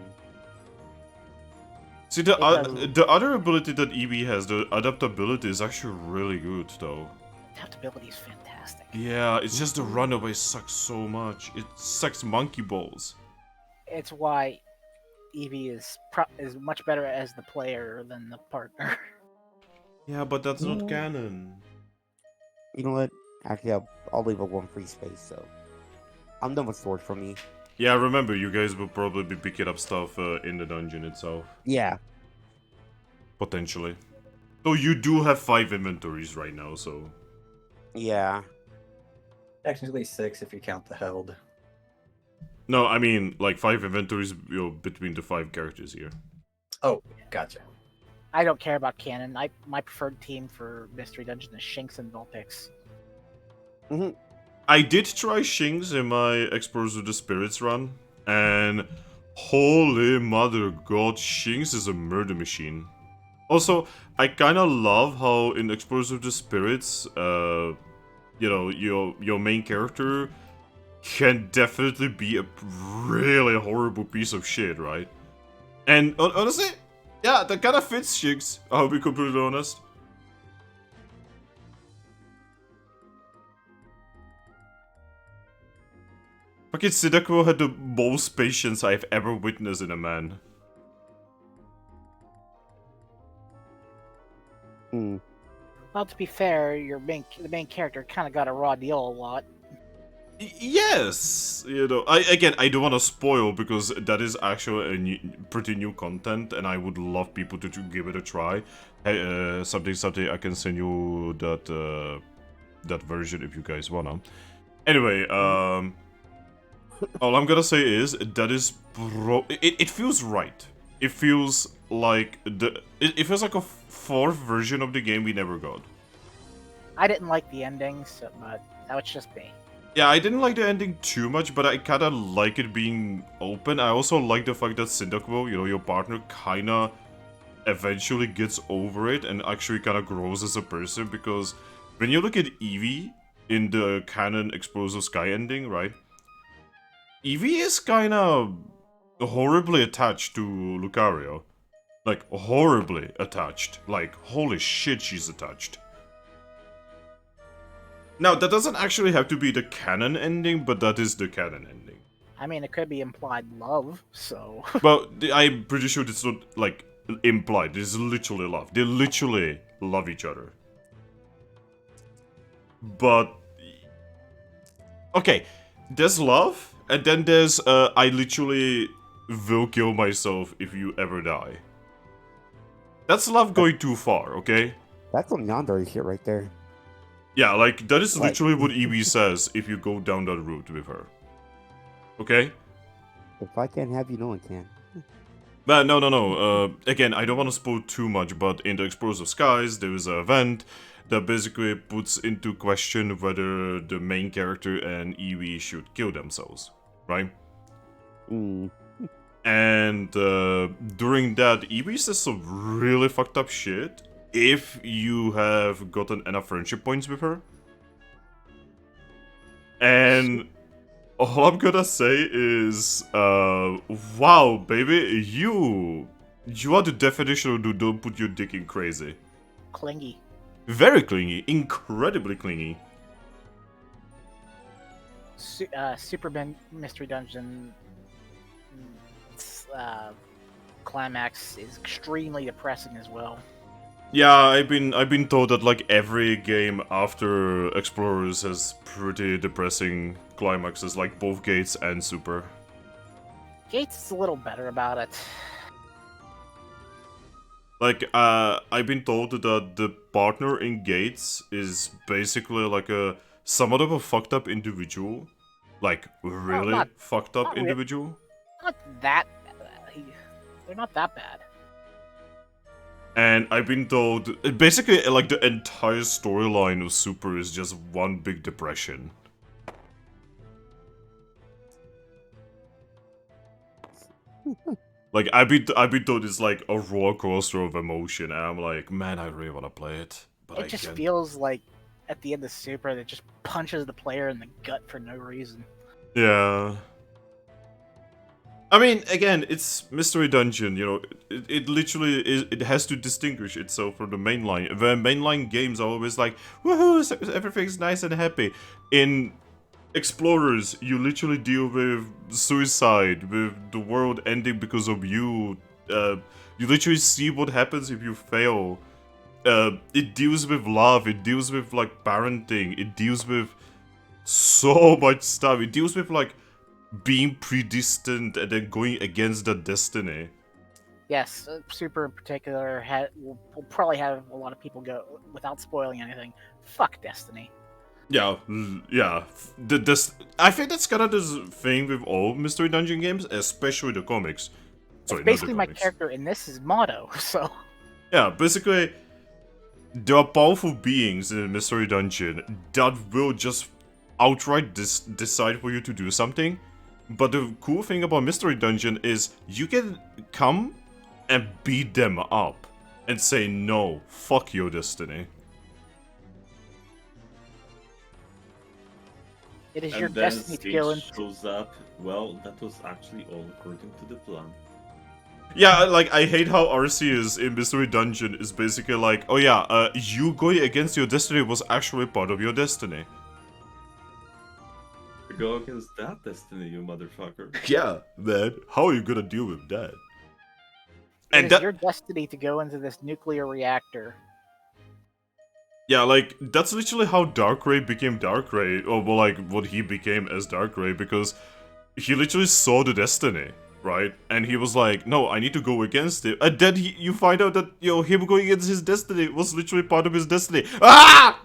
See, the other ability that Eevee has, the adaptability, is actually really good, though. Adaptability is fantastic. Yeah, it's just the runaway sucks so much. It sucks monkey balls. It's why Eevee is much better as the player than the partner. Yeah, but that's not canon. You know what? Actually, I'll leave a one free space, so... I'm done with storage for me. Yeah, remember, you guys will probably be picking up stuff in the dungeon itself. Yeah. Potentially. So you do have 5 inventories right now, so... Yeah. Technically 6 if you count the held. No, I mean, like 5 inventories, you know, between the 5 characters here. Oh, gotcha. I don't care about canon. My preferred team for Mystery Dungeon is Shinx and Vulpix. I did try Shinx in my Explorers of the Spirits run, and holy mother god, Shinx is a murder machine. Also, I kinda love how in Explorers of the Spirits, you know, your main character can definitely be a really horrible piece of shit, right? And honestly, yeah, that kinda fits Shinx, I'll be completely honest. Fucking Cyndaquil had the most patience I've ever witnessed in a man. Well, to be fair, the main character kind of got a raw deal a lot. Yes, you know. I don't want to spoil because that is actually pretty new content, and I would love people to give it a try. Hey, something. I can send you that version if you guys wanna. Anyway, all I'm gonna say is that is it feels right. It feels like it feels like a 4th version of the game we never got. I didn't like the ending, but that was just me. Yeah, I didn't like the ending too much, but I kinda like it being open. I also like the fact that Cyndaquil, you know, your partner, kinda eventually gets over it and actually kinda grows as a person, because when you look at Eevee in the canon Explosive Sky ending, right? Eevee is kinda horribly attached to Lucario. Like, horribly attached. Like, holy shit, she's attached. Now, that doesn't actually have to be the canon ending, but that is the canon ending. I mean, it could be implied love, so... Well, I'm pretty sure it's not, like, implied. It's literally love. They literally love each other. But... okay, there's love, and then there's, I literally will kill myself if you ever die. That's love going too far, okay? That's some yandere shit right there. Yeah, like, that is literally what Eevee says if you go down that route with her. Okay? If I can't have you, no one can. But no. Again, I don't want to spoil too much, but in the Explorers of Skies, there is an event that basically puts into question whether the main character and Eevee should kill themselves, right? And during that, Eevee says some really fucked up shit. If you have gotten enough friendship points with her. And all I'm gonna say is, wow, baby, you are the definition of don't put your dick in crazy. Clingy. Very clingy, incredibly clingy. Superman Mystery Dungeon climax is extremely depressing as well. Yeah, I've been told that like every game after Explorers has pretty depressing climaxes, like both Gates and Super. Gates is a little better about it. Like, I've been told that the partner in Gates is basically like somewhat of a fucked up individual. Like, really fucked up individual. Not that... they're not that bad. And I've been told, basically, like, the entire storyline of Super is just one big depression. Like, I've been told it's like a roller coaster of emotion, and I'm like, man, I really want to play it, but I It just can't. feels like at the end of Super that just punches the player in the gut for no reason. Yeah. I mean, again, it's Mystery Dungeon, you know, it literally is, it has to distinguish itself from the mainline. The mainline games are always like, woohoo, everything's nice and happy. In Explorers, you literally deal with suicide, with the world ending because of you. You literally see what happens if you fail. It deals with love, it deals with, like, parenting, it deals with so much stuff. It deals with, like, being predestined and then going against the destiny. Yes, Super in particular will probably have a lot of people go, without spoiling anything, fuck Destiny. Yeah, yeah. I think that's kind of the thing with all Mystery Dungeon games, especially the comics. Sorry, It's not basically the my comics. character in this is motto, so... Yeah, basically, there are powerful beings in Mystery Dungeon that will just outright decide for you to do something. But the cool thing about Mystery Dungeon is you can come and beat them up and say, no, fuck your destiny. It is And your then destiny to Sage go into... shows up. Well, that was actually all according to the plan. Yeah, like, I hate how Arceus in Mystery Dungeon is basically like, oh yeah, you going against your destiny was actually part of your destiny. Go against that destiny, you motherfucker. Yeah, man, how are you gonna deal with that? It And is that, your destiny to go into this nuclear reactor. yeah, like, that's literally how Darkrai became Darkrai, or well, like, what he became as Darkrai, because he literally saw the destiny, right? And he was like, no, I need to go against it. And then you find out that, you know, him going against his destiny was literally part of his destiny. Ah!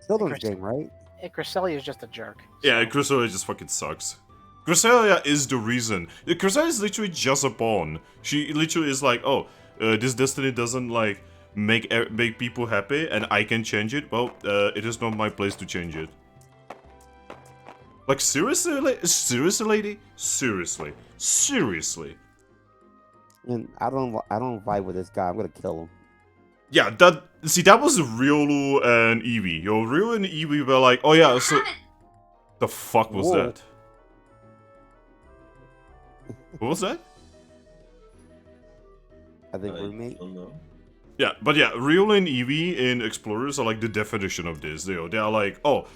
Children's game, right? Cresselia is just a jerk. Yeah, so- Cresselia just fucking sucks. Cresselia is the reason. Cresselia is literally just a pawn. She literally is like, oh, this destiny doesn't, like, make people happy, and I can change it. Well, it is not my place to change it. Like, seriously, seriously, lady, seriously, seriously. And I don't vibe with this guy. I'm gonna kill him. Yeah, that was Riolu and Eevee. Yo, Riolu and Eevee were like, oh yeah, so the fuck was Whoa. that? What was that? I think roommate. don't know. Yeah, but yeah, Riolu and Eevee in Explorers are like the definition of this. They are like, oh,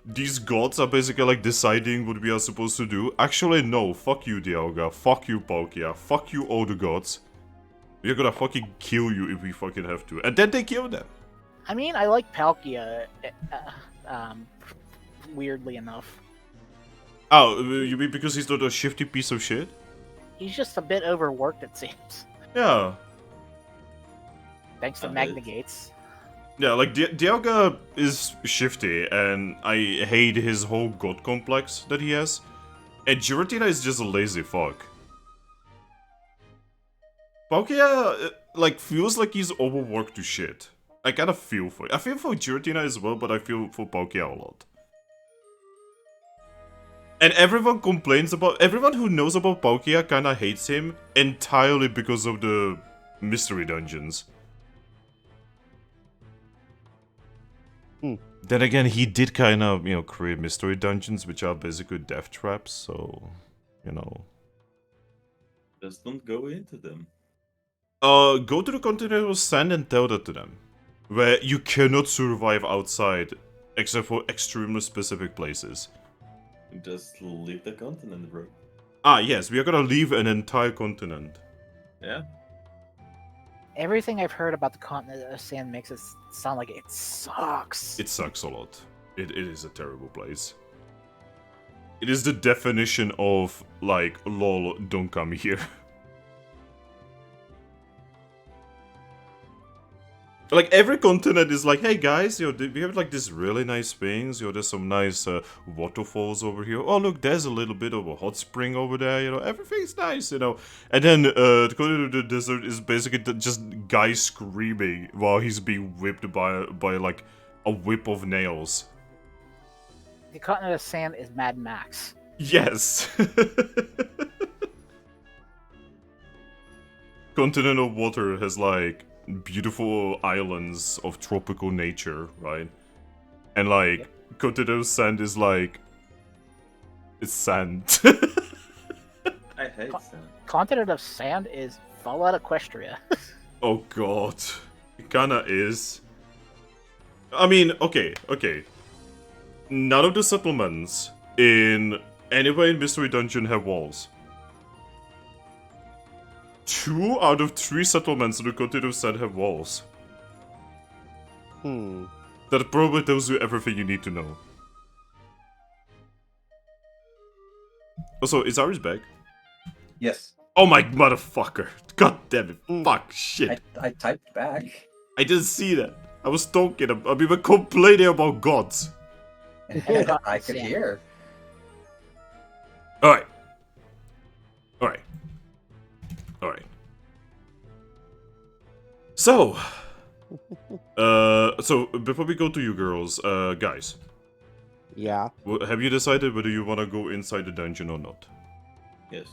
these gods are basically like deciding what we are supposed to do. Actually, no, fuck you, Dialga, fuck you, Palkia, fuck you, all the gods. We're gonna fucking kill you if we fucking have to. And then they kill them. I mean, I like Palkia, weirdly enough. Oh, you mean because he's not a shifty piece of shit? He's just a bit overworked, it seems. Yeah. Thanks to A Magna bit. Gates. Yeah, like, Dialga is shifty, and I hate his whole god complex that he has. And Giratina is just a lazy fuck. Palkia, like, feels like he's overworked to shit. I kinda feel for it. I feel for Giratina as well, but I feel for Palkia a lot. And everyone complains about... Everyone who knows about Palkia kinda hates him entirely because of the mystery dungeons. Then again, he did kind of, you know, create mystery dungeons, which are basically death traps, so, you know. Just don't go into them. Go to the Continental Sand and tell that to them. Where you cannot survive outside, except for extremely specific places. Just leave the continent, bro. Ah, yes, we are gonna leave an entire continent. Yeah. Everything I've heard about the continent of sand makes it sound like it sucks. It sucks a lot. It is a terrible place. It is the definition of, like, lol, don't come here. Like every continent is like, hey guys, we have like these really nice things. There's some nice waterfalls over here. Oh look, there's a little bit of a hot spring over there. Everything's nice. And then the continent of the desert is basically just guy screaming while he's being whipped by like a whip of nails. The continent of sand is Mad Max. Yes. Continent of water has like beautiful islands of tropical nature, right? And like continent of sand is like it's sand. I hate sand. Continent of sand is Fallout Equestria. Oh god, it kinda is. I mean, okay. None of the settlements in anywhere in Mystery Dungeon have walls. 2 out of 3 settlements in the continent of sand have walls. That probably tells you everything you need to know. Also, is Aris back? Yes. Oh my motherfucker! God damn it! Fuck shit! I typed back. I didn't see that. I was talking. We were complaining about gods. I could hear. All right. So, so before we go to you girls, guys, Yeah. have you decided whether you want to go inside the dungeon or not? Yes.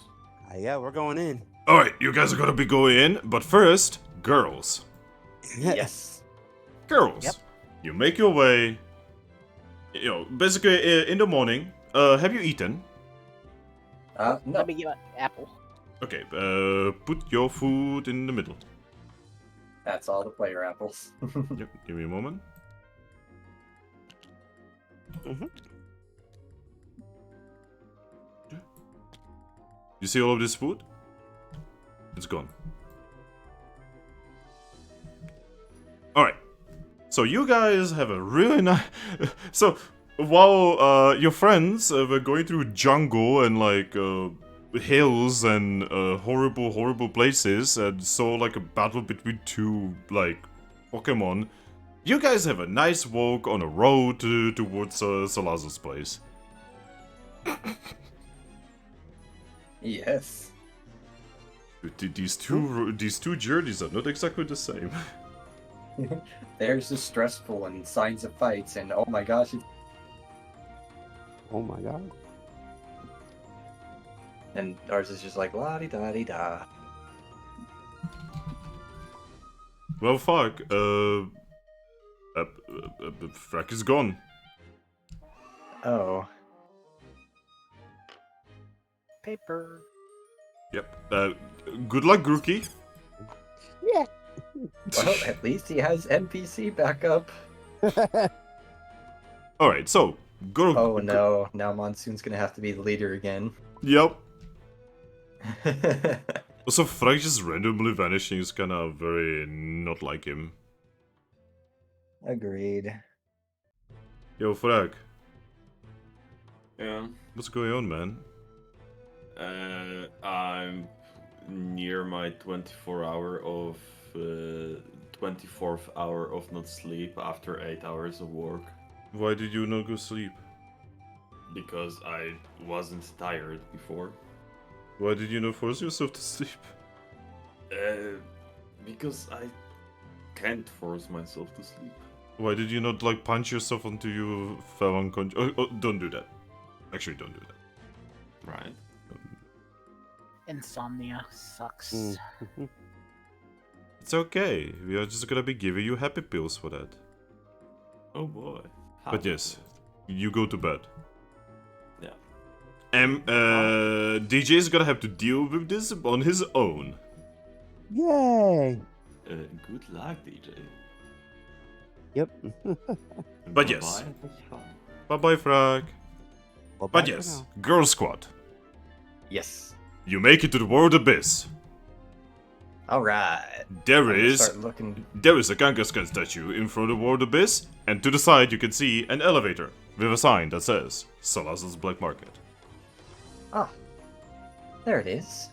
Yeah, we're going in. All right, you guys are gonna be going in, but first, girls. Yes. Girls, Yep. you make your way. Basically in the morning. Have you eaten? No. Let me get an apple. Okay. Put your food in the middle. That's all the player apples. Yep. Give me a moment. You see all of this food? It's gone. Alright. So you guys have a really nice... So, while your friends were going through jungle and like hills and horrible places and saw like a battle between 2 like Pokemon, you guys have a nice walk on a road towards Salazar's place. Yes. These two journeys are not exactly the same. There's the stressful and signs of fights, and oh my gosh, Oh my god. and ours is just like la di da di da. Well, fuck. Thrack is gone. Oh. Paper. Yep. Good luck, Grookey. Yeah. Well, at least he has NPC backup. Alright, so, go. Oh no, now Monsoon's gonna have to be the leader again. Yep. Also, Thrack just randomly vanishing is kind of very not like him. Agreed. Yo, Thrack, Yeah. what's going on, man? I'm near my 24th hour of not sleep after 8 hours of work Why did you not go sleep? because I wasn't tired before. Why did you not force yourself to sleep? Because I can't force myself to sleep. Why did you not, like, punch yourself until you fell unconscious? Oh, don't do that. Actually, don't do that. Right. Insomnia sucks. It's okay. We are just gonna be giving you happy pills for that. Oh boy. But yes, you go to bed. Yeah. DJ is gonna have to deal with this on his own. Yay. Good luck, DJ. Yep. And But yes. bye-bye. Have fun. Bye bye, Frag. Well, But bye for yes, now. Girl Squad. Yes. You make it to the World Abyss. Alright. There is Start looking. a Kangaskhan statue in front of the World Abyss, and to the side you can see an elevator with a sign that says Salazar's Black Market. Ah. There it is.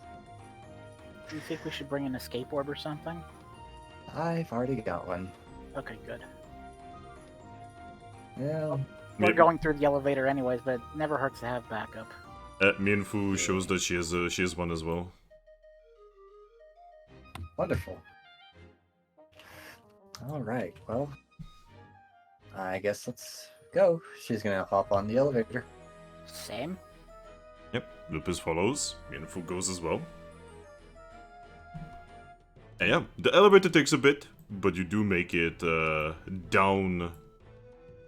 Do you think we should bring in a skateboard or something? I've already got one. Okay, good. Yeah. We're Me- going through the elevator anyways, but it never hurts to have backup. Minfu shows that she has one as well. Wonderful. All right. Well, I guess let's go. She's gonna hop on the elevator. Same. Yep, Lupus follows. Minfu goes as well. And yeah, the elevator takes a bit, but you do make it down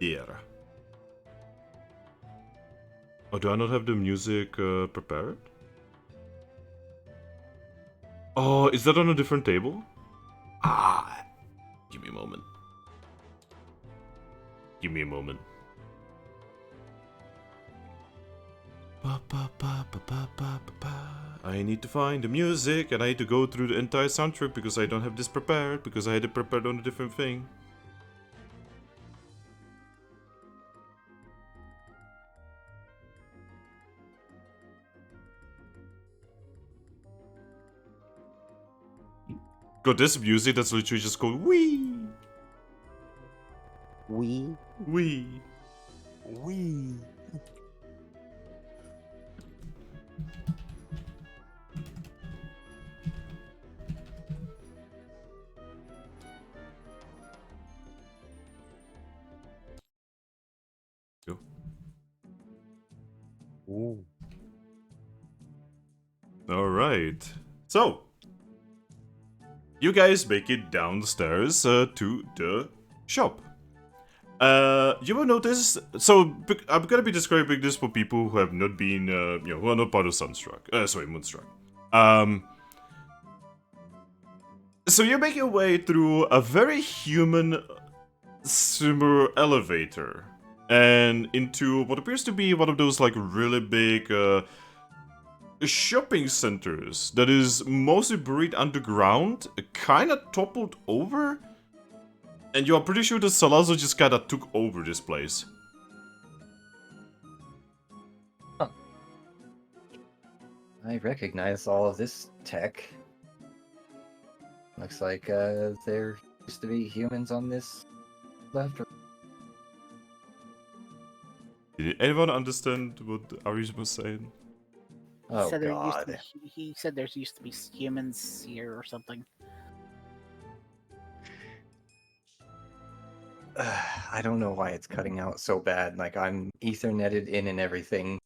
here. Oh, do I not have the music prepared? Oh, is that on a different table? Ah, give me a moment. Give me a moment. I need to find the music and I need to go through the entire soundtrack because I don't have this prepared because I had it prepared on a different thing. Got this music that's literally just called wee We. wee. We. Go. Ooh. All right. So you guys make it downstairs to the shop. You will notice. So I'm gonna be describing this for people who have not been, who are not part of Sunstruck. Sorry, Moonstruck. So you make your way through a very human summer elevator and into what appears to be one of those like really big shopping centers that is mostly buried underground, kind of toppled over. And you are pretty sure that Salazar just kinda took over this place. I recognize all of this tech. Looks like there used to be humans on this left. Did anyone understand what Arish was saying? Oh said there used god. to be, he said there used to be humans here or something. I don't know why it's cutting out so bad. Like I'm Ethernetted in and everything.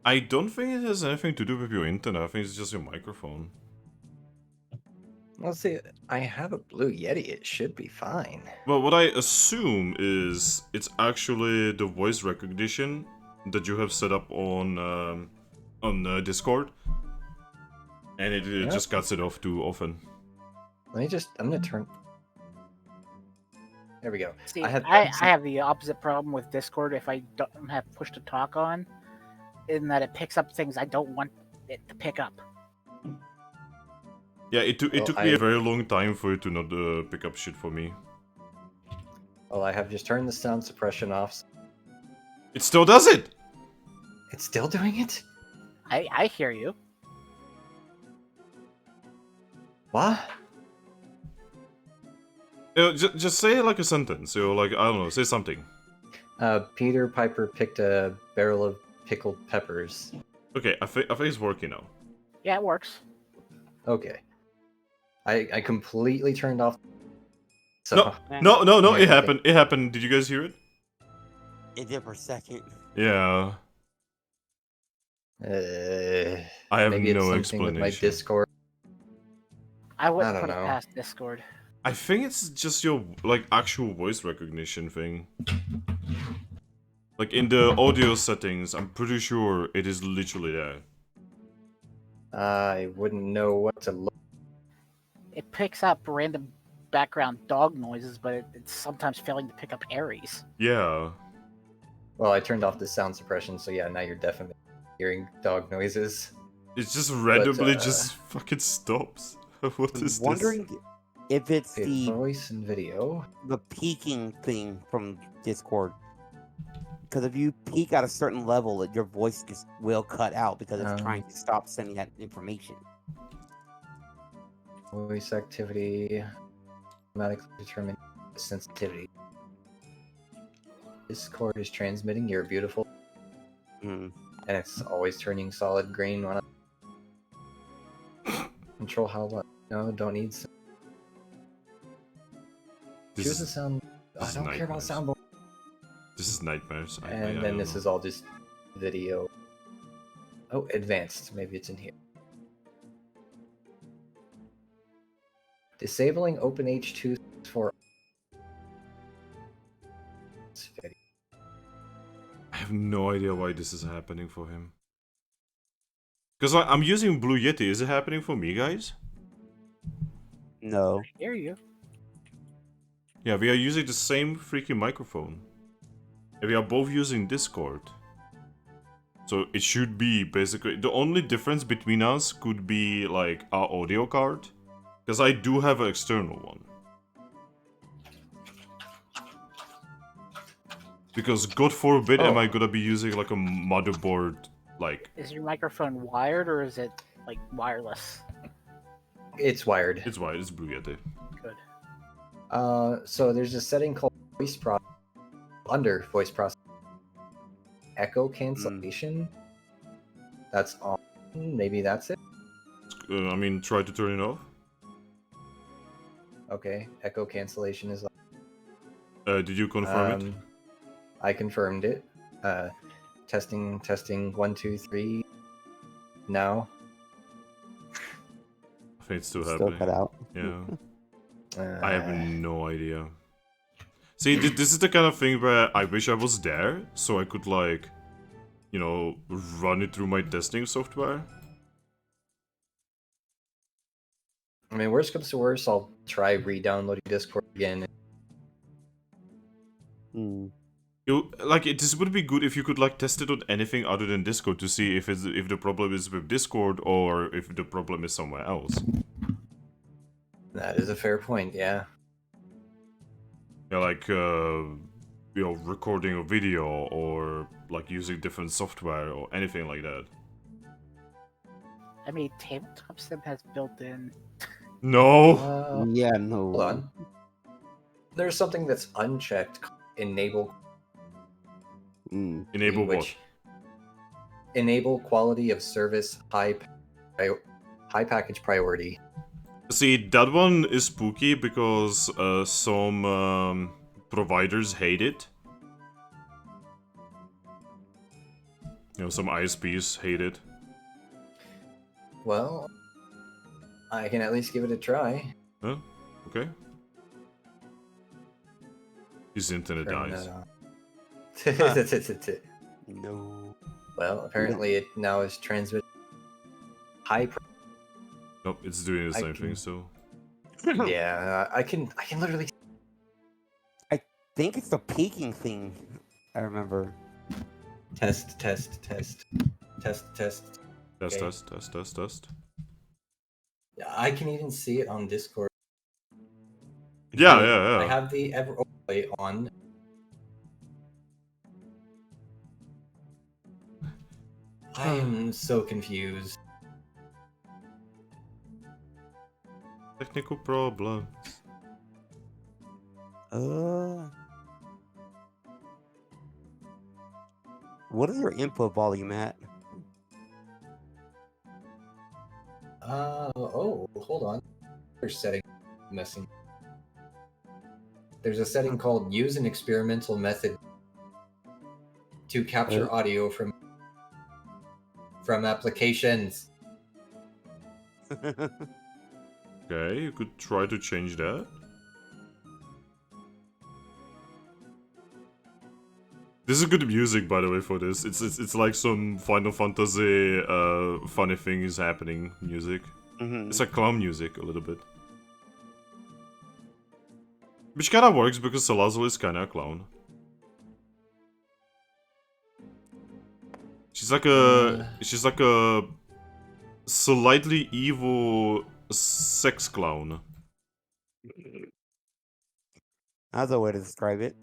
I don't think it has anything to do with your internet, I think it's just your microphone. Well, see, I have a blue Yeti. It should be fine. Well, what I assume is it's actually the voice recognition that you have set up on Discord, and it Yep. just cuts it off too often. I'm gonna turn. There we go. See, I I had- have the opposite problem with Discord if I don't have push to talk on, in that it picks up things I don't want it to pick up. Yeah, it Well, took me a very long time for it to not pick up shit for me. Well, I have just turned the sound suppression off. It still does it! It's still doing it? I hear you. What? Just say like a sentence, like, I don't know, say something. Peter Piper picked a barrel of pickled peppers. Okay, I think it's working now. Yeah, it works. Okay. I completely turned off. So No, Yeah, it okay. happened. It happened. Did you guys hear it? It did for a second. Yeah. I have maybe it's no something with my explanation. Discord. I wouldn't I put don't it know. past Discord. I think it's just your like actual voice recognition thing. Like in the audio settings, I'm pretty sure it is literally there. I wouldn't know what to look. It picks up random background dog noises, but it's sometimes failing to pick up Aries. Yeah. Well, I turned off the sound suppression, so yeah, now you're definitely hearing dog noises. It just randomly uh, just fucking stops. What I'm is wondering if it's Okay, the voice and video. peaking thing from Discord. Because if you peak at a certain level, your voice just will cut out because it's trying to stop sending that information. Voice activity. Automatically determine sensitivity. Discord is transmitting. You're beautiful, Mm. and it's always turning solid green when I control how what. No, don't need. Choose a sound. I don't care about soundboard. This is nightmares. And then this is all just video. Oh, advanced. Maybe it's in here. Disabling OpenH2 for. I have no idea why this is happening for him. Because I'm using Blue Yeti. Is it happening for me, guys? No. I hear you. Yeah, we are using the same freaking microphone. And we are both using Discord. So it should be basically... The only difference between us could be like our audio card. Because I do have an external one. Because God forbid am I gonna be using like a motherboard like... Is your microphone wired or is it like wireless? It's wired. It's wired, it's Blue Yeti. Good. So there's a setting called voice process under voice process. Echo cancellation. That's on. Maybe that's it. I mean, try to turn it off. Okay. Echo cancellation is. Did you confirm it? I confirmed it. Testing. 1, 2, 3. No. I think it's still Still happening. cut out. Yeah. I have no idea. See, this is the kind of thing where I wish I was there, so I could, like, you know, run it through my testing software. I mean, worst comes to worst, I'll try re-downloading Discord again. This would be good if you could, like, test it on anything other than Discord to see if the problem is with Discord or if the problem is somewhere else. That is a fair point, yeah. Yeah, like, you know, recording a video or, like, using different software or anything like that. I mean, Tabletop Sim has built-in. No! Yeah, no. Hold on. There's something that's unchecked. Enable. Enable what? Enable quality of service high package priority. See, that one is spooky because some providers hate it. You know, some ISPs hate it. Well, I can at least give it a try. Huh? Okay. His internet dies. No. Well, apparently it now is transmitting high. Nope, it's doing the same thing still. Yeah, I can literally. I think it's the peaking thing. I remember. Test. Test, Okay. test. I can even see it on Discord. Yeah. I have the ever overlay on. I am so confused. Technical problems. What is your input volume at? Hold on. There's setting missing. There's a setting called use an experimental method to capture audio from applications. Okay, you could try to change that. This is good music, by the way, for this. It's like some Final Fantasy funny thing is happening music. It's like clown music a little bit. Which kinda works because Salazzle is kinda a clown. She's like a slightly evil sex clown. That's a way to describe it.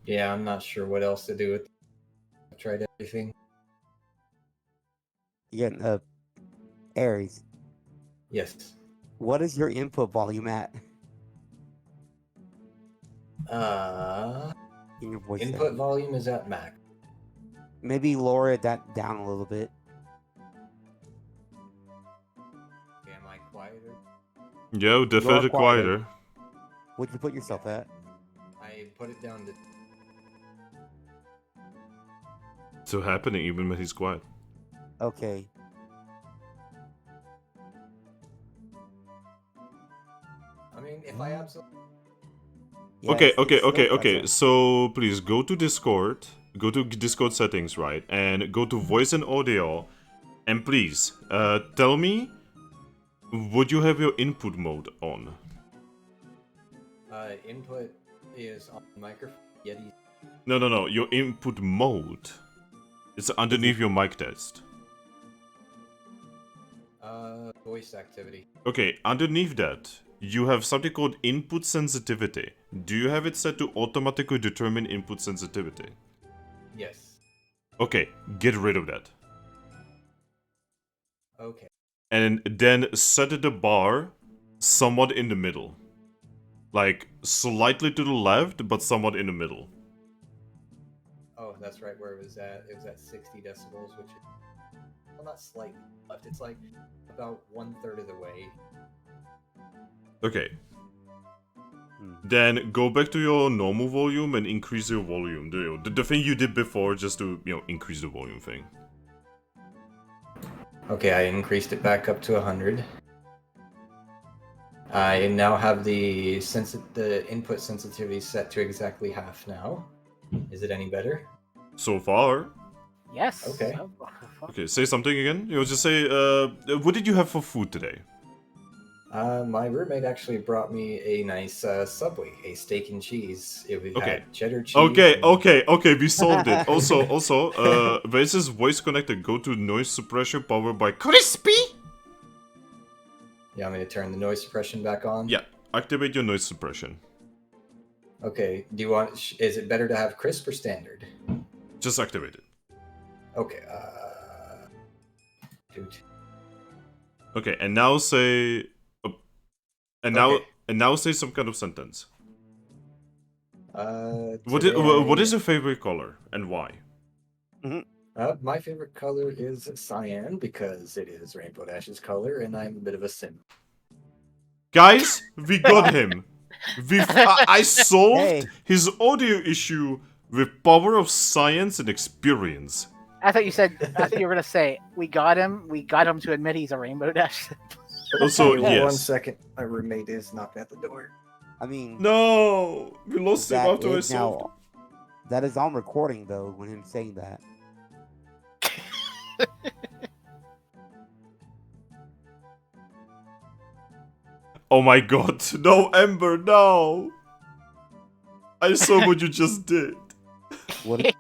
Yeah, I'm not sure what else to do with it. I've tried everything. You got Aries. Yes. What is your input volume at in your voice? Input setting? volume is at max. Maybe lower that down a little bit. Okay, am I quieter? Yo, definitely quieter. quieter. What'd you put yourself at? I put it down to. So happening even when he's quiet. Okay. I mean, if I absolutely. Yeah, Okay, it's still okay. better. So please go to Discord. Go to Discord settings, right? And go to voice and audio. And please, tell me, would you have your input mode on? Input is on microphone. Yeti. No. Your input mode. It's underneath your mic test. Voice activity. Okay, underneath that, you have something called input sensitivity. Do you have it set to automatically determine input sensitivity? Yes. Okay, get rid of that. Okay. And then set the bar somewhat in the middle. Like, slightly to the left, but somewhat in the middle. Oh, that's right where it was at. It was at 60 decibels, which is well, not slightly left. It's like about 1/3 of the way. Okay. Then go back to your normal volume and increase your volume. The thing you did before, just to increase the volume thing. Okay, I increased it back up to 100. I now have the input sensitivity set to exactly half now. Is it any better? So far. Yes. Okay. Okay, say something again. Just say, what did you have for food today? My roommate actually brought me a nice Subway, a steak and cheese. It had cheddar cheese. Okay, we solved it. Also, this is voice connected. Go to noise suppression powered by Crispy. You want me to turn the noise suppression back on? Yeah, activate your noise suppression. Okay, do you want, is it better to have crisp or standard? Just activate it. Okay, dude. Okay, and now say, and now say some kind of sentence. What is your favorite color and why? My favorite color is cyan because it is Rainbow Dash's color, and I'm a bit of a sim. Guys, we got him. I solved his audio issue with power of science and experience. I thought you were gonna say we got him to admit he's a Rainbow Dash. Also, yes. 1 second, my roommate is knocking at the door. I mean, no, we lost him after I is solved. now, that is on recording though. When him saying that. Oh my god, no, Ember, no! I saw what you just did. What?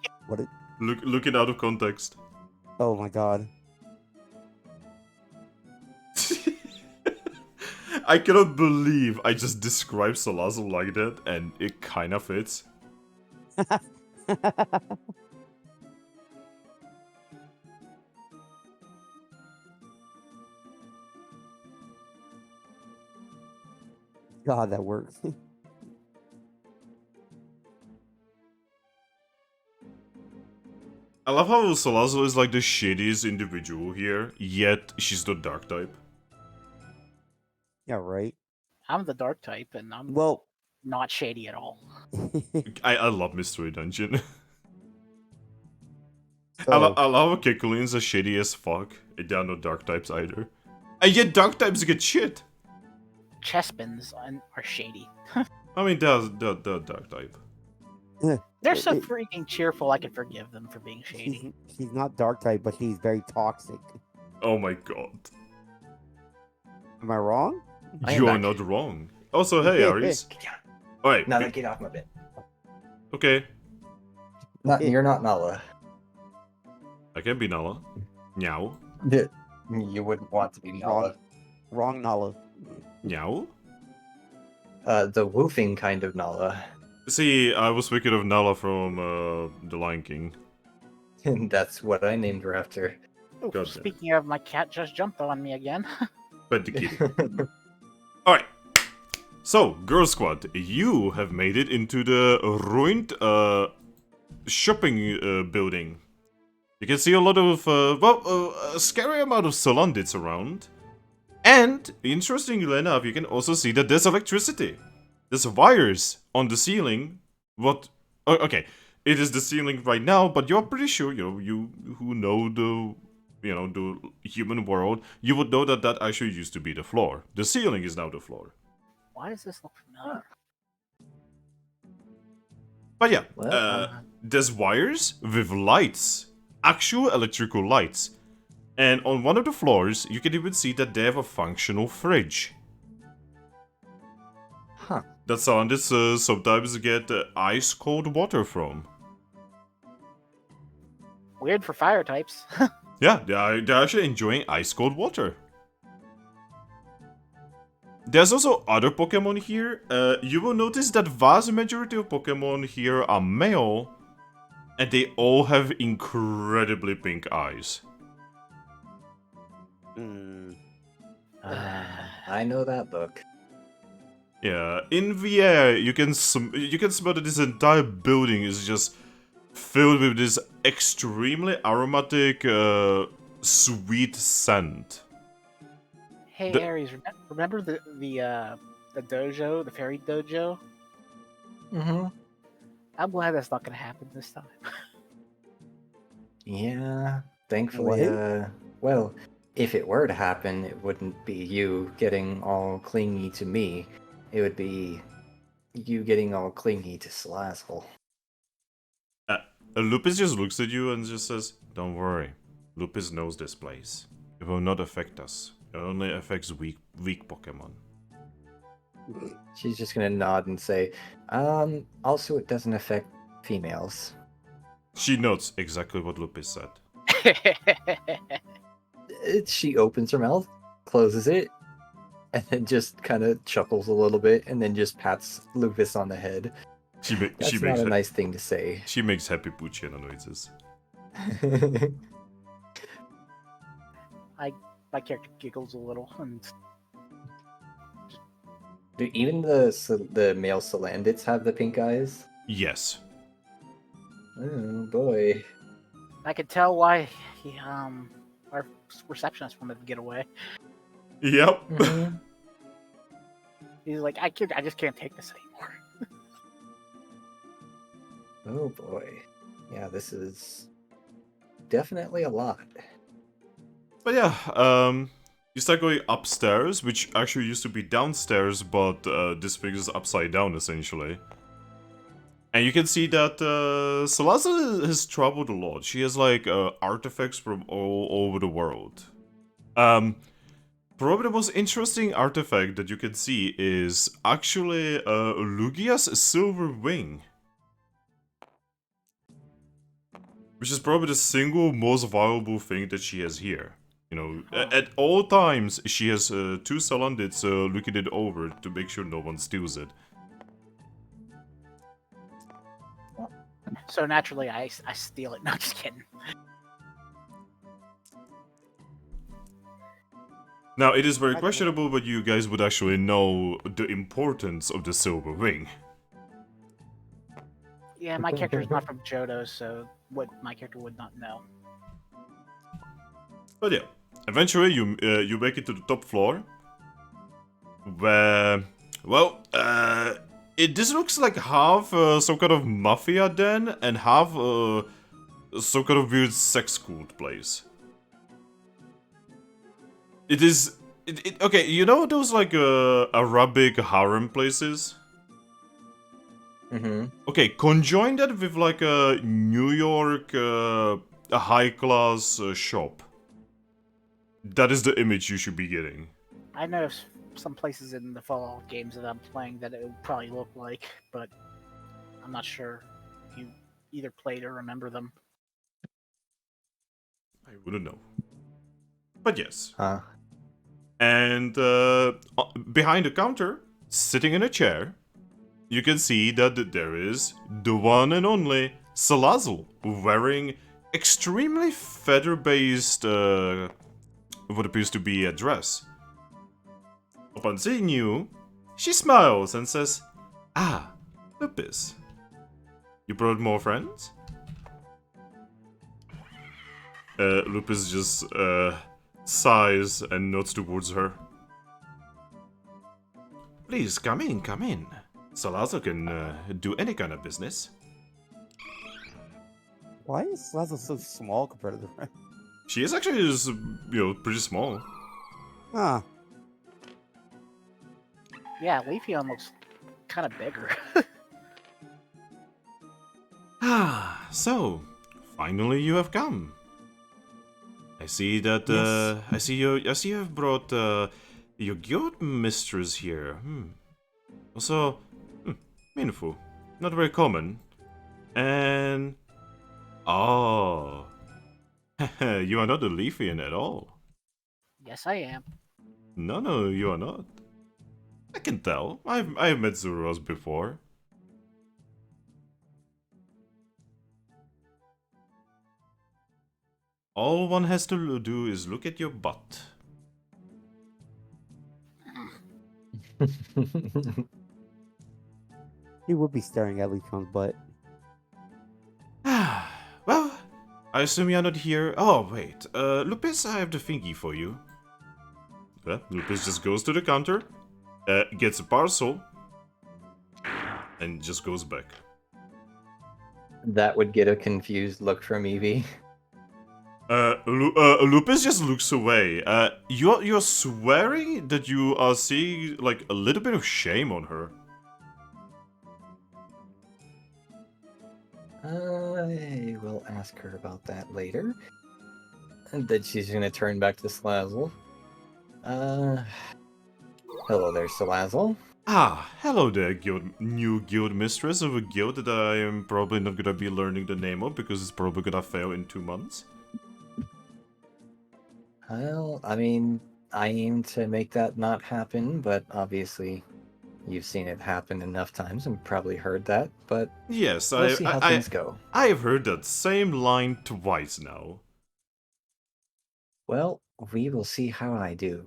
Looking out of context. Oh my god. I cannot believe I just described Salazzle like that, and it kinda fits. God, that works. I love how Salazzle is like the shittiest individual here, yet she's the dark type. Yeah, right. I'm the dark type, and I'm not shady at all. I love Mystery Dungeon. I love how Kikulin's a shady as fuck, and there are no dark types either. And yet dark types get shit! Chespins are shady. I mean, they're dark type. They're so freaking cheerful, I can forgive them for being shady. She's not dark type, but she's very toxic. Oh my god. Am I wrong? You are not wrong. Also, hey, Aries. Alright. Nala, get off my bed. Okay. You're not Nala. I can be Nala. Meow. You wouldn't want to be Nala. Wrong Nala. Meow? The woofing kind of Nala. See, I was thinking of Nala from The Lion King. And that's what I named her after. Ooh, speaking of, my cat just jumped on me again. Pet the kitty. Alright. So, Girl Squad, you have made it into the ruined shopping building. You can see a lot of, a scary amount of Solondits around. And, interestingly enough, you can also see that there's electricity. There's wires on the ceiling. Okay, it is the ceiling right now, but you're pretty sure, you who know the human world, you would know that that actually used to be the floor. The ceiling is now the floor. Why does this look familiar? But yeah, Well, there's wires with lights. Actual electrical lights. And on one of the floors, you can even see that they have a functional fridge. Huh. That scientists sometimes get ice cold water from. Weird for fire types. Yeah, they're actually enjoying ice cold water. There's also other Pokemon here. You will notice that vast majority of Pokemon here are male, and they all have incredibly pink eyes. I know that book. Yeah, in the air, you can smell that this entire building is just filled with this extremely aromatic, sweet scent. Hey Aries, remember the dojo, the fairy dojo? Mm-hmm. I'm glad that's not gonna happen this time. Yeah, thankfully, well, if it were to happen, it wouldn't be you getting all clingy to me. It would be you getting all clingy to Salazzle. Lupus just looks at you and just says, "Don't worry. Lupus knows this place. It will not affect us. It only affects weak Pokemon." She's just gonna nod and say, also it doesn't affect females. She notes exactly what Lupus said. She opens her mouth, closes it, and then just kind of chuckles a little bit, and then just pats Lupus on the head. That's not a nice thing to say. She makes happy Pucciano noises. My character giggles a little and Do even the male Salandits have the pink eyes? Yes. Oh boy. I could tell why our receptionist wanted to get away. Yep. Mhm. He's like, I just can't take this anymore. Oh boy. Yeah, this is definitely a lot. But yeah, you start going upstairs, which actually used to be downstairs, but this thing is upside down essentially. And you can see that Salazzle has traveled a lot. She has like artifacts from all over the world. Probably the most interesting artifact that you can see is actually Lugia's silver wing. Which is probably the single most valuable thing that she has here. You know, at all times, she has two Salandits looking it over to make sure no one steals it. So naturally, I steal it. No, just kidding. Now, it is very questionable, but you guys would actually know the importance of the silver wing. Yeah, my character is not from Johto, so what my character would not know. But yeah, eventually you make it to the top floor, where, well, this looks like half some kind of mafia den and half some kind of weird sex cult place. It is, okay, you know those like Arabic harem places? Mm-hmm. Okay, conjoin that with like a New York a high-class shop. That is the image you should be getting. I know some places in the Fallout games that I'm playing that it would probably look like, but I'm not sure if you either played or remember them. I wouldn't know. But yes. Huh. And behind the counter, sitting in a chair, you can see that there is the one and only Salazzle, wearing extremely feather-based, what appears to be a dress. Upon seeing you, she smiles and says, "Ah, Lupus. You brought more friends?" Lupus just sighs and nods towards her. "Please, come in, come in. Salazar can do any kind of business." Why is Slaza so small compared to the rest? She is actually just, pretty small. Huh. Yeah, Leafeon looks kind of bigger. Ah, so finally you have come. I see that. Yes. I see you have brought your guild mistress here. Also, meaningful, not very common. And oh, you are not a Leafeon at all. Yes, I am. No, you are not. I can tell. I've met Zoruas before. All one has to do is look at your butt. He would be staring at Leafeon's butt. Well, I assume you're not here. Oh, wait. Lupus, I have the thingy for you. Lupus just goes to the counter, gets a parcel, and just goes back. That would get a confused look from Eevee. Lupus just looks away. You're swearing that you are seeing, like, a little bit of shame on her. I will ask her about that later. And then she's gonna turn back to Slazzle. Hello there, Salazzle. Ah, hello there, new guild mistress of a guild that I am probably not gonna be learning the name of because it's probably gonna fail in 2 months. Well, I mean, I aim to make that not happen, but obviously you've seen it happen enough times and probably heard that, but Yes, we'll see how things go. I have heard that same line twice now. Well, we will see how I do.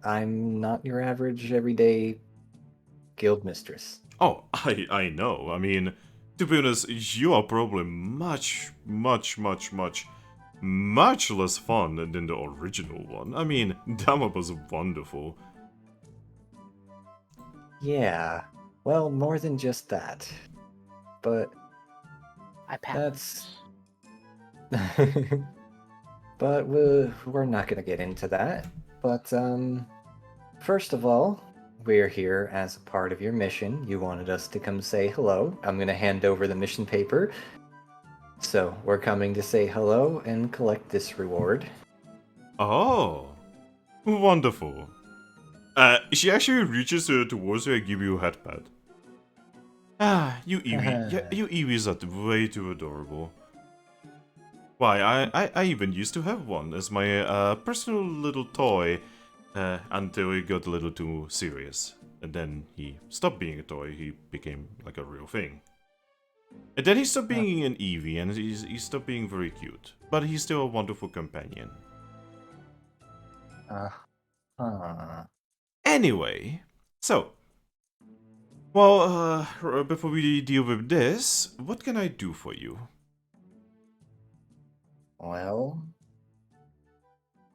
I'm not your average everyday guild mistress. Oh, I know. I mean, to be honest, you are probably much less fun than the original one. I mean, that one was wonderful. Yeah, well, more than just that. But I that's... But we're not going to get into that. But, first of all, we're here as a part of your mission. You wanted us to come say hello. I'm going to hand over the mission paper. So, we're coming to say hello and collect this reward. Oh, wonderful. She actually reaches towards you and gives you a head pat. Ah, you Eevee. You Eevees are way too adorable. Why, I even used to have one as my personal little toy until it got a little too serious. And then he stopped being a toy, he became like a real thing. And then he stopped being an Eevee and he stopped being very cute. But he's still a wonderful companion. Anyway, so... Well, before we deal with this, what can I do for you? Well,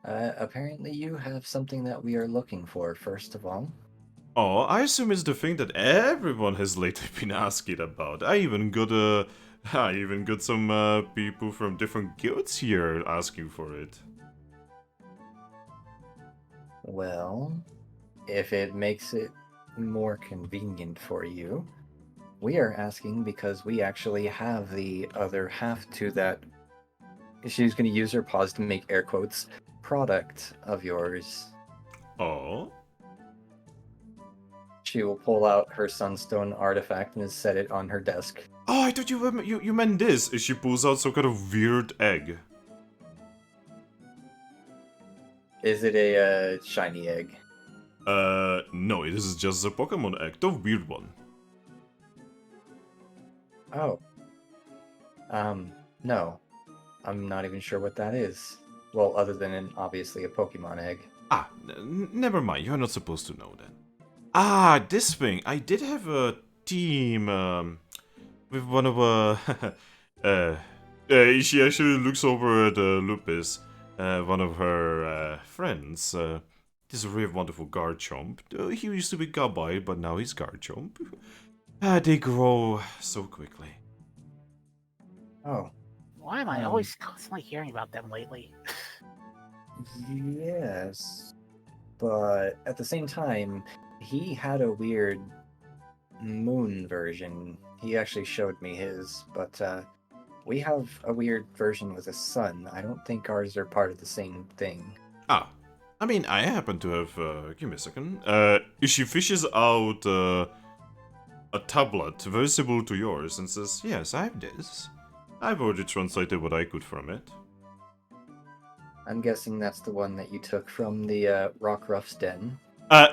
apparently you have something that we are looking for, first of all. Oh, I assume it's the thing that everyone has lately been asking about. I even got some people from different guilds here asking for it. Well, if it makes it more convenient for you, we are asking because we actually have the other half to that. She's going to use her paws to make air quotes, product of yours. Oh? She will pull out her sunstone artifact and set it on her desk. Oh, I thought you meant this. She pulls out some kind of weird egg. Is it a shiny egg? No, it is just a Pokemon egg, the weird one. Oh. No. I'm not even sure what that is. Well, other than obviously a Pokemon egg. Ah, never mind. You're not supposed to know then. Ah, this thing. I did have a team with one of she actually looks over at Lupus, one of her friends. This really wonderful Garchomp. He used to be Gabite, but now he's Garchomp. They grow so quickly. Oh, Why am I always constantly hearing about them lately? yes. But at the same time, he had a weird moon version. He actually showed me his, but we have a weird version with a sun. I don't think ours are part of the same thing. Ah, I mean, I happen to have, give me a second. She fishes out a tablet very similar to yours and says, yes, I have this. I've already translated what I could from it. I'm guessing that's the one that you took from the Rockruff's den.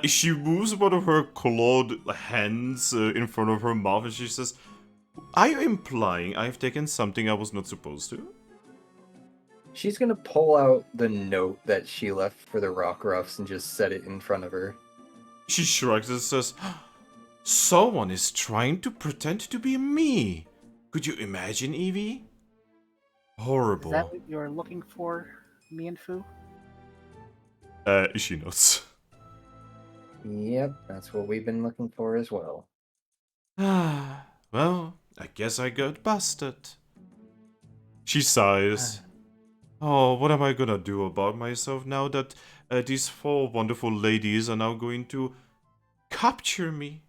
She moves one of her clawed hands in front of her mouth and she says, are you implying I've taken something I was not supposed to? She's gonna pull out the note that she left for the Rockruffs and just set it in front of her. She shrugs and says, someone is trying to pretend to be me. Could you imagine, Eevee? Horrible. Is that what you're looking for, me and Fu? She nods. Yep, that's what we've been looking for as well. Well, I guess I got busted. She sighs. Oh, what am I gonna do about myself now that these 4 wonderful ladies are now going to capture me?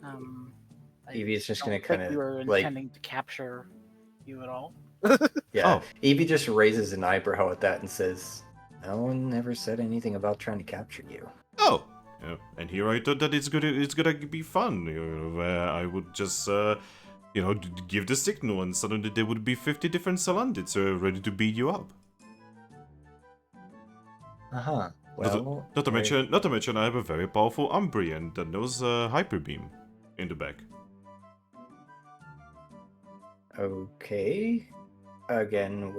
I Eevee's just gonna don't kind think we were of like, intending to capture you at all. yeah. Oh. Eevee just raises an eyebrow at that and says, "No one ever said anything about trying to capture you." Oh, yeah. And here I thought that it's gonna be fun. You know, where I would just give the signal, and suddenly there would be 50 different Salandits ready to beat you up. Uh-huh. Well, Not to mention, I have a very powerful Umbreon that knows Hyper Beam in the back. okay. Again,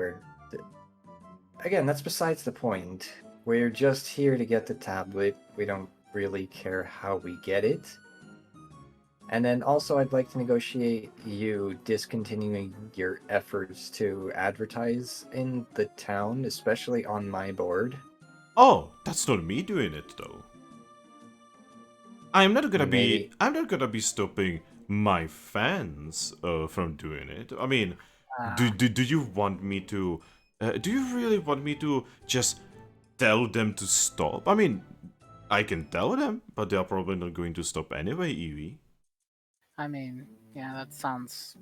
that's besides the point. We're just here to get the tablet. We don't really care how we get it. And then also, I'd like to negotiate you discontinuing your efforts to advertise in the town, especially on my board. Oh, that's not me doing it though. I'm not gonna Maybe. be stopping my fans from doing it. I mean, Uh, do you want me to? Do you really want me to just tell them to stop? I mean, I can tell them, but they are probably not going to stop anyway, Eevee. I mean, yeah, that sounds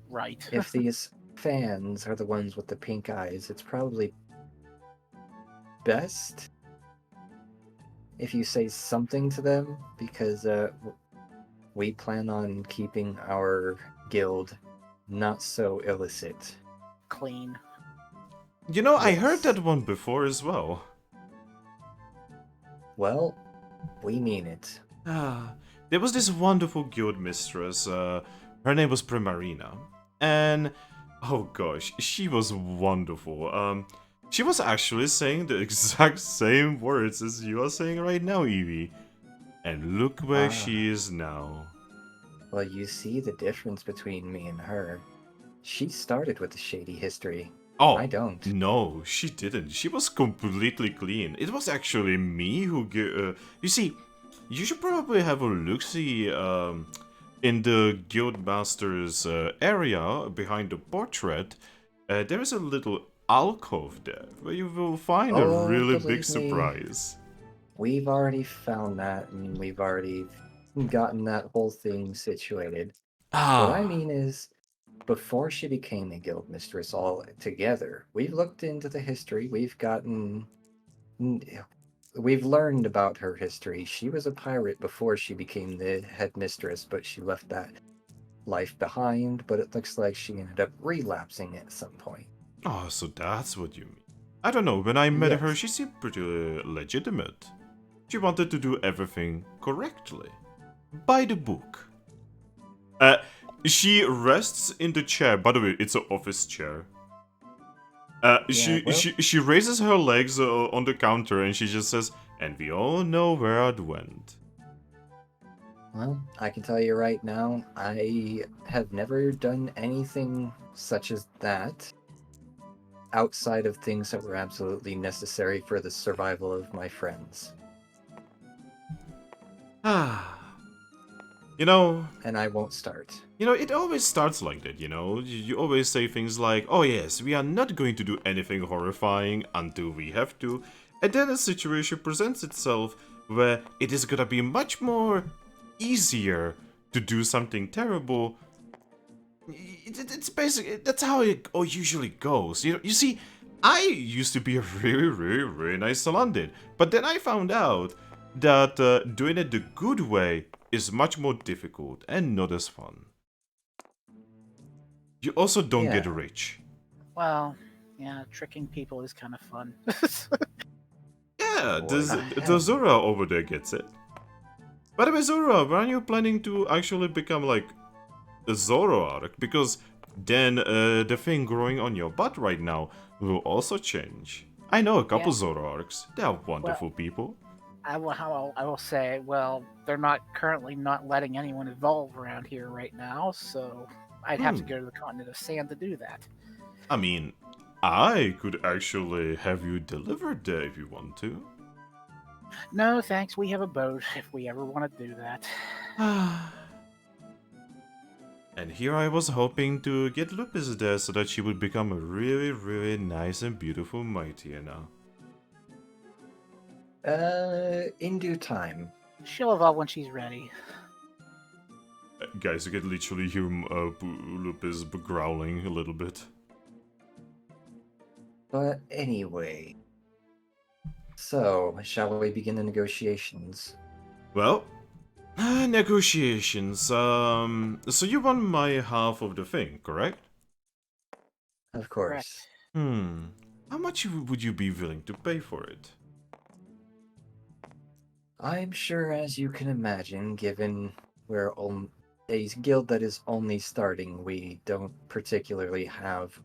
right. If these fans are the ones with the pink eyes, it's probably best if you say something to them, because we plan on keeping our guild not so illicit. Clean. You know, I heard Yes. that one before as well. Well, we mean it. There was this wonderful guild mistress. Her name was Primarina, and oh gosh, she was wonderful. She was actually saying the exact same words as you are saying right now, Eevee. And look where she is now. Well, you see the difference between me and her. She started with a shady history. Oh, I don't. No, she didn't. She was completely clean. It was actually me who you see, you should probably have a look-see in the Guildmaster's area behind the portrait. There is a little alcove there where you will find a really big believe me. surprise. We've already found that, and we've already gotten that whole thing situated. What I mean is, before she became a guild mistress altogether, we've looked into the history. We've learned about her history. She was a pirate before she became the headmistress, but she left that life behind. But it looks like she ended up relapsing at some point. Oh, so that's what you mean. I don't know, when I met her, Yes. she seemed pretty legitimate. She wanted to do everything correctly. By the book. she rests in the chair. By the way, it's an office chair. She raises her legs on the counter and she just says, "And we all know where it went." Well, I can tell you right now, I have never done anything such as that outside of things that were absolutely necessary for the survival of my friends. You know, And I won't start. it always starts like that, You always say things like, "Oh yes, we are not going to do anything horrifying until we have to." And then a situation presents itself where it is gonna be much more easier to do something terrible. It's basically, that's how it usually goes. You see, I used to be a really, really, really nice Salandit, but then I found out that doing it the good way is much more difficult and not as fun. You also don't get Yeah. rich. Well, yeah, tricking people is kind of fun. Yeah, Boy. the Zorua over there gets it. By the way, Zorua, when are you planning to actually become like a Zoroark? Because then the thing growing on your butt right now will also change. I know a couple Yeah. Zoroarks. They are wonderful people. I will say, well, they're not currently not letting anyone evolve around here right now, so I'd have to go to the continent of sand to do that. I mean, I could actually have you delivered there if you want to. No, thanks. We have a boat if we ever want to do that. And here I was hoping to get Lupus there so that she would become a really, really nice and beautiful Mightier now. In due time. She'll evolve when she's ready. Guys, you can literally hear Lupus growling a little bit. But anyway. So, shall we begin the negotiations? Well, negotiations. So you want my half of the thing, correct? Of course. How much would you be willing to pay for it? I'm sure, as you can imagine, given we're a guild that is only starting, we don't particularly have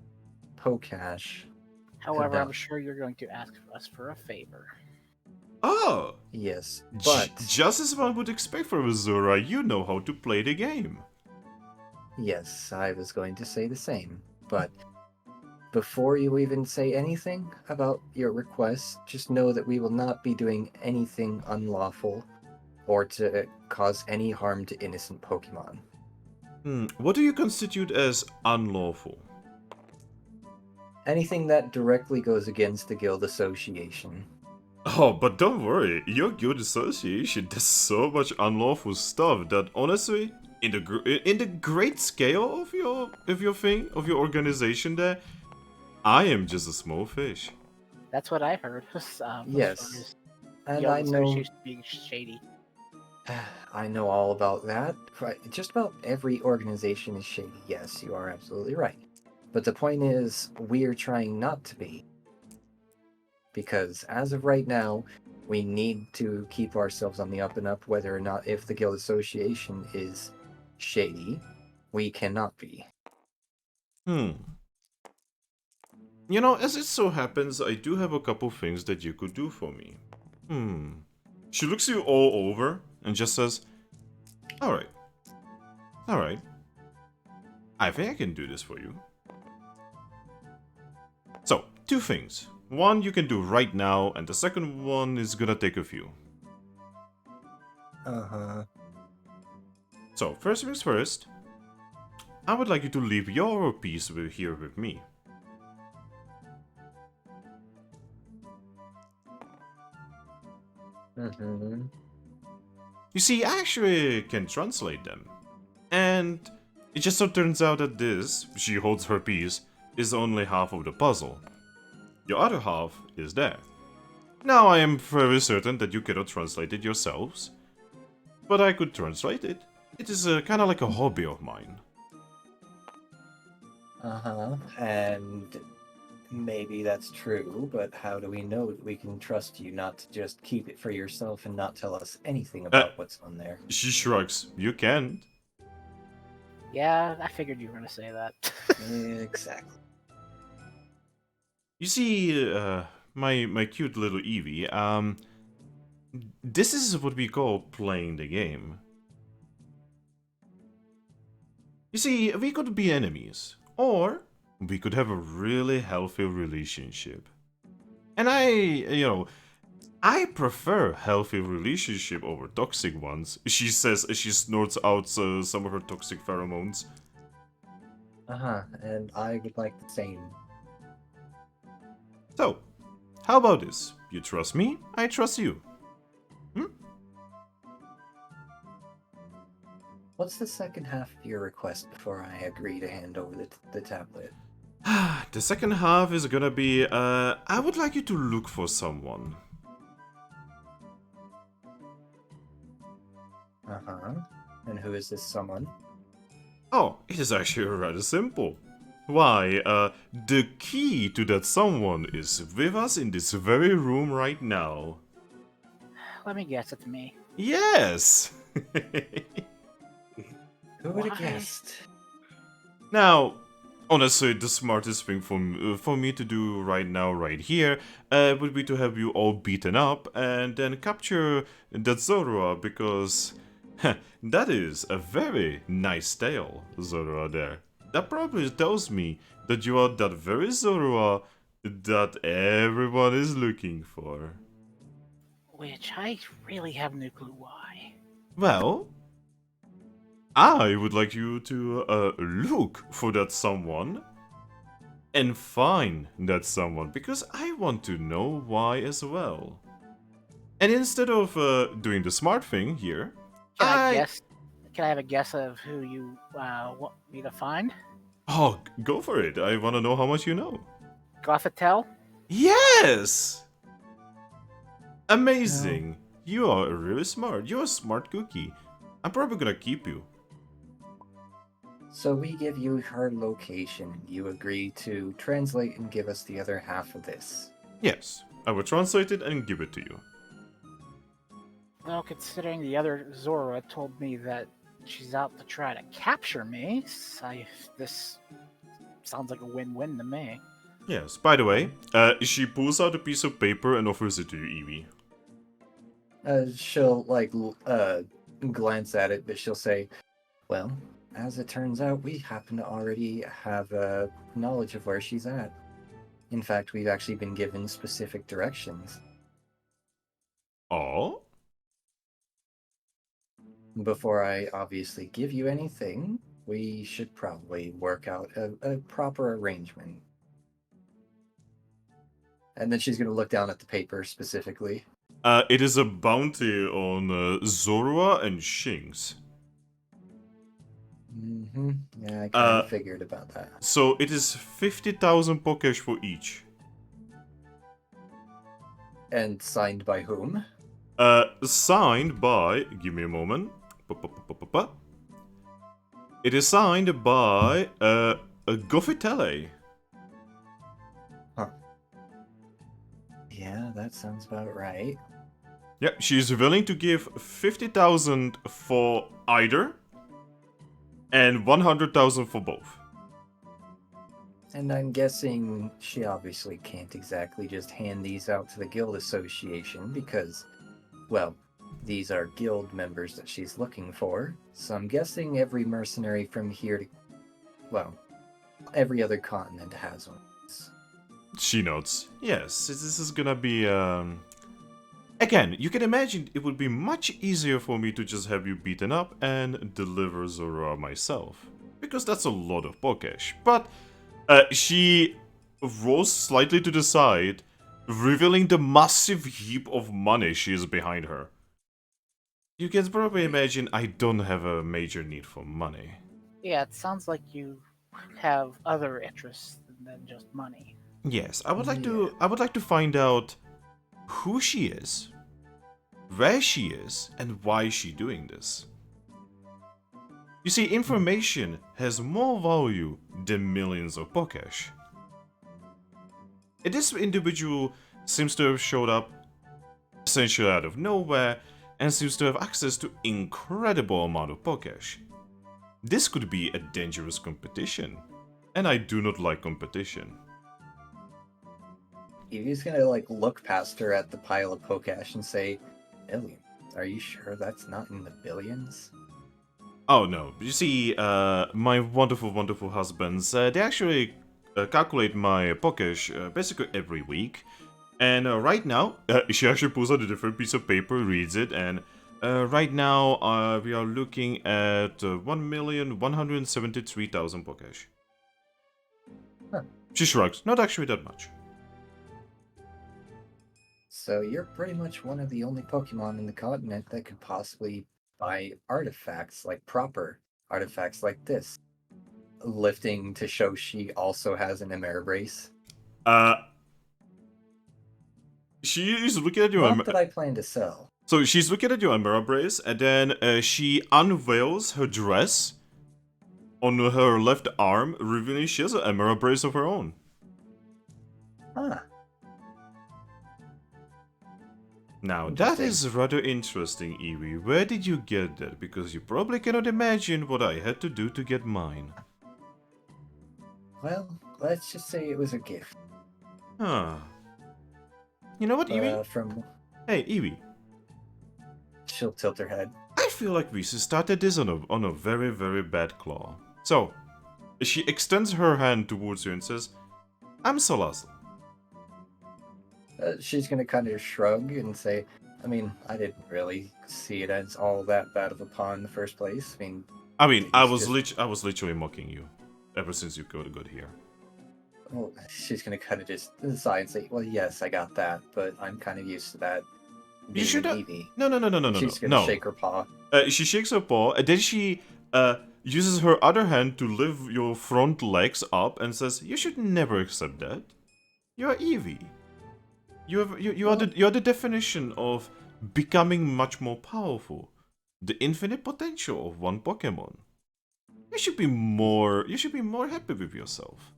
Pokash. However, I'm Enough. sure you're going to ask us for a favor. Oh! Yes, but... Just as one would expect from Zorua, you know how to play the game. Yes, I was going to say the same, but before you even say anything about your request, just know that we will not be doing anything unlawful or to cause any harm to innocent Pokemon. What do you constitute as unlawful? Anything that directly goes against the guild association. Oh, but don't worry, your guild association does so much unlawful stuff that honestly, in the great scale of your organization there, I am just a small fish. That's what I heard. Yes, and Guild I know Association being shady. I know all about that. Just about every organization is shady. Yes, you are absolutely right. But the point is, we're trying not to be. Because as of right now, we need to keep ourselves on the up and up, whether or not if the Guild Association is shady, we cannot be. As it so happens, I do have a couple things that you could do for me. She looks you all over and just says, Alright. I think I can do this for you. So, two things. One you can do right now, and the second one is gonna take a few. So, first things first, I would like you to leave your piece here with me. You see, I actually can translate them. And it just so turns out that this, she holds her piece, is only half of the puzzle. The other half is there. Now I am very certain that you cannot translate it yourselves, but I could translate it. It is kind of like a hobby of mine. And maybe that's true, but how do we know that we can trust you not to just keep it for yourself and not tell us anything about what's on there? She shrugs. You can't. Yeah, I figured you were gonna say that. Exactly. You see, my cute little Eevee, this is what we call playing the game. You see, we could be enemies, or we could have a really healthy relationship. And I prefer healthy relationship over toxic ones. She says as she snorts out some of her toxic pheromones. And I would like the same. So, how about this? You trust me, I trust you. What's the second half of your request before I agree to hand over the tablet? The second half is gonna be, I would like you to look for someone. And who is this someone? Oh, it is actually rather simple. Why, the key to that someone is with us in this very room right now. Let me guess, it's me. Yes! Who would have Why? guessed? Now, honestly, the smartest thing for me to do right now, right here, would be to have you all beaten up and then capture that Zorua, because that is a very nice tale, Zorua there. That probably tells me that you are that very Zorua that everyone is looking for. Which I really have no clue why. Well, I would like you to look for that someone and find that someone, because I want to know why as well. And instead of doing the smart thing here, Can I guess? Can I have a guess of who you want me to find? Oh, go for it. I want to know how much you know. Goffatel? Yes! Amazing. You are really smart. You're a smart cookie. I'm probably gonna keep you. So we give you her location. You agree to translate and give us the other half of this. Yes, I will translate it and give it to you. Well, considering the other Zorua told me that she's out to try to capture me, this sounds like a win-win to me. Yes, by the way, she pulls out a piece of paper and offers it to you, Eevee. She'll glance at it, but she'll say, "Well, as it turns out, we happen to already have knowledge of where she's at. In fact, we've actually been given specific directions. Oh? Before I obviously give you anything, we should probably work out a proper arrangement." And then she's going to look down at the paper specifically. It is a bounty on Zorua and Shinx. Yeah, I kind of figured about that. So it is 50,000 Pokesh for each. And signed by whom? Signed by... Give me a moment. It is signed by Goffitele. Yeah, that sounds about right. Yeah, she's willing to give 50,000 for either, and 100,000 for both. And I'm guessing she obviously can't exactly just hand these out to the Guild Association because, well, these are Guild members that she's looking for. So I'm guessing every mercenary from here to, well, every other continent has one. She nods. Yes, this is gonna be, Again, you can imagine it would be much easier for me to just have you beaten up and deliver Zorua myself. Because that's a lot of Pokesh. But, she rolls slightly to the side, revealing the massive heap of money she is behind her. You can probably imagine I don't have a major need for money. Yeah, it sounds like you have other interests than just money. Yes, I would like to find out who she is, where she is, and why she's doing this. You see, information has more value than millions of Pokesh. And this individual seems to have showed up essentially out of nowhere and seems to have access to incredible amount of Pokesh. this could be a dangerous competition. And I do not like competition. Eevee's gonna like look past her at the pile of Pokeash and say, "Million? Are you sure that's not in the billions?" Oh no, you see, my wonderful, wonderful husbands, they actually calculate my Pokesh basically every week. And right now, she actually pulls out a different piece of paper, reads it, and right now we are looking at 1,173,000 Pokesh. Huh. She shrugs, not actually that much. So you're pretty much one of the only Pokemon in the continent that could possibly buy artifacts, like proper artifacts like this. Lifting to show she also has an Ember brace. She is looking at you. Not that I plan to sell. So she's looking at your Ember brace, and then she unveils her dress on her left arm, revealing she has an Ember brace of her own. Huh. Now, that Interesting. is rather interesting, Eevee. Where did you get that? Because you probably cannot imagine what I had to do to get mine. Well, let's just say it was a gift. Huh. You know what, Eevee? From... Hey, Eevee. She'll tilt her head. I feel like we started this on a very, very bad claw. So, she extends her hand towards you and says, I'm Salazzle. She's gonna kind of shrug and say, I mean, I didn't really see it as all that bad of a pawn in the first place. I was just- literally mocking you ever since you got here. Well, she's gonna kind of just sigh and say, well, yes, I got that, but I'm kind of used to that. You should being have... Eevee. No. She's gonna No. shake her paw. She shakes her paw, and then she uses her other hand to lift your front legs up and says, you should never accept that. You're Eevee. You are the definition of becoming much more powerful. The infinite potential of one Pokemon. You should be more happy with yourself.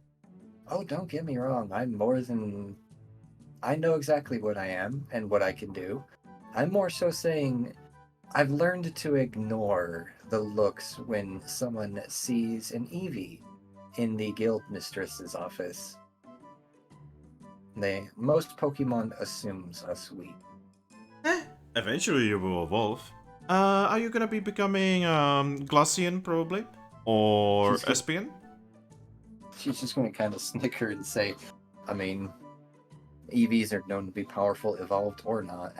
Oh, don't get me wrong. I'm more than... I know exactly what I am and what I can do. I'm more so saying I've learned to ignore the looks when someone sees an Eevee in the guild mistress's office. Most Pokemon assumes us weak. Eventually you will evolve. Are you gonna be becoming Glacian probably? Or Espion? She's just going to kind of snicker and say, I mean, Eevees are known to be powerful, evolved or not.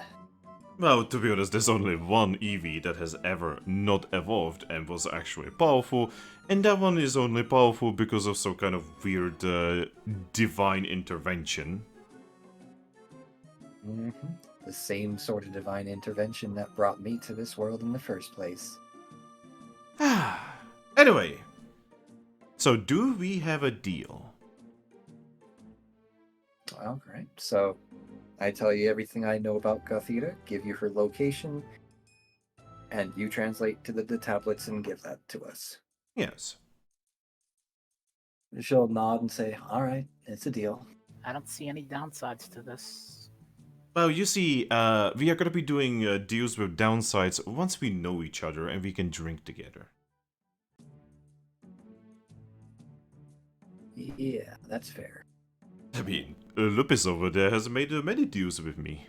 Well, to be honest, there's only one Eevee that has ever not evolved and was actually powerful, and that one is only powerful because of some kind of weird divine intervention. The same sort of divine intervention that brought me to this world in the first place. Anyway, so do we have a deal? Well, great. So, I tell you everything I know about Gothita, give you her location, and you translate to the tablets and give that to us. Yes. She'll nod and say, all right, it's a deal. I don't see any downsides to this. Well, you see, we are going to be doing deals with downsides once we know each other and we can drink together. Yeah, that's fair. I mean, Lupus over there has made many deals with me.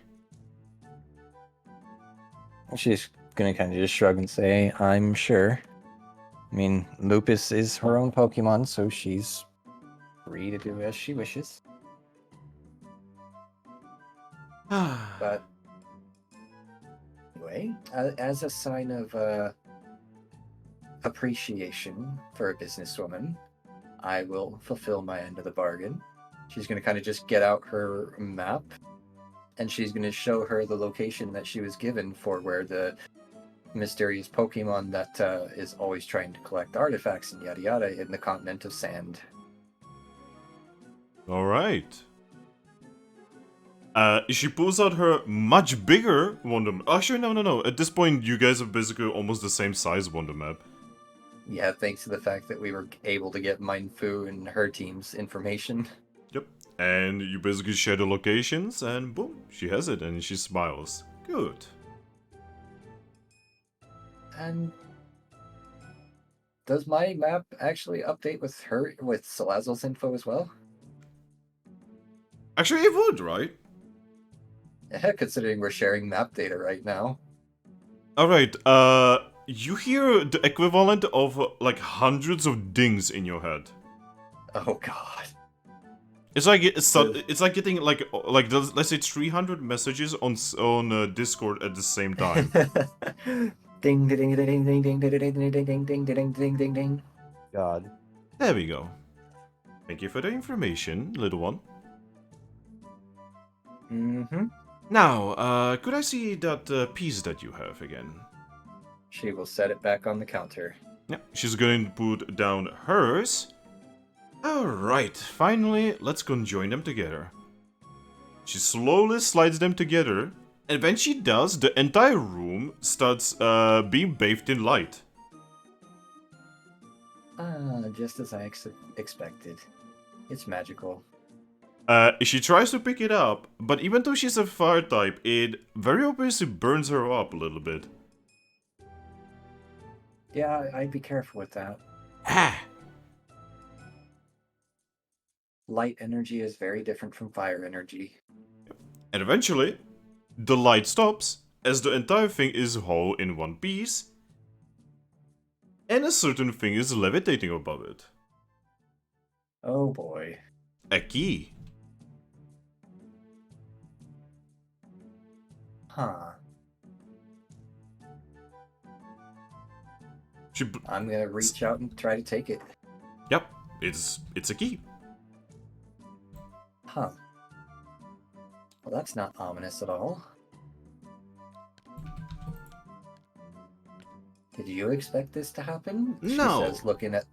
She's gonna kind of just shrug and say, I'm sure. I mean, Lupus is her own Pokemon, so she's free to do as she wishes. But anyway, as a sign of appreciation for a businesswoman, I will fulfill my end of the bargain. She's going to kind of just get out her map, and she's going to show her the location that she was given for where the mysterious Pokemon that is always trying to collect artifacts and yada yada in the continent of sand. Alright. She pulls out her much bigger Wonder Map. Actually, no. At this point, you guys are basically almost the same size Wonder Map. Yeah, thanks to the fact that we were able to get Mindfu and her team's information. Yep. And you basically share the locations, and boom, she has it, and she smiles. Good. And Does my map actually update with Salazzle's info as well? Actually, it would, right? Yeah, considering we're sharing map data right now. Alright, you hear the equivalent of like hundreds of dings in your head. Oh god. It's like it's like getting like let's say 300 messages on Discord at the same time. Ding ding ding ding ding ding ding ding ding ding ding ding ding ding ding. God. There we go. Thank you for the information, little one. Mm-hmm. Now, could I see that piece that you have again? She will set it back on the counter. Yeah, she's going to put down hers. Alright, finally, let's conjoin them together. She slowly slides them together, and when she does, the entire room starts being bathed in light. Ah, just as I expected. It's magical. She tries to pick it up, but even though she's a fire type, it very obviously burns her up a little bit. Yeah, I'd be careful with that. Ah! Light energy is very different from fire energy. And eventually, the light stops, as the entire thing is whole in one piece, and a certain thing is levitating above it. Oh boy. A key. Huh. She I'm gonna reach out and try to take it. Yep, it's a key. Huh. Well, that's not ominous at all. Did you expect this to happen? No. She says, looking at...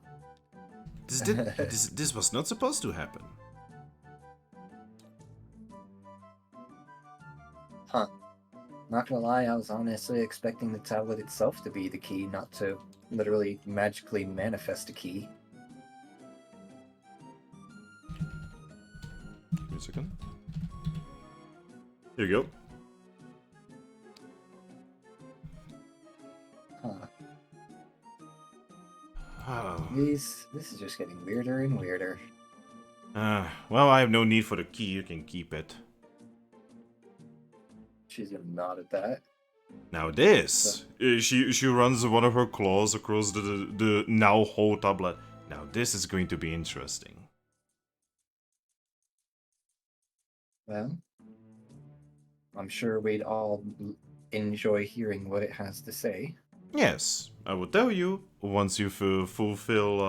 This was not supposed to happen. Huh. Not gonna lie, I was honestly expecting the tablet itself to be the key, not to literally magically manifest a key. Give me a second. Here you go. Huh. Oh. This is just getting weirder and weirder. Well, I have no need for the key. You can keep it. She's gonna nod at that. Now this, she runs one of her claws across the now whole tablet. Now this is going to be interesting. Well, I'm sure we'd all enjoy hearing what it has to say. Yes, I will tell you once you fulfill.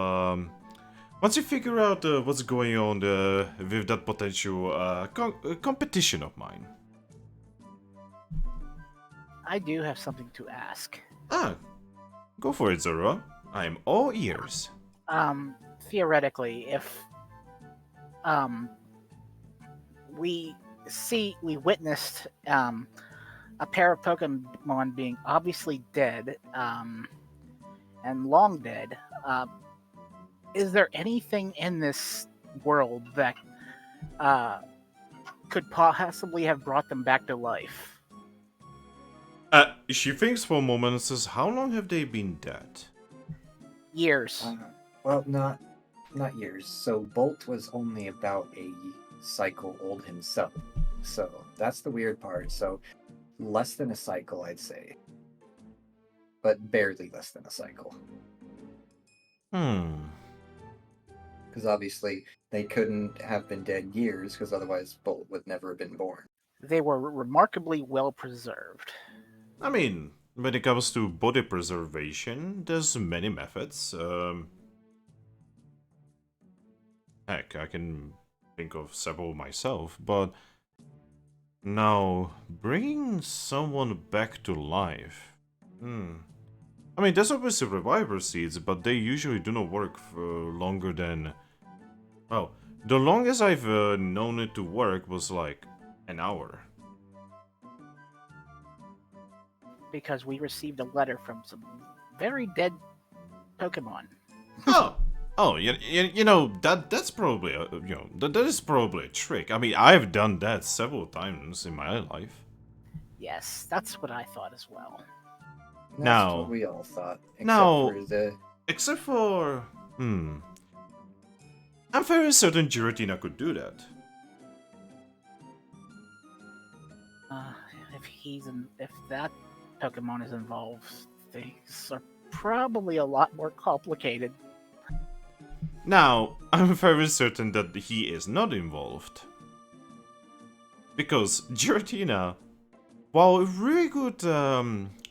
Once you figure out what's going on with that potential competition of mine. I do have something to ask. Ah, go for it, Zorua. I am all ears. Theoretically, if we witnessed a pair of Pokemon being obviously dead, and long dead, is there anything in this world that could possibly have brought them back to life? She thinks for a moment and says, "How long have they been dead?" Years. Well, not years. So Bolt was only about a cycle old himself. So that's the weird part. So less than a cycle, I'd say. But barely less than a cycle. Because obviously they couldn't have been dead years, because otherwise Bolt would never have been born. They were remarkably well preserved. I mean, when it comes to body preservation, there's many methods. Heck, I can think of several myself, but now bringing someone back to life. I mean, there's obviously reviver seeds, but they usually do not work for longer than. Well, the longest I've known it to work was like an hour. Because we received a letter from some very dead Pokemon. Oh, you know that's probably that is probably a trick. I mean, I've done that several times in my life. Yes, that's what I thought as well. That's Now- what we all thought. Except now- for the Except for... I'm very certain Giratina could do that. If that Pokemon is involved, things are probably a lot more complicated. Now, I'm very certain that he is not involved. Because Giratina, while a really good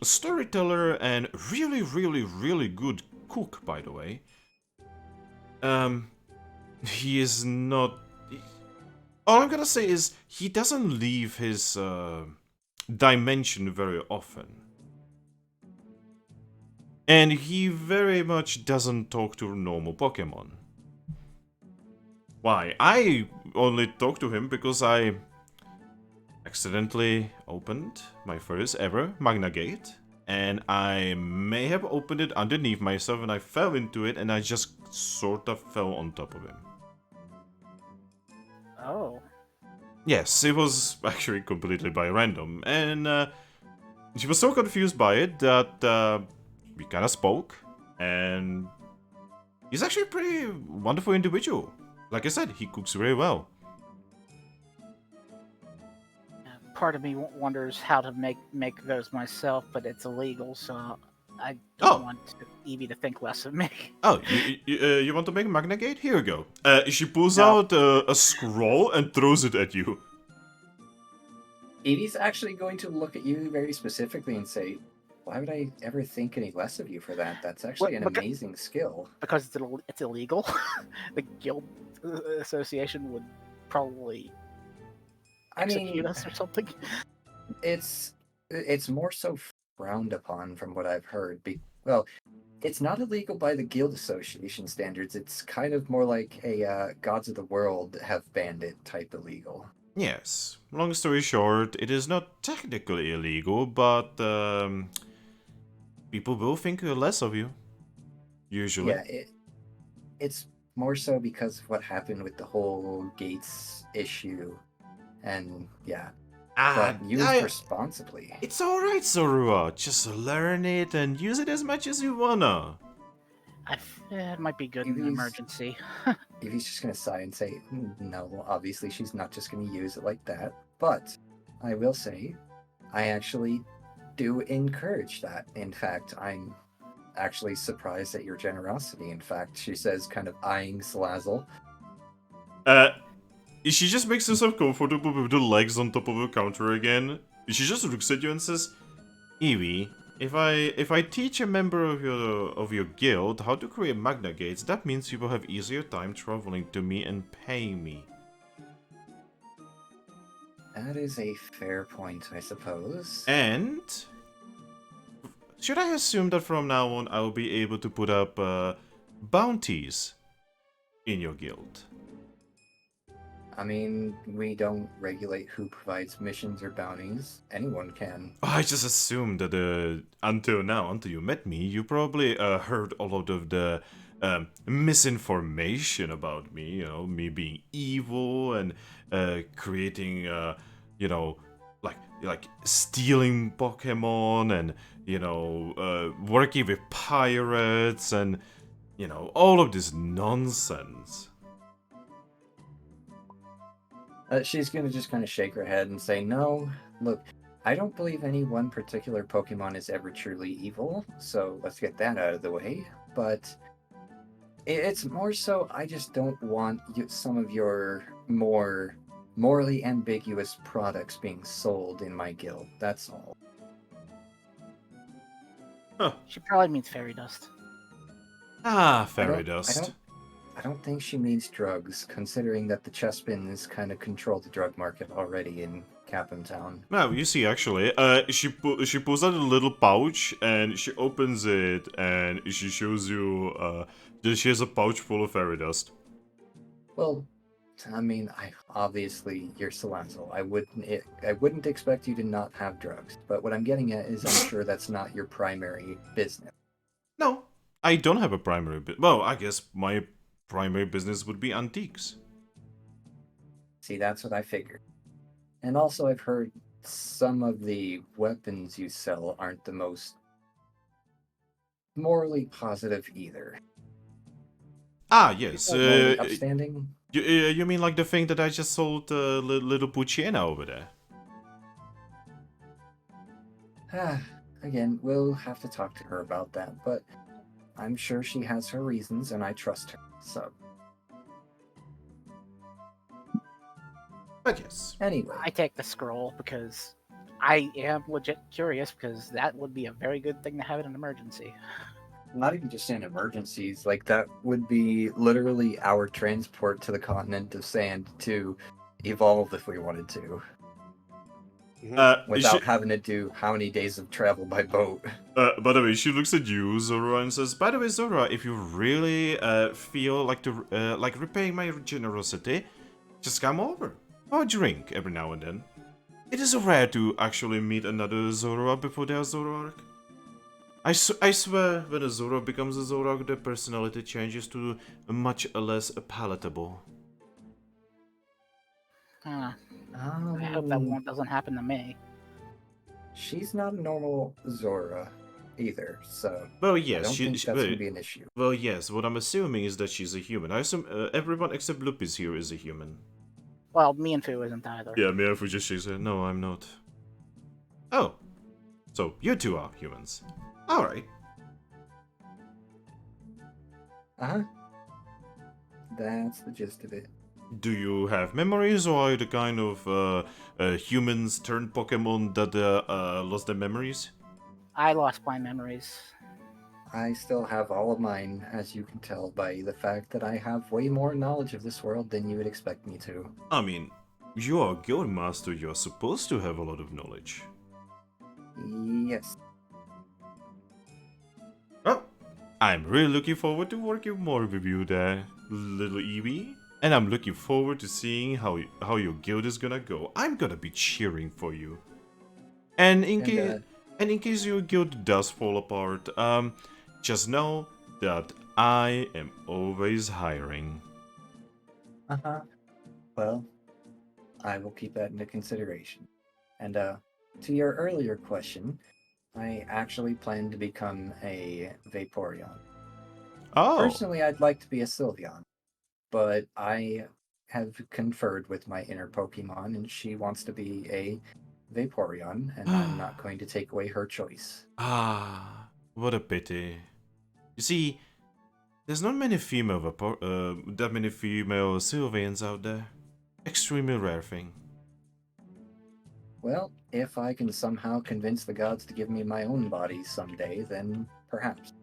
storyteller and really good cook, by the way, he is not... All I'm gonna say is, he doesn't leave his dimension very often. And he very much doesn't talk to normal Pokemon. Why? I only talk to him because I accidentally opened my first ever Magna Gate, and I may have opened it underneath myself and I fell into it and I just sort of fell on top of him. Oh. Yes, it was actually completely by random, and she was so confused by it that we kind of spoke, and he's actually a pretty wonderful individual. Like I said, he cooks very well. Part of me wonders how to make those myself, but it's illegal, so I don't want Eevee to think less of me. Oh, you want to make a Magna Gate? Here you go. She pulls out a scroll and throws it at you. Eevee's actually going to look at you very specifically and say, why would I ever think any less of you for that? That's actually an amazing skill. Because it's illegal. The guild association would probably execute us or something. It's more so frowned upon from what I've heard. Well, it's not illegal by the guild association standards. It's kind of more like a gods of the world have banned it type illegal. Yes. Long story short, it is not technically illegal, but people will think less of you. Usually. Yeah, it's more so because of what happened with the whole Gates issue. And yeah. But use responsibly. It's alright, Zorua. Just learn it and use it as much as you wanna. It might be good in an emergency. Eevee's just gonna sigh and say, no, obviously she's not just gonna use it like that. But I will say, I actually do encourage that. In fact, I'm actually surprised at your generosity. In fact, she says, kind of eyeing Salazzle. She just makes herself comfortable with the legs on top of her counter again. She just looks at you and says, Eevee, if I teach a member of your guild how to create Magna Gates, that means you will have easier time traveling to me and paying me. That is a fair point, I suppose. And should I assume that from now on I will be able to put up bounties in your guild? I mean, we don't regulate who provides missions or bounties. Anyone can. I just assumed that until you met me, you probably heard a lot of the misinformation about me. You know, me being evil and creating, like stealing Pokemon and working with pirates and all of this nonsense. She's going to just kind of shake her head and say, no, look, I don't believe any one particular Pokemon is ever truly evil, so let's get that out of the way. But it's more so I just don't want some of your more morally ambiguous products being sold in my guild. That's all. Huh. She probably means fairy dust. Ah, fairy dust. I don't think she means drugs, considering that the Chespins kind of control the drug market already in Capim Town. No, you see, actually, she pulls out a little pouch and she opens it and she shows you that she has a pouch full of fairy dust. Well, I mean, obviously you're Salazzle. I wouldn't expect you to not have drugs. But what I'm getting at is I'm sure that's not your primary business. No, I don't have a primary business. Well, I guess my primary business would be antiques. See, that's what I figured. And also I've heard some of the weapons you sell aren't the morally positive either. Ah, yes. Morally upstanding. You mean like the thing that I just sold little Puchiena over there? Again, we'll have to talk to her about that, but I'm sure she has her reasons and I trust her, so. But yes. Anyway. I take the scroll because I am legit curious, because that would be a very good thing to have in an emergency. Not even just in emergencies, like that would be literally our transport to the continent of sand to evolve if we wanted to. Without having to do how many days of travel by boat. By the way, she looks at you, Zorua, and says, "By the way, Zorua, if you really feel like repaying my generosity, just come over. Or drink every now and then. It is rare to actually meet another Zorua before they are Zoroark. I swear, when a Zorua becomes a Zoroark, their personality changes to much less palatable." I hope that one doesn't happen to me. She's not a normal Zora either, so Well, I yes, don't think that's going to be an issue. Well, yes, what I'm assuming is that she's a human. I assume everyone except Lupis here is a human. Well, me and Fu isn't either. Yeah, Miafu just shakes her. No, I'm not. Oh. So, you two are humans. Alright. Uh-huh. That's the gist of it. Do you have memories, or are you the kind of humans turned Pokemon that lost their memories? I lost my memories. I still have all of mine, as you can tell by the fact that I have way more knowledge of this world than you would expect me to. I mean, you are a guild master, you're supposed to have a lot of knowledge. Yes. Oh, I'm really looking forward to working more with you there, little Eevee. And I'm looking forward to seeing how your guild is gonna go. I'm gonna be cheering for you. And in case your guild does fall apart, just know that I am always hiring. Uh-huh. Well, I will keep that into consideration. And to your earlier question, I actually plan to become a Vaporeon. Oh. Personally, I'd like to be a Sylveon. But I have conferred with my inner Pokemon, and she wants to be a Vaporeon, and I'm not going to take away her choice. Ah, what a pity. You see, there's not many female that many female Sylveons out there. Extremely rare thing. Well, if I can somehow convince the gods to give me my own body someday, then perhaps.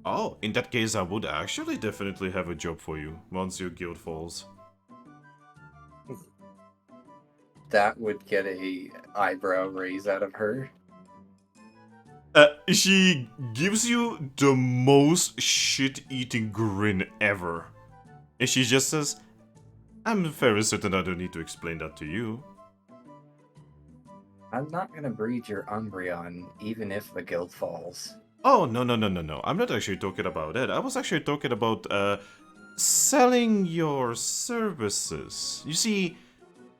Oh, in that case, I would actually definitely have a job for you once your guild falls. That would get a eyebrow raise out of her. She gives you the most shit-eating grin ever. And she just says, "I'm very certain I don't need to explain that to you." I'm not gonna breed your Umbreon, even if the guild falls. Oh, no. I'm not actually talking about that. I was actually talking about, selling your services. You see,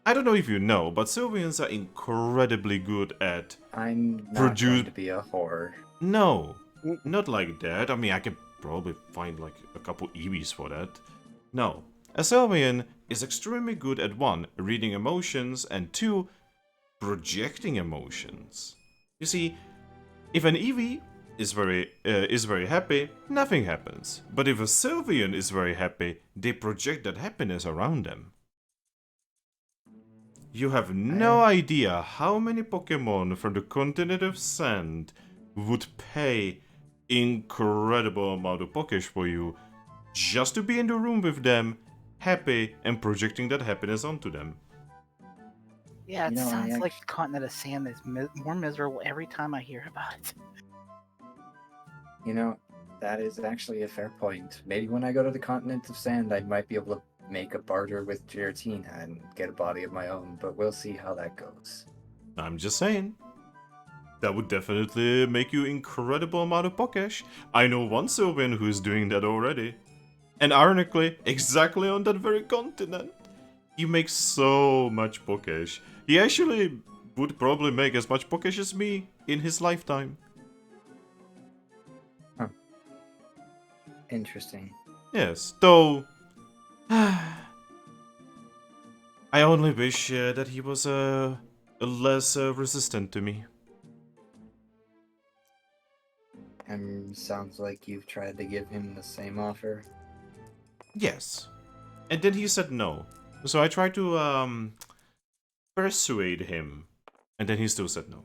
I don't know if you know, but Sylveons are incredibly good at... I'm not going to be a whore. No, not like that. I mean, I could probably find, like, a couple Eevees for that. No. A Sylveon is extremely good at 1, reading emotions, and 2, projecting emotions. You see, if an Eevee is very happy, nothing happens. But if a Sylveon is very happy, they project that happiness around them. You have no idea how many Pokemon from the continent of sand would pay incredible amount of Pokesh for you just to be in the room with them, happy, and projecting that happiness onto them. Yeah, it sounds like the continent of sand is more miserable every time I hear about it. You know, that is actually a fair point. Maybe when I go to the continent of sand, I might be able to make a barter with Giratina and get a body of my own, but we'll see how that goes. I'm just saying. That would definitely make you incredible amount of Pokesh. I know one Sylveon who is doing that already. And ironically, exactly on that very continent. He makes so much Pokesh. He actually would probably make as much Pokesh as me in his lifetime. Huh. Interesting. Yes, though... I only wish that he was less resistant to me. And sounds like you've tried to give him the same offer. Yes. And then he said no. So I tried to persuade him. And then he still said no.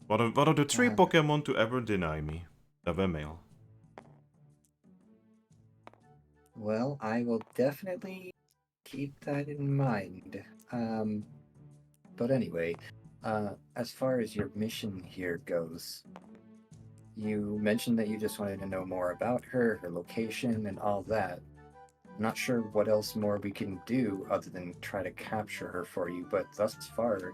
One of the 3 Pokemon to ever deny me. That were male. Well, I will definitely keep that in mind. But anyway, as far as your mission here goes, you mentioned that you just wanted to know more about her, her location, and all that. I'm not sure what else more we can do other than try to capture her for you, but thus far,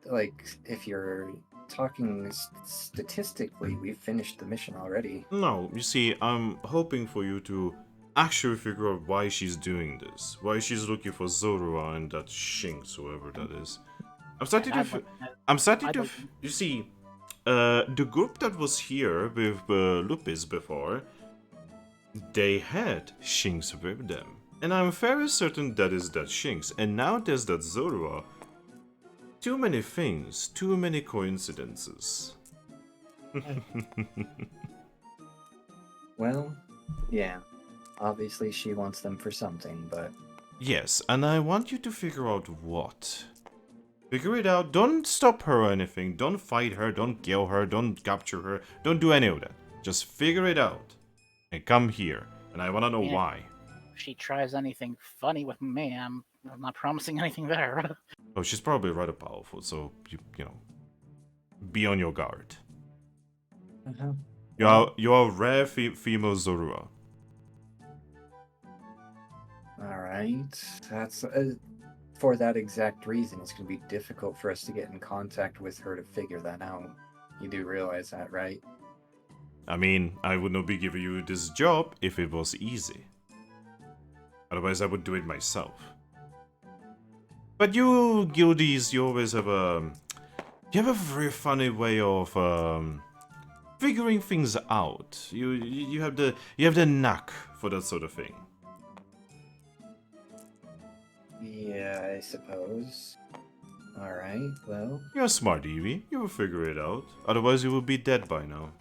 like, if you're talking statistically, we've finished the mission already. No, you see, I'm hoping for you to actually figure out why she's doing this. Why she's looking for Zorua and that Shinx, whoever that is. I'm starting to... You see, the group that was here with Lupis before, they had Shinx with them. And I'm very certain that is that Shinx. And now there's that Zorua. Too many things, too many coincidences. Well, yeah. Obviously she wants them for something, but... Yes, and I want you to figure out what. Figure it out. Don't stop her or anything. Don't fight her. Don't kill her. Don't capture her. Don't do any of that. Just figure it out. And come here. And I want to know why. If she tries anything funny with me, I'm not promising anything there. Oh, she's probably rather powerful, so, you know, be on your guard. Uh-huh. You are rare female Zorua. Alright. That's... for that exact reason, it's going to be difficult for us to get in contact with her to figure that out. You do realize that, right? I mean, I would not be giving you this job if it was easy. Otherwise, I would do it myself. But you guildies, you always have a... You have a very funny way of figuring things out. You have the knack for that sort of thing. Yeah, I suppose. Alright, well... You're smart, Eevee. You will figure it out. Otherwise, you will be dead by now.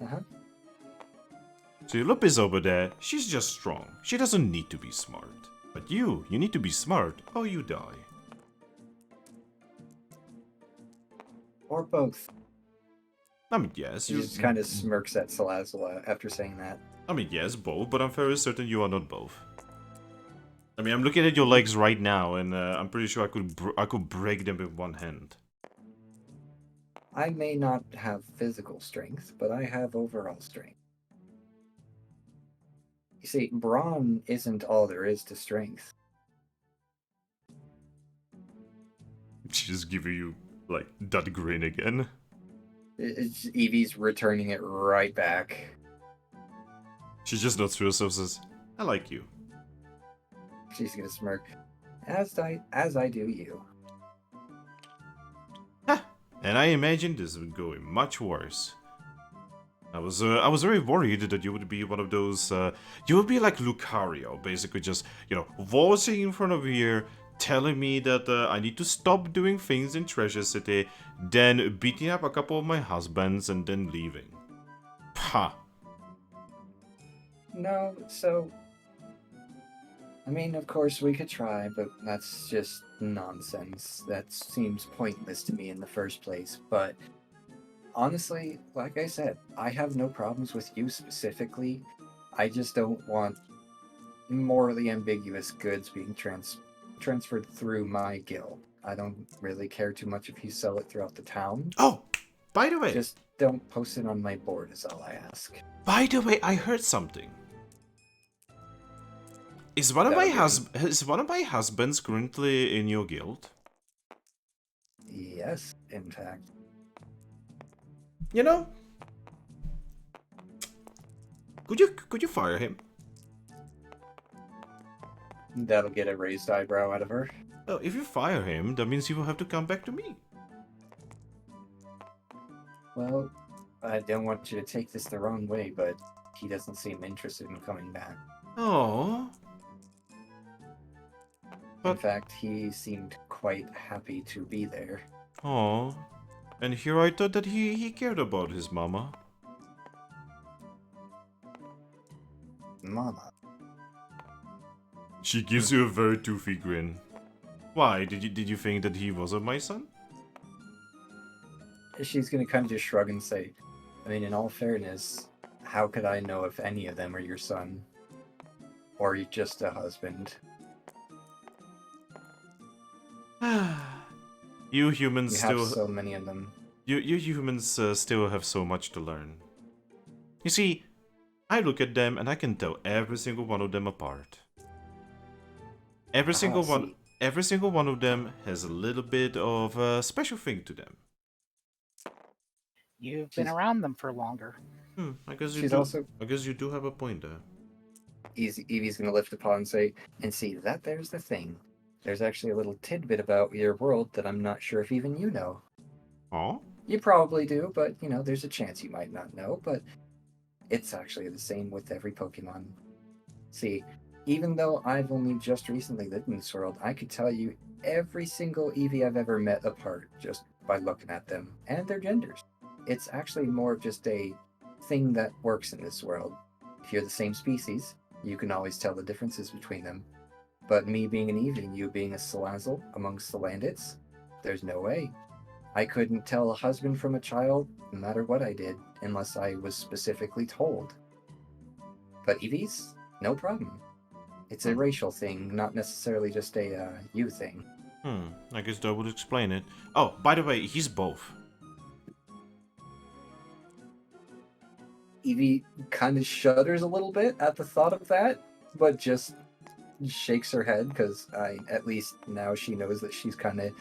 Uh-huh. So Lupis over there, she's just strong. She doesn't need to be smart. But you need to be smart, or you die. Or both. I mean, yes. He just kind of smirks at Salazzle after saying that. I mean, yes, both, but I'm very certain you are not both. I mean, I'm looking at your legs right now, and I'm pretty sure I could break them with one hand. I may not have physical strength, but I have overall strength. You see, brawn isn't all there is to strength. She's giving you, like, that grin again. Eevee's returning it right back. She just nods to herself and says, I like you. She's gonna smirk. As I do you. Ha! And I imagined this would go much worse. I was very worried that you would be one of those, you would be like Lucario, basically just, you know, waltzing in front of here, telling me that I need to stop doing things in Treasure City, then beating up a couple of my husbands and then leaving. Ha! No, so... I mean, of course we could try, but that's just nonsense. That seems pointless to me in the first place, but... Honestly, like I said, I have no problems with you specifically. I just don't want morally ambiguous goods being transferred through my guild. I don't really care too much if you sell it throughout the town. Oh, by the way. Just don't post it on my board is all I ask. By the way, I heard something. Is one of my husbands currently in your guild? Yes, in fact. You know, could you fire him? That'll get a raised eyebrow out of her. Oh, if you fire him, that means you will have to come back to me. Well, I don't want you to take this the wrong way, but he doesn't seem interested in coming back. Oh. In But fact, he seemed quite happy to be there. oh. And here I thought that he cared about his mama. Mama. She gives you a very toothy grin. Why? Did you think that he wasn't my son? She's gonna kind of just shrug and say, I mean, in all fairness, how could I know if any of them are your son? Or you're just a husband? You humans You still have so many of them. you humans still have so much to learn. You see, I look at them and I can tell every single one of them apart. Every single one of them has a little bit of a special thing to them. You've been around them for longer. I guess you She's do. also- I guess you do have a point there. Eevee's gonna lift a paw and say, and see, there's the thing. There's actually a little tidbit about your world that I'm not sure if even you know. Oh? You probably do, but, you know, there's a chance you might not know, but it's actually the same with every Pokemon. See, even though I've only just recently lived in this world, I could tell you every single Eevee I've ever met apart just by looking at them and their genders. It's actually more of just a thing that works in this world. If you're the same species, you can always tell the differences between them. But me being an Eevee and you being a Salazzle amongst the Landits, there's no way. I couldn't tell a husband from a child, no matter what I did, unless I was specifically told. But Eevees, no problem. It's a racial thing, not necessarily just a you thing. I guess that would explain it. Oh, by the way, he's both. Eevee kind of shudders a little bit at the thought of that, but just shakes her head because at least now she knows that she's kind of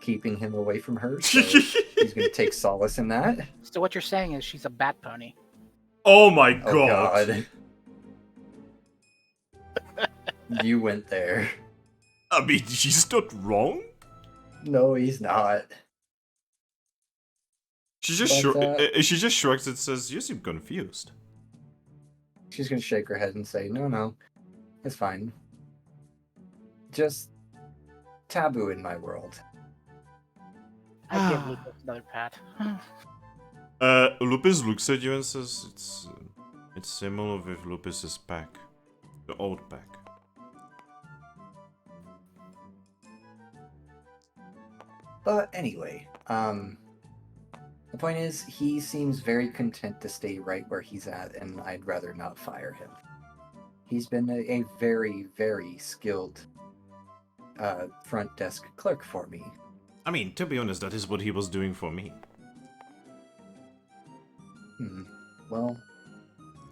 keeping him away from her. So he's going to take solace in that. So what you're saying is she's a bat pony. Oh my Oh God. You went there. I mean, she's not wrong. No, he's not. She just But, she just shrugs and says, "You seem confused." She's going to shake her head and say, no, it's fine. Just taboo in my world. I give Lucas another pat. Lupus looks at you and says, "It's similar with Lupus's pack, the old pack." But anyway, the point is, he seems very content to stay right where he's at, and I'd rather not fire him. He's been a very, very skilled front desk clerk for me. I mean, to be honest, that is what he was doing for me. Well,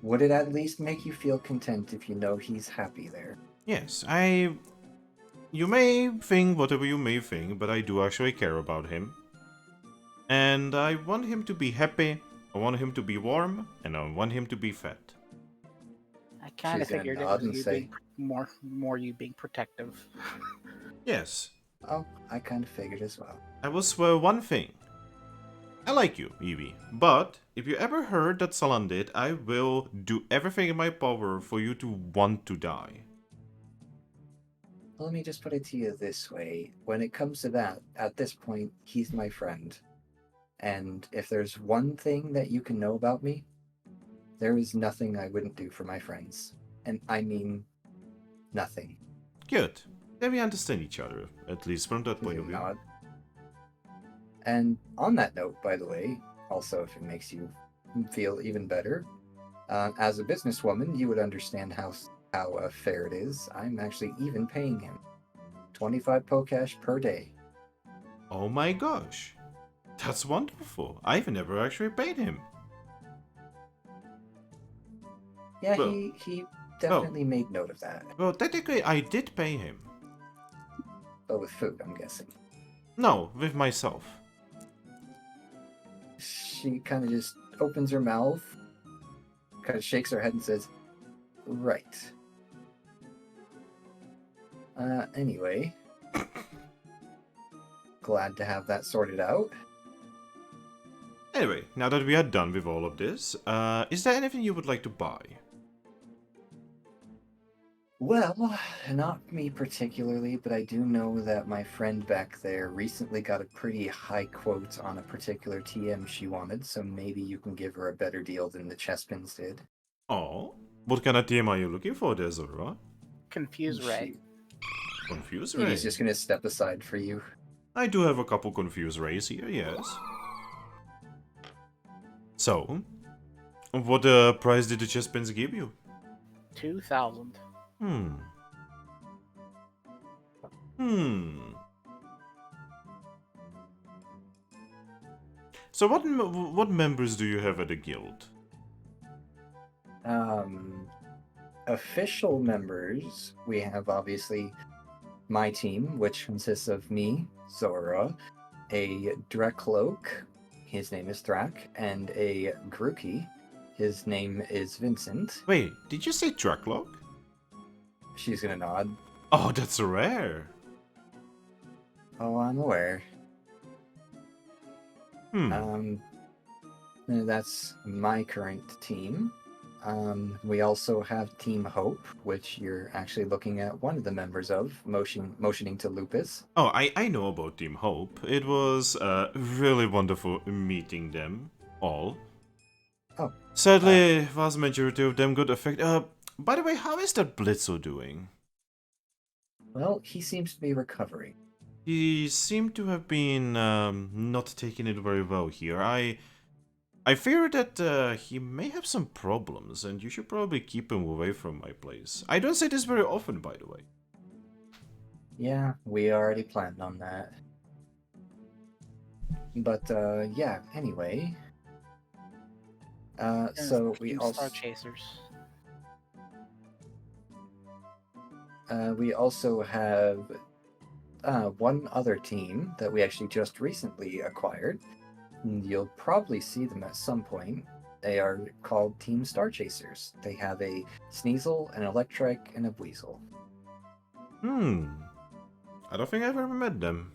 would it at least make you feel content if you know he's happy there? Yes, you may think whatever you may think, but I do actually care about him. And I want him to be happy, I want him to be warm, and I want him to be fed. I kind of She's gonna figured it nod was and you say- being more you being protective. Yes, Oh, I kind of figured as well. I will swear one thing. I like you, Eevee, but if you ever heard that Salan did, I will do everything in my power for you to want to die. Let me just put it to you this way. When it comes to that, at this point, he's my friend. And if there's one thing that you can know about me, there is nothing I wouldn't do for my friends. And I mean, nothing. Good. Then we understand each other, at least from that point of view. Nod. And on that note, by the way, also if it makes you feel even better, as a businesswoman, you would understand how fair it is. I'm actually even paying him 25 Pokash per day. Oh my gosh. That's wonderful. I've never actually paid him. Yeah, Well- he definitely made note of that. Well, technically, I did pay him. But with food, I'm guessing. No, with myself. She kind of just opens her mouth, kind of shakes her head and says, right. Anyway. Glad to have that sorted out. Anyway, now that we are done with all of this, is there anything you would like to buy? Well, not me particularly, but I do know that my friend back there recently got a pretty high quote on a particular TM she wanted, so maybe you can give her a better deal than the Chespins did. Oh, what kind of TM are you looking for there, Zorua? Confuse Ray. Confuse He's Ray. just gonna step aside for you. I do have a couple Confuse Rays here, yes. So, what price did the Chespins give you? 2,000. Hmm. So what members do you have at the guild? Official members, we have obviously my team, which consists of me, Zorua, a Drakloak, his name is Thrack, and a Grookey, his name is Vincent. Wait, did you say Drakloak? She's gonna nod. Oh, that's rare. Oh, I'm aware. That's my current team. We also have Team Hope, which you're actually looking at one of the members of, motioning to Lupus. Oh, I know about Team Hope. It was really wonderful meeting them all. Oh. Sadly, vast majority of them got affected. By the way, how is that Blitzo doing? Well, he seems to be recovering. He seemed to have been not taking it very well here. I fear that he may have some problems, and you should probably keep him away from my place. I don't say this very often, by the way. Yeah, we already planned on that. But, yeah, anyway. So we Team also... Star Chasers. We also have one other team that we actually just recently acquired. You'll probably see them at some point. They are called Team Star Chasers. They have a Sneasel, an Electric, and a Weasel. I don't think I've ever met them.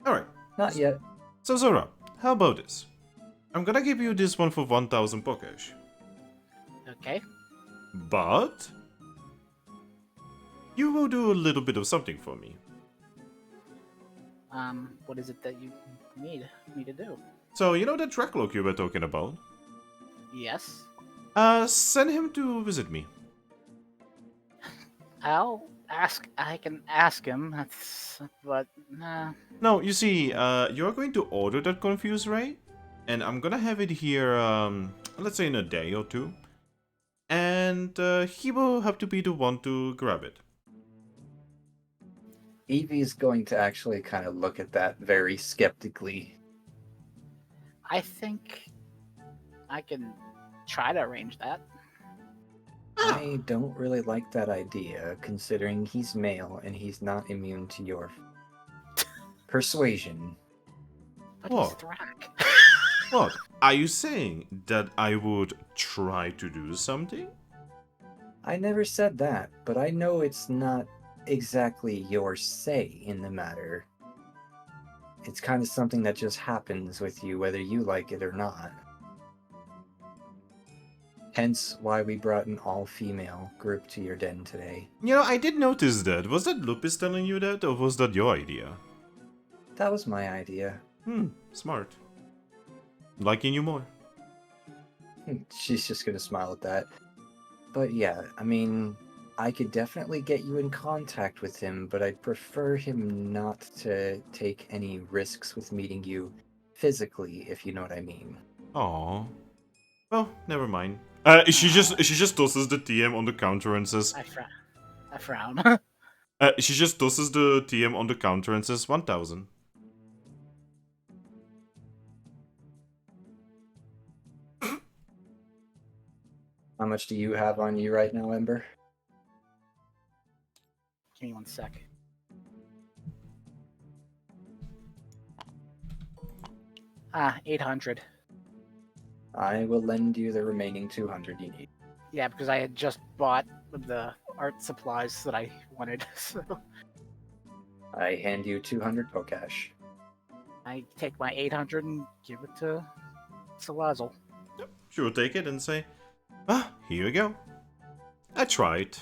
Alright. Not yet. So Zora, how about this? I'm gonna give you this one for 1,000 Pokesh. Okay. But you will do a little bit of something for me. What is it that you need me to do? So, you know that Drakloak you were talking about? Yes. Send him to visit me. I'll ask. I can ask him. But No, you see, you're going to order that Confuse Ray, and I'm gonna have it here, let's say in a day or two. And he will have to be the one to grab it. Eevee is going to actually kind of look at that very skeptically. I think I can try to arrange that. I don't really like that idea, considering he's male and he's not immune to your persuasion. But What? he's Thrack. What? Are you saying that I would try to do something? I never said that, but I know it's not exactly your say in the matter. It's kind of something that just happens with you whether you like it or not. Hence why we brought an all-female group to your den today. You know, I did notice that. Was that Lupus telling you that, or was that your idea? That was my idea. Smart. Liking you more. She's just gonna smile at that. But yeah, I mean, I could definitely get you in contact with him, but I'd prefer him not to take any risks with meeting you physically, if you know what I mean. Aww. Well, never mind. She just tosses the TM on the counter and says... I frown. She just tosses the TM on the counter and says 1,000. How much do you have on you right now, Ember? Give me 1 sec. Ah, 800. I will lend you the remaining 200 you need. Yeah, because I had just bought the art supplies that I wanted. So I hand you 200 Pokash. I take my 800 and give it to Salazzle. She will take it and say, "Ah, here you go. I tried."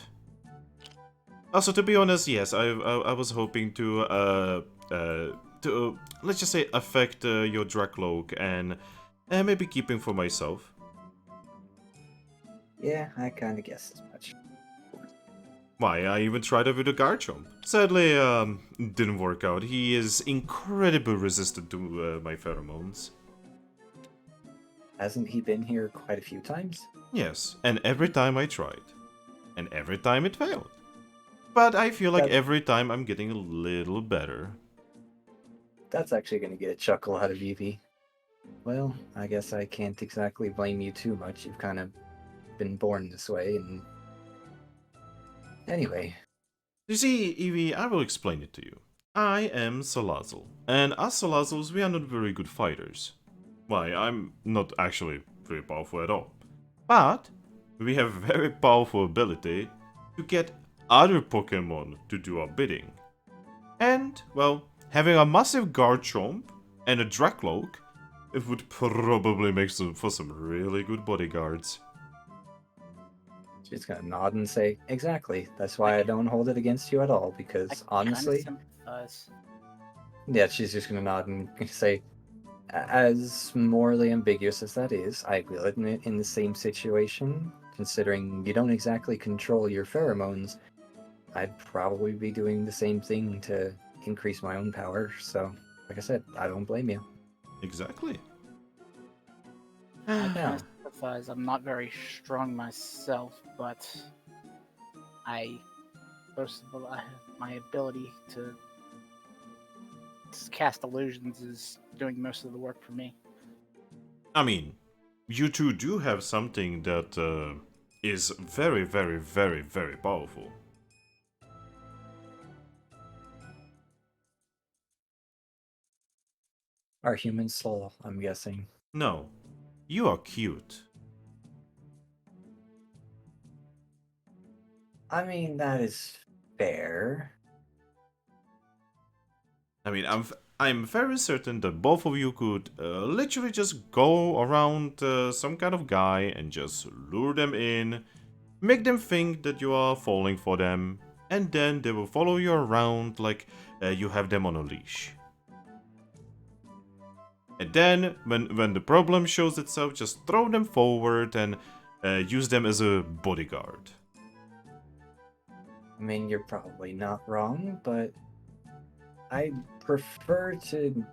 Also, to be honest, yes, I was hoping to let's just say affect your Drakloak and maybe keeping for myself. Yeah, I kind of guessed as much. Why, I even tried it with a Garchomp. Sadly, didn't work out. He is incredibly resistant to my pheromones. Hasn't he been here quite a few times? Yes, and every time I tried. And every time it failed. But I feel like every time I'm getting a little better. That's actually going to get a chuckle out of Eevee. Well, I guess I can't exactly blame you too much. You've kind of been born this way, and... Anyway. You see, Eevee, I will explain it to you. I am Salazzle, and us Salazzles, we are not very good fighters. Why, I'm not actually very powerful at all. But we have very powerful ability to get other Pokemon to do our bidding. And, well, having a massive Garchomp and a Drakloak, it would probably make for some really good bodyguards. She's gonna nod and say, exactly. That's why I don't hold it against you at all, because honestly... Yeah, she's just gonna nod and say, as morally ambiguous as that is, I will admit in the same situation, considering you don't exactly control your pheromones, I'd probably be doing the same thing to increase my own power, so, like I said, I don't blame you. Exactly. I kind of sympathize. I'm not very strong myself, but first of all, my ability to cast illusions is doing most of the work for me. I mean, you two do have something that is very, very, very, very powerful. Our human soul, I'm guessing. No, you are cute. I mean, that is fair. I mean, I'm very certain that both of you could literally just go around some kind of guy and just lure them in, make them think that you are falling for them, and then they will follow you around like you have them on a leash. And then, when the problem shows itself, just throw them forward and use them as a bodyguard. I mean, you're probably not wrong, but I prefer to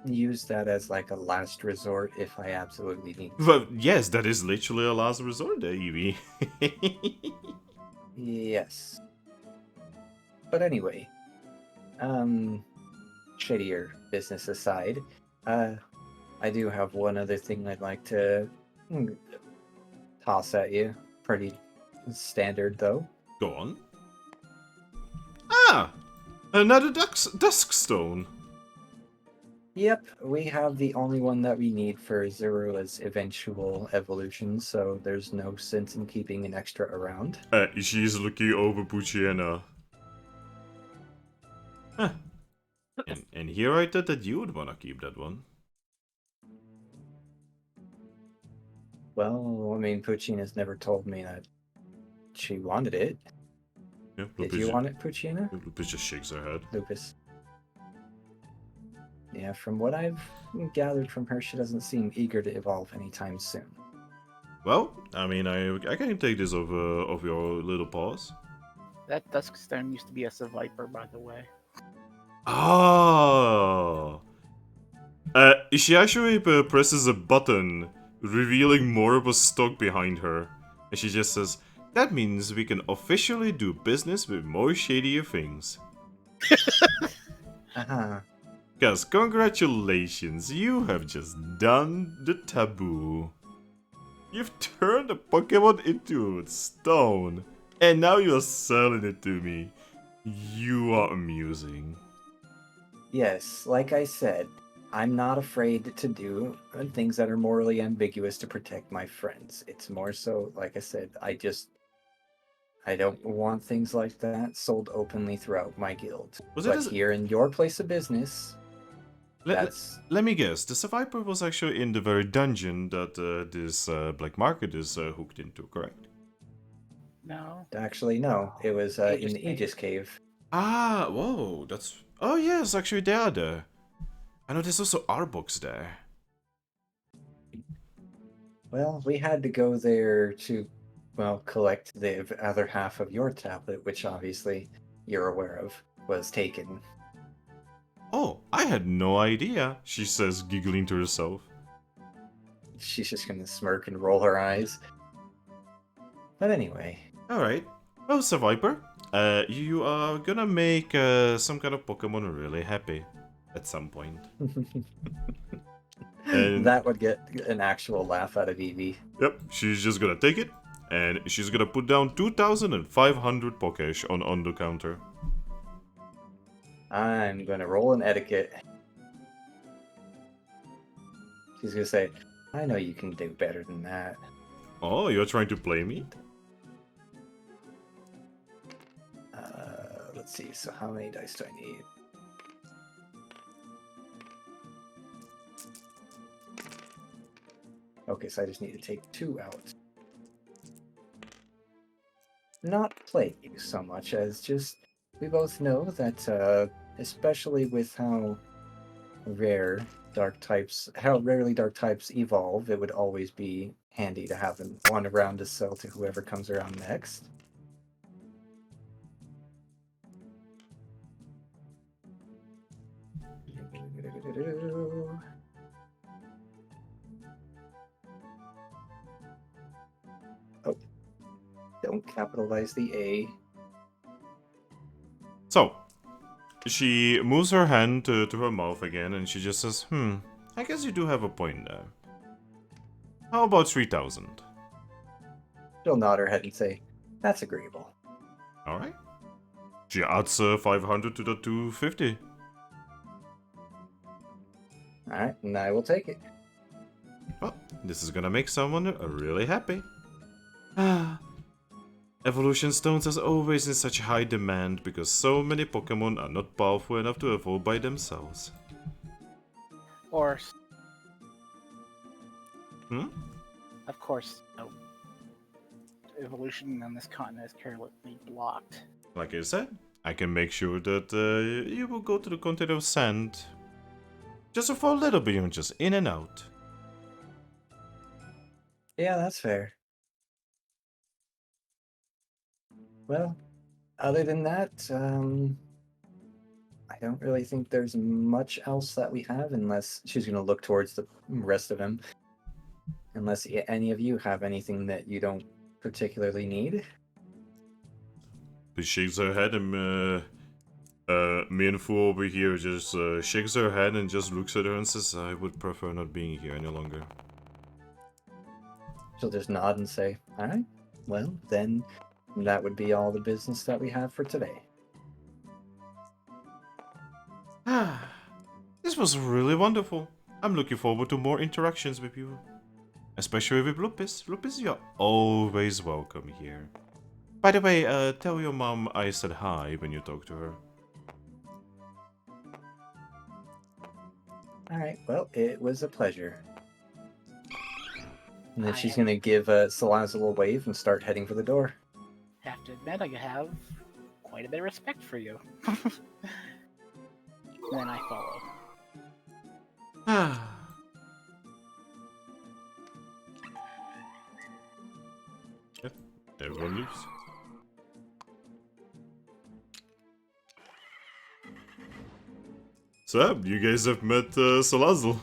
use that as like a last resort if I absolutely need to. Well, yes, that is literally a last resort there, Eevee. Yes. But anyway, shittier business aside, I do have one other thing I'd like to toss at you. Pretty standard, though. Go on. Ah! Another dusk stone. Yep, we have the only one that we need for Zorua's eventual evolution, so there's no sense in keeping an extra around. She's looking over Puchiena. Huh. And here I thought that you would wanna keep that one. Well, I mean, Puccina's never told me that she wanted it. Yeah, Did you want it, Puccina? Lupus just shakes her head. Lupus. Yeah, from what I've gathered from her, she doesn't seem eager to evolve anytime soon. Well, I mean, I can take this off your little paws. That dusk stone used to be a Seviper, by the way. Oh. She actually presses a button, revealing more of a stock behind her. And she just says, that means we can officially do business with more shadier things. Uh-huh. Guys, congratulations, you have just done the taboo. You've turned a Pokemon into stone, and now you're selling it to me. You are amusing. Yes, like I said, I'm not afraid to do things that are morally ambiguous to protect my friends. It's more so, like I said, I don't want things like that sold openly throughout my guild. But here in your place of business, Let me guess. The Survivor was actually in the very dungeon that this black market is hooked into, correct? No. Actually, no. It was in Aegis the Cave. Aegis Cave. Ah, whoa, that's... Oh yes, actually they are there. I know there's also Arbok's there. Well, we had to go there to, well, collect the other half of your tablet, which obviously you're aware of, was taken. Oh, I had no idea, she says, giggling to herself. She's just gonna smirk and roll her eyes. But anyway. Alright. Well, Survivor, you are gonna make some kind of Pokemon really happy at some point. And that would get an actual laugh out of Eevee. yep, she's just gonna take it, and she's gonna put down 2,500 Pokesh on the counter. I'm gonna roll an etiquette. She's gonna say, I know you can do better than that. Oh, you're trying to play me? Let's see, so how many dice do I need? Okay, so I just need to take 2 out. Not play you so much as just, we both know that, especially with how rarely dark types evolve, it would always be handy to have one around to sell to whoever comes around next. Oh, don't capitalize the A. So, she moves her hand to her mouth again, and she just says, I guess you do have a point there. How about 3,000? She'll nod her head and say, that's agreeable. Alright. She adds 500 to the 250. Alright, and I will take it. Well, this is gonna make someone really happy. Evolution stones is always in such high demand because so many Pokemon are not powerful enough to evolve by themselves. Of course, no. Evolution on this continent is carelessly blocked. Like I said, I can make sure that you will go to the continent of sand. Just for a little bit, even just in and out. Yeah, that's fair. Well, other than that, I don't really think there's much else that we have unless she's going to look towards the rest of them. Unless any of you have anything that you don't particularly need. She shakes her head and me and Fu over here just shakes her head and just looks at her and says, I would prefer not being here any longer. She'll just nod and say, alright, well, then that would be all the business that we have for today. This was really wonderful. I'm looking forward to more interactions with you. Especially with Lupus. Lupus, you're always welcome here. By the way, tell your mom I said hi when you talk to her. Alright, well, it was a pleasure. And then she's gonna give Solaz a little wave and start heading for the door. Have to admit, I have quite a bit of respect for you. Then I follow. Yep, everyone leaves. So, you guys have met Salazzle.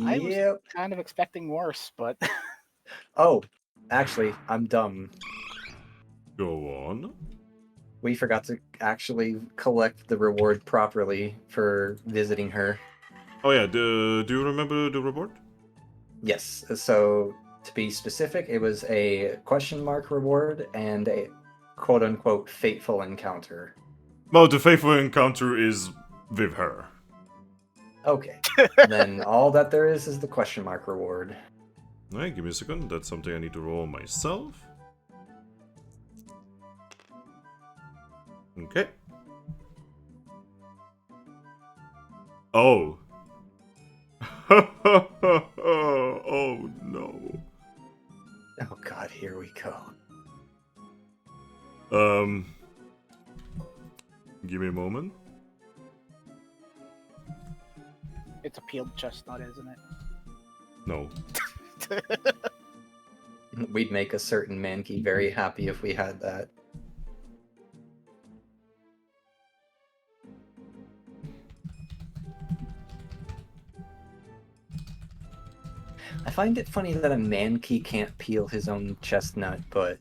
I was Yep. kind of expecting worse, but Oh, actually, I'm dumb. Go on. We forgot to actually collect the reward properly for visiting her. Oh yeah, do you remember the reward? Yes, so to be specific, it was a question mark reward and a quote-unquote fateful encounter. Well, the faithful encounter is with her. Okay, then all that there is the question mark reward. Alright, give me a second. That's something I need to roll myself. Okay. Oh. Oh no. Oh god, here we go. Give me a moment. It's a peeled chestnut, isn't it? No. We'd make a certain Mankey very happy if we had that. I find it funny that a Mankey can't peel his own chestnut, but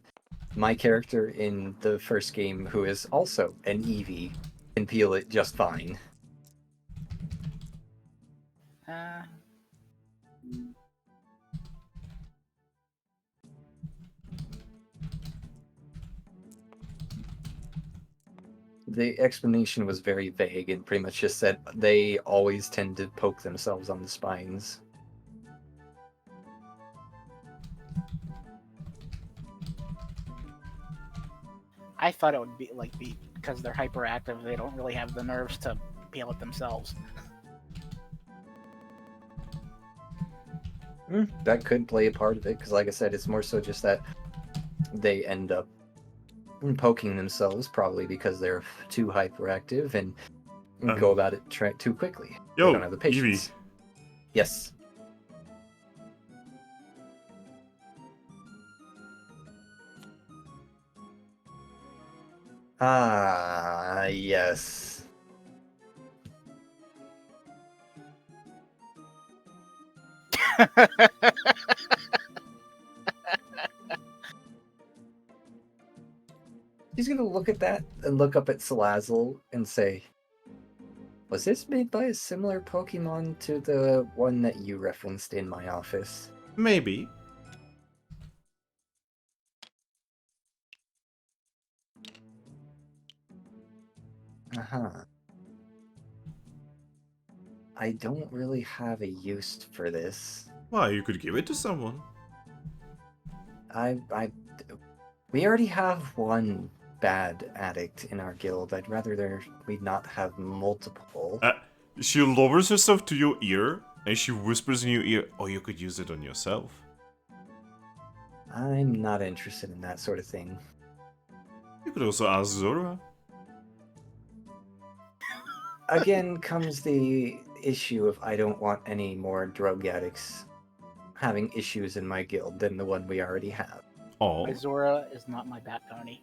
my character in the first game, who is also an Eevee, can peel it just fine. Uh, The explanation was very vague and pretty much just said they always tend to poke themselves on the spines. I thought it would be because they're hyperactive. They don't really have the nerves to peel it themselves. That could play a part of it, because like I said, it's more so just that they end up poking themselves, probably because they're too hyperactive and go about it too quickly. They Yo, don't have the patience. Eevee. Yes. Ah, yes. He's gonna look at that and look up at Salazzle and say, was this made by a similar Pokemon to the one that you referenced in my office? Maybe. Uh-huh. I don't really have a use for this. Why, you could give it to someone. We already have one bad addict in our guild. I'd rather we not have multiple. She lowers herself to your ear, and she whispers in your ear, oh, you could use it on yourself. I'm not interested in that sort of thing. You could also ask Zorua. Again comes the issue of I don't want any more drug addicts having issues in my guild than the one we already have. Oh. My Zorua is not my bat pony.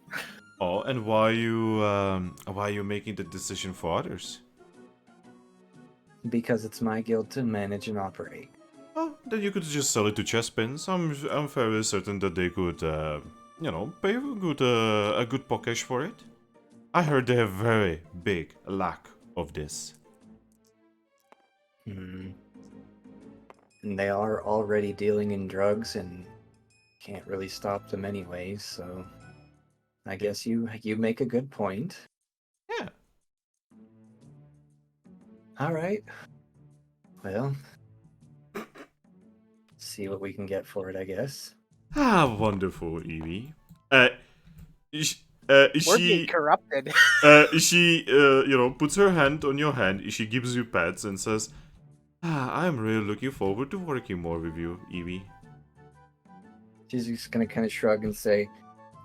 Oh, and why are you making the decision for others? Because it's my guild to manage and operate. Well, then you could just sell it to chespins. I'm fairly certain that they could, pay a good package for it. I heard they have very big lack of this. And they are already dealing in drugs and can't really stop them anyways, so I guess you make a good point. Yeah. Alright. Well, see what we can get for it, I guess. Ah, wonderful, Eevee. We're being corrupted. She puts her hand on your hand. She gives you pats and says, I'm really looking forward to working more with you, Eevee. She's just gonna kind of shrug and say,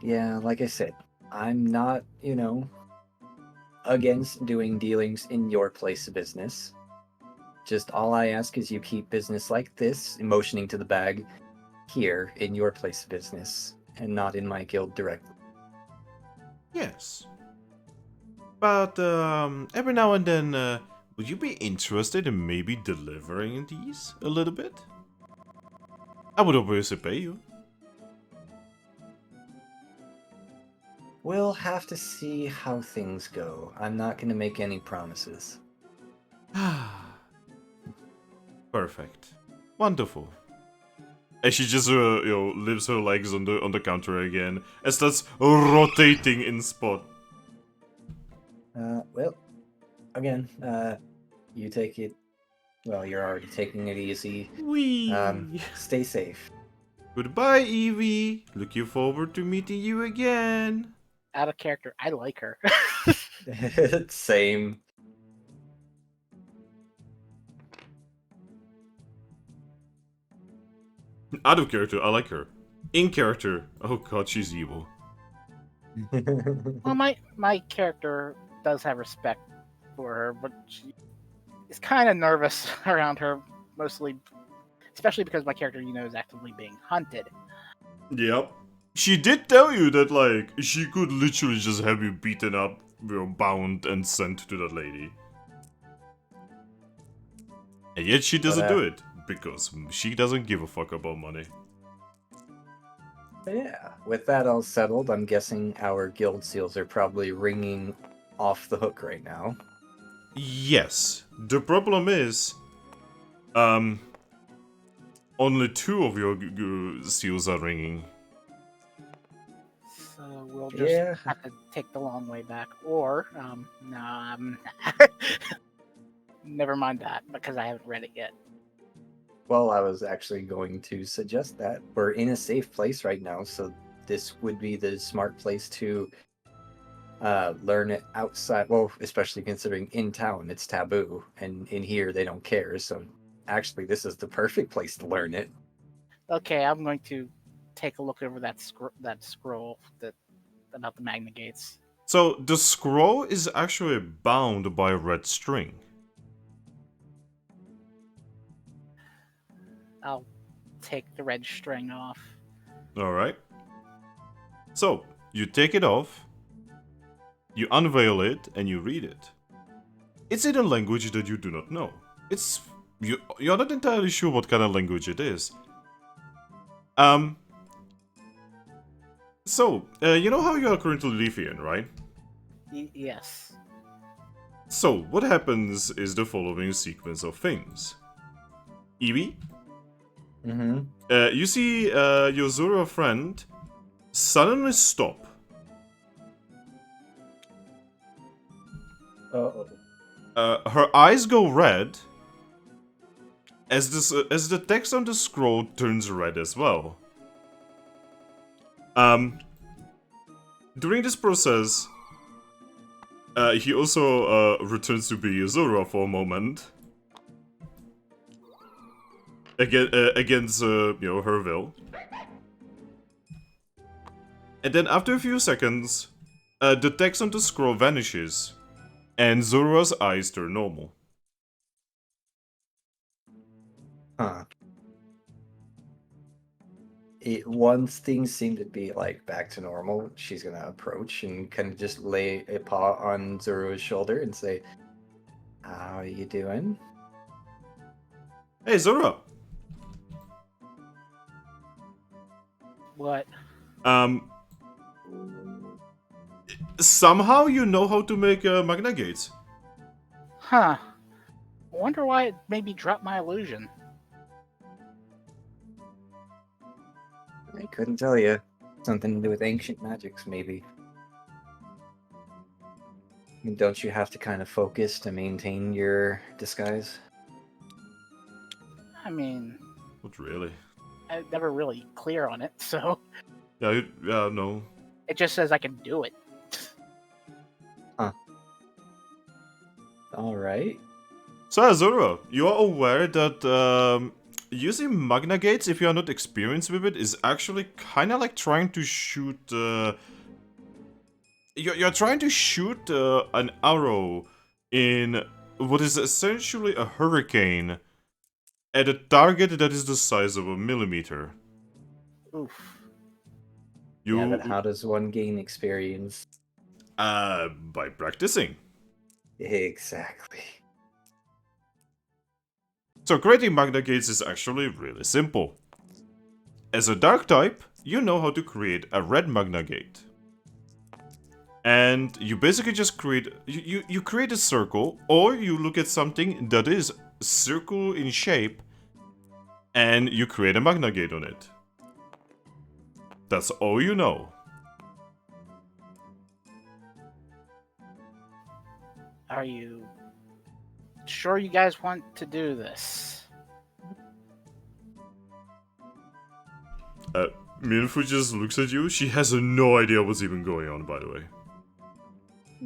yeah, like I said, I'm not, against doing dealings in your place of business. Just all I ask is you keep business like this, motioning to the bag, here in your place of business, and not in my guild directly. Yes. But every now and then, would you be interested in maybe delivering these a little bit? I would obviously pay you. We'll have to see how things go. I'm not going to make any promises. Perfect. Wonderful. And she just, lifts her legs on the counter again and starts rotating in spot. Well, again, you take it. Well, you're already taking it easy. Whee! Stay safe. Goodbye, Eevee. Looking forward to meeting you again. Out of character, I like her. Same. Out of character, I like her. In character, oh god, she's evil. Well, my character does have respect for her, but she is kind of nervous around her, mostly, especially because my character, is actively being hunted. Yep. She did tell you that, like, she could literally just have you beaten up, bound and sent to that lady. And yet she doesn't do it, because she doesn't give a fuck about money. Yeah, with that all settled, I'm guessing our guild seals are probably ringing off the hook right now. Yes. The problem is, only 2 of your seals are ringing. So we'll just have to take the long way back, or never mind that because I haven't read it yet. Well, I was actually going to suggest that. We're in a safe place right now, so this would be the smart place to learn it outside. Well, especially considering in town it's taboo, and in here they don't care, so actually this is the perfect place to learn it. Okay, I'm going to take a look over that scroll about the Magna Gates. So, the scroll is actually bound by a red string. I'll take the red string off. Alright. So, you take it off, you unveil it, and you read it. It's in a language that you do not know. You're not entirely sure what kind of language it is. So, you know how you are currently Leafian, right? Yes. So, what happens is the following sequence of things. Eevee? Mm-hmm. You see your Zorua friend suddenly stop. Uh-oh. Her eyes go red as the text on the scroll turns red as well. During this process, he also returns to be Zorua for a moment. Against her will. And then after a few seconds, the text on the scroll vanishes, and Zorua's eyes turn normal. Huh. Once things seem to be like back to normal, she's gonna approach and kind of just lay a paw on Zorua's shoulder and say, "How are you doing?" Hey, Zorua! What? Somehow you know how to make Magna Gates. Huh. Wonder why it made me drop my illusion. I couldn't tell you. Something to do with ancient magics, maybe. I mean, don't you have to kind of focus to maintain your disguise? I mean, Not really. I'm never really clear on it, so Yeah, no. it just says I can do it. Alright. So, Zorua, you are aware that using Magna Gates, if you are not experienced with it, is actually kind of like trying to shoot... You're trying to shoot an arrow in what is essentially a hurricane at a target that is the size of a millimeter. Oof. Yeah, but how does one gain experience? By practicing. Exactly. So creating Magna Gates is actually really simple. As a dark type, you know how to create a red Magna Gate. And you basically just create... You create a circle, or you look at something that is circle in shape, and you create a Magna Gate on it. That's all you know. Are you sure you guys want to do this? Minfu just looks at you. She has no idea what's even going on, by the way.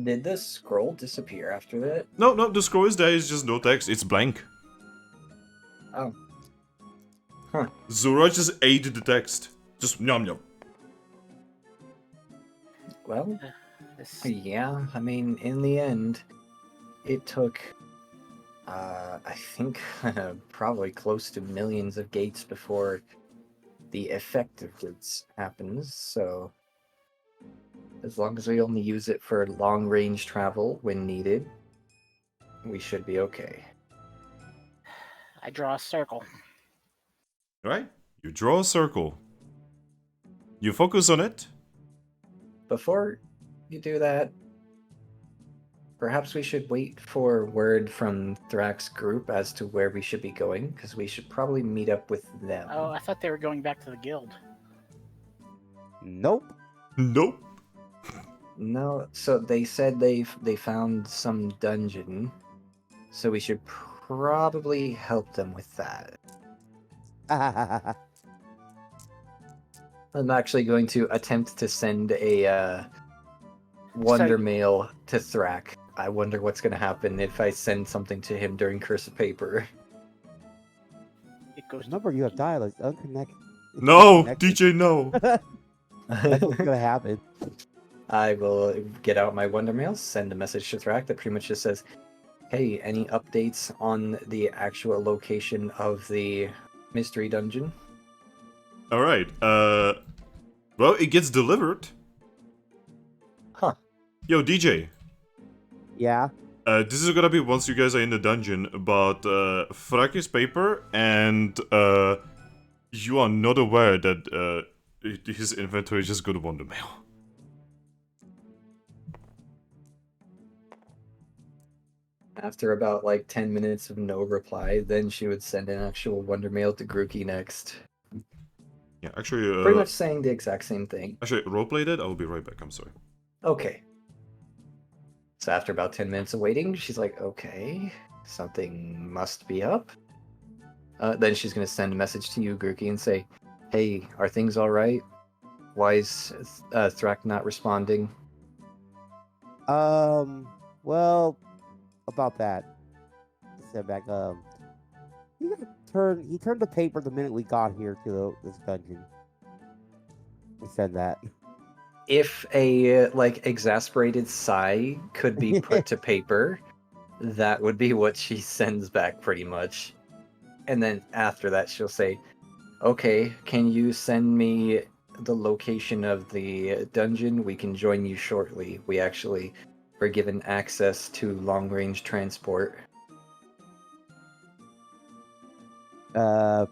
Did the scroll disappear after that? No, the scroll is there, it's just no text, it's blank. Oh. Zorua just ate the text. Just yum yum. Well, This, yeah, I mean, in the end, it took, I think, probably close to millions of gates before the effective gates happens, so as long as we only use it for long-range travel when needed, we should be okay. I draw a circle. Right? You draw a circle. You focus on it. Before you do that, perhaps we should wait for word from Thrack's group as to where we should be going, because we should probably meet up with them. Oh, I thought they were going back to the guild. Nope. Nope. No, so they said they found some dungeon, so we should probably help them with that. I'm actually going to attempt to send a wonder mail to Thrack. I wonder what's going to happen if I send something to him during Curse of Paper. It goes The number you have dialed is unconnected. No, DJ, no. That's what's gonna happen. I will get out my wonder mail, send a message to Thrack that pretty much just says, hey, any updates on the actual location of the mystery dungeon? All right. Well, it gets delivered. Huh. Yo, DJ. Yeah. This is gonna be once you guys are in the dungeon, but Thrack is paper, and you are not aware that his inventory just got wonder mail. After about like 10 minutes of no reply, then she would send an actual wonder mail to Grookey next. Yeah, actually, Pretty much saying the exact same thing. Actually, roleplay that. I'll be right back. I'm sorry. Okay. So after about 10 minutes of waiting, she's like, okay, something must be up. Then she's going to send a message to you, Grookey, and say, hey, are things all right? Why is Thrack not responding? Well, about that. He said back, he turned the paper the minute we got here to this dungeon. He said that. If a, like, exasperated sigh could be put to paper, that would be what she sends back, pretty much. And then after that, she'll say, okay, can you send me the location of the dungeon? We can join you shortly. We actually were given access to long-range transport. Got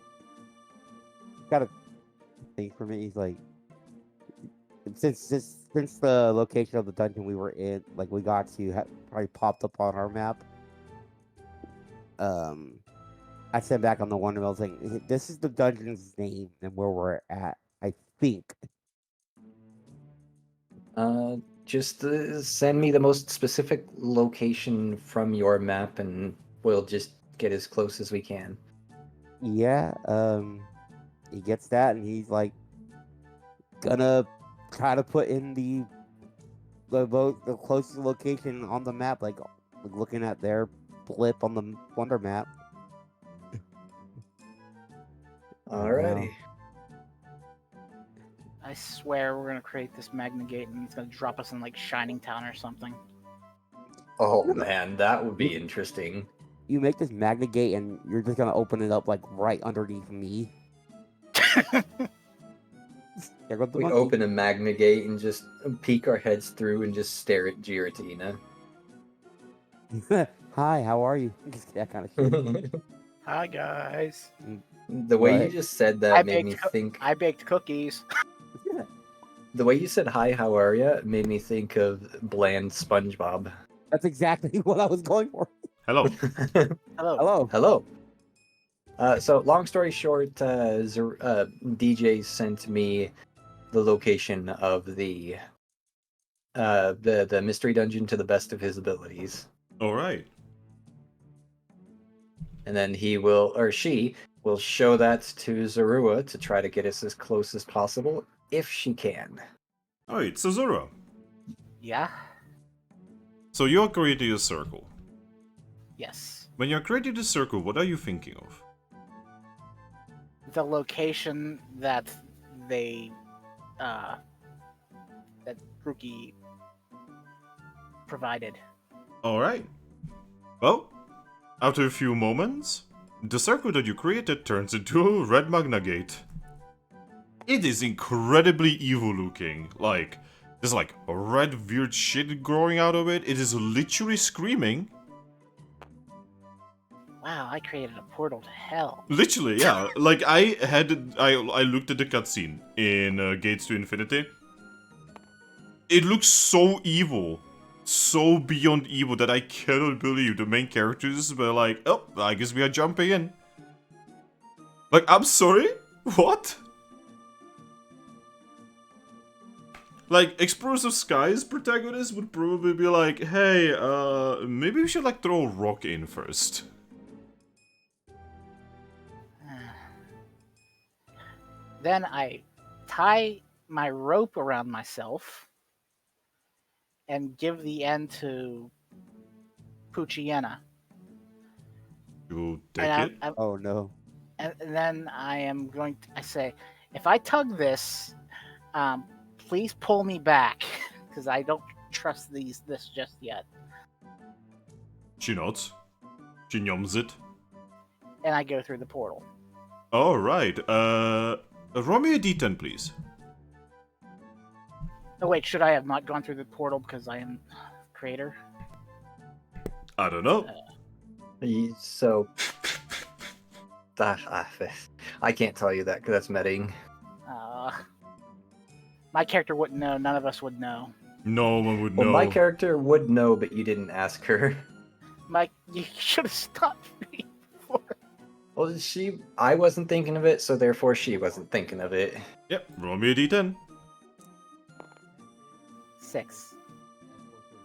a thing for me. He's like, since the location of the dungeon we were in, like we got to, probably popped up on our map. I sent back on the wonder mail saying, this is the dungeon's name and where we're at, I think. Just send me the most specific location from your map and we'll just get as close as we can. Yeah, he gets that and he's like, gonna try to put in the closest location on the map, like looking at their blip on the wonder map. Alrighty. I swear we're gonna create this magnet gate and it's gonna drop us in like Shining Town or something. Oh man, that would be interesting. You make this magnet gate and you're just gonna open it up like right underneath me. There goes the We monkey. open a magnet gate and just peek our heads through and just stare at Giratina. Hi, how are you? Just that kind of shit. Hi guys. The way you What? just said that made me think. I baked cookies. The way you said "Hi, how are ya" made me think of bland SpongeBob. That's exactly what I was going for. Hello. Hello. Hello. Hello. So long story short, DJ sent me the location of the mystery dungeon to the best of his abilities, All right. and then he will, or she will, show that to Zorua to try to get us as close as possible if she can. All right. So Zorua. Yeah. So you're creating a circle. Yes. When you're creating the circle, what are you thinking of? the location that they that Grookey provided. Alright. Well, after a few moments, the circle that you created turns into a red magna gate. It is incredibly evil looking. Like, there's like red weird shit growing out of it. It is literally screaming. Wow, I created a portal to hell. Literally, yeah. Like, I looked at the cutscene in Gates to Infinity. It looks so evil. So beyond evil that I cannot believe the main characters were like, oh, I guess we are jumping in. Like, I'm sorry? What? Like, Explorers of Skies protagonist would probably be like, hey, maybe we should like throw a rock in first. Then I tie my rope around myself and give the end to Puchiena. You take And, it? Oh no. and then I am going to, I say, if I tug this, please pull me back, because I don't trust this just yet. She nods. She yums it. And I go through the portal. Alright, roll me a d10, please. Oh wait, should I have not gone through the portal because I am creator? I don't know. So, I can't tell you that because that's medding. My character wouldn't know. None of us would know. No one would know. Well, my character would know, but you didn't ask her. Mike, you should have stopped me before. Well, I wasn't thinking of it, so therefore she wasn't thinking of it. Yep, roll me a d10. 6.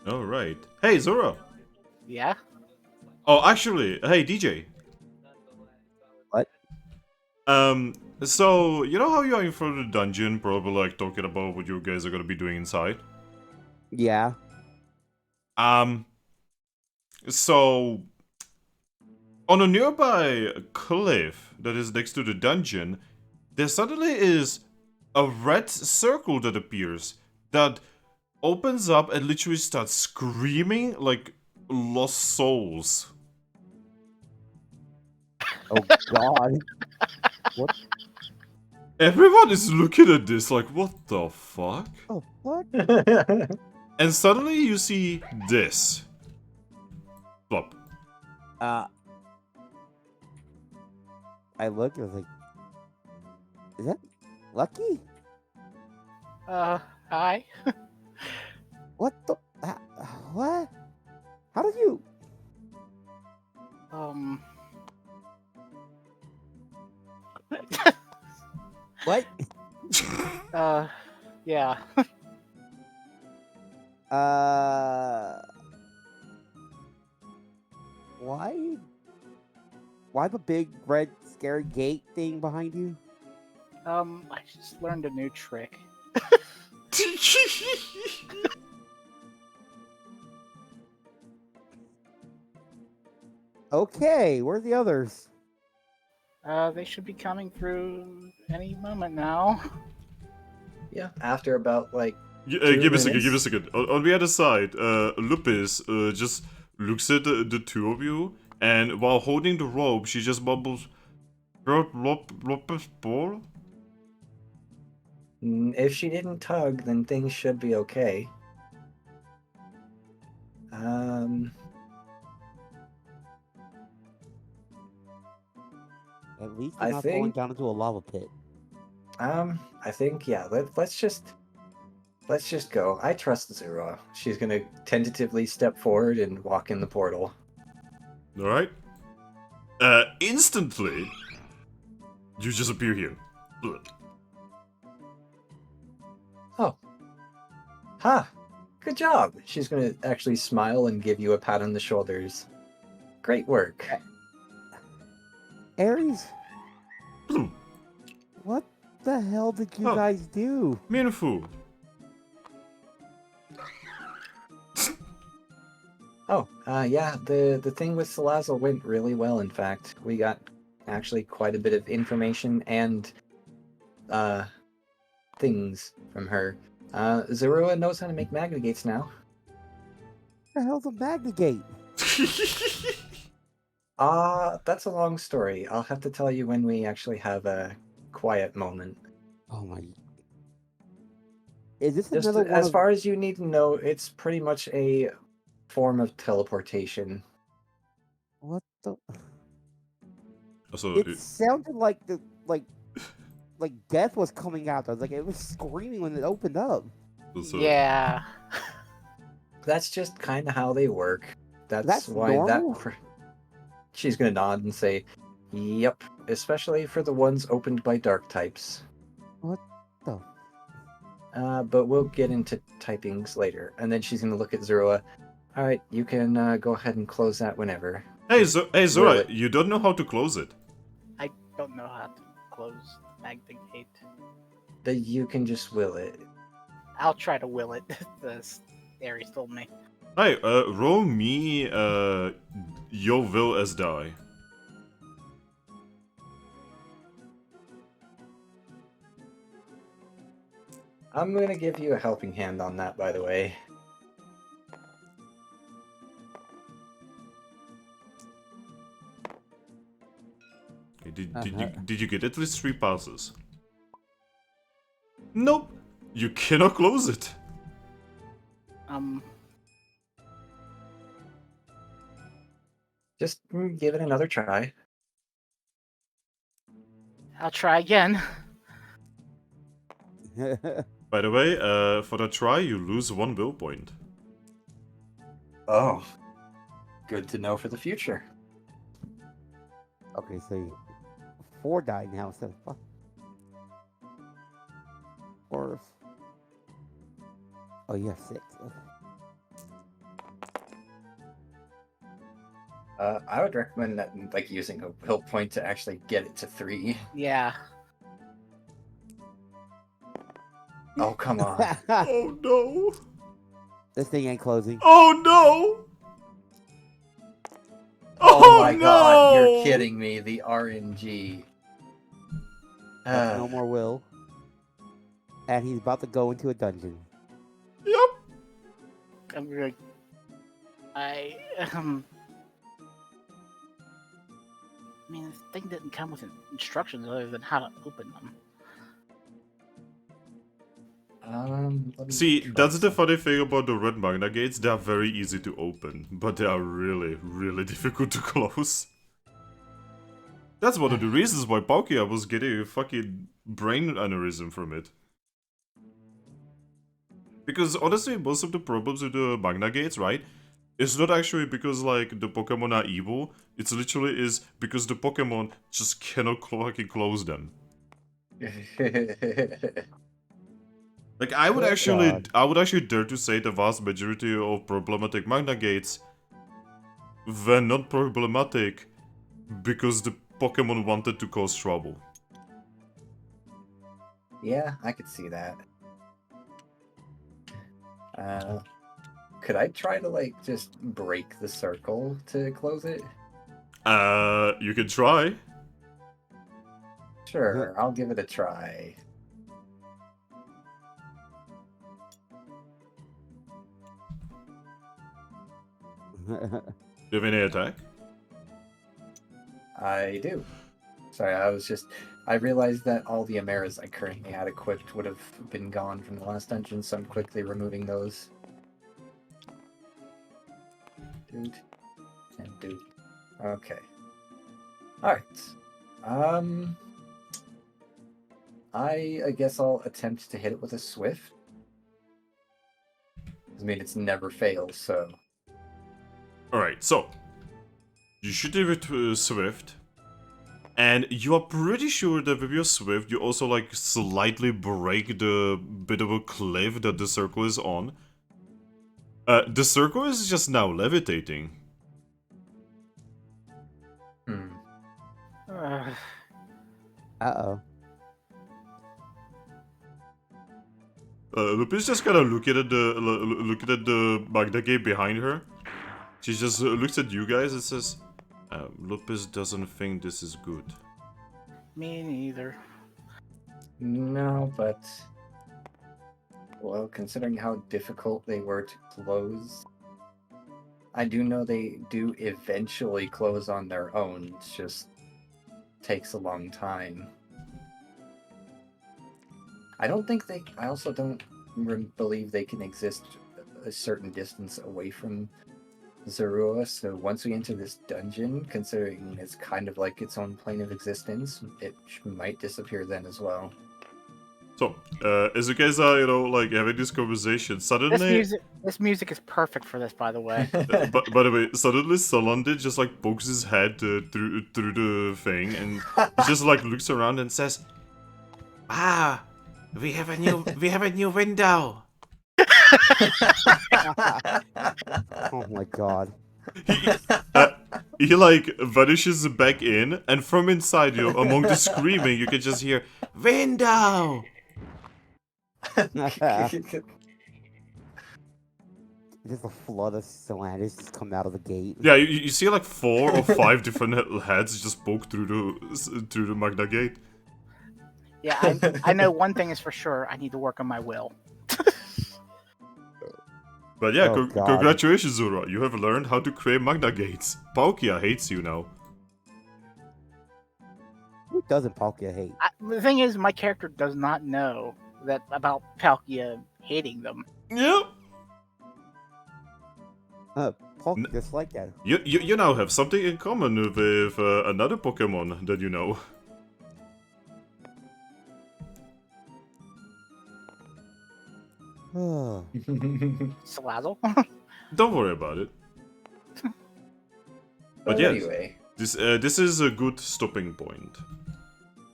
Alright. Hey, Zorua. Yeah? Oh, actually, hey, DJ. What? So, you know how you are in front of the dungeon, probably like talking about what you guys are gonna be doing inside? Yeah. So, on a nearby cliff that is next to the dungeon, there suddenly is a red circle that appears that opens up and literally starts screaming like lost souls. Oh god. What? Everyone is looking at this like, what the fuck? Oh, what? And suddenly you see this. Plop. I looked, I was like, is that Lucky? Hi? What the? What? How did you? What? Yeah. Why? Why the big red scary gate thing behind you? I just learned a new trick. Okay, where's the others? They should be coming through any moment now. Yeah, after about like Give me a minutes. second, give me a second. On the other side, Lupus just looks at the two of you, and while holding the rope, she just mumbles, Lupus ball? If she didn't tug, then things should be okay. At least I you're not falling think- down into a lava pit. I think yeah. Let's just go. I trust Zorua. She's gonna tentatively step forward and walk in the portal. Alright. Instantly, you just appear here. Ugh. Oh, ha! Good job. She's gonna actually smile and give you a pat on the shoulders. Great work. Aries, what the hell did you Oh. guys do? Meaningful. Oh, yeah, the thing with Salazzle went really well, in fact. We got actually quite a bit of information and things from her. Zorua knows how to make magna gates now. What the hell's a magna gate? That's a long story. I'll have to tell you when we actually have a quiet moment. Oh my. Is this Just another one as of... far as you need to know, it's pretty much a form of teleportation. What the... So, It sounded like like death was coming out. I was like, it was screaming when it opened up. Yeah. That's just kind of how they work. That's why normal? She's gonna nod and say, "Yep," especially for the ones opened by dark types. What the... But we'll get into typings later. And then she's gonna look at Zorua. All right, you can go ahead and close that whenever. hey, Will Zora, it? you don't know how to close it. I don't know how to close Magna Gate. That you can just will it. I'll try to will it. This Aries told me. Hey, roll me your will as die. I'm gonna give you a helping hand on that, by the way. Okay, did you get at least 3 passes? Nope, you cannot close it. Just give it another try. I'll try again. By the way, for the try, you lose 1 will point. Oh, good to know for the future. Okay, so 4 died now instead of 5. Or... Oh, you have 6. Okay. I would recommend that, like, using a will point to actually get it to 3. Yeah. Oh, come on. Oh no! This thing ain't closing. Oh no! Oh my no! god, you're kidding me. The RNG. That's no more will. And he's about to go into a dungeon. Yep. I'm gonna. I mean, this thing didn't come with instructions other than how to open them. Let me See, try that's the some- funny thing about the red magna gates. They are very easy to open, but they are really, really difficult to close. That's one of the reasons why Palkia was getting a fucking brain aneurysm from it. Because honestly, most of the problems with the magna gates, right? It's not actually because, like, the Pokemon are evil. It's literally is because the Pokemon just cannot fucking close them. Like, I would actually dare to say the vast majority of problematic magna gates were not problematic because the Pokemon wanted to cause trouble. Yeah, I could see that. Could I try to, like, just break the circle to close it? You can try. Sure, I'll give it a try. Do you have any attack? I do. Sorry, I realized that all the Emeras I currently had equipped would have been gone from the last dungeon, so I'm quickly removing those. Dude. And dude. Okay. Alright. I guess I'll attempt to hit it with a Swift. I mean, it's never failed, so... Alright, so you shoot it with Swift, and you are pretty sure that with your Swift you also like slightly break the bit of a cliff that the circle is on. The circle is just now levitating. Uh-oh. Lupin's just kind of looking at the magna gate behind her. She just looks at you guys and says, Lupus doesn't think this is good. Me neither. No, but well, considering how difficult they were to close, I do know they do eventually close on their own. It just takes a long time. I don't think they. I also don't believe they can exist a certain distance away from Zorua. So once we enter this dungeon, considering it's kind of like its own plane of existence, it might disappear then as well. So, as you guys are, like having this conversation, suddenly, This music is perfect for this, by the way. by the way, suddenly Solande just like pokes his head through the thing, and he just like looks around and says, "Ah, we have a new window." Oh my god. He like vanishes back in, and from inside, among the screaming, you can just hear window. Just a flood of Solandis just come out of the gate. Yeah, you see like 4 or 5 different heads just poke through the Magna Gate. Yeah, I know one thing is for sure. I need to work on my will. But yeah, Oh, God. congratulations, Zorua. You have learned how to create Magna Gates. Palkia hates you now. Who doesn't Palkia hate? The thing is, my character does not know that about Palkia hating them. Yeah. Palkia just like that. You now have something in common with another Pokemon that you know. Salazzle? Don't worry about it. But yes, anyway, this is a good stopping point.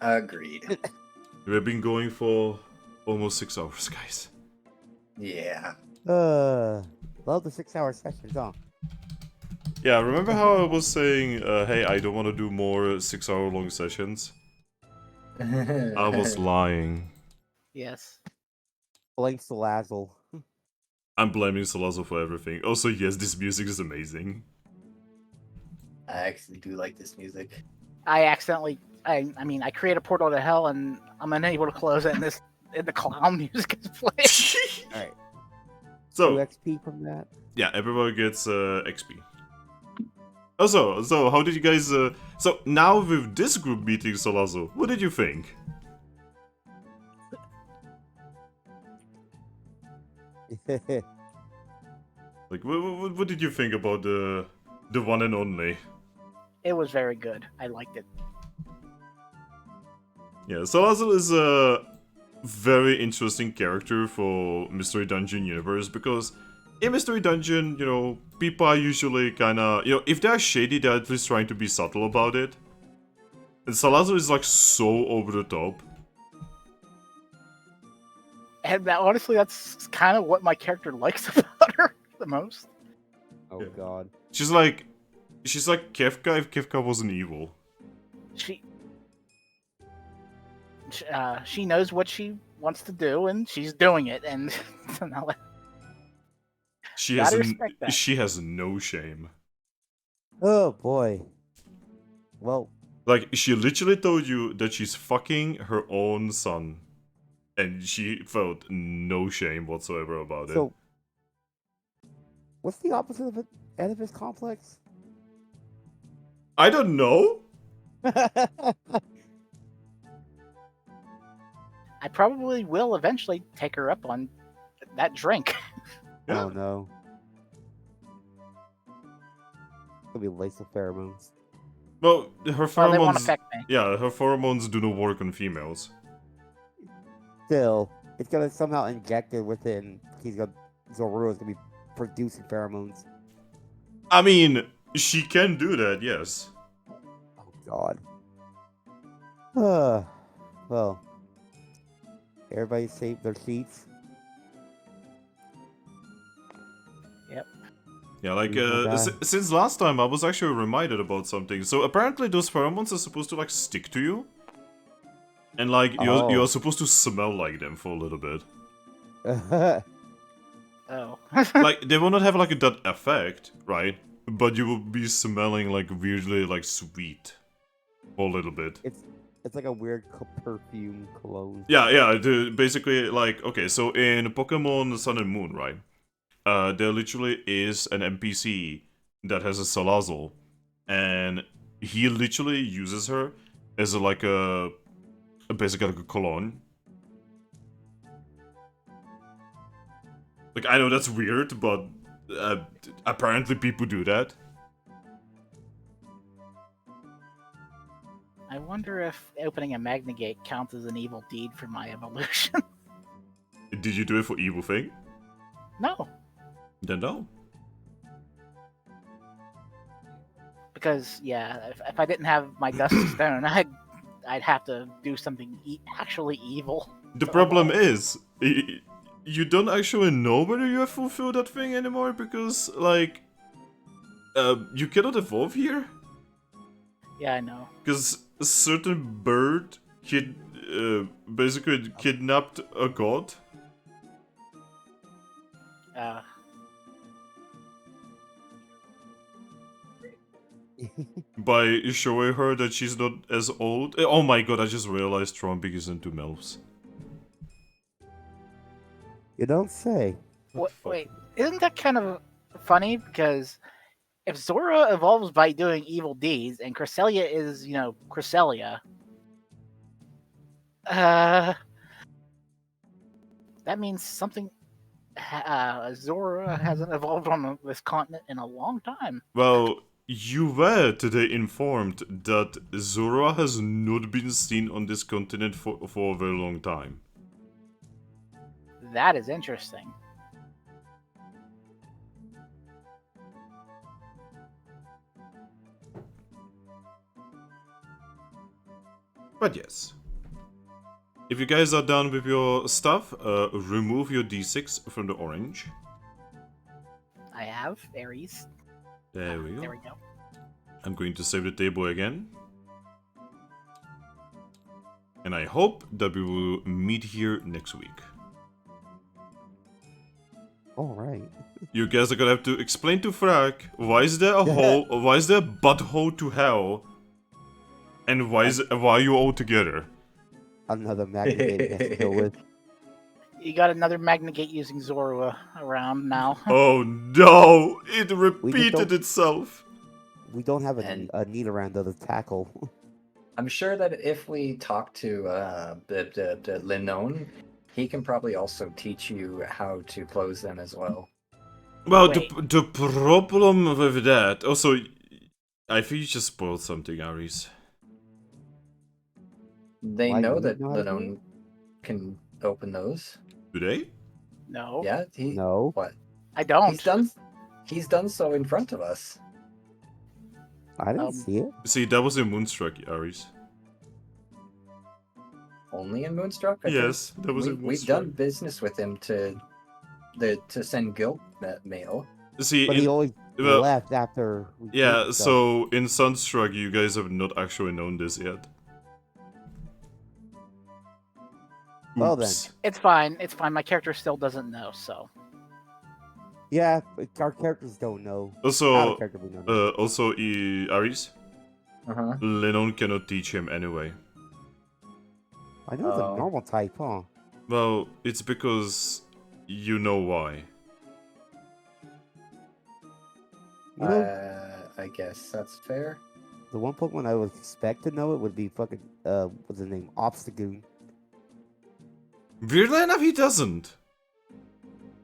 agreed. We've been going for almost 6 hours, guys. Yeah. Love the 6-hour sessions, huh? Yeah, remember how I was saying, hey, I don't want to do more 6-hour-long sessions? I was lying. Yes. Blame Salazzle. I'm blaming Salazzle for everything. Also, yes, this music is amazing. I actually do like this music. I accidentally, I mean, I create a portal to hell and I'm unable to close it, and the clown music is playing. Alright. 2 So, XP from that. yeah, everybody gets XP. Also, so how did you guys... So, now with this group meeting, Salazzle, what did you think? Like, what did you think about the one and only? It was very good. I liked it. Yeah, Salazzle is a very interesting character for Mystery Dungeon universe, because in Mystery Dungeon, people are usually kinda... if they're shady, they're at least trying to be subtle about it. And Salazzle is like so over the top. And honestly, that's kind of what my character likes about her the most. Oh Yeah. god. She's like Kefka if Kefka wasn't evil. She knows what she wants to do, and she's doing it, and She Gotta has respect that. she has no shame. Oh boy. Well, Like, she literally told you that she's fucking her own son. And she felt no shame whatsoever about so what's the opposite of an Oedipus complex? I don't know. I probably will eventually take her up on that drink. Yeah. Oh no. It's gonna be laced with pheromones. Well, her Well, they won't pheromones... affect me. Yeah, her pheromones do not work on females. Still, it's gonna somehow inject it with it, and Zorua's gonna be producing pheromones. I mean, she can do that, yes. Oh god. Well. Everybody save their seats. Yeah, like, Evil guy. since last time I was actually reminded about something. So apparently those pheromones are supposed to, like, stick to you. And, like, you're supposed to smell like them for a little bit. Oh. Like, they will not have, like, that effect, right? but you will be smelling like weirdly like sweet for a little bit. It's like a weird perfume cologne. Yeah. Basically, like, okay, so in Pokemon Sun and Moon, right? There literally is an NPC that has a Salazzle, and he literally uses her as basically like a cologne. Like, I know that's weird, but apparently people do that. I wonder if opening a Magnagate counts as an evil deed for my evolution. Did you do it for evil thing? No, Then no. because yeah, if I didn't have my Dusty Stone, I'd have to do something actually evil. The problem is, you don't actually know whether you have fulfilled that thing anymore because, like, you cannot evolve here. Yeah, I know. Because a certain bird basically kidnapped a god. By showing her that she's not as old. Oh my god, I just realized Trombik is into MILFs. You don't say. Wait, isn't that kind of funny? Because if Zorua evolves by doing evil deeds, and Cresselia is, Cresselia, that means something. Zorua hasn't evolved on this continent in a long time. Well, you were today informed that Zorua has not been seen on this continent for a very long time. That is interesting. But yes. If you guys are done with your stuff, remove your d6 from the orange. I have Aries. There we go. There we go. I'm going to save the table again. And I hope that we will meet here next week. Alright. You guys are gonna have to explain to Thrack why is there a hole, why is there a butthole to hell, and why are you all together? Another Magnagate to deal with. You got another Magnagate using Zorua around now. Oh no! It repeated itself! We don't have And- a need around to tackle. I'm sure that if we talk to the Linon, he can probably also teach you how to close them as well. Well, Wait. the problem with that... Also, I think you just spoiled something, Aries. They Why, know you that know how to do Linon can open those. Do they? No, Yeah, he No. what? I don't. He's done so in front of us. I didn't Um, see it. See, that was in Moonstruck, Aries. Only in Moonstruck? I Yes, think that was in we've Moonstruck. done business with him to send guild mail. See, But he always well, left after. We yeah, did stuff. so in Sunstruck, you guys have not actually known this yet. Well then. Oops. It's fine. It's fine. My character still doesn't know, so. Yeah, but our characters don't know. Out Also, of character we don't know. Aries, Uh-huh. Lennon cannot teach him anyway. I know it's oh. a normal type, huh? Well, it's because you know why. You know, I guess that's fair. the one Pokemon I would expect to know it would be fucking what's his name? Obstagoon. Weirdly enough, he doesn't.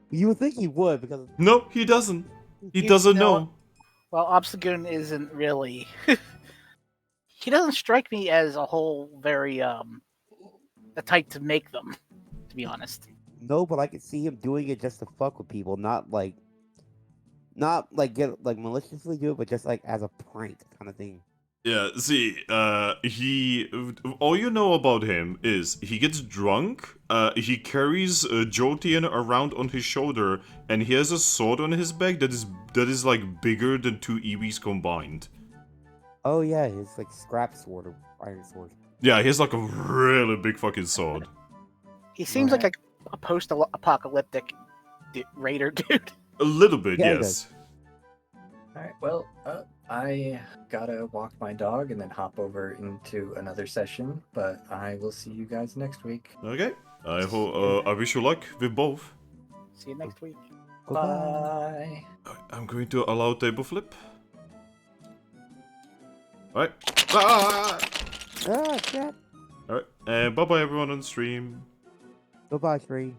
You would think he would because No, he doesn't. He You doesn't know- know. Well, Obstagoon isn't really. He doesn't strike me as a whole very the type to make them, to be honest. no, but I could see him doing it just to fuck with people, not like get like maliciously do it, but just like as a prank kind of thing. Yeah, see, all you know about him is he gets drunk, he carries Jolteon around on his shoulder, and he has a sword on his back that is like bigger than two Eevees combined. Oh yeah, his like scrap sword or iron sword. Yeah, he has like a really big fucking sword. He seems like a post-apocalyptic raider dude. A little bit, Yeah, he yes. Alright, Well, I gotta walk my dog and then hop over into another session, but I will see you guys next week. Okay. I wish you luck with both. See you next week. Bye. I'm going to allow table flip. Alright. Ah! Ah, shit. Alright. And bye bye everyone on stream. Goodbye, Shree.